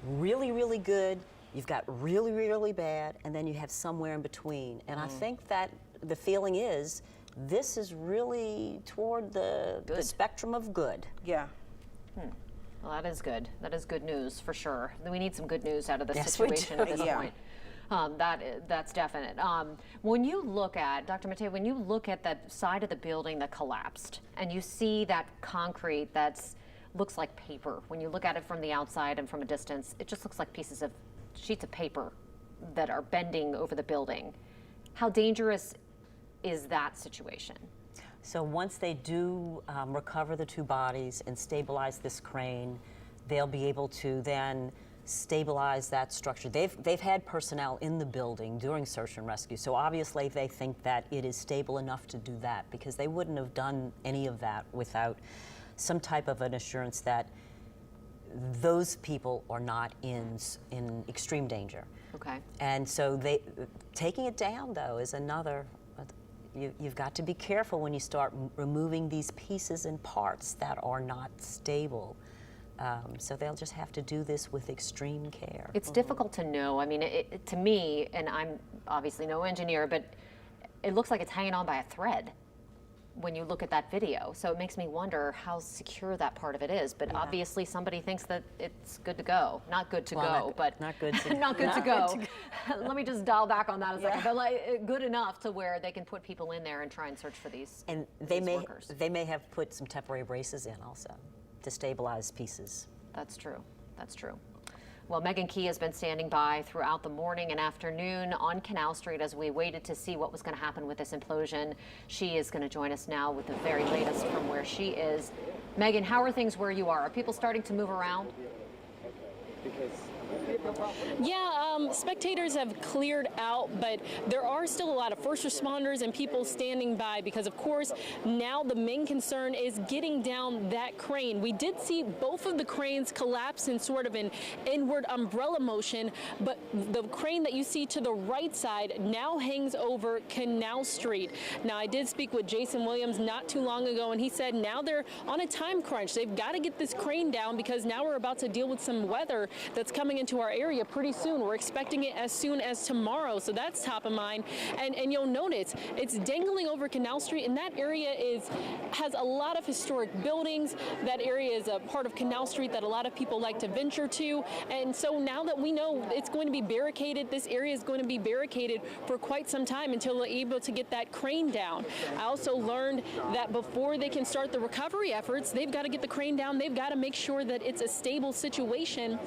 really, really good, you've got really, really bad, and then you have somewhere in between. And I think that the feeling is this is really toward the spectrum of good. Yeah. Well, that is good. That is good news for sure. We need some good news out of this Yes, we situation do. at this Yeah. point. That's definite. When you look at, Dr. Mateo, when you look at that side of the building that collapsed and you see that concrete that's looks like paper, when you look at it from the outside and from a distance, it just looks like sheets of paper that are bending over the building. How dangerous is that situation? So once they do recover the two bodies and stabilize this crane, they'll be able to then stabilize that structure. They've had personnel in the building during search and rescue, so obviously they think that it is stable enough to do that, because they wouldn't have done any of that without some type of an assurance that those people are not in extreme danger. Okay. And so taking it down, though, is another. You've got to be careful when you start removing these pieces and parts that are not stable. So they'll just have to do this with extreme care. It's difficult to know. I mean, to me, and I'm obviously no engineer, but it looks like it's hanging on by a thread when you look at that video. So it makes me wonder how secure that part of it is. But obviously somebody thinks that it's good to go. Not good to go, but not good to not good to go. Let me just dial back on that a second. But like, good enough to where they can put people in there and try and search for these And workers. they may have put some temporary braces in also to stabilize pieces. That's true. That's true. Well, Megan Key has been standing by throughout the morning and afternoon on Canal Street as we waited to see what was going to happen with this implosion. She is going to join us now with the very latest from where she is. Megan, how are things where you are? Are people starting to move around? Yeah, spectators have cleared out, but there are still a lot of first responders and people standing by because, of course, now the main concern is getting down that crane. We did see both of the cranes collapse in sort of an inward umbrella motion, but the crane that you see to the right side now hangs over Canal Street. Now, I did speak with Jason Williams not too long ago, and he said now they're on a time crunch. They've got to get this crane down because now we're about to deal with some weather that's coming into our area pretty soon. We're expecting it as soon as tomorrow, so that's top of mind. And you'll notice it's dangling over Canal Street, and that area has a lot of historic buildings. That area is a part of Canal Street that a lot of people like to venture to, and so now that we know it's going to be barricaded, this area is going to be barricaded for quite some time until they're able to get that crane down. I also learned that before they can start the recovery efforts, they've got to get the crane down. They've got to make sure that it's a stable situation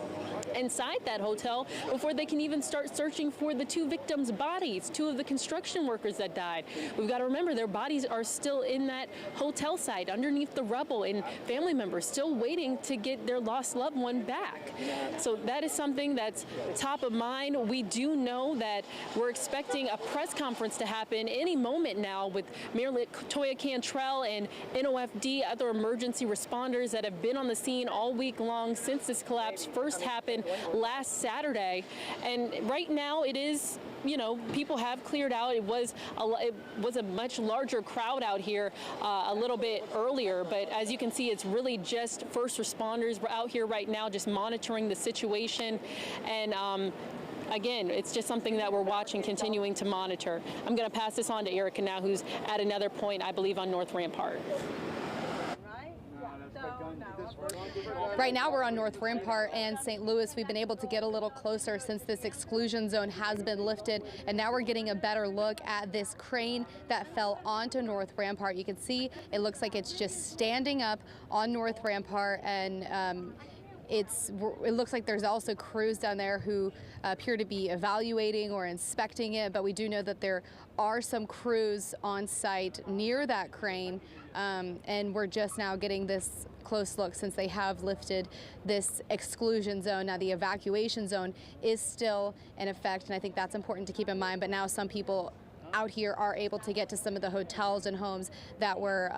inside that hotel before they can even start searching for the two victims' bodies, two of the construction workers that died. We've got to remember their bodies are still in that hotel site underneath the rubble, and family members still waiting to get their lost loved one back. So that is something that's top of mind. We do know that we're expecting a press conference to happen any moment now with Mayor Toya Cantrell and NOFD, other emergency responders that have been on the scene all week long since this collapse first happened last Saturday. And right now it is, people have cleared out. It was a much larger crowd out here a little bit earlier, but as you can see, it's really just first responders. We're out here right now just monitoring the situation, and again, it's just something that we're watching, continuing to monitor. I'm going to pass this on to Erica now, who's at another point, I believe, on North Rampart. Right now we're on North Rampart and St. Louis. We've been able to get a little closer since this exclusion zone has been lifted, and now we're getting a better look at this crane that fell onto North Rampart. You can see it looks like it's just standing up on North Rampart, and it looks like there's also crews down there who appear to be evaluating or inspecting it, but we do know that there are some crews on site near that crane, and we're just now getting this close look since they have lifted this exclusion zone. Now the evacuation zone is still in effect, and I think that's important to keep in mind, but now some people out here are able to get to some of the hotels and homes that were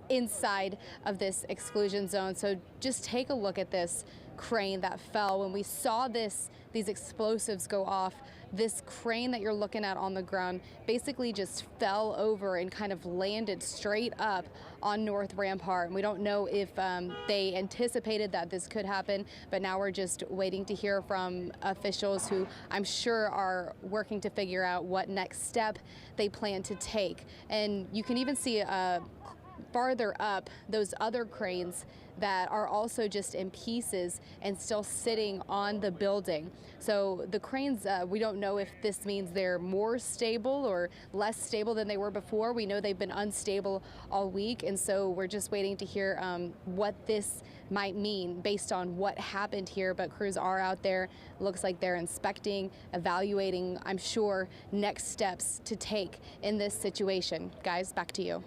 inside of this exclusion zone. So just take a look at this crane that fell. When we saw these explosives go off this crane that you're looking at on the ground basically just fell over and kind of landed straight up on North Rampart. And we don't know if they anticipated that this could happen, but now we're just waiting to hear from officials who I'm sure are working to figure out what next step they plan to take. And you can even see farther up those other cranes that are also just in pieces and still sitting on the building. So the cranes, we don't know if this means they're more stable or less stable than they were before. We know they've been unstable all week, and so we're just waiting to hear what this might mean based on what happened here. But crews are out there. Looks like they're inspecting, evaluating, I'm sure, next steps to take in this situation. Guys, back to you.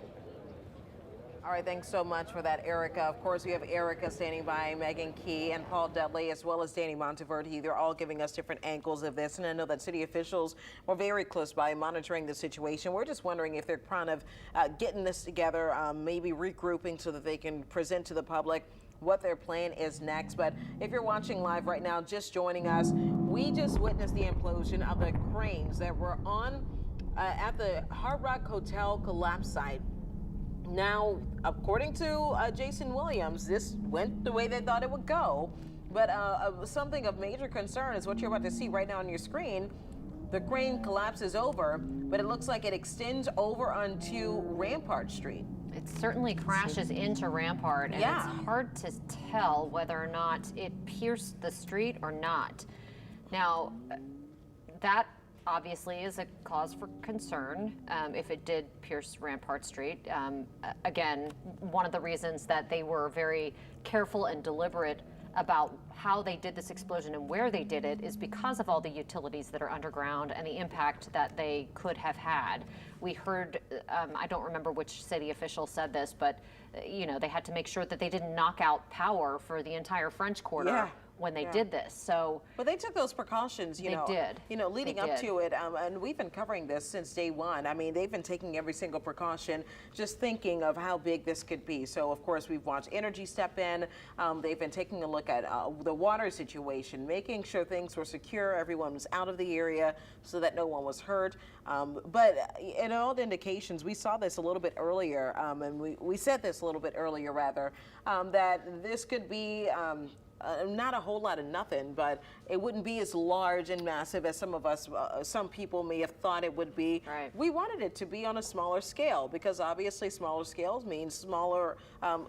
All right, thanks so much for that, Erica. Of course, we have Erica standing by, Megan Key and Paul Dudley, as well as Danny Monteverde. They're all giving us different angles of this, and I know that city officials were very close by monitoring the situation. We're just wondering if they're kind of getting this together, maybe regrouping so that they can present to the public what their plan is next. But if you're watching live right now, just joining us, we just witnessed the implosion of the cranes that were on at the Hard Rock Hotel collapse site. Now, according to Jason Williams, this went the way they thought it would go, but something of major concern is what you're about to see right now on your screen. The crane collapses over, but it looks like it extends over onto Rampart Street. It certainly crashes into Rampart, and Yeah. it's hard to tell whether or not it pierced the street or not. Now, that obviously is a cause for concern if it did pierce Rampart Street. Again, one of the reasons that they were very careful and deliberate about how they did this explosion and where they did it is because of all the utilities that are underground and the impact that they could have had. We heard, I don't remember which city official said this, but you know, they had to make sure that they didn't knock out power for the entire French Quarter. Yeah. When they did this, so. But they took those precautions, They did. Leading They up did. to it, and we've been covering this since day one. I mean, they've been taking every single precaution, just thinking of how big this could be. So, of course, we've watched Energy step in. They've been taking a look at the water situation, making sure things were secure, everyone was out of the area so that no one was hurt. But in all the indications, we saw this a little bit earlier, and we said this a little bit earlier, rather, that this could be not a whole lot of nothing, but it wouldn't be as large and massive as some of us, some people may have thought it would be. Right. We wanted it to be on a smaller scale because obviously smaller scales means smaller,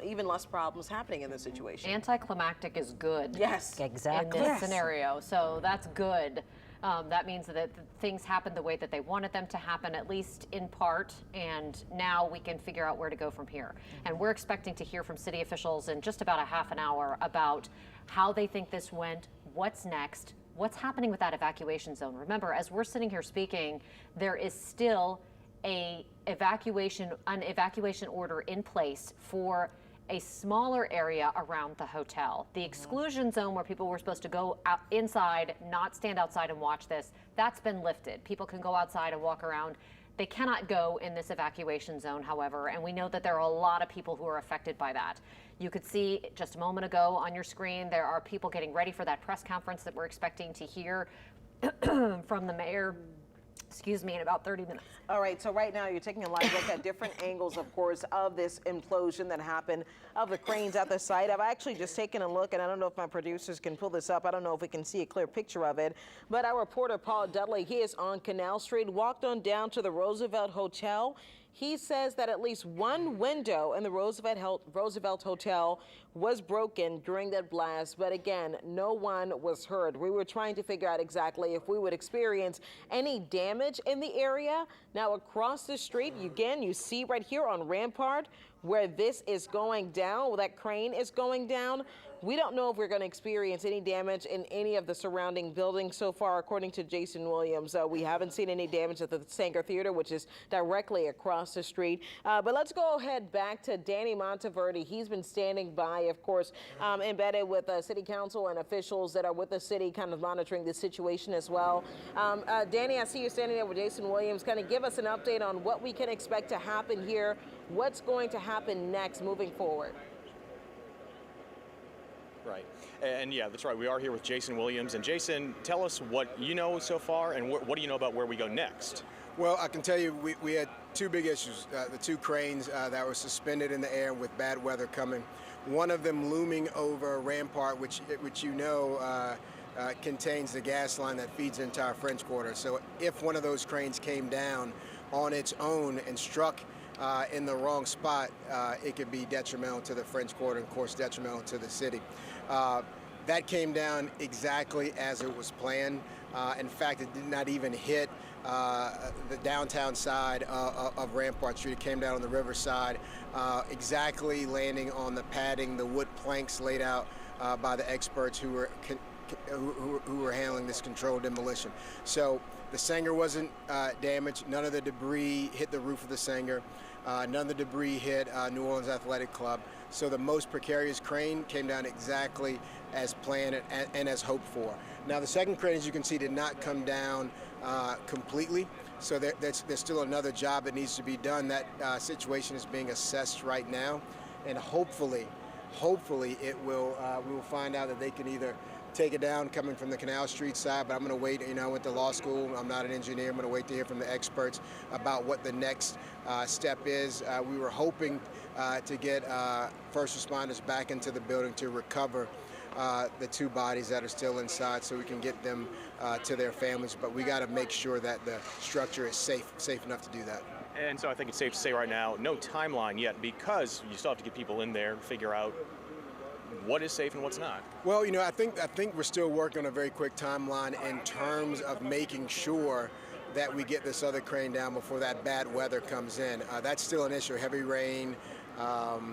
even less problems happening in this situation. Anticlimactic is good. Yes. Exactly. In this Yes. scenario, so that's good. That means that things happened the way that they wanted them to happen, at least in part, and now we can figure out where to go from here. And we're expecting to hear from city officials in just about a half an hour about how they think this went, what's next, what's happening with that evacuation zone. Remember, as we're sitting here speaking, there is still an evacuation order in place for a smaller area around the hotel. The exclusion zone where people were supposed to go out inside, not stand outside and watch this, that's been lifted. People can go outside and walk around. They cannot go in this evacuation zone, however, and we know that there are a lot of people who are affected by that. You could see just a moment ago on your screen, there are people getting ready for that press conference that we're expecting to hear from the mayor, in about 30 minutes. All right, so right now you're taking a live look at different angles, of course, of this implosion that happened, of the cranes at the site. I've actually just taken a look, and I don't know if my producers can pull this up. I don't know if we can see a clear picture of it, but our reporter, Paul Dudley, he is on Canal Street, walked on down to the Roosevelt Hotel. He says that at least one window in the Roosevelt Hotel was broken during that blast, but again, no one was hurt. We were trying to figure out exactly if we would experience any damage in the area. Now, across the street, again, you see right here on Rampart where this is going down, where that crane is going down. We don't know if we're going to experience any damage in any of the surrounding buildings so far, according to Jason Williams. We haven't seen any damage at the Sanger Theater, which is directly across the street. But let's go ahead back to Danny Monteverde. He's been standing by, of course, embedded with city council and officials that are with the city, kind of monitoring the situation as well. Danny, I see you standing there with Jason Williams. Kind of give us an update on what we can expect to happen here. What's going to happen next moving forward? Right. And yeah, that's right. We are here with Jason Williams. And Jason, tell us what you know so far and what do you know about where we go next? Well, I can tell you we had two big issues. The two cranes that were suspended in the air with bad weather coming. One of them looming over Rampart, which you know contains the gas line that feeds the entire French Quarter. So if one of those cranes came down on its own and struck in the wrong spot, it could be detrimental to the French Quarter and, of course, detrimental to the city. That came down exactly as it was planned. In fact, it did not even hit the downtown side of Rampart Street. It came down on the riverside, exactly landing on the padding, the wood planks laid out by the experts who were handling this controlled demolition. So the Sanger wasn't damaged. None of the debris hit the roof of the Sanger. None of the debris hit New Orleans Athletic Club. So the most precarious crane came down exactly as planned and as hoped for. Now the second crane, as you can see, did not come down completely. So there's still another job that needs to be done. That situation is being assessed right now, and hopefully it will. We will find out that they can either take it down coming from the Canal Street side, but I'm going to wait. You know, I went to law school. I'm not an engineer. I'm going to wait to hear from the experts about what the next step is. We were hoping to get first responders back into the building to recover the two bodies that are still inside so we can get them to their families. But we got to make sure that the structure is safe enough to do that. And so I think it's safe to say right now, no timeline yet, because you still have to get people in there and figure out what is safe and what's not. Well, you know, I think we're still working on a very quick timeline in terms of making sure that we get this other crane down before that bad weather comes in. That's still an issue. Heavy rain.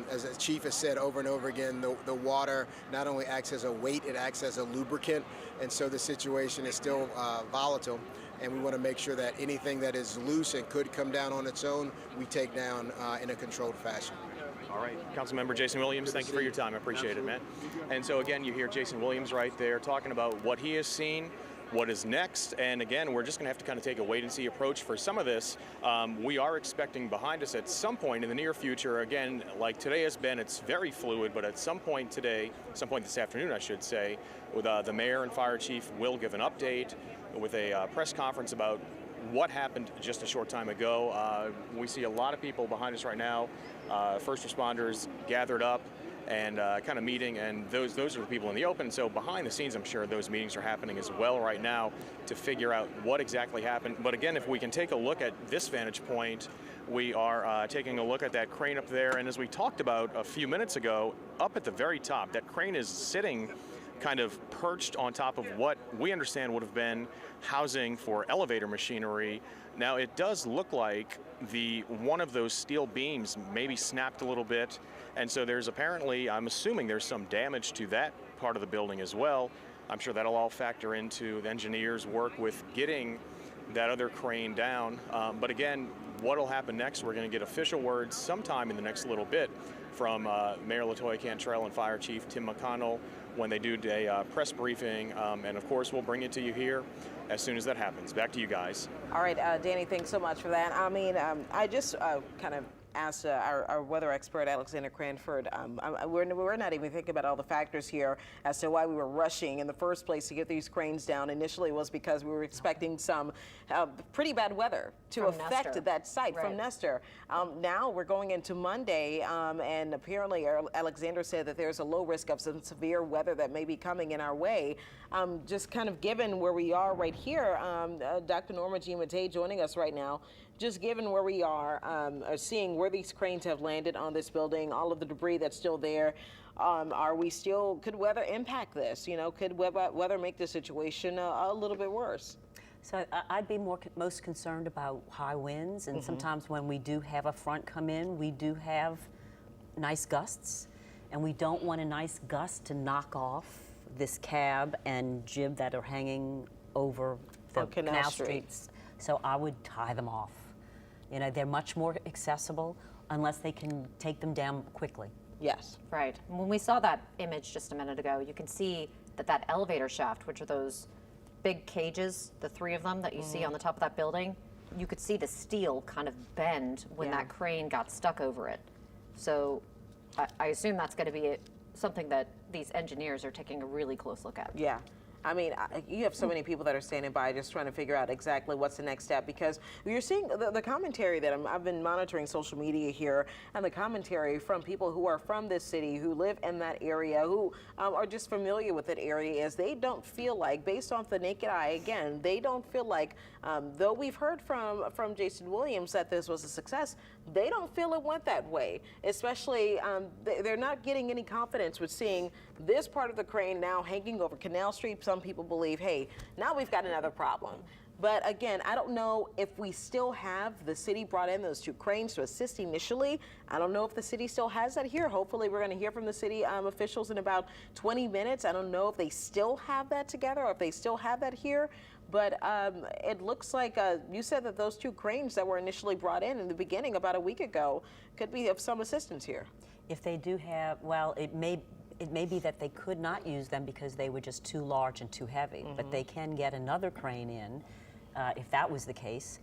As the chief has said over and over again, the water not only acts as a weight, it acts as a lubricant, and so the situation is still volatile, and we want to make sure that anything that is loose and could come down on its own, we take down in a controlled fashion. All right, Councilmember Jason Williams, thank you for your time. I appreciate it, man. And so again, you hear Jason Williams right there talking about what he has seen, what is next, and again, we're just going to have to kind of take a wait-and-see approach for some of this. We are expecting behind us at some point in the near future, again, like today has been, it's very fluid, but at some point today, some point this afternoon, I should say, with the mayor and fire chief will give an update with a press conference about what happened just a short time ago. We see a lot of people behind us right now, first responders gathered up and kind of meeting, and those are the people in the open. So behind the scenes, I'm sure those meetings are happening as well right now to figure out what exactly happened. But again, if we can take a look at this vantage point, we are taking a look at that crane up there. And as we talked about a few minutes ago, up at the very top, that crane is sitting kind of perched on top of what we understand would have been housing for elevator machinery. Now, it does look like one of those steel beams maybe snapped a little bit, and so there's apparently, I'm assuming there's some damage to that part of the building as well. I'm sure that'll all factor into the engineers' work with getting that other crane down. But again, what'll happen next, we're going to get official words sometime in the next little bit from Mayor LaToya Cantrell and Fire Chief Tim McConnell when they do a press briefing. And of course, we'll bring it to you here as soon as that happens. Back to you guys. All right, Danny, thanks so much for that. I mean, I just kind of asked our weather expert, Alexander Cranford, we're not even thinking about all the factors here as to why we were rushing in the first place to get these cranes down. Initially, it was because we were expecting some pretty bad weather to affect Nestor. That site from Nestor. Now we're going into Monday, and apparently Alexander said that there's a low risk of some severe weather that may be coming in our way. Just kind of given where we are right here, Dr. Norma Jean Matei joining us right now. Just given where we are, seeing where these cranes have landed on this building, all of the debris that's still there, could weather impact this? You know, could weather make the situation a little bit worse? So I'd be most concerned about high winds, and sometimes when we do have a front come in, we do have nice gusts, and we don't want a nice gust to knock off this cab and jib that are hanging over the canal streets. So I would tie them off. You know, they're much more accessible unless they can take them down quickly. Yes. Right. When we saw that image just a minute ago, you can see that elevator shaft, which are those big cages, the three of them that you see on the top of that building, you could see the steel kind of bend when that crane got stuck over it. So I assume that's going to be something that these engineers are taking a really close look at. Yeah. I mean, you have so many people that are standing by just trying to figure out exactly what's the next step, because you're seeing the commentary that I've been monitoring social media here, and the commentary from people who are from this city, who live in that area, who are just familiar with that area, is they don't feel like, based off the naked eye, again, they don't feel like, though we've heard from Jason Williams that this was a success, they don't feel it went that way. Especially, they're not getting any confidence with seeing this part of the crane now hanging over Canal Street. Some people believe, hey, now we've got another problem. But again, I don't know if we still have, the city brought in those 2 cranes to assist initially. I don't know if the city still has that here. Hopefully we're going to hear from the city officials in about 20 minutes. I don't know if they still have that together or if they still have that here. But it looks like you said that those 2 cranes that were initially brought in the beginning about a week ago could be of some assistance here. If they do have, well, it may be that they could not use them because they were just too large and too heavy, but they can get another crane in, if that was the case,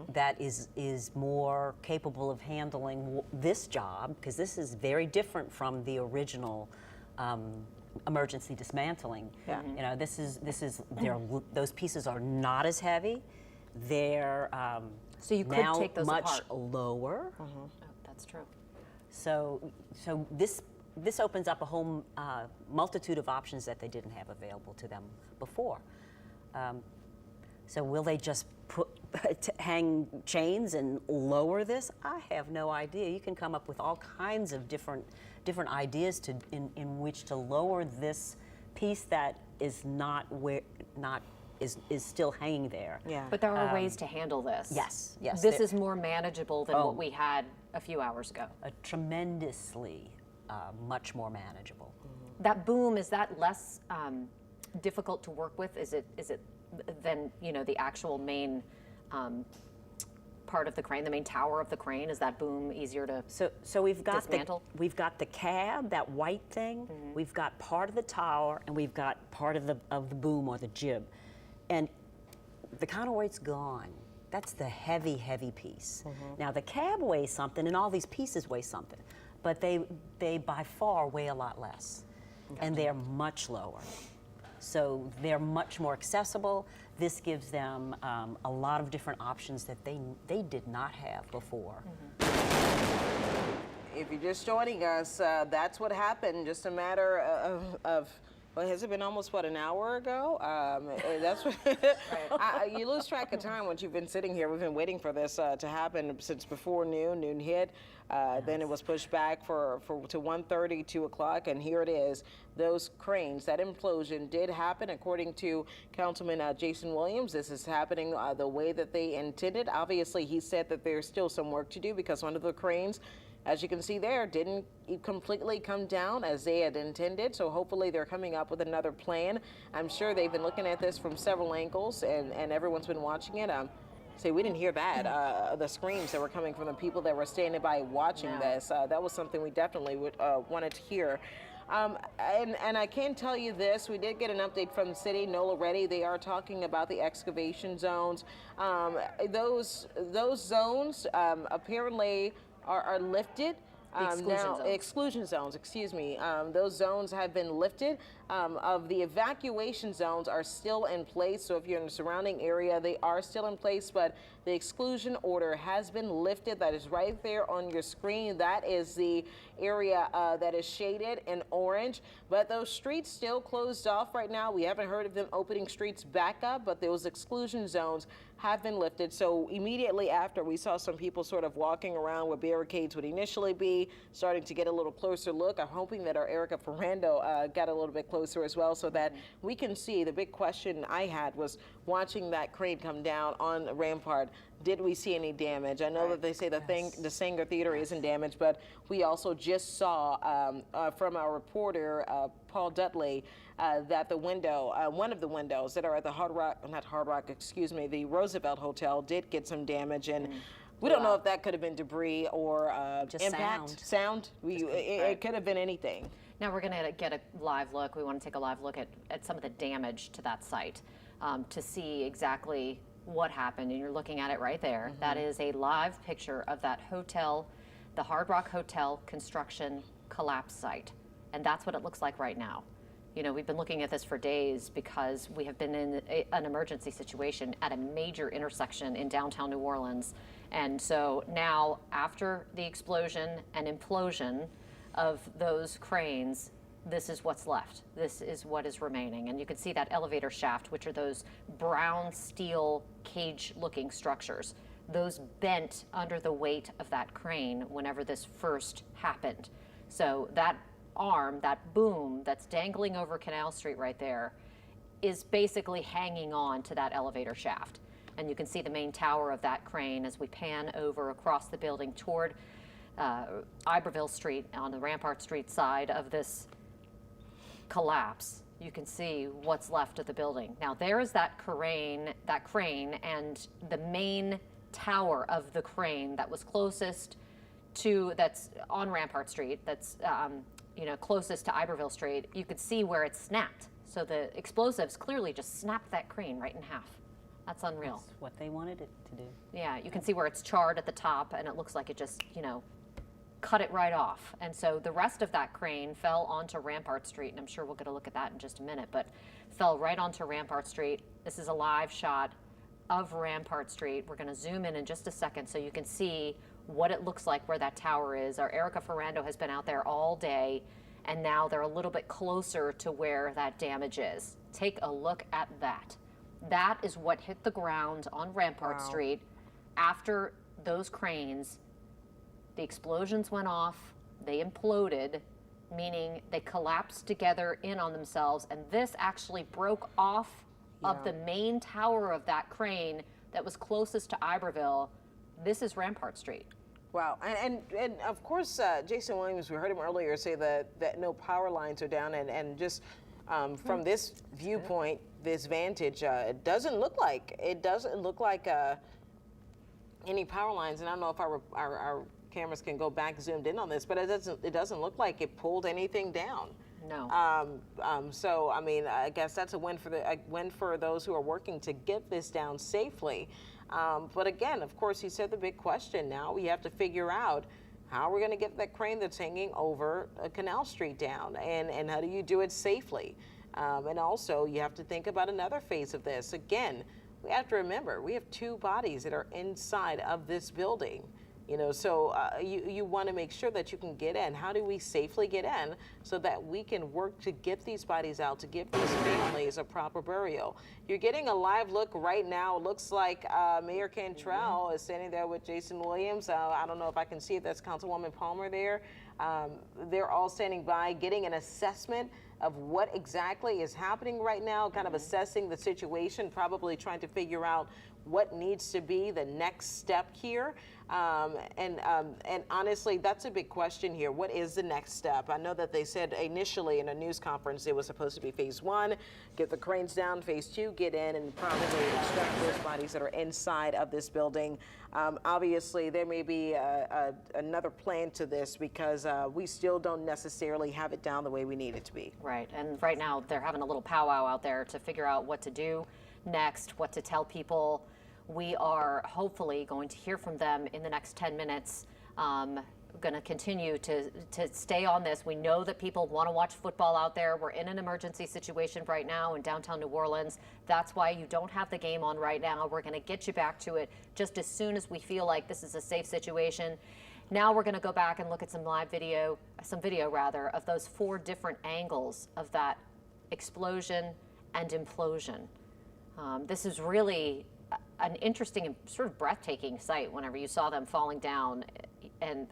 that is more capable of handling this job, because this is very different from the original emergency dismantling. Yeah. You know, those pieces are not as heavy. They're So you could now take those much apart. lower. Oh, that's true. So this opens up a whole multitude of options that they didn't have available to them before. So will they just hang chains and lower this? I have no idea. You can come up with all kinds of different ideas in which to lower this piece that is is still hanging there. Yeah. But there are ways to handle this. Yes. This is more manageable than what we had a few hours ago. Tremendously much more manageable. That boom, is that less difficult to work with? Is it than the actual main part of the crane, the main tower of the crane? Is that boom easier to So we've got dismantle? we've got the cab, that white thing. We've got part of the tower, and we've got part of the boom or the jib, and the counterweight's gone. That's the heavy piece. Now the cab weighs something, and all these pieces weigh something, but they by far weigh a lot less, and they're much lower. So they're much more accessible. This gives them a lot of different options that they did not have before. If you're just joining us, that's what happened. Just a matter of well, has it been almost, an hour ago? That's what you lose track of time once you've been sitting here. We've been waiting for this to happen since before noon hit. Then it was pushed back to 1:30, 2 o'clock, and here it is. Those cranes, that implosion did happen according to Councilman Jason Williams. This is happening the way that they intended. Obviously, he said that there's still some work to do because one of the cranes, as you can see there, didn't completely come down as they had intended. So hopefully they're coming up with another plan. I'm sure they've been looking at this from several angles, and everyone's been watching it. See, we didn't hear that, the screams that were coming from the people that were standing by watching this. That was something we definitely wanted to hear. And I can tell you this, we did get an update from the city, NOLA Ready. They are talking about the excavation zones. Those zones apparently are lifted. Exclusion zones, excuse me. Those zones have been lifted. Of the evacuation zones are still in place. So if you're in the surrounding area, they are still in place, but the exclusion order has been lifted. That is right there on your screen. That is the area that is shaded in orange, but those streets still closed off right now. We haven't heard of them opening streets back up, but those exclusion zones have been lifted. So immediately after, we saw some people sort of walking around where barricades would initially be, starting to get a little closer look. I'm hoping that our Erica Ferrando got a little bit closer as well so that we can see. The big question I had was watching that crane come down on Rampart. Did we see any damage? I know that they say the Sanger Theater isn't damaged, but we also just saw from our reporter, Paul Dudley, that the window, one of the windows that are at the the Roosevelt Hotel did get some damage, and we don't know if that could have been debris or Just impact. Sound. It could have been anything. Now we're going to get a live look. We want to take a live look at some of the damage to that site to see exactly what happened. And you're looking at it right there. That is a live picture of that hotel, the Hard Rock Hotel construction collapse site. And that's what it looks like right now. You know, we've been looking at this for days because we have been in an emergency situation at a major intersection in downtown New Orleans. And so now, after the explosion and implosion of those cranes, this is what's left. This is what is remaining. And you can see that elevator shaft, which are those brown steel cage-looking structures. Those bent under the weight of that crane whenever this first happened. So that arm, that boom that's dangling over Canal Street right there, is basically hanging on to that elevator shaft. And you can see the main tower of that crane as we pan over across the building toward Iberville Street on the Rampart Street side of this collapse. You can see what's left of the building. Now there is that crane, and the main tower of the crane that was closest to, that's on Rampart Street, that's closest to Iberville Street. You could see where it snapped. So the explosives clearly just snapped that crane right in half. That's unreal. That's what they wanted it to do. Yeah, you can see where it's charred at the top, and it looks like it just, cut it right off. And so the rest of that crane fell onto Rampart Street, and I'm sure we'll get a look at that in just a minute, but fell right onto Rampart Street. This is a live shot of Rampart Street. We're gonna zoom in just a second so you can see what it looks like where that tower is. Our Erica Ferrando has been out there all day, and now they're a little bit closer to where that damage is. Take a look at that. That is what hit the ground on Rampart Street after those cranes. The explosions went off, they imploded, meaning they collapsed together in on themselves, and this actually broke off of the main tower of that crane that was closest to Iberville. This is Rampart Street. Wow, and of course, Jason Williams, we heard him earlier say that no power lines are down, and just from this viewpoint, this vantage, it doesn't look like any power lines, and I don't know if our cameras can go back zoomed in on this, but it doesn't look like it pulled anything down. No. So I mean, I guess that's a win for those who are working to get this down safely. But again, of course, he said the big question now we have to figure out how we're going to get that crane that's hanging over Canal Street down, and how do you do it safely? And also, you have to think about another phase of this. Again, we have to remember we have two bodies that are inside of this building. So you want to make sure that you can get in. How do we safely get in so that we can work to get these bodies out, to give these families a proper burial? You're getting a live look right now. It looks like Mayor Cantrell is standing there with Jason Williams. I don't know if I can see if that's Councilwoman Palmer there. They're all standing by, getting an assessment of what exactly is happening right now, kind of assessing the situation, probably trying to figure out what needs to be the next step here. And honestly, that's a big question here. What is the next step? I know that they said initially in a news conference it was supposed to be phase one, get the cranes down, phase two, get in and probably extract those bodies that are inside of this building. Obviously, there may be another plan to this because we still don't necessarily have it down the way we need it to be. Right, and right now they're having a little powwow out there to figure out what to do next, what to tell people. We are hopefully going to hear from them in the next 10 minutes. Going to continue to stay on this. We know that people want to watch football out there. We're in an emergency situation right now in downtown New Orleans. That's why you don't have the game on right now. We're going to get you back to it just as soon as we feel like this is a safe situation. Now we're going to go back and look at some video of those 4 different angles of that explosion and implosion. This is really an interesting and sort of breathtaking sight whenever you saw them falling down and,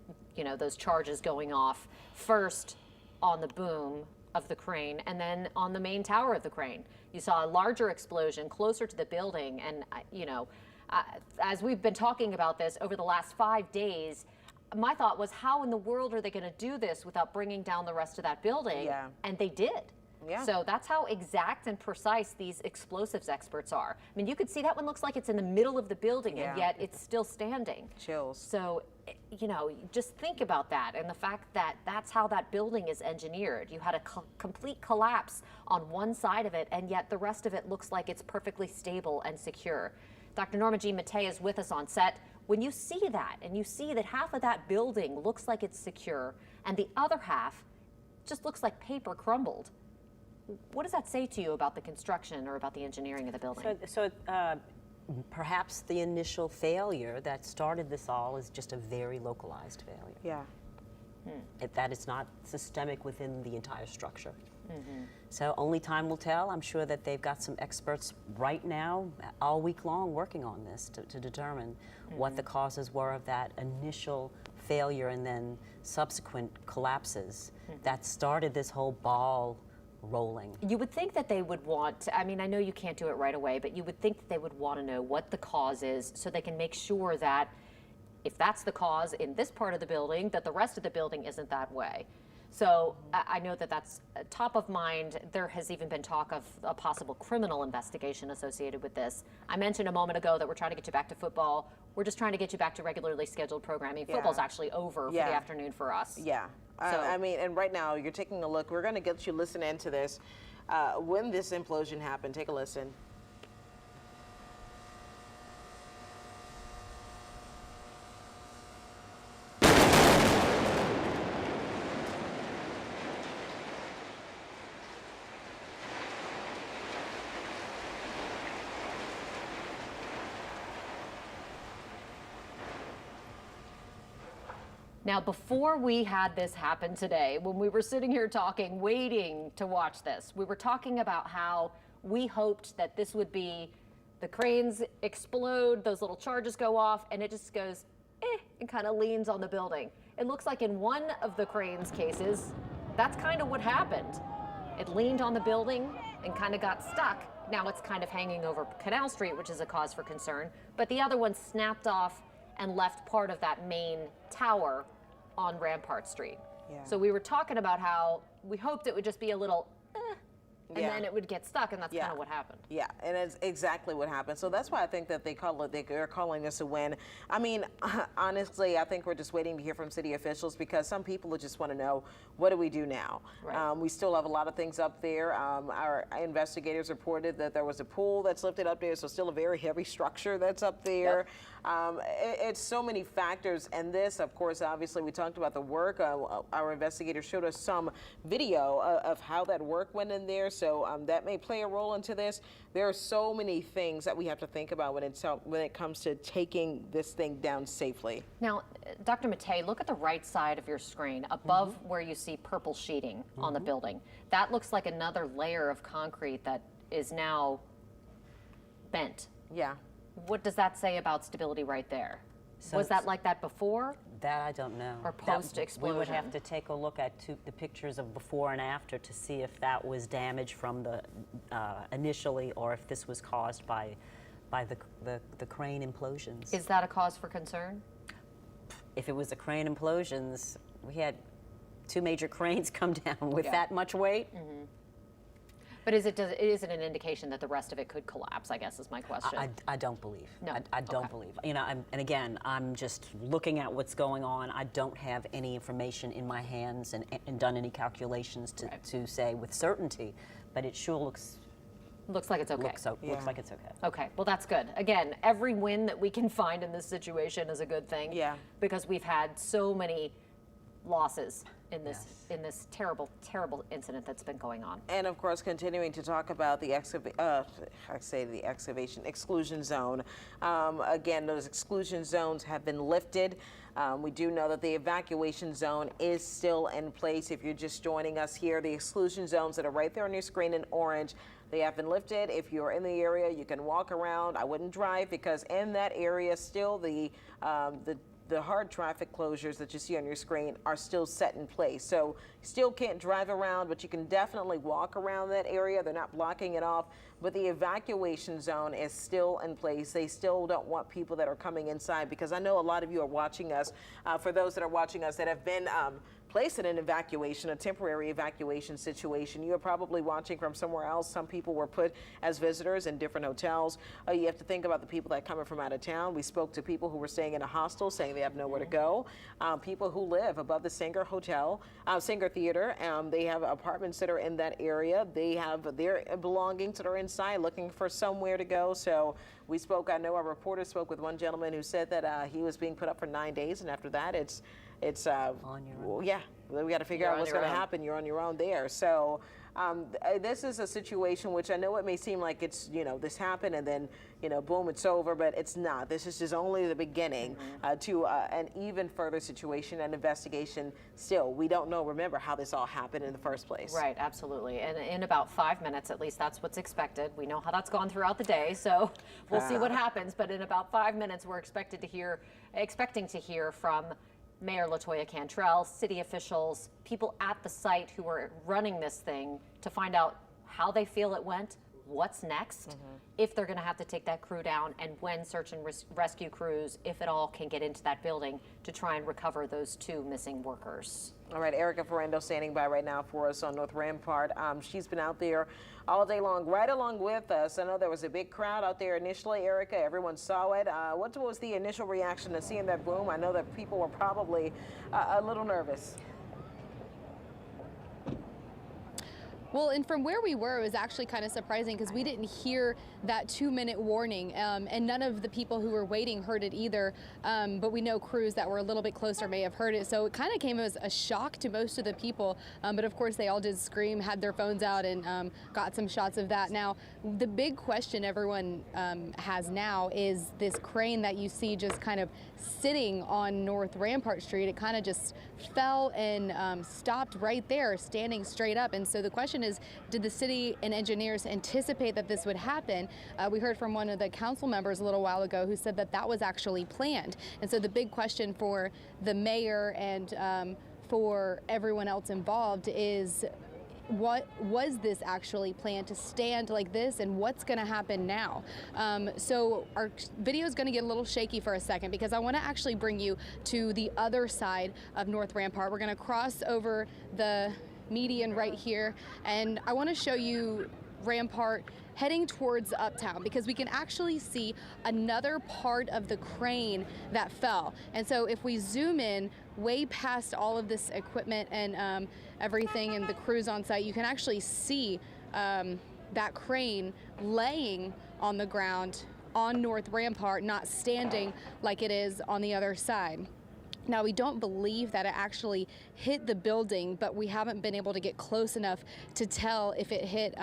those charges going off first on the boom of the crane and then on the main tower of the crane. You saw a larger explosion closer to the building. And, as we've been talking about this over the last 5 days, my thought was, how in the world are they going to do this without bringing down the rest of that building? Yeah. And they did. Yeah. So that's how exact and precise these explosives experts are. I mean, you could see that one looks like it's in the middle of the building, and yet it's still standing. Chills. So, just think about that and the fact that that's how that building is engineered. You had a complete collapse on one side of it, and yet the rest of it looks like it's perfectly stable and secure. Dr. Norma Jean Mattei is with us on set. When you see that, and you see that half of that building looks like it's secure, and the other half just looks like paper crumbled. What does that say to you about the construction or about the engineering of the building? Perhaps the initial failure that started this all is just a very localized failure. Yeah. That is not systemic within the entire structure. So only time will tell. I'm sure that they've got some experts right now, all week long, working on this to determine what the causes were of that initial failure and then subsequent collapses that started this whole ball rolling. You would think that they would want, I mean, I know you can't do it right away, but you would think that they would want to know what the cause is so they can make sure that if that's the cause in this part of the building, that the rest of the building isn't that way. So I know that that's top of mind. There has even been talk of a possible criminal investigation associated with this. I mentioned a moment ago that we're trying to get you back to football. We're just trying to get you back to regularly scheduled programming. Football's actually over for the afternoon for us. Yeah. I mean, and right now you're taking a look. We're going to get you listen into this. When this implosion happened, take a listen. Now, before we had this happen today, when we were sitting here talking, waiting to watch this, we were talking about how we hoped that this would be the cranes explode, those little charges go off, and it just goes, and kind of leans on the building. It looks like in one of the cranes cases, that's kind of what happened. It leaned on the building and kind of got stuck. Now it's kind of hanging over Canal Street, which is a cause for concern, but the other one snapped off and left part of that main tower on Rampart Street. So we were talking about how we hoped it would just be a little and then it would get stuck, and that's kind of what happened. Yeah, and it's exactly what happened. So that's why I think that they're calling this a win. I mean, honestly, I think we're just waiting to hear from city officials because some people just want to know, what do we do now? Right. We still have a lot of things up there. Our investigators reported that there was a pool that's lifted up there, so still a very heavy structure that's up there. It's so many factors, and this, of course, obviously, we talked about the work. Our investigators showed us some video of how that work went in there, so that may play a role into this. There are so many things that we have to think about when it comes to taking this thing down safely. Now, Dr. Matei, look at the right side of your screen, above where you see purple sheeting on the building. That looks like another layer of concrete that is now bent. Yeah. What does that say about stability right there? So was that like that before? That I don't know. Or post-explosion? We would have to take a look at the pictures of before and after to see if that was damage from the initially, or if this was caused by the crane implosions. Is that a cause for concern? If it was the crane implosions, we had 2 major cranes come down with that much weight. But is it an indication that the rest of it could collapse, I guess, is my question. I don't believe. No. I don't believe. You know, and again, I'm just looking at what's going on. I don't have any information in my hands and done any calculations to say with certainty, but it sure looks like it's okay. Looks like it's okay. Okay, well, that's good. Again, every win that we can find in this situation is a good thing. Yeah. Because we've had so many losses in this terrible, terrible incident that's been going on. And of course, continuing to talk about the exclusion zone. Again, those exclusion zones have been lifted. We do know that the evacuation zone is still in place. If you're just joining us here, the exclusion zones that are right there on your screen in orange, they have been lifted. If you're in the area, you can walk around. I wouldn't drive because in that area, still the hard traffic closures that you see on your screen are still set in place. So you still can't drive around, but you can definitely walk around that area. They're not blocking it off, but the evacuation zone is still in place. They still don't want people that are coming inside, because I know a lot of you are watching us. For those that are watching us that have been placed in an evacuation, a temporary evacuation situation, you are probably watching from somewhere else. Some people were put as visitors in different hotels. You have to think about the people that are coming from out of town. We spoke to people who were staying in a hostel, saying they have nowhere to go. People who live above the Singer Hotel, Singer Theater. They have apartments that are in that area. They have their belongings that are inside, looking for somewhere to go. So We spoke, I know our reporter spoke with one gentleman who said that he was being put up for 9 days, and after that it's on your own. Yeah, we got to figure out what's going to happen. You're on your own there. So this is a situation which I know it may seem like it's, this happened and then, boom, it's over, but it's not. This is just only the beginning to an even further situation and investigation. Still, we don't know, remember, how this all happened in the first place. Right, absolutely. And in about 5 minutes, at least that's what's expected. We know how that's gone throughout the day, so we'll see what happens. But in about 5 minutes, we're expecting to hear from Mayor LaToya Cantrell, city officials, people at the site who were running this thing to find out how they feel it went, what's next, if they're going to have to take that crew down, and when search and rescue crews, if at all, can get into that building to try and recover those 2 missing workers. All right, Erica Ferrando standing by right now for us on North Rampart. She's been out there all day long, right along with us. I know there was a big crowd out there initially, Erica. Everyone saw it. What was the initial reaction to seeing that boom? I know that people were probably a little nervous. Well, and from where we were, it was actually kind of surprising because we didn't hear that 2-minute warning, and none of the people who were waiting heard it either. But we know crews that were a little bit closer may have heard it, so it kind of came as a shock to most of the people. But of course, they all did scream, had their phones out, and got some shots of that. Now, the big question everyone has now is this crane that you see just kind of sitting on North Rampart Street. It kind of just fell and stopped right there, standing straight up. And so the question is, did the city and engineers anticipate that this would happen? We heard from one of the council members a little while ago who said that that was actually planned. And so the big question for the mayor and for everyone else involved is, what was this actually planned to stand like this, and what's going to happen now? So our video is going to get a little shaky for a second because I want to actually bring you to the other side of North Rampart. We're going to cross over the median right here, and I want to show you Rampart heading towards Uptown because we can actually see another part of the crane that fell. And so if we zoom in way past all of this equipment and everything and the crews on site, you can actually see that crane laying on the ground on North Rampart, not standing like it is on the other side. Now, we don't believe that it actually hit the building, but we haven't been able to get close enough to tell if it hit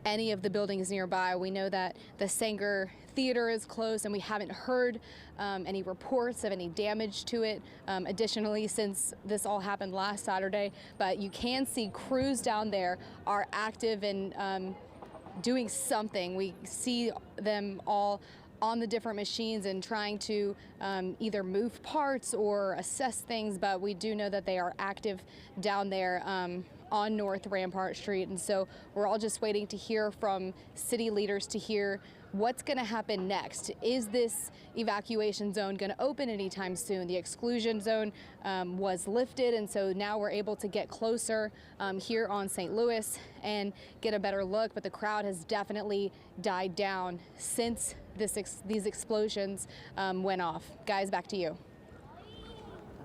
any of the buildings nearby. We know that the Sanger Theater is close, and we haven't heard any reports of any damage to it additionally since this all happened last Saturday. But you can see crews down there are active and doing something. We see them all on the different machines and trying to either move parts or assess things, but we do know that they are active down there on North Rampart Street. And so we're all just waiting to hear from city leaders to hear what's going to happen next. Is this evacuation zone going to open anytime soon? The exclusion zone was lifted, and so now we're able to get closer here on St. Louis and get a better look, but the crowd has definitely died down since these explosions went off. Guys, back to you.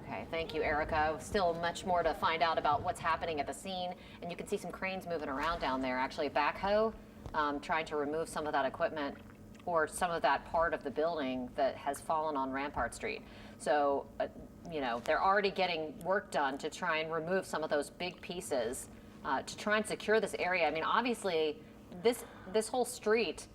Okay, thank you, Erica. Still much more to find out about what's happening at the scene, and you can see some cranes moving around down there. Actually, a backhoe trying to remove some of that equipment or some of that part of the building that has fallen on Rampart Street. So, they're already getting work done to try and remove some of those big pieces to try and secure this area. I mean, obviously, this whole street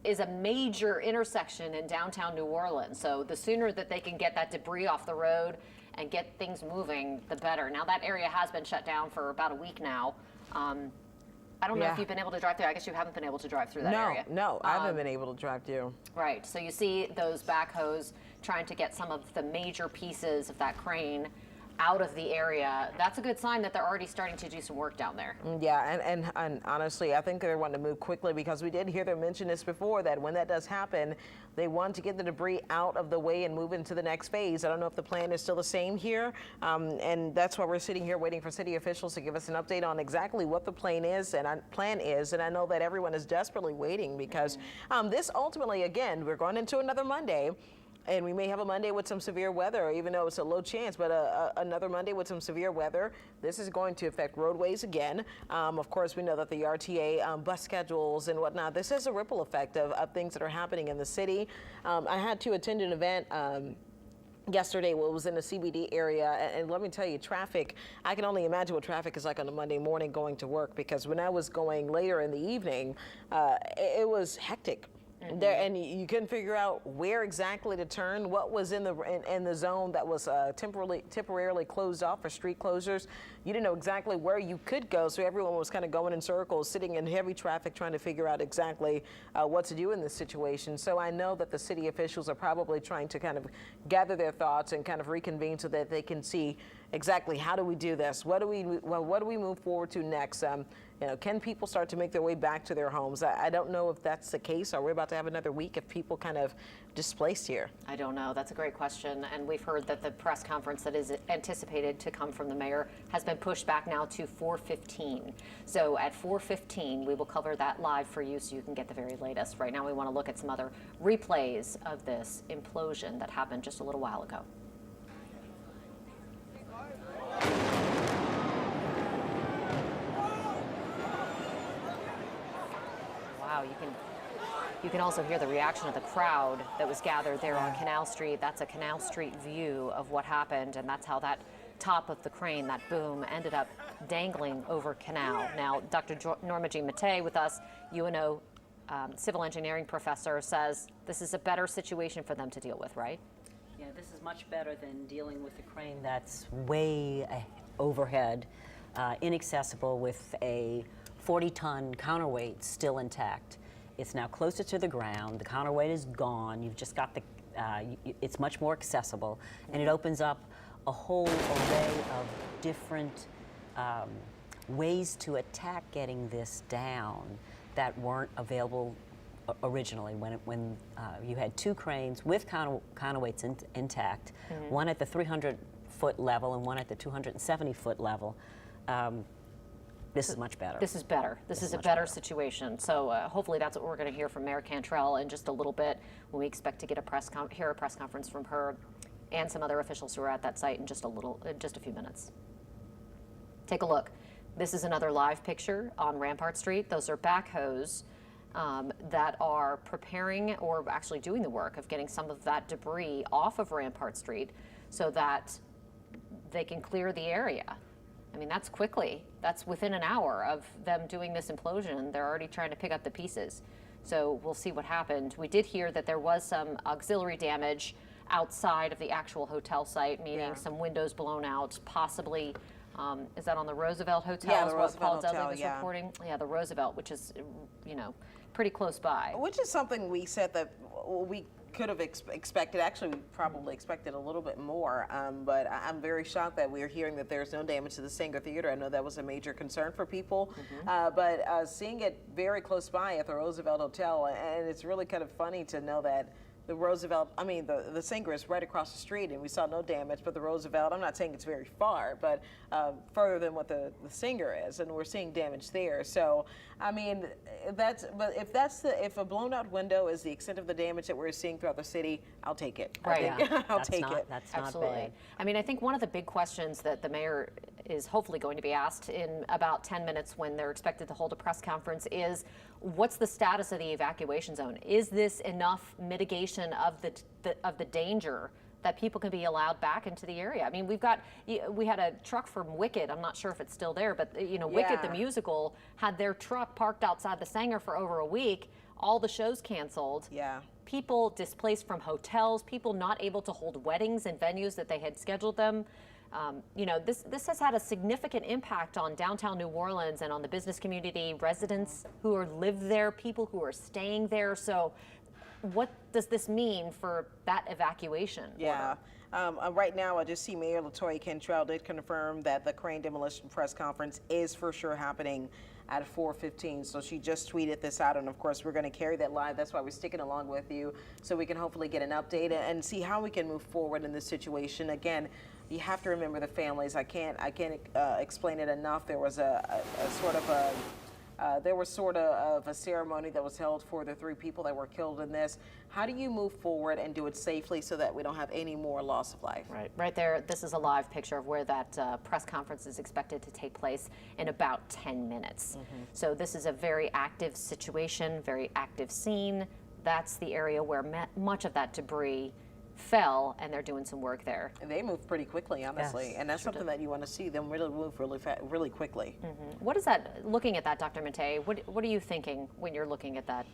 is a major intersection in downtown New Orleans. So the sooner that they can get that debris off the road and get things moving, the better. Now, that area has been shut down for about a week now. I don't know if you've been able to drive through. I guess you haven't been able to drive through that area. No, I haven't been able to drive through. Right. So you see those backhoes trying to get some of the major pieces of that crane out of the area. That's a good sign that they're already starting to do some work down there. Yeah, and honestly, I think they're wanting to move quickly because we did hear them mention this before, that when that does happen, they want to get the debris out of the way and move into the next phase. I don't know if the plan is still the same here, and that's why we're sitting here waiting for city officials to give us an update on exactly what the plan is. And I know that everyone is desperately waiting because this ultimately, again, we're going into another Monday. And we may have a Monday with some severe weather, even though it's a low chance, but another Monday with some severe weather. This is going to affect roadways again. Of course, we know that the RTA bus schedules and whatnot, this has a ripple effect of things that are happening in the city. I had to attend an event yesterday, well, it was in the CBD area, and let me tell you, traffic, I can only imagine what traffic is like on a Monday morning going to work, because when I was going later in the evening, it was hectic. There, and you couldn't figure out where exactly to turn, what was in the zone that was temporarily closed off for street closures. You didn't know exactly where you could go, so everyone was kind of going in circles, sitting in heavy traffic, trying to figure out exactly what to do in this situation. So I know that the city officials are probably trying to kind of gather their thoughts and kind of reconvene so that they can see exactly how do we do this, what do we move forward to next. You know, can people start to make their way back to their homes? I don't know if that's the case. Are we about to have another week of people kind of displaced here? I don't know. That's a great question. And we've heard that the press conference that is anticipated to come from the mayor has been pushed back now to 4:15. So at 4:15, we will cover that live for you so you can get the very latest. Right now, we want to look at some other replays of this implosion that happened just a little while ago. Wow, you can also hear the reaction of the crowd that was gathered there on Canal Street. That's a Canal Street view of what happened, and that's how that top of the crane, that boom, ended up dangling over Canal. Now, Dr. Norma Jean Mattei with us, UNO civil engineering professor, says this is a better situation for them to deal with, right? Yeah, this is much better than dealing with a crane that's way overhead, inaccessible, with a 40-ton counterweight still intact. It's now closer to the ground. The counterweight is gone. You've just got the, it's much more accessible, and it opens up a whole array of different ways to attack getting this down that weren't available originally when you had two cranes with counterweights intact, one at the 300-foot level and one at the 270-foot level. This is much better. This is better. This is a better situation. So hopefully that's what we're going to hear from Mayor Cantrell in just a little bit, when we expect to get hear a press conference from her and some other officials who are at that site in just a few minutes. Take a look. This is another live picture on Rampart Street. Those are backhoes that are preparing, or actually doing the work of getting some of that debris off of Rampart Street so that they can clear the area. I mean, that's quickly. That's within an hour of them doing this implosion. They're already trying to pick up the pieces. So we'll see what happened. We did hear that there was some auxiliary damage outside of the actual hotel site, meaning some windows blown out, possibly. Is that on the Roosevelt Hotel? Yeah, is the what Roosevelt Paul Dudley Hotel, was yeah. reporting. Yeah, the Roosevelt, which is, you know, pretty close by. Which is something we said that we could have expected. Actually, we probably expected a little bit more, but I'm very shocked that we're hearing that there's no damage to the Saenger Theater. I know that was a major concern for people, but seeing it very close by at the Roosevelt Hotel, and it's really kind of funny to know that the Roosevelt, I mean, the Saenger is right across the street, and we saw no damage, but the Roosevelt, I'm not saying it's very far, but further than what the Saenger is, and we're seeing damage there. So, I mean, if a blown out window is the extent of the damage that we're seeing throughout the city, I'll take it. Right. I'll take it. That's Absolutely. not bad. I mean, I think one of the big questions that the mayor is hopefully going to be asked in about 10 minutes when they're expected to hold a press conference is, what's the status of the evacuation zone? Is this enough mitigation of the danger that people can be allowed back into the area? I mean, we had a truck from Wicked. I'm not sure if it's still there, but you know, Wicked the musical had their truck parked outside the Saenger for over a week. All the shows canceled. Yeah. People displaced from hotels. People not able to hold weddings in venues that they had scheduled them. You know, this has had a significant impact on downtown New Orleans and on the business community, residents who live there, people who are staying there. So what does this mean for that evacuation Yeah. Right now, I just see Mayor LaToya Cantrell did confirm that the crane demolition press conference is for sure happening at 4:15. So she just tweeted this out, and of course we're going to carry that live. That's why we're sticking along with you, so we can hopefully get an update and see how we can move forward in this situation. Again, you have to remember the families. I can't explain it enough. There was a sort of There was sort of a ceremony that was held for the 3 people that were killed in this. How do you move forward and do it safely so that we don't have any more loss of life? Right there, this is a live picture of where that press conference is expected to take place in about 10 minutes. So this is a very active situation, very active scene. That's the area where much of that debris fell, and they're doing some work there. And they move pretty quickly, honestly, Yes, and that's sure something that you want to see them really move really quickly. What is that, looking at that, Dr. Matei, what are you thinking when you're looking at that?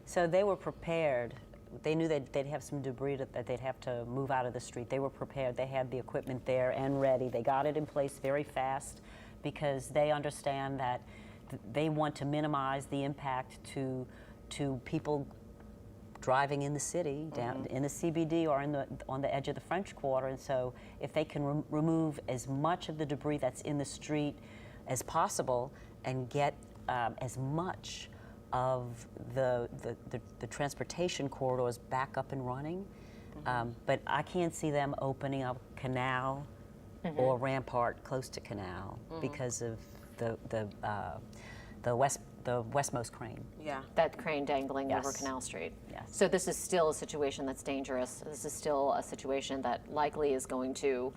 So they were prepared. They knew that they'd have some debris that they'd have to move out of the street. They were prepared. They had the equipment there and ready. They got it in place very fast because they understand that they want to minimize the impact to people driving in the city, down in the CBD or on the edge of the French Quarter. And so if they can remove as much of the debris that's in the street as possible and get as much of the transportation corridors back up and running. But I can't see them opening up Canal or Rampart close to Canal because of the westmost crane. Yeah. That crane dangling Yes. over Canal Street. Yes. So this is still a situation that's dangerous. This is still a situation that likely is going to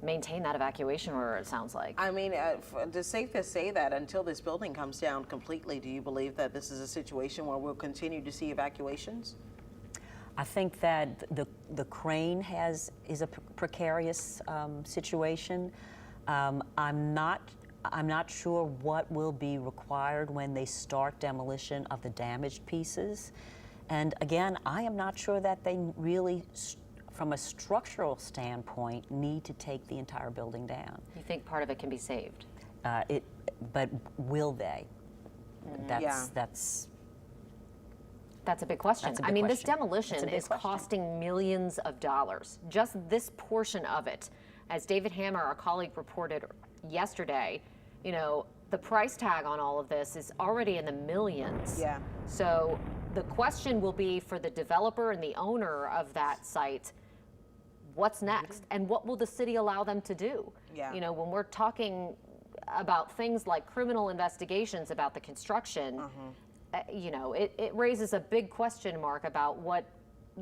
maintain that evacuation order, it sounds like. I mean, it's safe to say that until this building comes down completely, do you believe that this is a situation where we'll continue to see evacuations? I think that the crane is a precarious situation. I'm not sure what will be required when they start demolition of the damaged pieces. And again, I am not sure that they really, from a structural standpoint, need to take the entire building down. You think part of it can be saved? But will they? Yeah. That's a big question. That's a big I mean, this question. demolition That's a big is question. costing millions of dollars. Just this portion of it. As David Hammer, our colleague, reported yesterday, you know, the price tag on all of this is already in the millions. Yeah. So the question will be for the developer and the owner of that site, what's next? And what will the city allow them to do? Yeah. You know, when we're talking about things like criminal investigations about the construction, you know, it raises a big question mark about what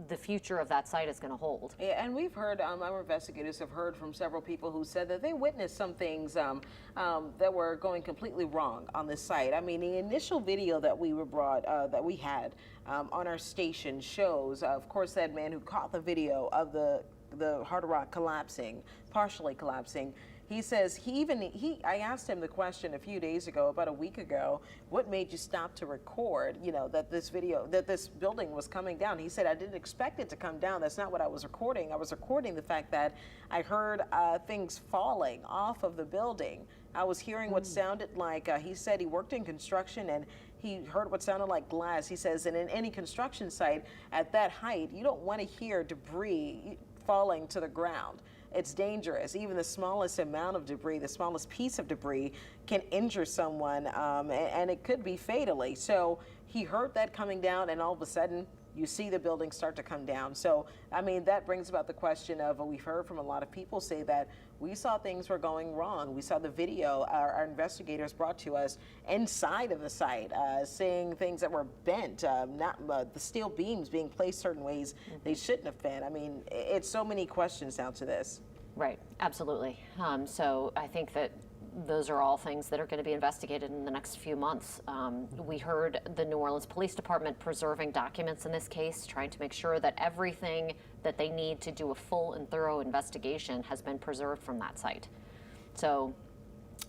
the future of that site is going to hold. Yeah, and we've heard, our investigators have heard from several people who said that they witnessed some things that were going completely wrong on this site. I mean, the initial video that we had on our station shows, of course, that man who caught the video of the Hard Rock partially collapsing. He says I asked him the question a few days ago, about a week ago, what made you stop to record, you know, that this building was coming down? He said, I didn't expect it to come down. That's not what I was recording. I was recording the fact that I heard things falling off of the building. I was hearing what sounded like, he said he worked in construction and he heard what sounded like glass. He says, and in any construction site at that height, you don't want to hear debris falling to the ground. It's dangerous. Even the smallest amount of debris, the smallest piece of debris can injure someone, and it could be fatally. So he heard that coming down, and all of a sudden, you see the building start to come down. So, I mean, that brings about the question of, we've heard from a lot of people say that we saw things were going wrong. We saw the video our investigators brought to us inside of the site, saying things that were bent, the steel beams being placed certain ways they shouldn't have been. I mean, it's so many questions down to this. Right, absolutely. So I think that those are all things that are going to be investigated in the next few months. We heard the New Orleans Police Department preserving documents in this case, trying to make sure that everything that they need to do a full and thorough investigation has been preserved from that site. So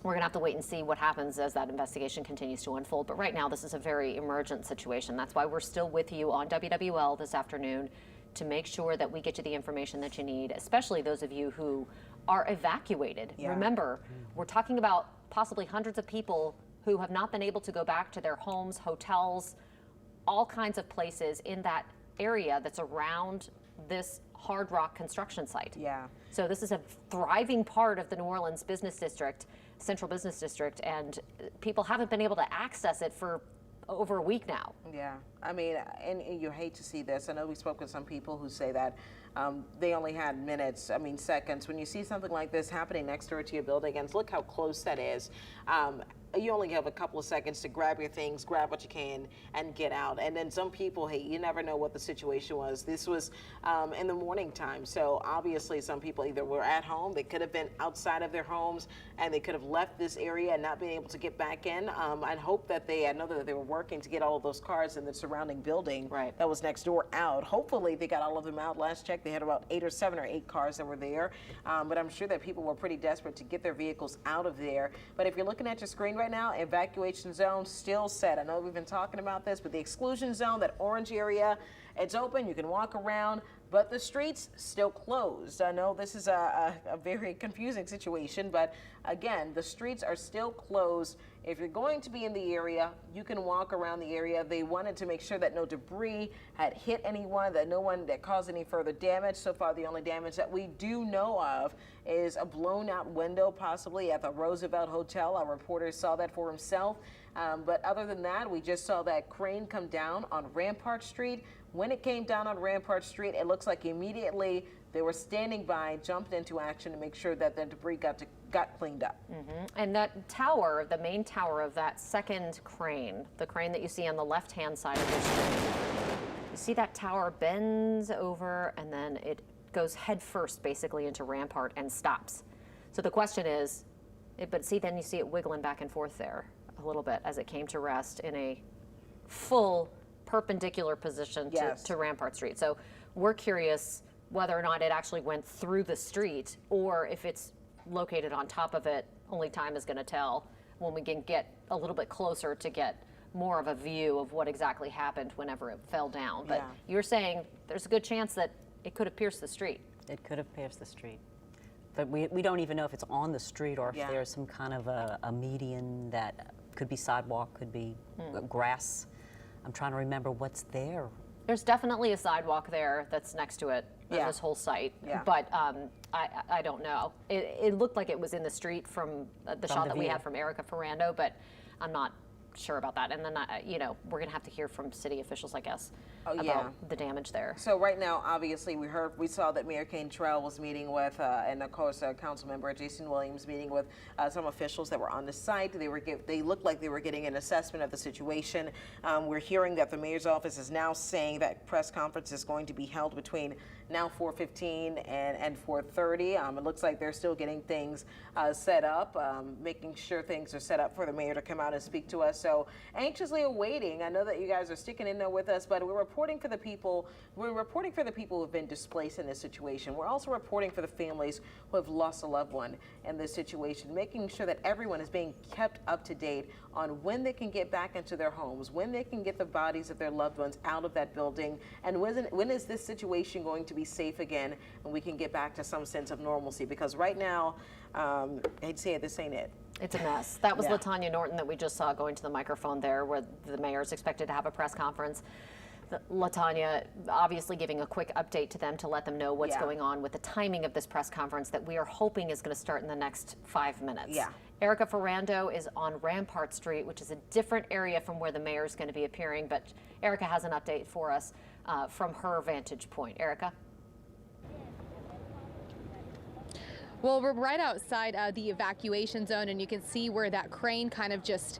we're going to have to wait and see what happens as that investigation continues to unfold. But right now, this is a very emergent situation. That's why we're still with you on WWL this afternoon to make sure that we get you the information that you need, especially those of you who are evacuated. Yeah. Remember, we're talking about possibly hundreds of people who have not been able to go back to their homes, hotels, all kinds of places in that area that's around this Hard Rock construction site. Yeah. So this is a thriving part of the New Orleans business district, central business district, and people haven't been able to access it for over a week now. Yeah, I mean, and you hate to see this. I know we spoke with some people who say that they only had seconds. When you see something like this happening next door to your building, and look how close that is. you only have a couple of seconds to grab your things, grab what you can, and get out. And then some people, hey, you never know what the situation was. This was in the morning time, so obviously some people either were at home, they could have been outside of their homes, and they could have left this area and not been able to get back in. I hope that I know that they were working to get all of those cars in the surrounding building that was next door out. Hopefully they got all of them out. Last check, they had about 7 or 8 cars that were there, but I'm sure that people were pretty desperate to get their vehicles out of there. But if you're looking at your screen right now, evacuation zone still set. I know we've been talking about this, but the exclusion zone, that orange area, it's open. You can walk around, but the streets still closed. I know this is a very confusing situation, but again, the streets are still closed. If you're going to be in the area, you can walk around the area. They wanted to make sure that no debris had hit anyone, that no one that caused any further damage. So far, the only damage that we do know of is a blown out window, possibly at the Roosevelt Hotel. Our reporter saw that for himself. But other than that, we just saw that crane come down on Rampart Street. When it came down on Rampart Street, it looks like immediately they were standing by, jumped into action to make sure that the debris got cleaned up. And that tower, the main tower of that second crane, the crane that you see on the left-hand side of the screen, you see that tower bends over and then it goes head first basically into Rampart and stops. So the question is, but see, then you see it wiggling back and forth there a little bit as it came to rest in a full perpendicular position to Rampart Street. So we're curious whether or not it actually went through the street or if it's located on top of it. Only time is going to tell when we can get a little bit closer to get more of a view of what exactly happened whenever it fell down. But you're saying there's a good chance that it could have pierced the street. It could have pierced the street. But we don't even know if it's on the street or if there's some kind of a median that could be sidewalk, could be grass. I'm trying to remember what's there. There's definitely a sidewalk there that's next to it, this whole site. But I don't know. It looked like it was in the street from the shot that we had from Erica Ferrando, but I'm not sure about that. And then, we're going to have to hear from city officials, I guess, about the damage there. So right now, obviously, we saw that Mayor Cantrell was meeting with, and of course, Council Member Jason Williams meeting with some officials that were on the site. They looked like they were getting an assessment of the situation. We're hearing that the mayor's office is now saying that press conference is going to be held between now 4:15 and 4:30. It looks like they're still getting things set up, making sure things are set up for the mayor to come out and speak to us. So anxiously awaiting. I know that you guys are sticking in there with us, but we're reporting for the people. We're reporting for the people who have been displaced in this situation. We're also reporting for the families who have lost a loved one in this situation, making sure that everyone is being kept up to date on when they can get back into their homes, when they can get the bodies of their loved ones out of that building, and when is this situation going to be safe again and we can get back to some sense of normalcy. Because right now, I hate to say it, this ain't it. It's a mess. That was LaTanya Norton that we just saw going to the microphone there, where the mayor is expected to have a press conference. LaTanya obviously giving a quick update to them to let them know what's going on with the timing of this press conference that we are hoping is going to start in the next 5 minutes. Erica Ferrando is on Rampart Street, which is a different area from where the mayor is going to be appearing, but Erica has an update for us from her vantage point. Erica? Well, we're right outside the evacuation zone, and you can see where that crane kind of just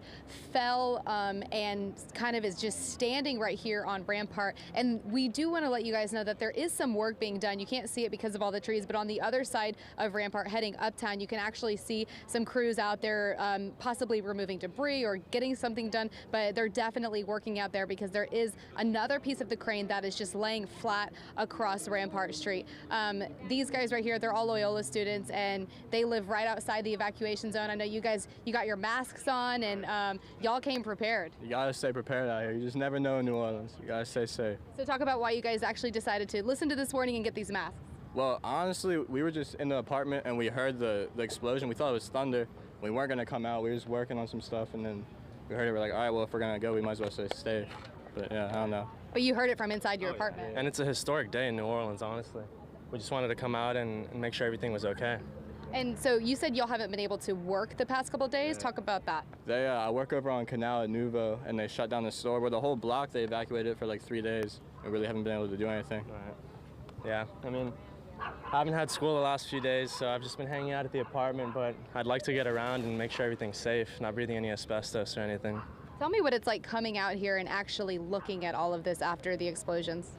fell and kind of is just standing right here on Rampart. And we do want to let you guys know that there is some work being done. You can't see it because of all the trees, but on the other side of Rampart heading uptown, you can actually see some crews out there possibly removing debris or getting something done, but they're definitely working out there because there is another piece of the crane that is just laying flat across Rampart Street. These guys right here, they're all Loyola students, and they live right outside the evacuation zone. I know you guys, you got your masks on, and y'all came prepared. You gotta stay prepared out here. You just never know in New Orleans. You gotta stay safe. So talk about why you guys actually decided to listen to this warning and get these masks. Well, honestly, we were just in the apartment and we heard the explosion. We thought it was thunder. We weren't gonna come out. We were just working on some stuff, and then we heard it. We're like, all right, well, if we're gonna go, we might as well stay. But yeah, I don't know. But you heard it from inside your apartment. And it's a historic day in New Orleans, honestly. We just wanted to come out and make sure everything was okay. And so you said y'all haven't been able to work the past couple of days. Talk about that. I work over on Canal at Nouveau, and they shut down the store. Where the whole block, they evacuated it for like 3 days. We really haven't been able to do anything. Yeah, I mean, I haven't had school the last few days, so I've just been hanging out at the apartment, but I'd like to get around and make sure everything's safe, not breathing any asbestos or anything. Tell me what it's like coming out here and actually looking at all of this after the explosions.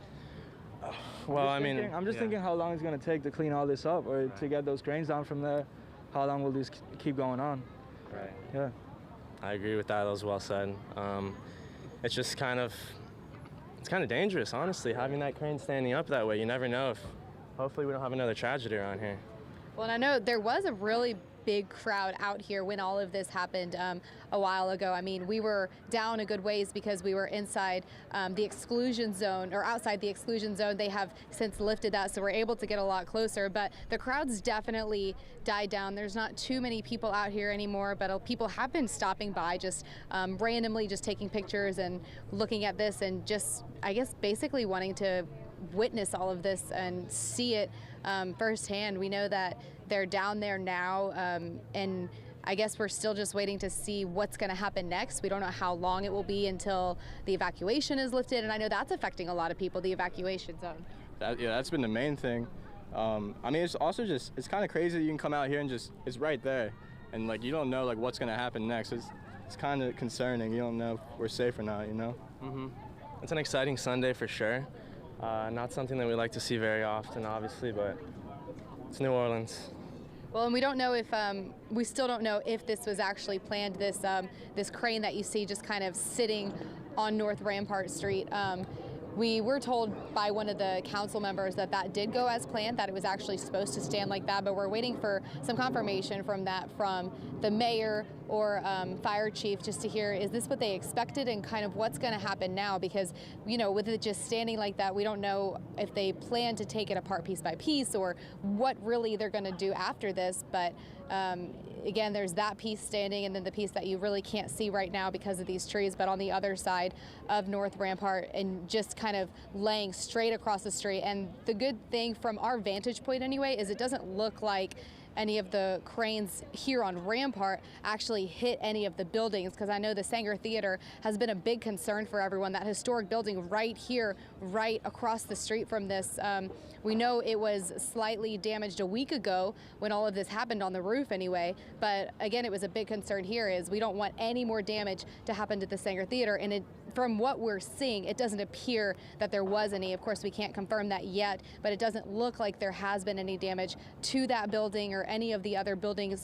Well, I mean, I'm just thinking how long it's going to take to clean all this up or to get those cranes down from there. How long will this keep going on? Right. Yeah. I agree with that. That was well said. It's just kind of dangerous, honestly, having that crane standing up that way. You never know if, hopefully we don't have another tragedy around here. Well, and I know there was a really big crowd out here when all of this happened a while ago. I mean, we were down a good ways because we were inside the exclusion zone, or outside the exclusion zone. They have since lifted that, so we're able to get a lot closer, but the crowd's definitely died down. There's not too many people out here anymore, but people have been stopping by just randomly, just taking pictures and looking at this and just, I guess, basically wanting to witness all of this and see it firsthand. We know that they're down there now, and I guess we're still just waiting to see what's going to happen next. We don't know how long it will be until the evacuation is lifted, and I know that's affecting a lot of people, the evacuation zone. That's been the main thing. I mean, it's also just, it's kind of crazy that you can come out here and just, it's right there, and like you don't know like what's going to happen next. It's kind of concerning. You don't know if we're safe or not, you know? It's an exciting Sunday for sure. Not something that we like to see very often, obviously, but it's New Orleans. Well, and we don't know if, we still don't know if this was actually planned, this crane that you see just kind of sitting on North Rampart Street. We were told by one of the council members that that did go as planned, that it was actually supposed to stand like that, but we're waiting for some confirmation from that from the mayor or fire chief, just to hear, is this what they expected and kind of what's going to happen now? Because, you know, with it just standing like that, we don't know if they plan to take it apart piece by piece or what really they're going to do after this. But again, there's that piece standing and then the piece that you really can't see right now because of these trees, but on the other side of North Rampart and just kind of laying straight across the street. And the good thing from our vantage point anyway is it doesn't look like any of the cranes here on Rampart actually hit any of the buildings, because I know the Sanger Theater has been a big concern for everyone. That historic building right here, right across the street from this, we know it was slightly damaged a week ago when all of this happened on the roof anyway, but again, it was a big concern here is we don't want any more damage to happen to the Sanger Theater, and from what we're seeing, it doesn't appear that there was any. Of course, we can't confirm that yet, but it doesn't look like there has been any damage to that building or any of the other buildings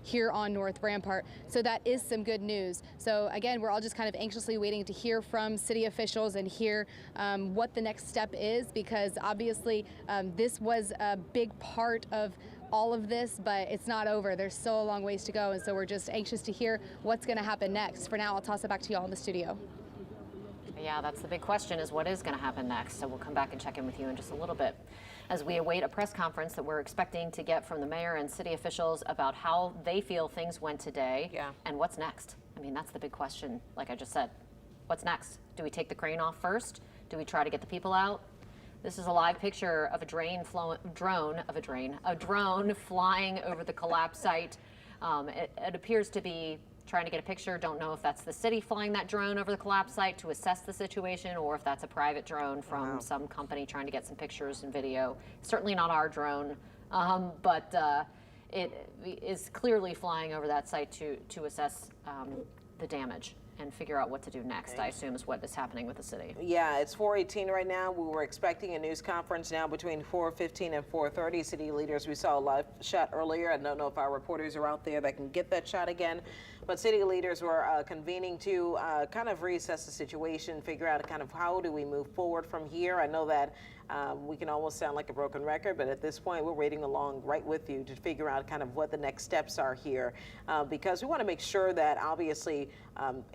here on North Rampart. So that is some good news. So again, we're all just kind of anxiously waiting to hear from city officials and hear what the next step is, because obviously this was a big part of all of this, but it's not over. There's still a long ways to go, and so we're just anxious to hear what's going to happen next. For now, I'll toss it back to y'all in the studio. Yeah, that's the big question, is what is going to happen next. So we'll come back and check in with you in just a little bit as we await a press conference that we're expecting to get from the mayor and city officials about how they feel things went today and what's next. I mean, that's the big question. Like I just said, what's next? Do we take the crane off first? Do we try to get the people out? This is a live picture of a drone flying over the collapse site. It appears to be trying to get a picture. Don't know if that's the city flying that drone over the collapse site to assess the situation, or if that's a private drone from some company trying to get some pictures and video. Certainly not our drone, but it is clearly flying over that site to assess the damage and figure out what to do next, I assume, is what is happening with the city. Yeah, it's 4:18 right now. We were expecting a news conference now between 4:15 and 4:30. City leaders, we saw a live shot earlier. I don't know if our reporters are out there that can get that shot again. But city leaders were convening to kind of reassess the situation, figure out kind of how do we move forward from here. I know that we can almost sound like a broken record, but at this point we're waiting along right with you to figure out kind of what the next steps are here, because we want to make sure that obviously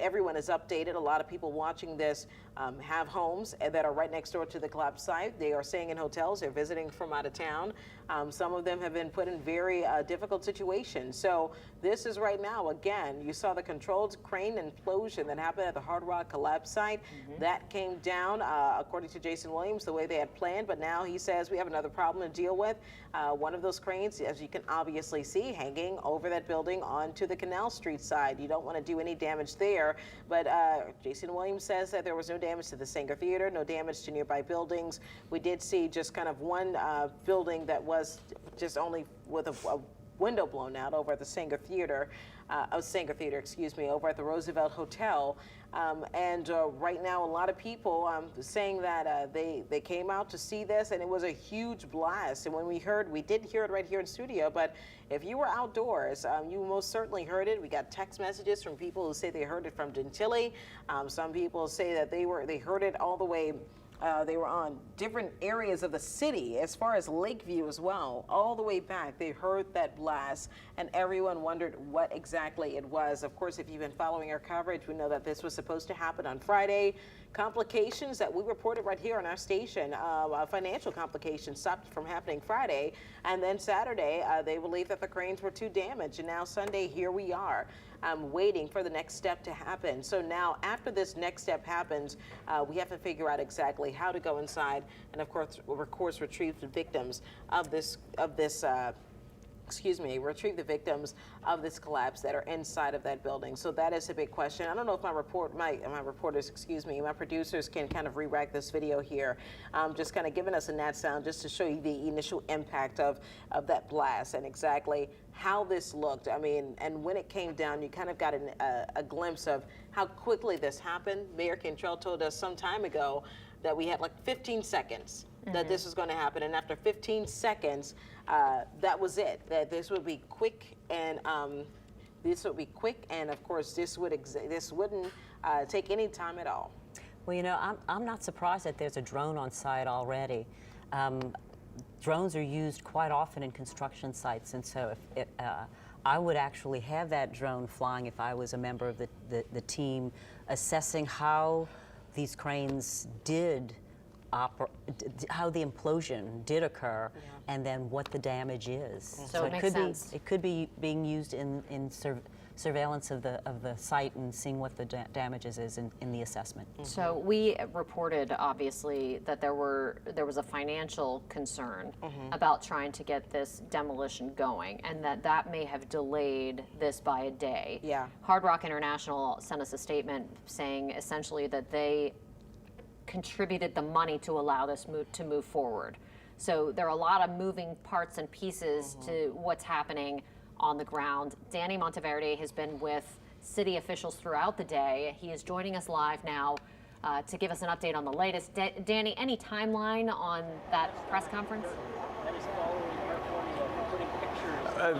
everyone is updated. A lot of people watching this have homes that are right next door to the collapse site. They are staying in hotels. They're visiting from out of town. Some of them have been put in very difficult situations. So this is right now, again, you saw the controlled crane implosion that happened at the Hard Rock collapse site. That came down, according to Jason Williams, the way they had planned, but now he says we have another problem to deal with. One of those cranes, as you can obviously see, hanging over that building onto the Canal Street side. You don't want to do any damage there, but Jason Williams says that there was no damage to the Saenger Theater, no damage to nearby buildings. We did see just kind of one building that was just only with a window blown out over at the Saenger Theater, over at the Roosevelt Hotel. Right now, a lot of people saying that they came out to see this, and it was a huge blast. And when we didn't hear it right here in studio, but if you were outdoors, you most certainly heard it. We got text messages from people who say they heard it from Gentilly. Some people say that they heard it all the way. They were on different areas of the city, as far as Lakeview as well, all the way back. They heard that blast, and everyone wondered what exactly it was. Of course, if you've been following our coverage, we know that this was supposed to happen on Friday. Complications that we reported right here on our station, financial complications stopped from happening Friday, and then Saturday, they believed that the cranes were too damaged, and now Sunday, here we are. Waiting for the next step to happen. So now, after this next step happens, we have to figure out exactly how to go inside and, of course, retrieve the victims of this collapse that are inside of that building. So that is a big question. I don't know if my producers can kind of re-rack this video here, just kind of giving us a nat sound just to show you the initial impact of that blast and exactly how this looked. I mean, and when it came down, you kind of got a glimpse of how quickly this happened. Mayor Cantrell told us some time ago that we had like 15 seconds that this was going to happen, and after 15 seconds, that was it. That this would be quick, and of course, this wouldn't take any time at all. Well, you know, I'm not surprised that there's a drone on site already. Drones are used quite often in construction sites, and so if I would actually have that drone flying if I was a member of the team, assessing how these cranes did how the implosion did occur, and then what the damage is. So it makes sense. It could be being used in surveillance of the site and seeing what the damages is in the assessment. So we reported, obviously, that there was a financial concern about trying to get this demolition going, and that may have delayed this by a day. Yeah. Hard Rock International sent us a statement saying essentially that they contributed the money to allow this to move forward. So there are a lot of moving parts and pieces to what's happening on the ground. Danny Monteverde has been with city officials throughout the day. He is joining us live now to give us an update on the latest. Danny, any timeline on that press conference?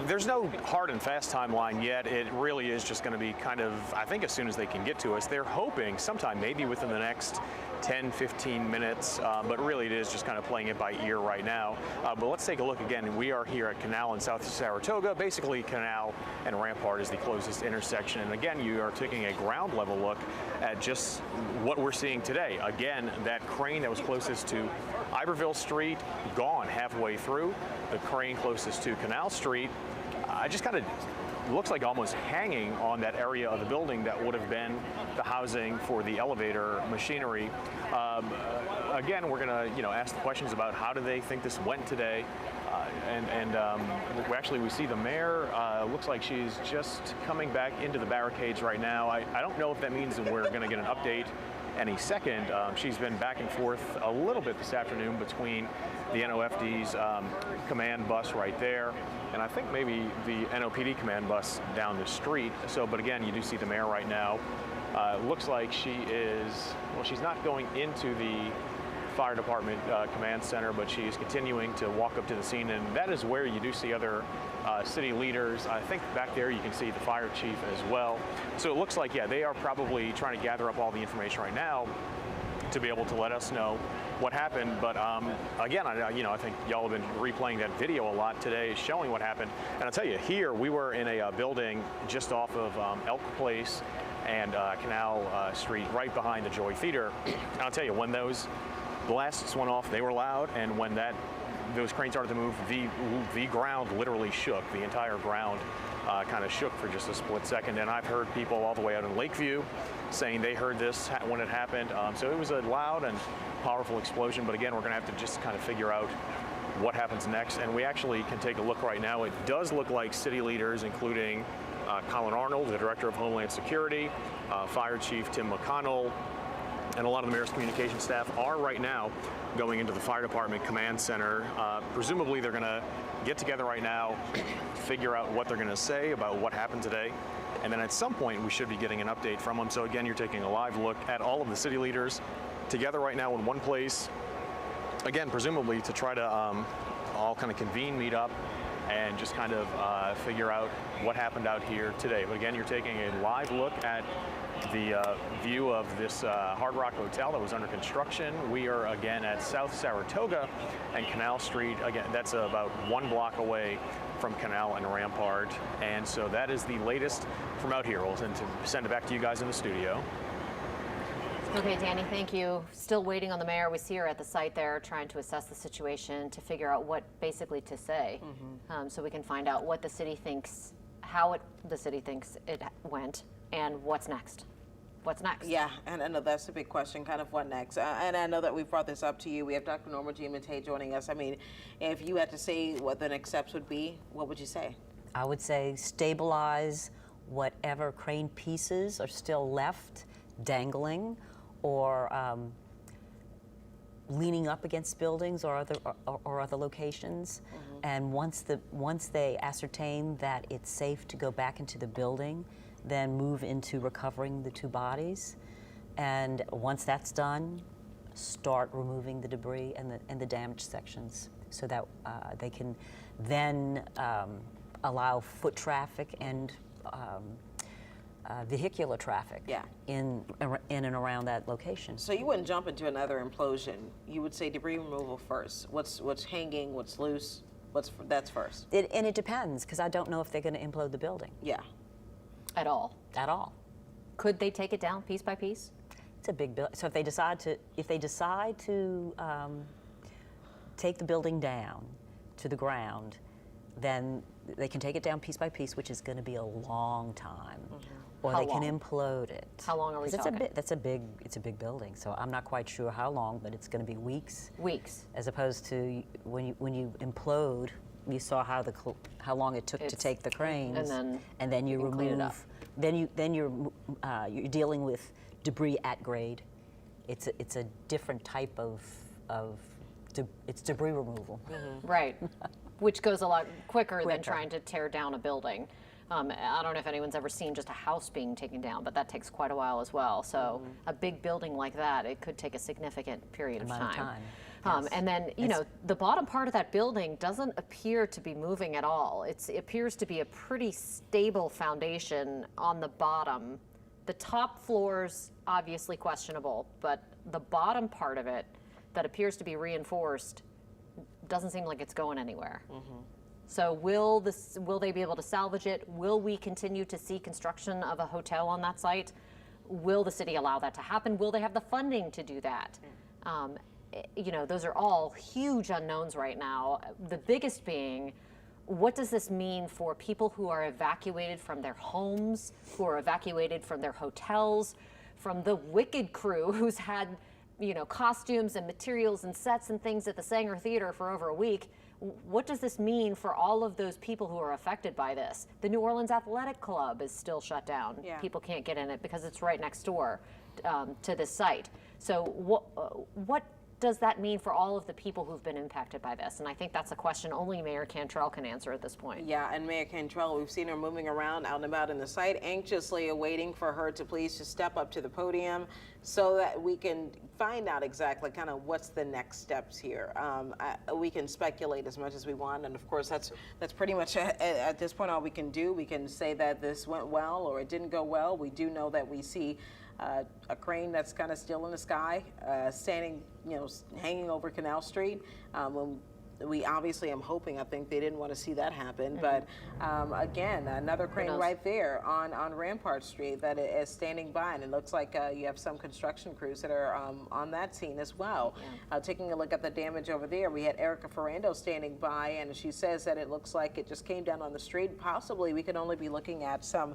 There's no hard and fast timeline yet. It really is just going to be kind of, I think, as soon as they can get to us. They're hoping sometime maybe within the next 10, 15 minutes, but really it is just kind of playing it by ear right now. But let's take a look again. We are here at Canal in South Saratoga. Basically, Canal and Rampart is the closest intersection. And again, you are taking a ground level look at just what we're seeing today. Again, that crane that was closest to Iberville Street, gone halfway through. The crane closest to Canal Street, just kind of looks like almost hanging on that area of the building that would have been the housing for the elevator machinery. Again, we're going to ask the questions about how do they think this went today. We see the mayor. Looks like she's just coming back into the barricades right now. I don't know if that means that we're going to get an update any second. She's been back and forth a little bit this afternoon between the NOFD's command bus right there, and I think maybe the NOPD command bus down the street. But again, you do see the mayor right now. Looks like she's not going into the fire department command center, but she is continuing to walk up to the scene, and that is where you do see other city leaders. I think back there you can see the fire chief as well. So it looks like, they are probably trying to gather up all the information right now to be able to let us know what happened. But again, I think y'all have been replaying that video a lot today, showing what happened. And I'll tell you, here we were in a building just off of Elk Place and Canal Street, right behind the Joy Theater. And I'll tell you, when those blasts went off, they were loud, and when those cranes started to move, the ground literally shook. The entire ground kind of shook for just a split second. And I've heard people all the way out in Lakeview saying they heard this when it happened. So it was a loud and powerful explosion. But again, we're going to have to just kind of figure out what happens next. And we actually can take a look right now. It does look like city leaders, including Colin Arnold, the Director of Homeland Security, Fire Chief Tim McConnell, and a lot of the mayor's communication staff are right now going into the fire department command center. Presumably they're going to get together right now, figure out what they're going to say about what happened today, and then at some point we should be getting an update from them. So again, you're taking a live look at all of the city leaders together right now in one place, again, presumably to try to all kind of convene, meet up, and just kind of figure out what happened out here today. But again, you're taking a live look at the view of this Hard Rock Hotel that was under construction. We are again at South Saratoga and Canal Street. Again, that's about 1 block away from Canal and Rampart. And so that is the latest from out here. We'll send it back to you guys in the studio. Okay, Danny, thank you. Still waiting on the mayor. We see her at the site there trying to assess the situation to figure out what basically to say, so we can find out what the city thinks, how the city thinks it went, and what's next. What's next? Yeah, and I know that's a big question, kind of what next. And I know that we brought this up to you. We have Dr. Norma Jean Mattei joining us. I mean, if you had to say what the next steps would be, what would you say? I would say stabilize whatever crane pieces are still left dangling or leaning up against buildings or other locations. And once they ascertain that it's safe to go back into the building, then move into recovering the 2 bodies. And once that's done, start removing the debris and the damaged sections so that they can then allow foot traffic and vehicular traffic in and around that location. So you wouldn't jump into another implosion. You would say debris removal first. What's hanging, what's loose, that's first. And it depends, because I don't know if they're going to implode the building. Yeah. At all. At all. Could they take it down piece by piece? It's a big building. So if they decide to take the building down to the ground, then they can take it down piece by piece, which is going to be a long time. Or How they can long? implode it. How long are we talking? It's a big building, so I'm not quite sure how long, but it's going to be weeks. Weeks. As opposed to when you implode, you saw how long it took to take the cranes, and then you clean it up. remove. Then you're dealing with debris at grade. It's a different type of it's debris removal. Right, which goes a lot quicker than Quicker. trying to tear down a building. I don't know if anyone's ever seen just a house being taken down, but that takes quite a while as well. So a big building like that, it could take a significant period of Amount of time. time. And then, you know, the bottom part of that building doesn't appear to be moving at all. It appears to be a pretty stable foundation on the bottom. The top floor's obviously questionable, but the bottom part of it that appears to be reinforced doesn't seem like it's going anywhere. So will they be able to salvage it? Will we continue to see construction of a hotel on that site? Will the city allow that to happen? Will they have the funding to do that? You know, those are all huge unknowns right now. The biggest being, what does this mean for people who are evacuated from their homes, who are evacuated from their hotels, from the Wicked crew who's had, you know, costumes and materials and sets and things at the Sanger Theater for over a week? What does this mean for all of those people who are affected by this? The New Orleans Athletic Club is still shut down. People can't get in it because it's right next door to this site. So what does that mean for all of the people who've been impacted by this? And I think that's a question only Mayor Cantrell can answer at this point. Yeah, and Mayor Cantrell, we've seen her moving around out and about in the site, anxiously awaiting for her to please just step up to the podium so that we can find out exactly kind of what's the next steps here. We can speculate as much as we want, and of course that's pretty much at this point all we can do. We can say that this went well or it didn't go well. We do know that we see a crane that's kind of still in the sky, standing, you know, hanging over Canal Street. When we obviously, I'm hoping, I think they didn't want to see that happen, but again, another crane right there on Rampart Street that is standing by, and it looks like you have some construction crews that are on that scene as well. Taking a look at the damage over there, we had Erica Ferrando standing by, and she says that it looks like it just came down on the street. Possibly we could only be looking at some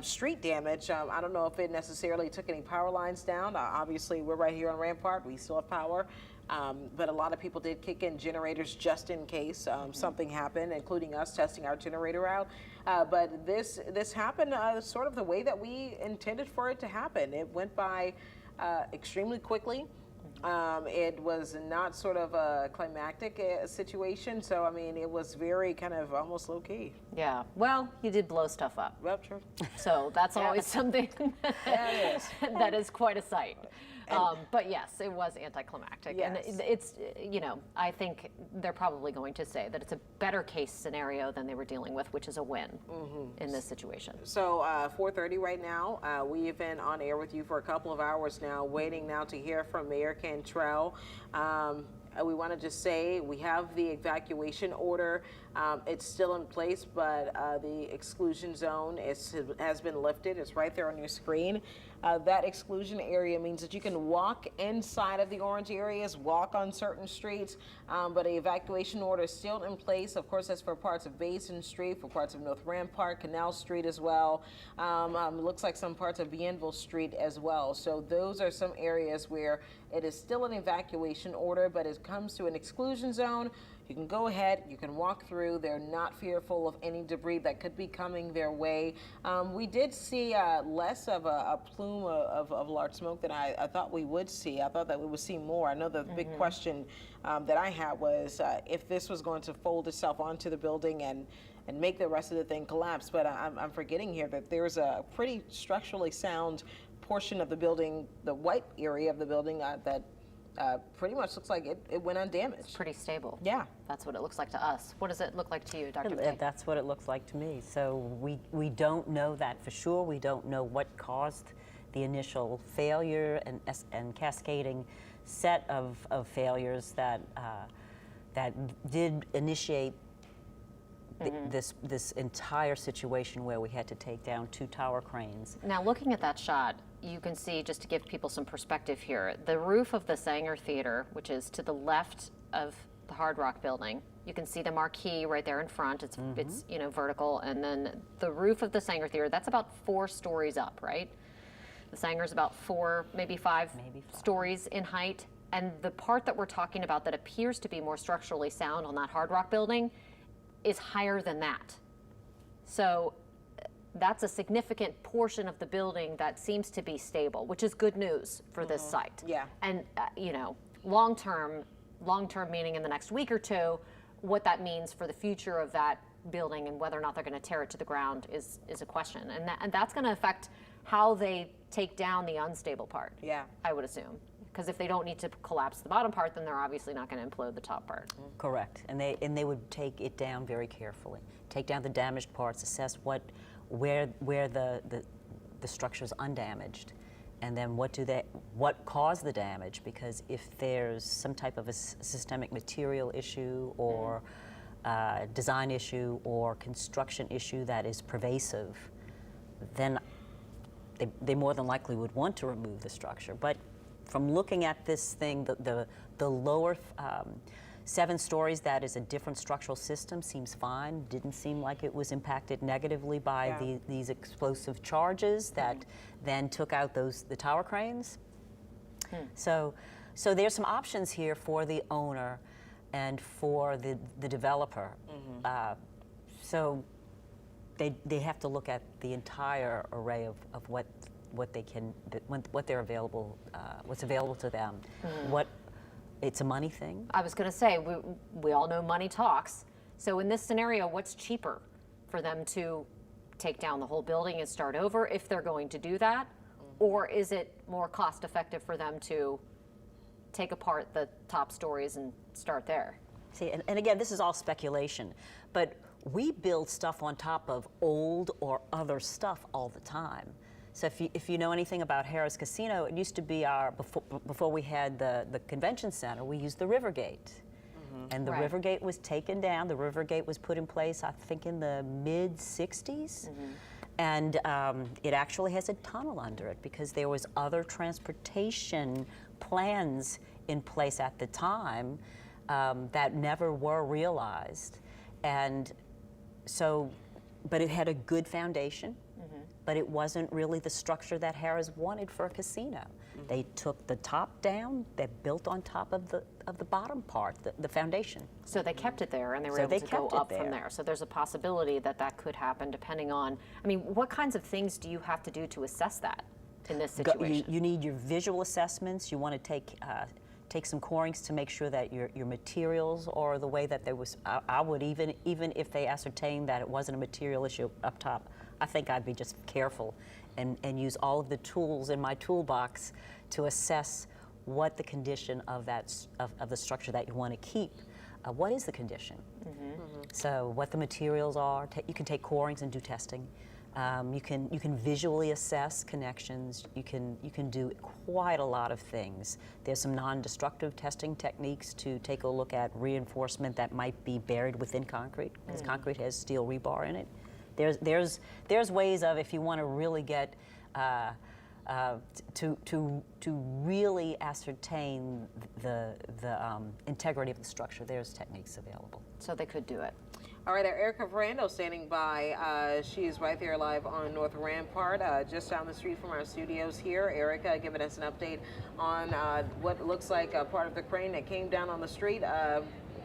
street damage. I don't know if it necessarily took any power lines down. Obviously, we're right here on Rampart. We still have power. But a lot of people did kick in generators just in case something happened, including us testing our generator out. But this happened sort of the way that we intended for it to happen. It went by extremely quickly. It was not sort of a climactic situation, so I mean, it was very kind of almost low key. Yeah. Well, you did blow stuff up. Yep, true. So that's always something that is quite a sight. But yes, it was anticlimactic. Yes. And it's, you know, I think they're probably going to say that it's a better case scenario than they were dealing with, which is a win in this situation. So 4:30 right now. We've been on air with you for a couple of hours now, waiting now to hear from Mayor Cantrell. We want to just say we have the evacuation order. It's still in place, but the exclusion zone has been lifted. It's right there on your screen. That exclusion area means that you can walk inside of the orange areas, walk on certain streets, but an evacuation order is still in place. Of course, that's for parts of Basin Street, for parts of North Rampart, Canal Street as well. Looks like some parts of Bienville Street as well. So those are some areas where it is still an evacuation order, but it comes to an exclusion zone. You can go ahead, you can walk through. They're not fearful of any debris that could be coming their way. We did see less of a plume of large smoke than I thought we would see. I thought that we would see more. I know the big question that I had was if this was going to fold itself onto the building and make the rest of the thing collapse. But I'm forgetting here that there's a pretty structurally sound portion of the building, the white area of the building that pretty much looks like it went undamaged. It's pretty stable. Yeah. That's what it looks like to us. What does it look like to you, Dr. McKay? That's what it looks like to me. So we don't know that for sure. We don't know what caused the initial failure and cascading set of failures that did initiate this entire situation where we had to take down 2 tower cranes. Now, looking at that shot, you can see, just to give people some perspective here, the roof of the Sanger Theater, which is to the left of the Hard Rock building. You can see the marquee right there in front. It's you know, vertical, and then the roof of the Sanger Theater, that's about 4 stories up, right? The Sanger's about 4, maybe 5 stories in height. And the part that we're talking about that appears to be more structurally sound on that Hard Rock building is higher than that. So that's a significant portion of the building that seems to be stable, which is good news for this site. Yeah. And you know, long term meaning in the next week or two, what that means for the future of that building and whether or not they're going to tear it to the ground is a question. And that's going to affect how they take down the unstable part. Yeah. I would assume. Because if they don't need to collapse the bottom part, then they're obviously not going to implode the top part. Correct. And they would take it down very carefully. Take down the damaged parts, assess where the structure's undamaged, and then what caused the damage, because if there's some type of a systemic material issue or design issue or construction issue that is pervasive, then they more than likely would want to remove the structure. But from looking at this thing, the lower 7 stories, that is a different structural system, seems fine. Didn't seem like it was impacted negatively by these explosive charges that then took out the tower cranes. So there's some options here for the owner and for the developer. So they have to look at the entire array of what's available to them. It's a money thing. I was going to say, we all know money talks. So in this scenario, what's cheaper for them to take down the whole building and start over if they're going to do that? Or is it more cost effective for them to take apart the top stories and start there? See, and again, this is all speculation, but we build stuff on top of old or other stuff all the time. So if you know anything about Harrah's Casino, it used to be before we had the convention center, we used the Rivergate. And the Rivergate was taken down. The Rivergate was put in place, I think, in the mid-'60s. And it actually has a tunnel under it because there was other transportation plans in place at the time that never were realized. And so, but it had a good foundation. But it wasn't really the structure that Harrah's wanted for a casino. They took the top down, they built on top of the bottom part, the foundation. So they kept it there and they were able to go up from there. So there's a possibility that could happen depending on, I mean, what kinds of things do you have to do to assess that? in this go- situation? you need your visual assessments. You want to take some corings to make sure that your materials are the way that there was. I would even if they ascertain that it wasn't a material issue up top, I think I'd be just careful and use all of the tools in my toolbox to assess what the condition of of the structure that you want to keep. What is the condition? So what the materials are. You can take corings and do testing. You can visually assess connections. You can do quite a lot of things. There's some non-destructive testing techniques to take a look at reinforcement that might be buried within concrete, because concrete has steel rebar in it. There's ways of, if you want to really get to really ascertain the integrity of the structure, there's techniques available. So they could do it. All right, Erica Ferrando standing by. She is right there live on North Rampart, just down the street from our studios here. Erica giving us an update on what looks like a part of the crane that came down on the street,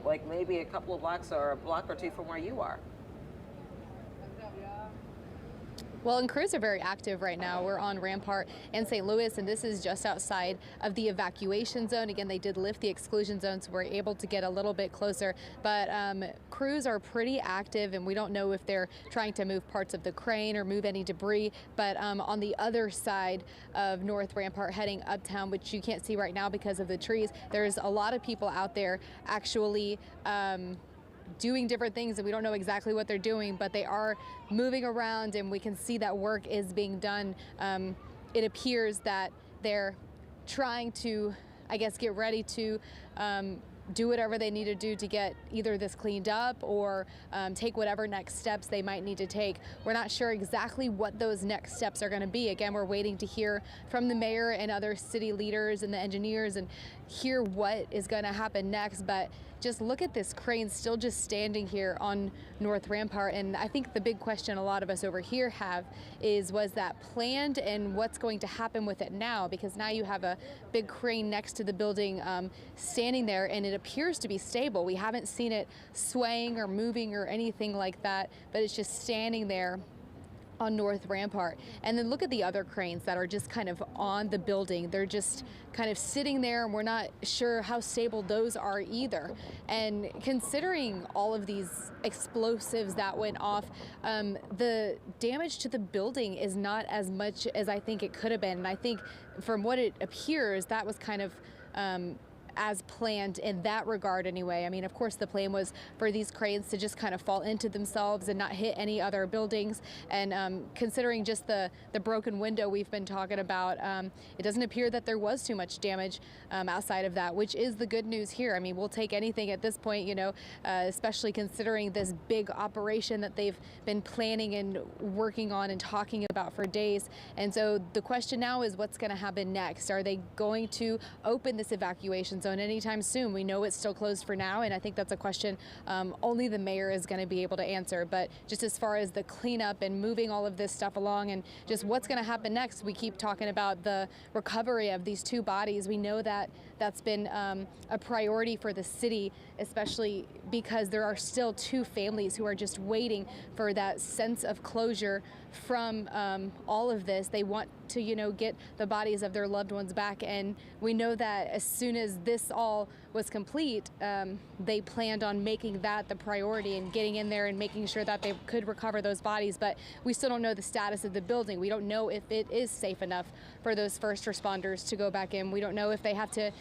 like maybe a couple of blocks or a block or two from where you are. Well, and crews are very active right now. We're on Rampart in St. Louis, and this is just outside of the evacuation zone. Again, they did lift the exclusion zone, so we're able to get a little bit closer. But crews are pretty active, and we don't know if they're trying to move parts of the crane or move any debris. But on the other side of North Rampart, heading uptown, which you can't see right now because of the trees, there's a lot of people out there actually doing different things, and we don't know exactly what they're doing, but they are moving around, and we can see that work is being done. It appears that they're trying to, I guess, get ready to do whatever they need to do to get either this cleaned up or take whatever next steps they might need to take. We're not sure exactly what those next steps are going to be. Again, we're waiting to hear from the mayor and other city leaders and the engineers and hear what is going to happen next. But just look at this crane still just standing here on North Rampart. And I think the big question a lot of us over here have is, was that planned, and what's going to happen with it now? Because now you have a big crane next to the building standing there, and it appears to be stable. We haven't seen it swaying or moving or anything like that, but it's just standing there on North Rampart. And then look at the other cranes that are just kind of on the building. They're just kind of sitting there, and we're not sure how stable those are either. And considering all of these explosives that went off, the damage to the building is not as much as I think it could have been. And I think from what it appears, that was kind of as planned in that regard anyway. I mean, of course, the plan was for these cranes to just kind of fall into themselves and not hit any other buildings. And considering just the broken window we've been talking about, it doesn't appear that there was too much damage outside of that, which is the good news here. I mean, we'll take anything at this point, you know, especially considering this big operation that they've been planning and working on and talking about for days. And so the question now is, what's going to happen next? Are they going to open this evacuation zone anytime soon? We know it's still closed for now, and I think that's a question only the mayor is going to be able to answer. But just as far as the cleanup and moving all of this stuff along and just what's going to happen next, we keep talking about the recovery of these two bodies. We know that that's been a priority for the city, especially because there are still two families who are just waiting for that sense of closure from all of this. They want to, you know, get the bodies of their loved ones back, and we know that as soon as this all was complete, they planned on making that the priority and getting in there and making sure that they could recover those bodies. But we still don't know the status of the building. We don't know if it is safe enough for those first responders to go back in. We don't know if they have to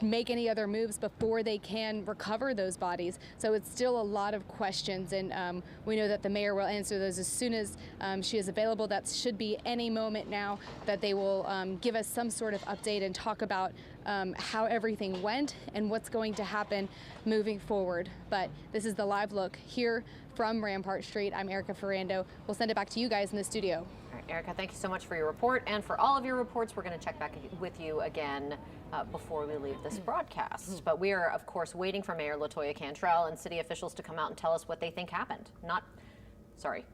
make any other moves before they can recover those bodies. So it's still a lot of questions, and we know that the mayor will answer those as soon as she is available. That should be any moment now that they will give us some sort of update and talk about how everything went and what's going to happen moving forward. But this is the live look here from Rampart Street. I'm Erica Ferrando. We'll send it back to you guys in the studio. All right, Erica, thank you so much for your report. And for all of your reports, we're going to check back with you again before we leave this broadcast. But we are, of course, waiting for Mayor LaToya Cantrell and city officials to come out and tell us what they think happened.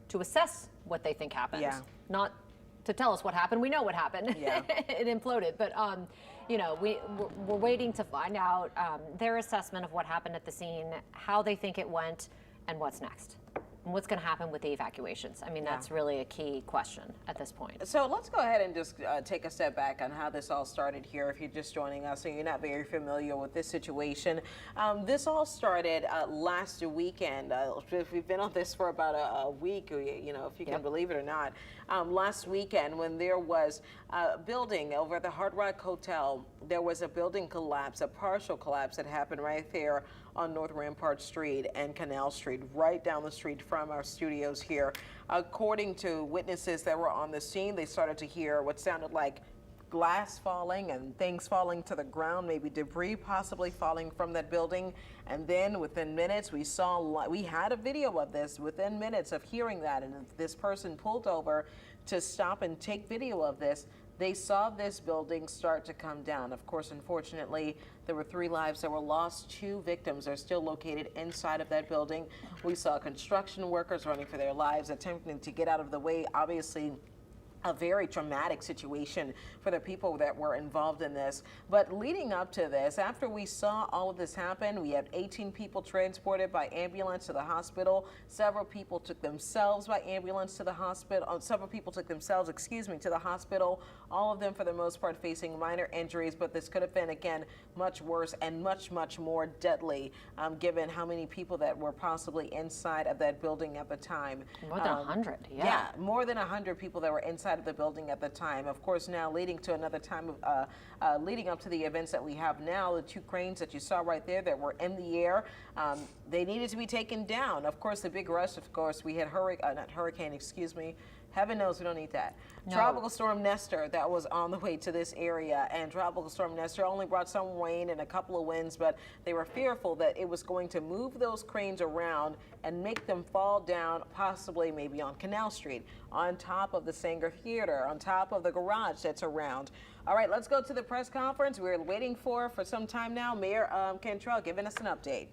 To assess what they think happened. Yeah. Not to tell us what happened. We know what happened. Yeah. It imploded. But, you know, we're waiting to find out their assessment of what happened at the scene, how they think it went, and what's next. what's going to happen with the evacuations? I mean, that's really a key question at this point. So let's go ahead and just take a step back on how this all started here. If you're just joining us and you're not very familiar with this situation, this all started last weekend. We've been on this for about a week, you know, if you can believe it or not. Last weekend, when there was a building over at the Hard Rock Hotel, there was a building collapse, a partial collapse that happened right there on North Rampart Street and Canal Street, right down the street from our studios here. According to witnesses that were on the scene, they started to hear what sounded like glass falling and things falling to the ground, maybe debris possibly falling from that building. And then within minutes, we had a video of this within minutes of hearing that. And this person pulled over to stop and take video of this. They saw this building start to come down. Of course, unfortunately, there were 3 lives that were lost. 2 victims are still located inside of that building. We saw construction workers running for their lives, attempting to get out of the way. Obviously, a very traumatic situation for the people that were involved in this. But leading up to this, after we saw all of this happen, we had 18 people transported by ambulance to the hospital. Several people took themselves by ambulance to the hospital. Several people took themselves, to the hospital. All of them, for the most part, facing minor injuries. But this could have been, again, much worse and much, much more deadly, given how many people that were possibly inside of that building at the time. More than 100, Yeah, more than 100 people that were inside of the building at the time. Of course, now leading to another time of leading up to the events that we have now, the 2 cranes that you saw right there that were in the air, they needed to be taken down. Of course, the big rush, of course, we had heaven knows we don't need that. No. Tropical Storm Nestor that was on the way to this area, and Tropical Storm Nestor only brought some rain and a couple of winds, but they were fearful that it was going to move those cranes around and make them fall down, possibly maybe on Canal Street, on top of the Sanger Theater, on top of the garage that's around. All right, let's go to the press conference we're waiting for some time now. Mayor Cantrell giving us an update.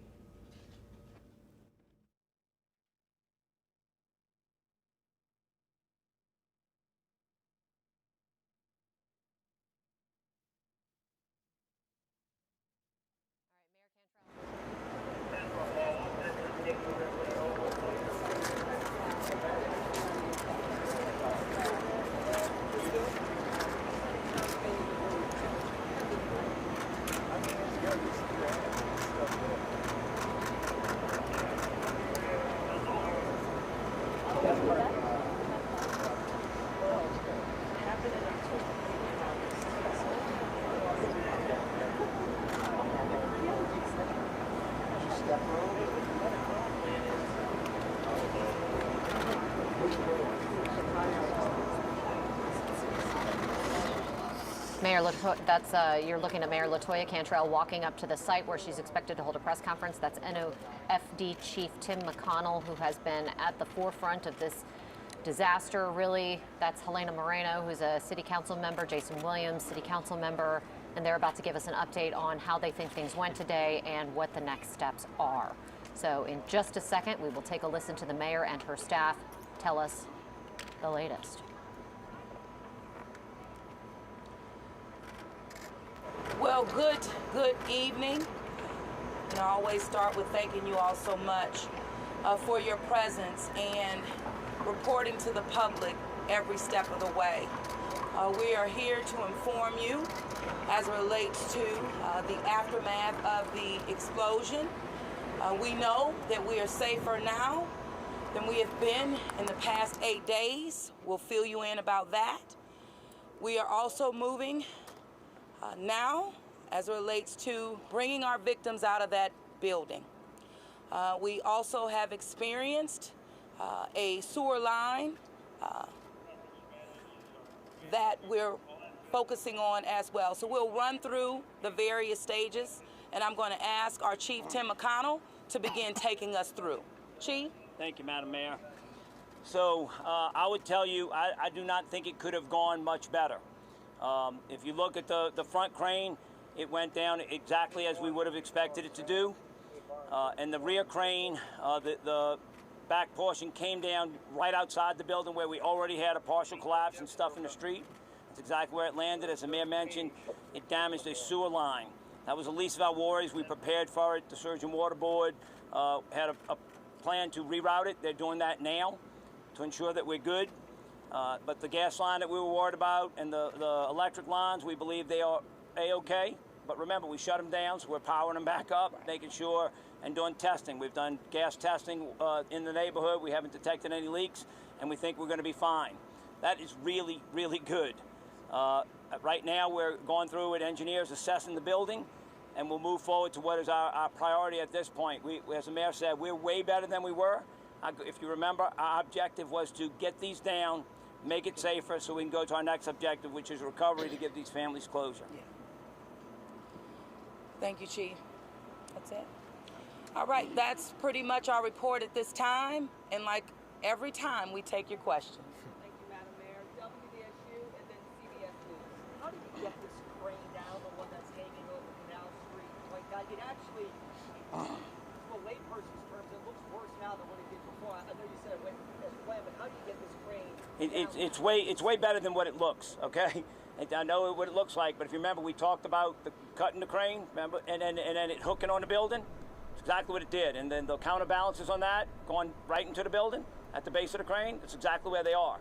Mayor you're looking at Mayor LaToya Cantrell walking up to the site where she's expected to hold a press conference. That's NOFD Chief Tim McConnell, who has been at the forefront of this disaster, really. That's Helena Moreno, who's a city council member, Jason Williams, city council member, and they're about to give us an update on how they think things went today and what the next steps are. So in just a second, we will take a listen to the mayor and her staff tell us the latest. Well, good evening. And I always start with thanking you all so much for your presence and reporting to the public every step of the way. We are here to inform you as it relates to the aftermath of the explosion. We know that we are safer now than we have been in the past 8 days. We'll fill you in about that. We are also moving now as it relates to bringing our victims out of that building. We also have experienced a sewer line that we're focusing on as well. So we'll run through the various stages, and I'm going to ask our Chief Tim McConnell to begin taking us through. Chief? Thank you, Madam Mayor. So I would tell you, I do not think it could have gone much better. If you look at the front crane, it went down exactly as we would have expected it to do. And the rear crane, the back portion came down right outside the building where we already had a partial collapse and stuff in the street. That's exactly where it landed. As the mayor mentioned, it damaged a sewer line. That was the least of our worries. We prepared for it. The Surgeon Water Board had a plan to reroute it. They're doing that now to ensure that we're good. But the gas line that we were worried about and the electric lines, we believe they are A-OK. But remember, we shut them down, so we're powering them back up, making sure, and doing testing. We've done gas testing in the neighborhood. We haven't detected any leaks, and we think we're going to be fine. That is really, really good. Right now, we're going through with engineers assessing the building, and we'll move forward to what is our priority at this point. As the mayor said, we're way better than we were. If you remember, our objective was to get these down, make it safer, so we can go to our next objective, which is recovery, to give these families closure. Yeah. Thank you, Chief. That's it. All right, that's pretty much our report at this time. And like every time, we take your questions. Thank you, Madam Mayor. WDSU and then CBS News. How did you get this crane down, the one that's hanging over Canal Street? Like, it actually, to a layperson's terms, it looks worse now than what it did before. I know you said it went as planned, but how do you get this crane down? It's way better than what it looks, okay? And I know what it looks like, but if you remember, we talked about cutting the crane, remember, and then it hooking on the building. It's exactly what it did. And then the counterbalances on that, going right into the building at the base of the crane, it's exactly where they are.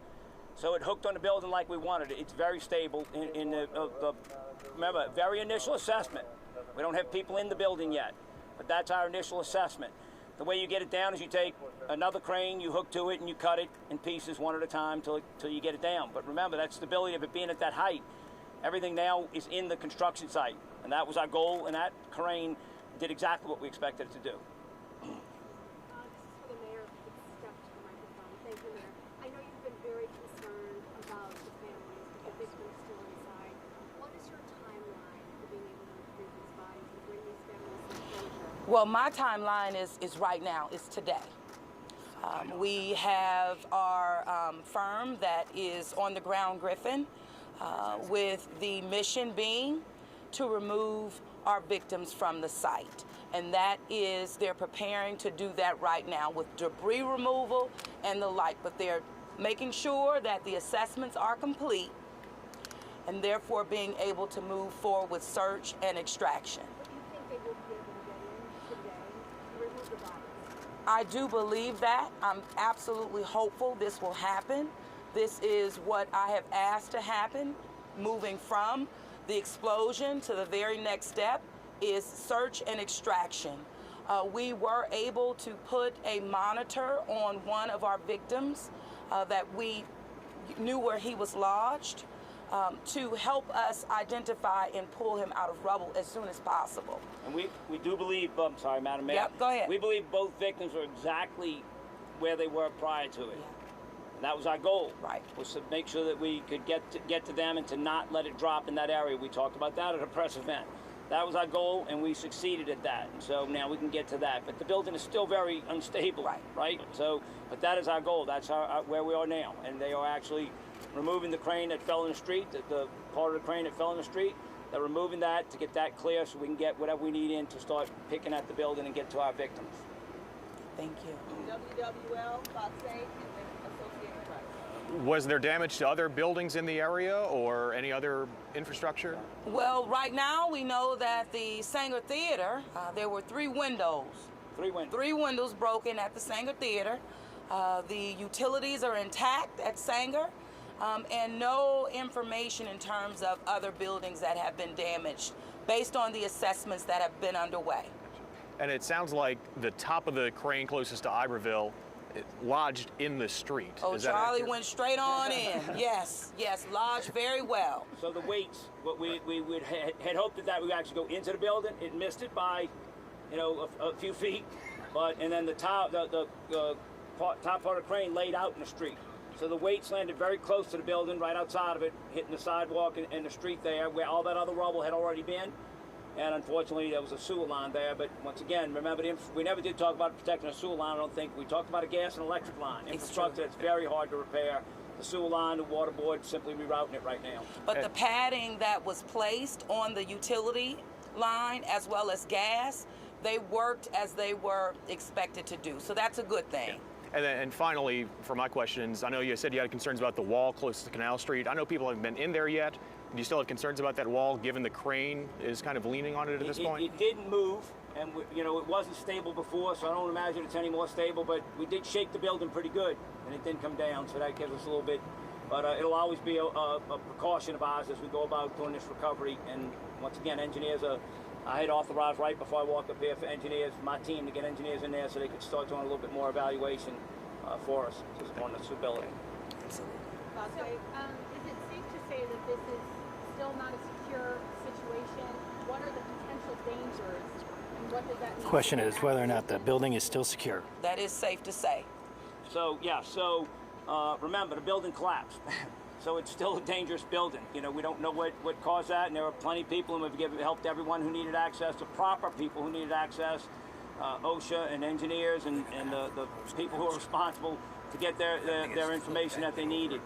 So it hooked on the building like we wanted it. It's very stable in the remember, very initial assessment. We don't have people in the building yet, but that's our initial assessment. The way you get it down is you take another crane, you hook to it, and you cut it in pieces one at a time till you get it down. But remember, that stability of it being at that height, everything now is in the construction site. And that was our goal, and that crane did exactly what we expected it to do. This is for the mayor. Step to the microphone. Thank you, Mayor. I know you've been very concerned about the families, with the victims still inside. What is your timeline for being able to retrieve these bodies and bring these families to closure? Well, my timeline is right now, is today. We have our firm that is on the ground, Griffin, with the mission being to remove our victims from the site. And that is, they're preparing to do that right now with debris removal and the like, but they're making sure that the assessments are complete and therefore being able to move forward with search and extraction. Do you think they will be able to get in today to remove the bodies? I do believe that. I'm absolutely hopeful this will happen. This is what I have asked to happen, moving from the explosion to the very next step is search and extraction. We were able to put a monitor on one of our victims that we knew where he was lodged to help us identify and pull him out of rubble as soon as possible. And we do believe, I'm sorry, Madam Mayor. Yep, go ahead. We believe both victims are exactly where they were prior to it. And that was our goal. Right. Was to make sure that we could get to them and to not let it drop in that area. We talked about that at a press event. That was our goal, and we succeeded at that. And so now we can get to that. But the building is still very unstable, right? So, but that is our goal. That's where we are now. And they are actually removing the crane that fell in the street, the part of the crane that fell in the street. They're removing that to get that clear so we can get whatever we need in to start picking at the building and get to our victims. Thank you. WWL, Fox 8, and then Associated Press. Was there damage to other buildings in the area or any other infrastructure? Well, right now we know that the Sanger Theater, there were 3 windows. 3 windows. 3 windows broken at the Sanger Theater. The utilities are intact at Sanger, and no information in terms of other buildings that have been damaged based on the assessments that have been underway. And it sounds like the top of the crane closest to Iberville lodged in the street. Oh, Is that Charlie accurate? went straight on in. Yes, lodged very well. So the weights, what we had hoped that would actually go into the building. It missed it by, a few feet, and then the top part of the crane laid out in the street. So the weights landed very close to the building, right outside of it, hitting the sidewalk and the street there, where all that other rubble had already been. And unfortunately, there was a sewer line there. But once again, remember, we never did talk about protecting a sewer line, I don't think. We talked about a gas and electric line. Infrastructure that's very hard to repair. The sewer line, the water board, simply rerouting it right now. But the padding that was placed on the utility line, as well as gas, they worked as they were expected to do. So that's a good thing. Yeah. And finally, for my questions, I know you said you had concerns about the wall close to Canal Street. I know people haven't been in there yet. Do you still have concerns about that wall, given the crane is kind of leaning on it at this point? It didn't move, and you know, it wasn't stable before, so I don't imagine it's any more stable, but we did shake the building pretty good, and it didn't come down, so that gives us a little bit, but it'll always be a precaution of ours as we go about doing this recovery. And once again, engineers I had authorized right before I walked up here for engineers, my team, to get engineers in there so they could start doing a little bit more evaluation for us on the stability. So, is it safe to say that this is still not a secure situation? What are the potential dangers, and what does that mean? The question is whether or not the building is still secure. That is safe to say. So, yeah, remember, the building collapsed. So it's still a dangerous building. You know, we don't know what caused that, and there are plenty of people, and we've helped everyone who needed access, the proper people who needed access, OSHA and engineers and the people who are responsible to get their information that they needed.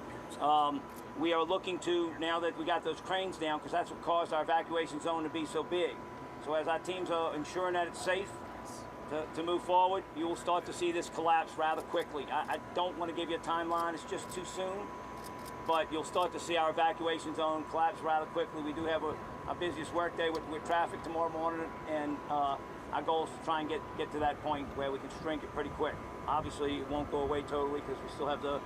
We are looking to, now that we got those cranes down, because that's what caused our evacuation zone to be so big. So as our teams are ensuring that it's safe to move forward, you will start to see this collapse rather quickly. I don't want to give you a timeline, it's just too soon, but you'll start to see our evacuation zone collapse rather quickly. We do have our busiest work day with traffic tomorrow morning, and our goal is to try and get to that point where we can shrink it pretty quick. Obviously, it won't go away totally because we still have the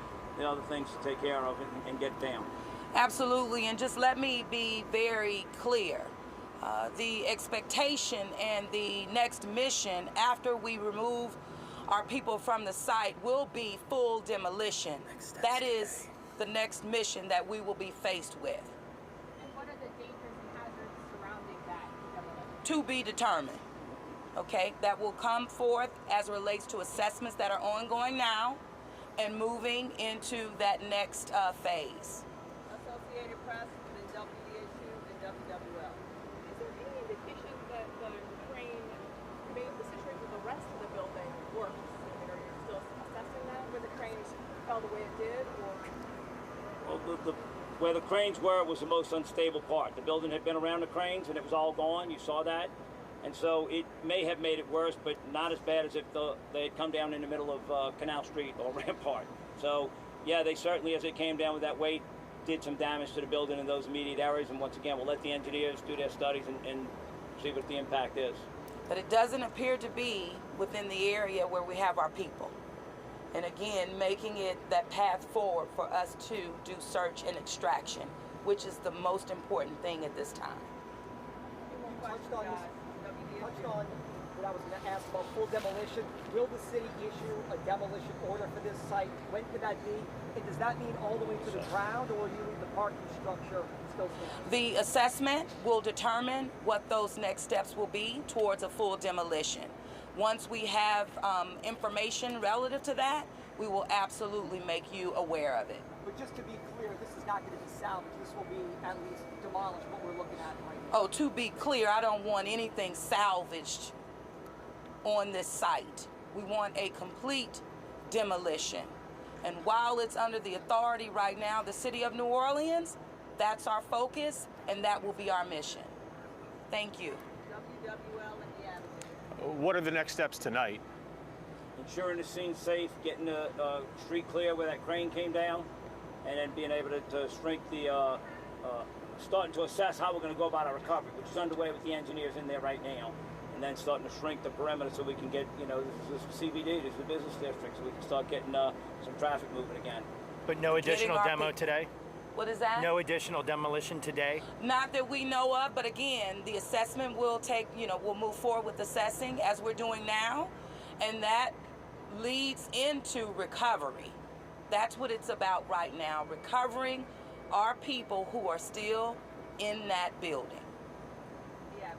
other things to take care of and get down. Absolutely, and just let me be very clear. The expectation and the next mission after we remove our people from the site will be full demolition. That is the next mission that we will be faced with. And what are the dangers and hazards surrounding that demolition? To be determined. Okay, that will come forth as it relates to assessments that are ongoing now and moving into that next phase. Associated Press, and then WDSU, and WWL. Is there any indication that the crane made the situation with the rest of the building worse? I mean, are you still assessing that where the crane fell the way it did, or? Well, where the cranes were, it was the most unstable part. The building had been around the cranes and it was all gone. You saw that. And so it may have made it worse, but not as bad as if they had come down in the middle of Canal Street or Rampart. So, yeah, they certainly, as it came down with that weight, did some damage to the building in those immediate areas. And once again, we'll let the engineers do their studies and see what the impact is. But it doesn't appear to be within the area where we have our people. And again, making it that path forward for us to do search and extraction, which is the most important thing at this time. Touched on what I was going to ask about full demolition. Will the city issue a demolition order for this site? When could that be? And does that mean all the way to the ground, or do you leave the parking structure still standing? The assessment will determine what those next steps will be towards a full demolition. Once we have information relative to that, we will absolutely make you aware of it. But just to be clear, this is not going to be salvaged. This will be at least demolished, what we're looking at right now. Oh, to be clear, I don't want anything salvaged on this site. We want a complete demolition. And while it's under the authority right now, the City of New Orleans, that's our focus, and that will be our mission. Thank you. What are the next steps tonight? Ensuring the scene's safe, getting the street clear where that crane came down, and then being able to shrink the, starting to assess how we're going to go about our recovery, which is underway with the engineers in there right now, and then starting to shrink the perimeter so we can get, this is CBD, this is the business district, so we can start getting some traffic moving again. But no additional demo today? What is that? No additional demolition today? Not that we know of, but again, the assessment will take, we'll move forward with assessing as we're doing now, and that leads into recovery. That's what it's about right now, recovering our people who are still in that building. Yeah.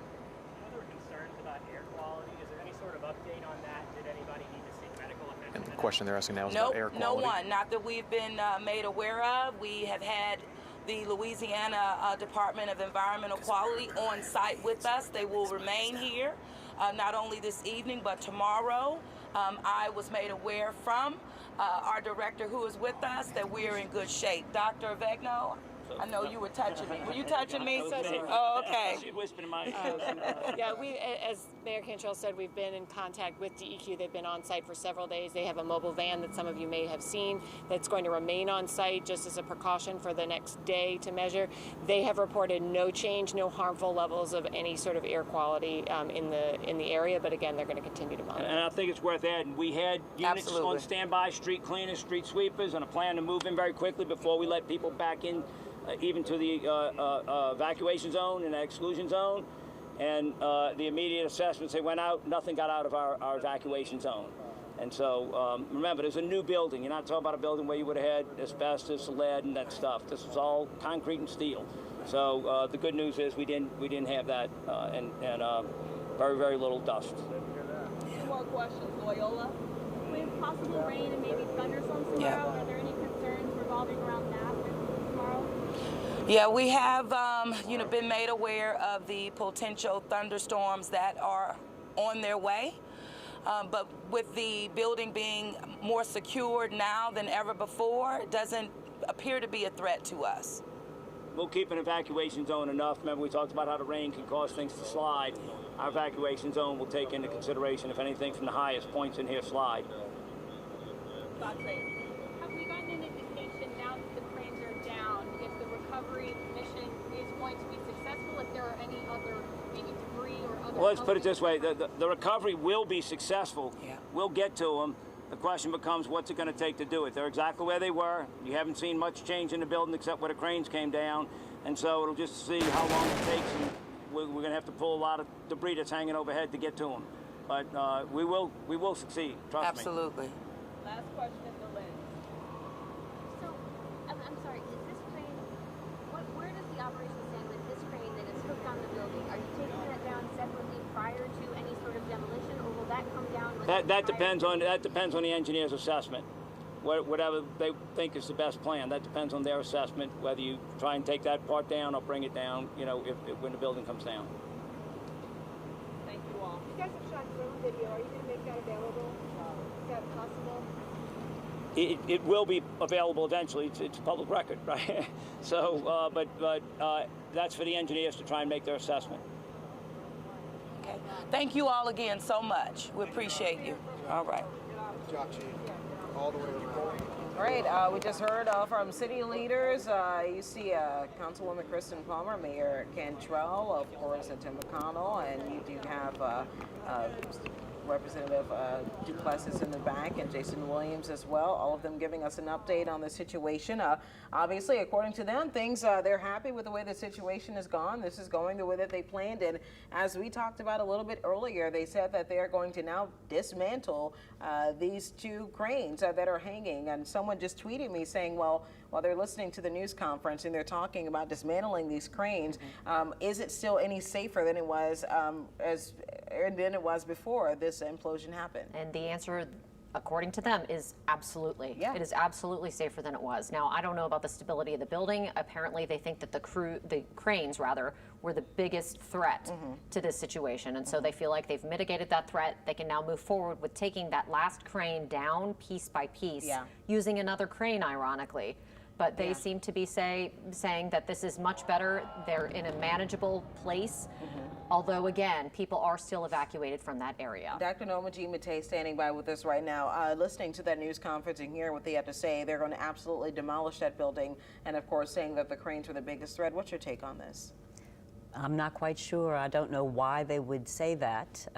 There were concerns about air quality. Is there any sort of update on that? Did anybody need to seek medical attention? And the question they're asking now is about air quality. No one, not that we've been made aware of. We have had the Louisiana Department of Environmental Quality on site with us. They will remain here, not only this evening, but tomorrow. I was made aware from our director who is with us that we are in good shape. Dr. Vegno, So, I know you were touching me. Were you touching me? Okay. Oh, okay. She whispered in my Yeah, as Mayor Cantrell said, we've been in contact with DEQ. They've been on site for several days. They have a mobile van that some of you may have seen that's going to remain on site just as a precaution for the next day to measure. They have reported no change, no harmful levels of any sort of air quality in the area. But again, they're going to continue to monitor. And I think it's worth adding, we had units Absolutely. on standby, street cleaners, street sweepers, and a plan to move in very quickly before we let people back in, even to the evacuation zone and the exclusion zone. And the immediate assessments, they went out, nothing got out of our evacuation zone. And so, remember, there's a new building. You're not talking about a building where you would have had asbestos, lead, and that stuff. This was all concrete and steel. So the good news is we didn't have that, and very, very little dust. Two more questions, Loyola. With possible rain and maybe thunderstorms tomorrow, are there any concerns revolving around that with tomorrow? Yeah, we have, been made aware of the potential thunderstorms that are on their way. But with the building being more secured now than ever before, it doesn't appear to be a threat to us. We'll keep an evacuation zone enough. Remember, we talked about how the rain can cause things to slide. Our evacuation zone will take into consideration if anything from the highest points in here slide. Have we gotten an indication now that the cranes are down if the recovery mission is going to be successful, if there are any other maybe debris or other... Well, let's put it this way. The recovery will be successful. Yeah. We'll get to them. The question becomes, what's it going to take to do it? They're exactly where they were. You haven't seen much change in the building except where the cranes came down. And so it'll just see how long it takes. And we're going to have to pull a lot of debris that's hanging overhead to get to them. But we will succeed. Trust me. Absolutely. Last question, Lynn. So, I'm sorry, is this crane, where does the operation stand with this crane that is hooked on the building? Are you taking that down separately prior to any sort of demolition, or will that come down? That depends on the engineer's assessment. Whatever they think is the best plan, that depends on their assessment. Whether you try and take that part down or bring it down, when the building comes down. Thank you all. You guys have shot drone video. Are you going to make that available? Is that possible? It will be available eventually. It's public record, right? So, but that's for the engineers to try and make their assessment. Okay. Thank you all again so much. We appreciate you. All right. Good job, Chief. All the way around. Great. We just heard from city leaders. You see Councilwoman Kristen Palmer, Mayor Cantrell, of course, Tim McConnell, and you do have Representative Duplessis in the back and Jason Williams as well, all of them giving us an update on the situation. Obviously, according to them, they're happy with the way the situation has gone. This is going the way that they planned. And as we talked about a little bit earlier, they said that they are going to now dismantle these two cranes that are hanging. And someone just tweeted me saying, well, while they're listening to the news conference and they're talking about dismantling these cranes, is it still any safer than it was than it was before this implosion happened? And the answer, according to them, is absolutely. Yeah. It is absolutely safer than it was. Now, I don't know about the stability of the building. Apparently, they think that the cranes, were the biggest threat to this situation. And so they feel like they've mitigated that threat. They can now move forward with taking that last crane down piece by piece, using another crane, ironically. But they seem to be saying that this is much better. They're in a manageable place. Although, again, people are still evacuated from that area. Dr. Noma G. Matei standing by with us right now, listening to that news conference and hearing what they have to say. They're going to absolutely demolish that building and, of course, saying that the cranes were the biggest threat. What's your take on this? I'm not quite sure. I don't know why they would say that.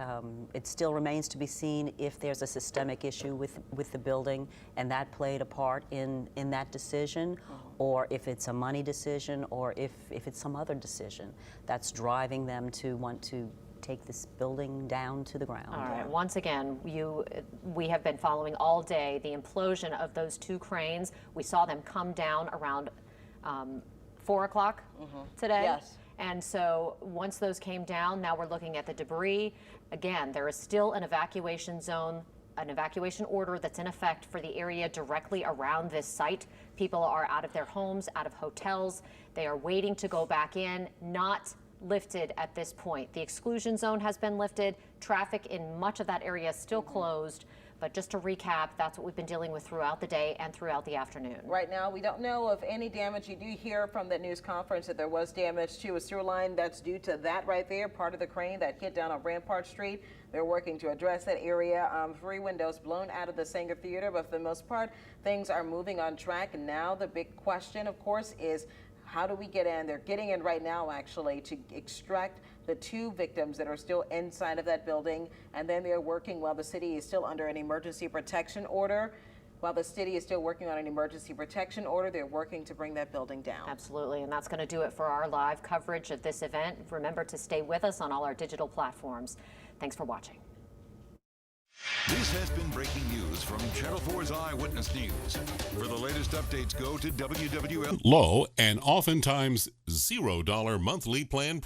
It still remains to be seen if there's a systemic issue with the building and that played a part in that decision, or if it's a money decision, or if it's some other decision that's driving them to want to take this building down to the ground. All right. Once again, we have been following all day the implosion of those two cranes. We saw them come down around 4 o'clock today. Yes. And so once those came down, now we're looking at the debris. Again, there is still an evacuation zone, an evacuation order that's in effect for the area directly around this site. People are out of their homes, out of hotels. They are waiting to go back in, not lifted at this point. The exclusion zone has been lifted. Traffic in much of that area is still closed. But just to recap, that's what we've been dealing with throughout the day and throughout the afternoon. Right now, we don't know of any damage. You do hear from the news conference that there was damage to a sewer line. That's due to that right there, part of the crane that hit down on Rampart Street. They're working to address that area. 3 windows blown out of the Sanger Theater, but for the most part, things are moving on track. And now the big question, of course, is how do we get in? They're getting in right now, actually, to extract the 2 victims that are still inside of that building. And then they're working while the city is still under an emergency protection order. While the city is still working on an emergency protection order, they're working to bring that building down. Absolutely, and that's going to do it for our live coverage of this event. Remember to stay with us on all our digital platforms. Thanks for watching. This has been breaking news from Channel 4's Eyewitness News. For the latest updates, go to WWL. Low and oftentimes $0 monthly plan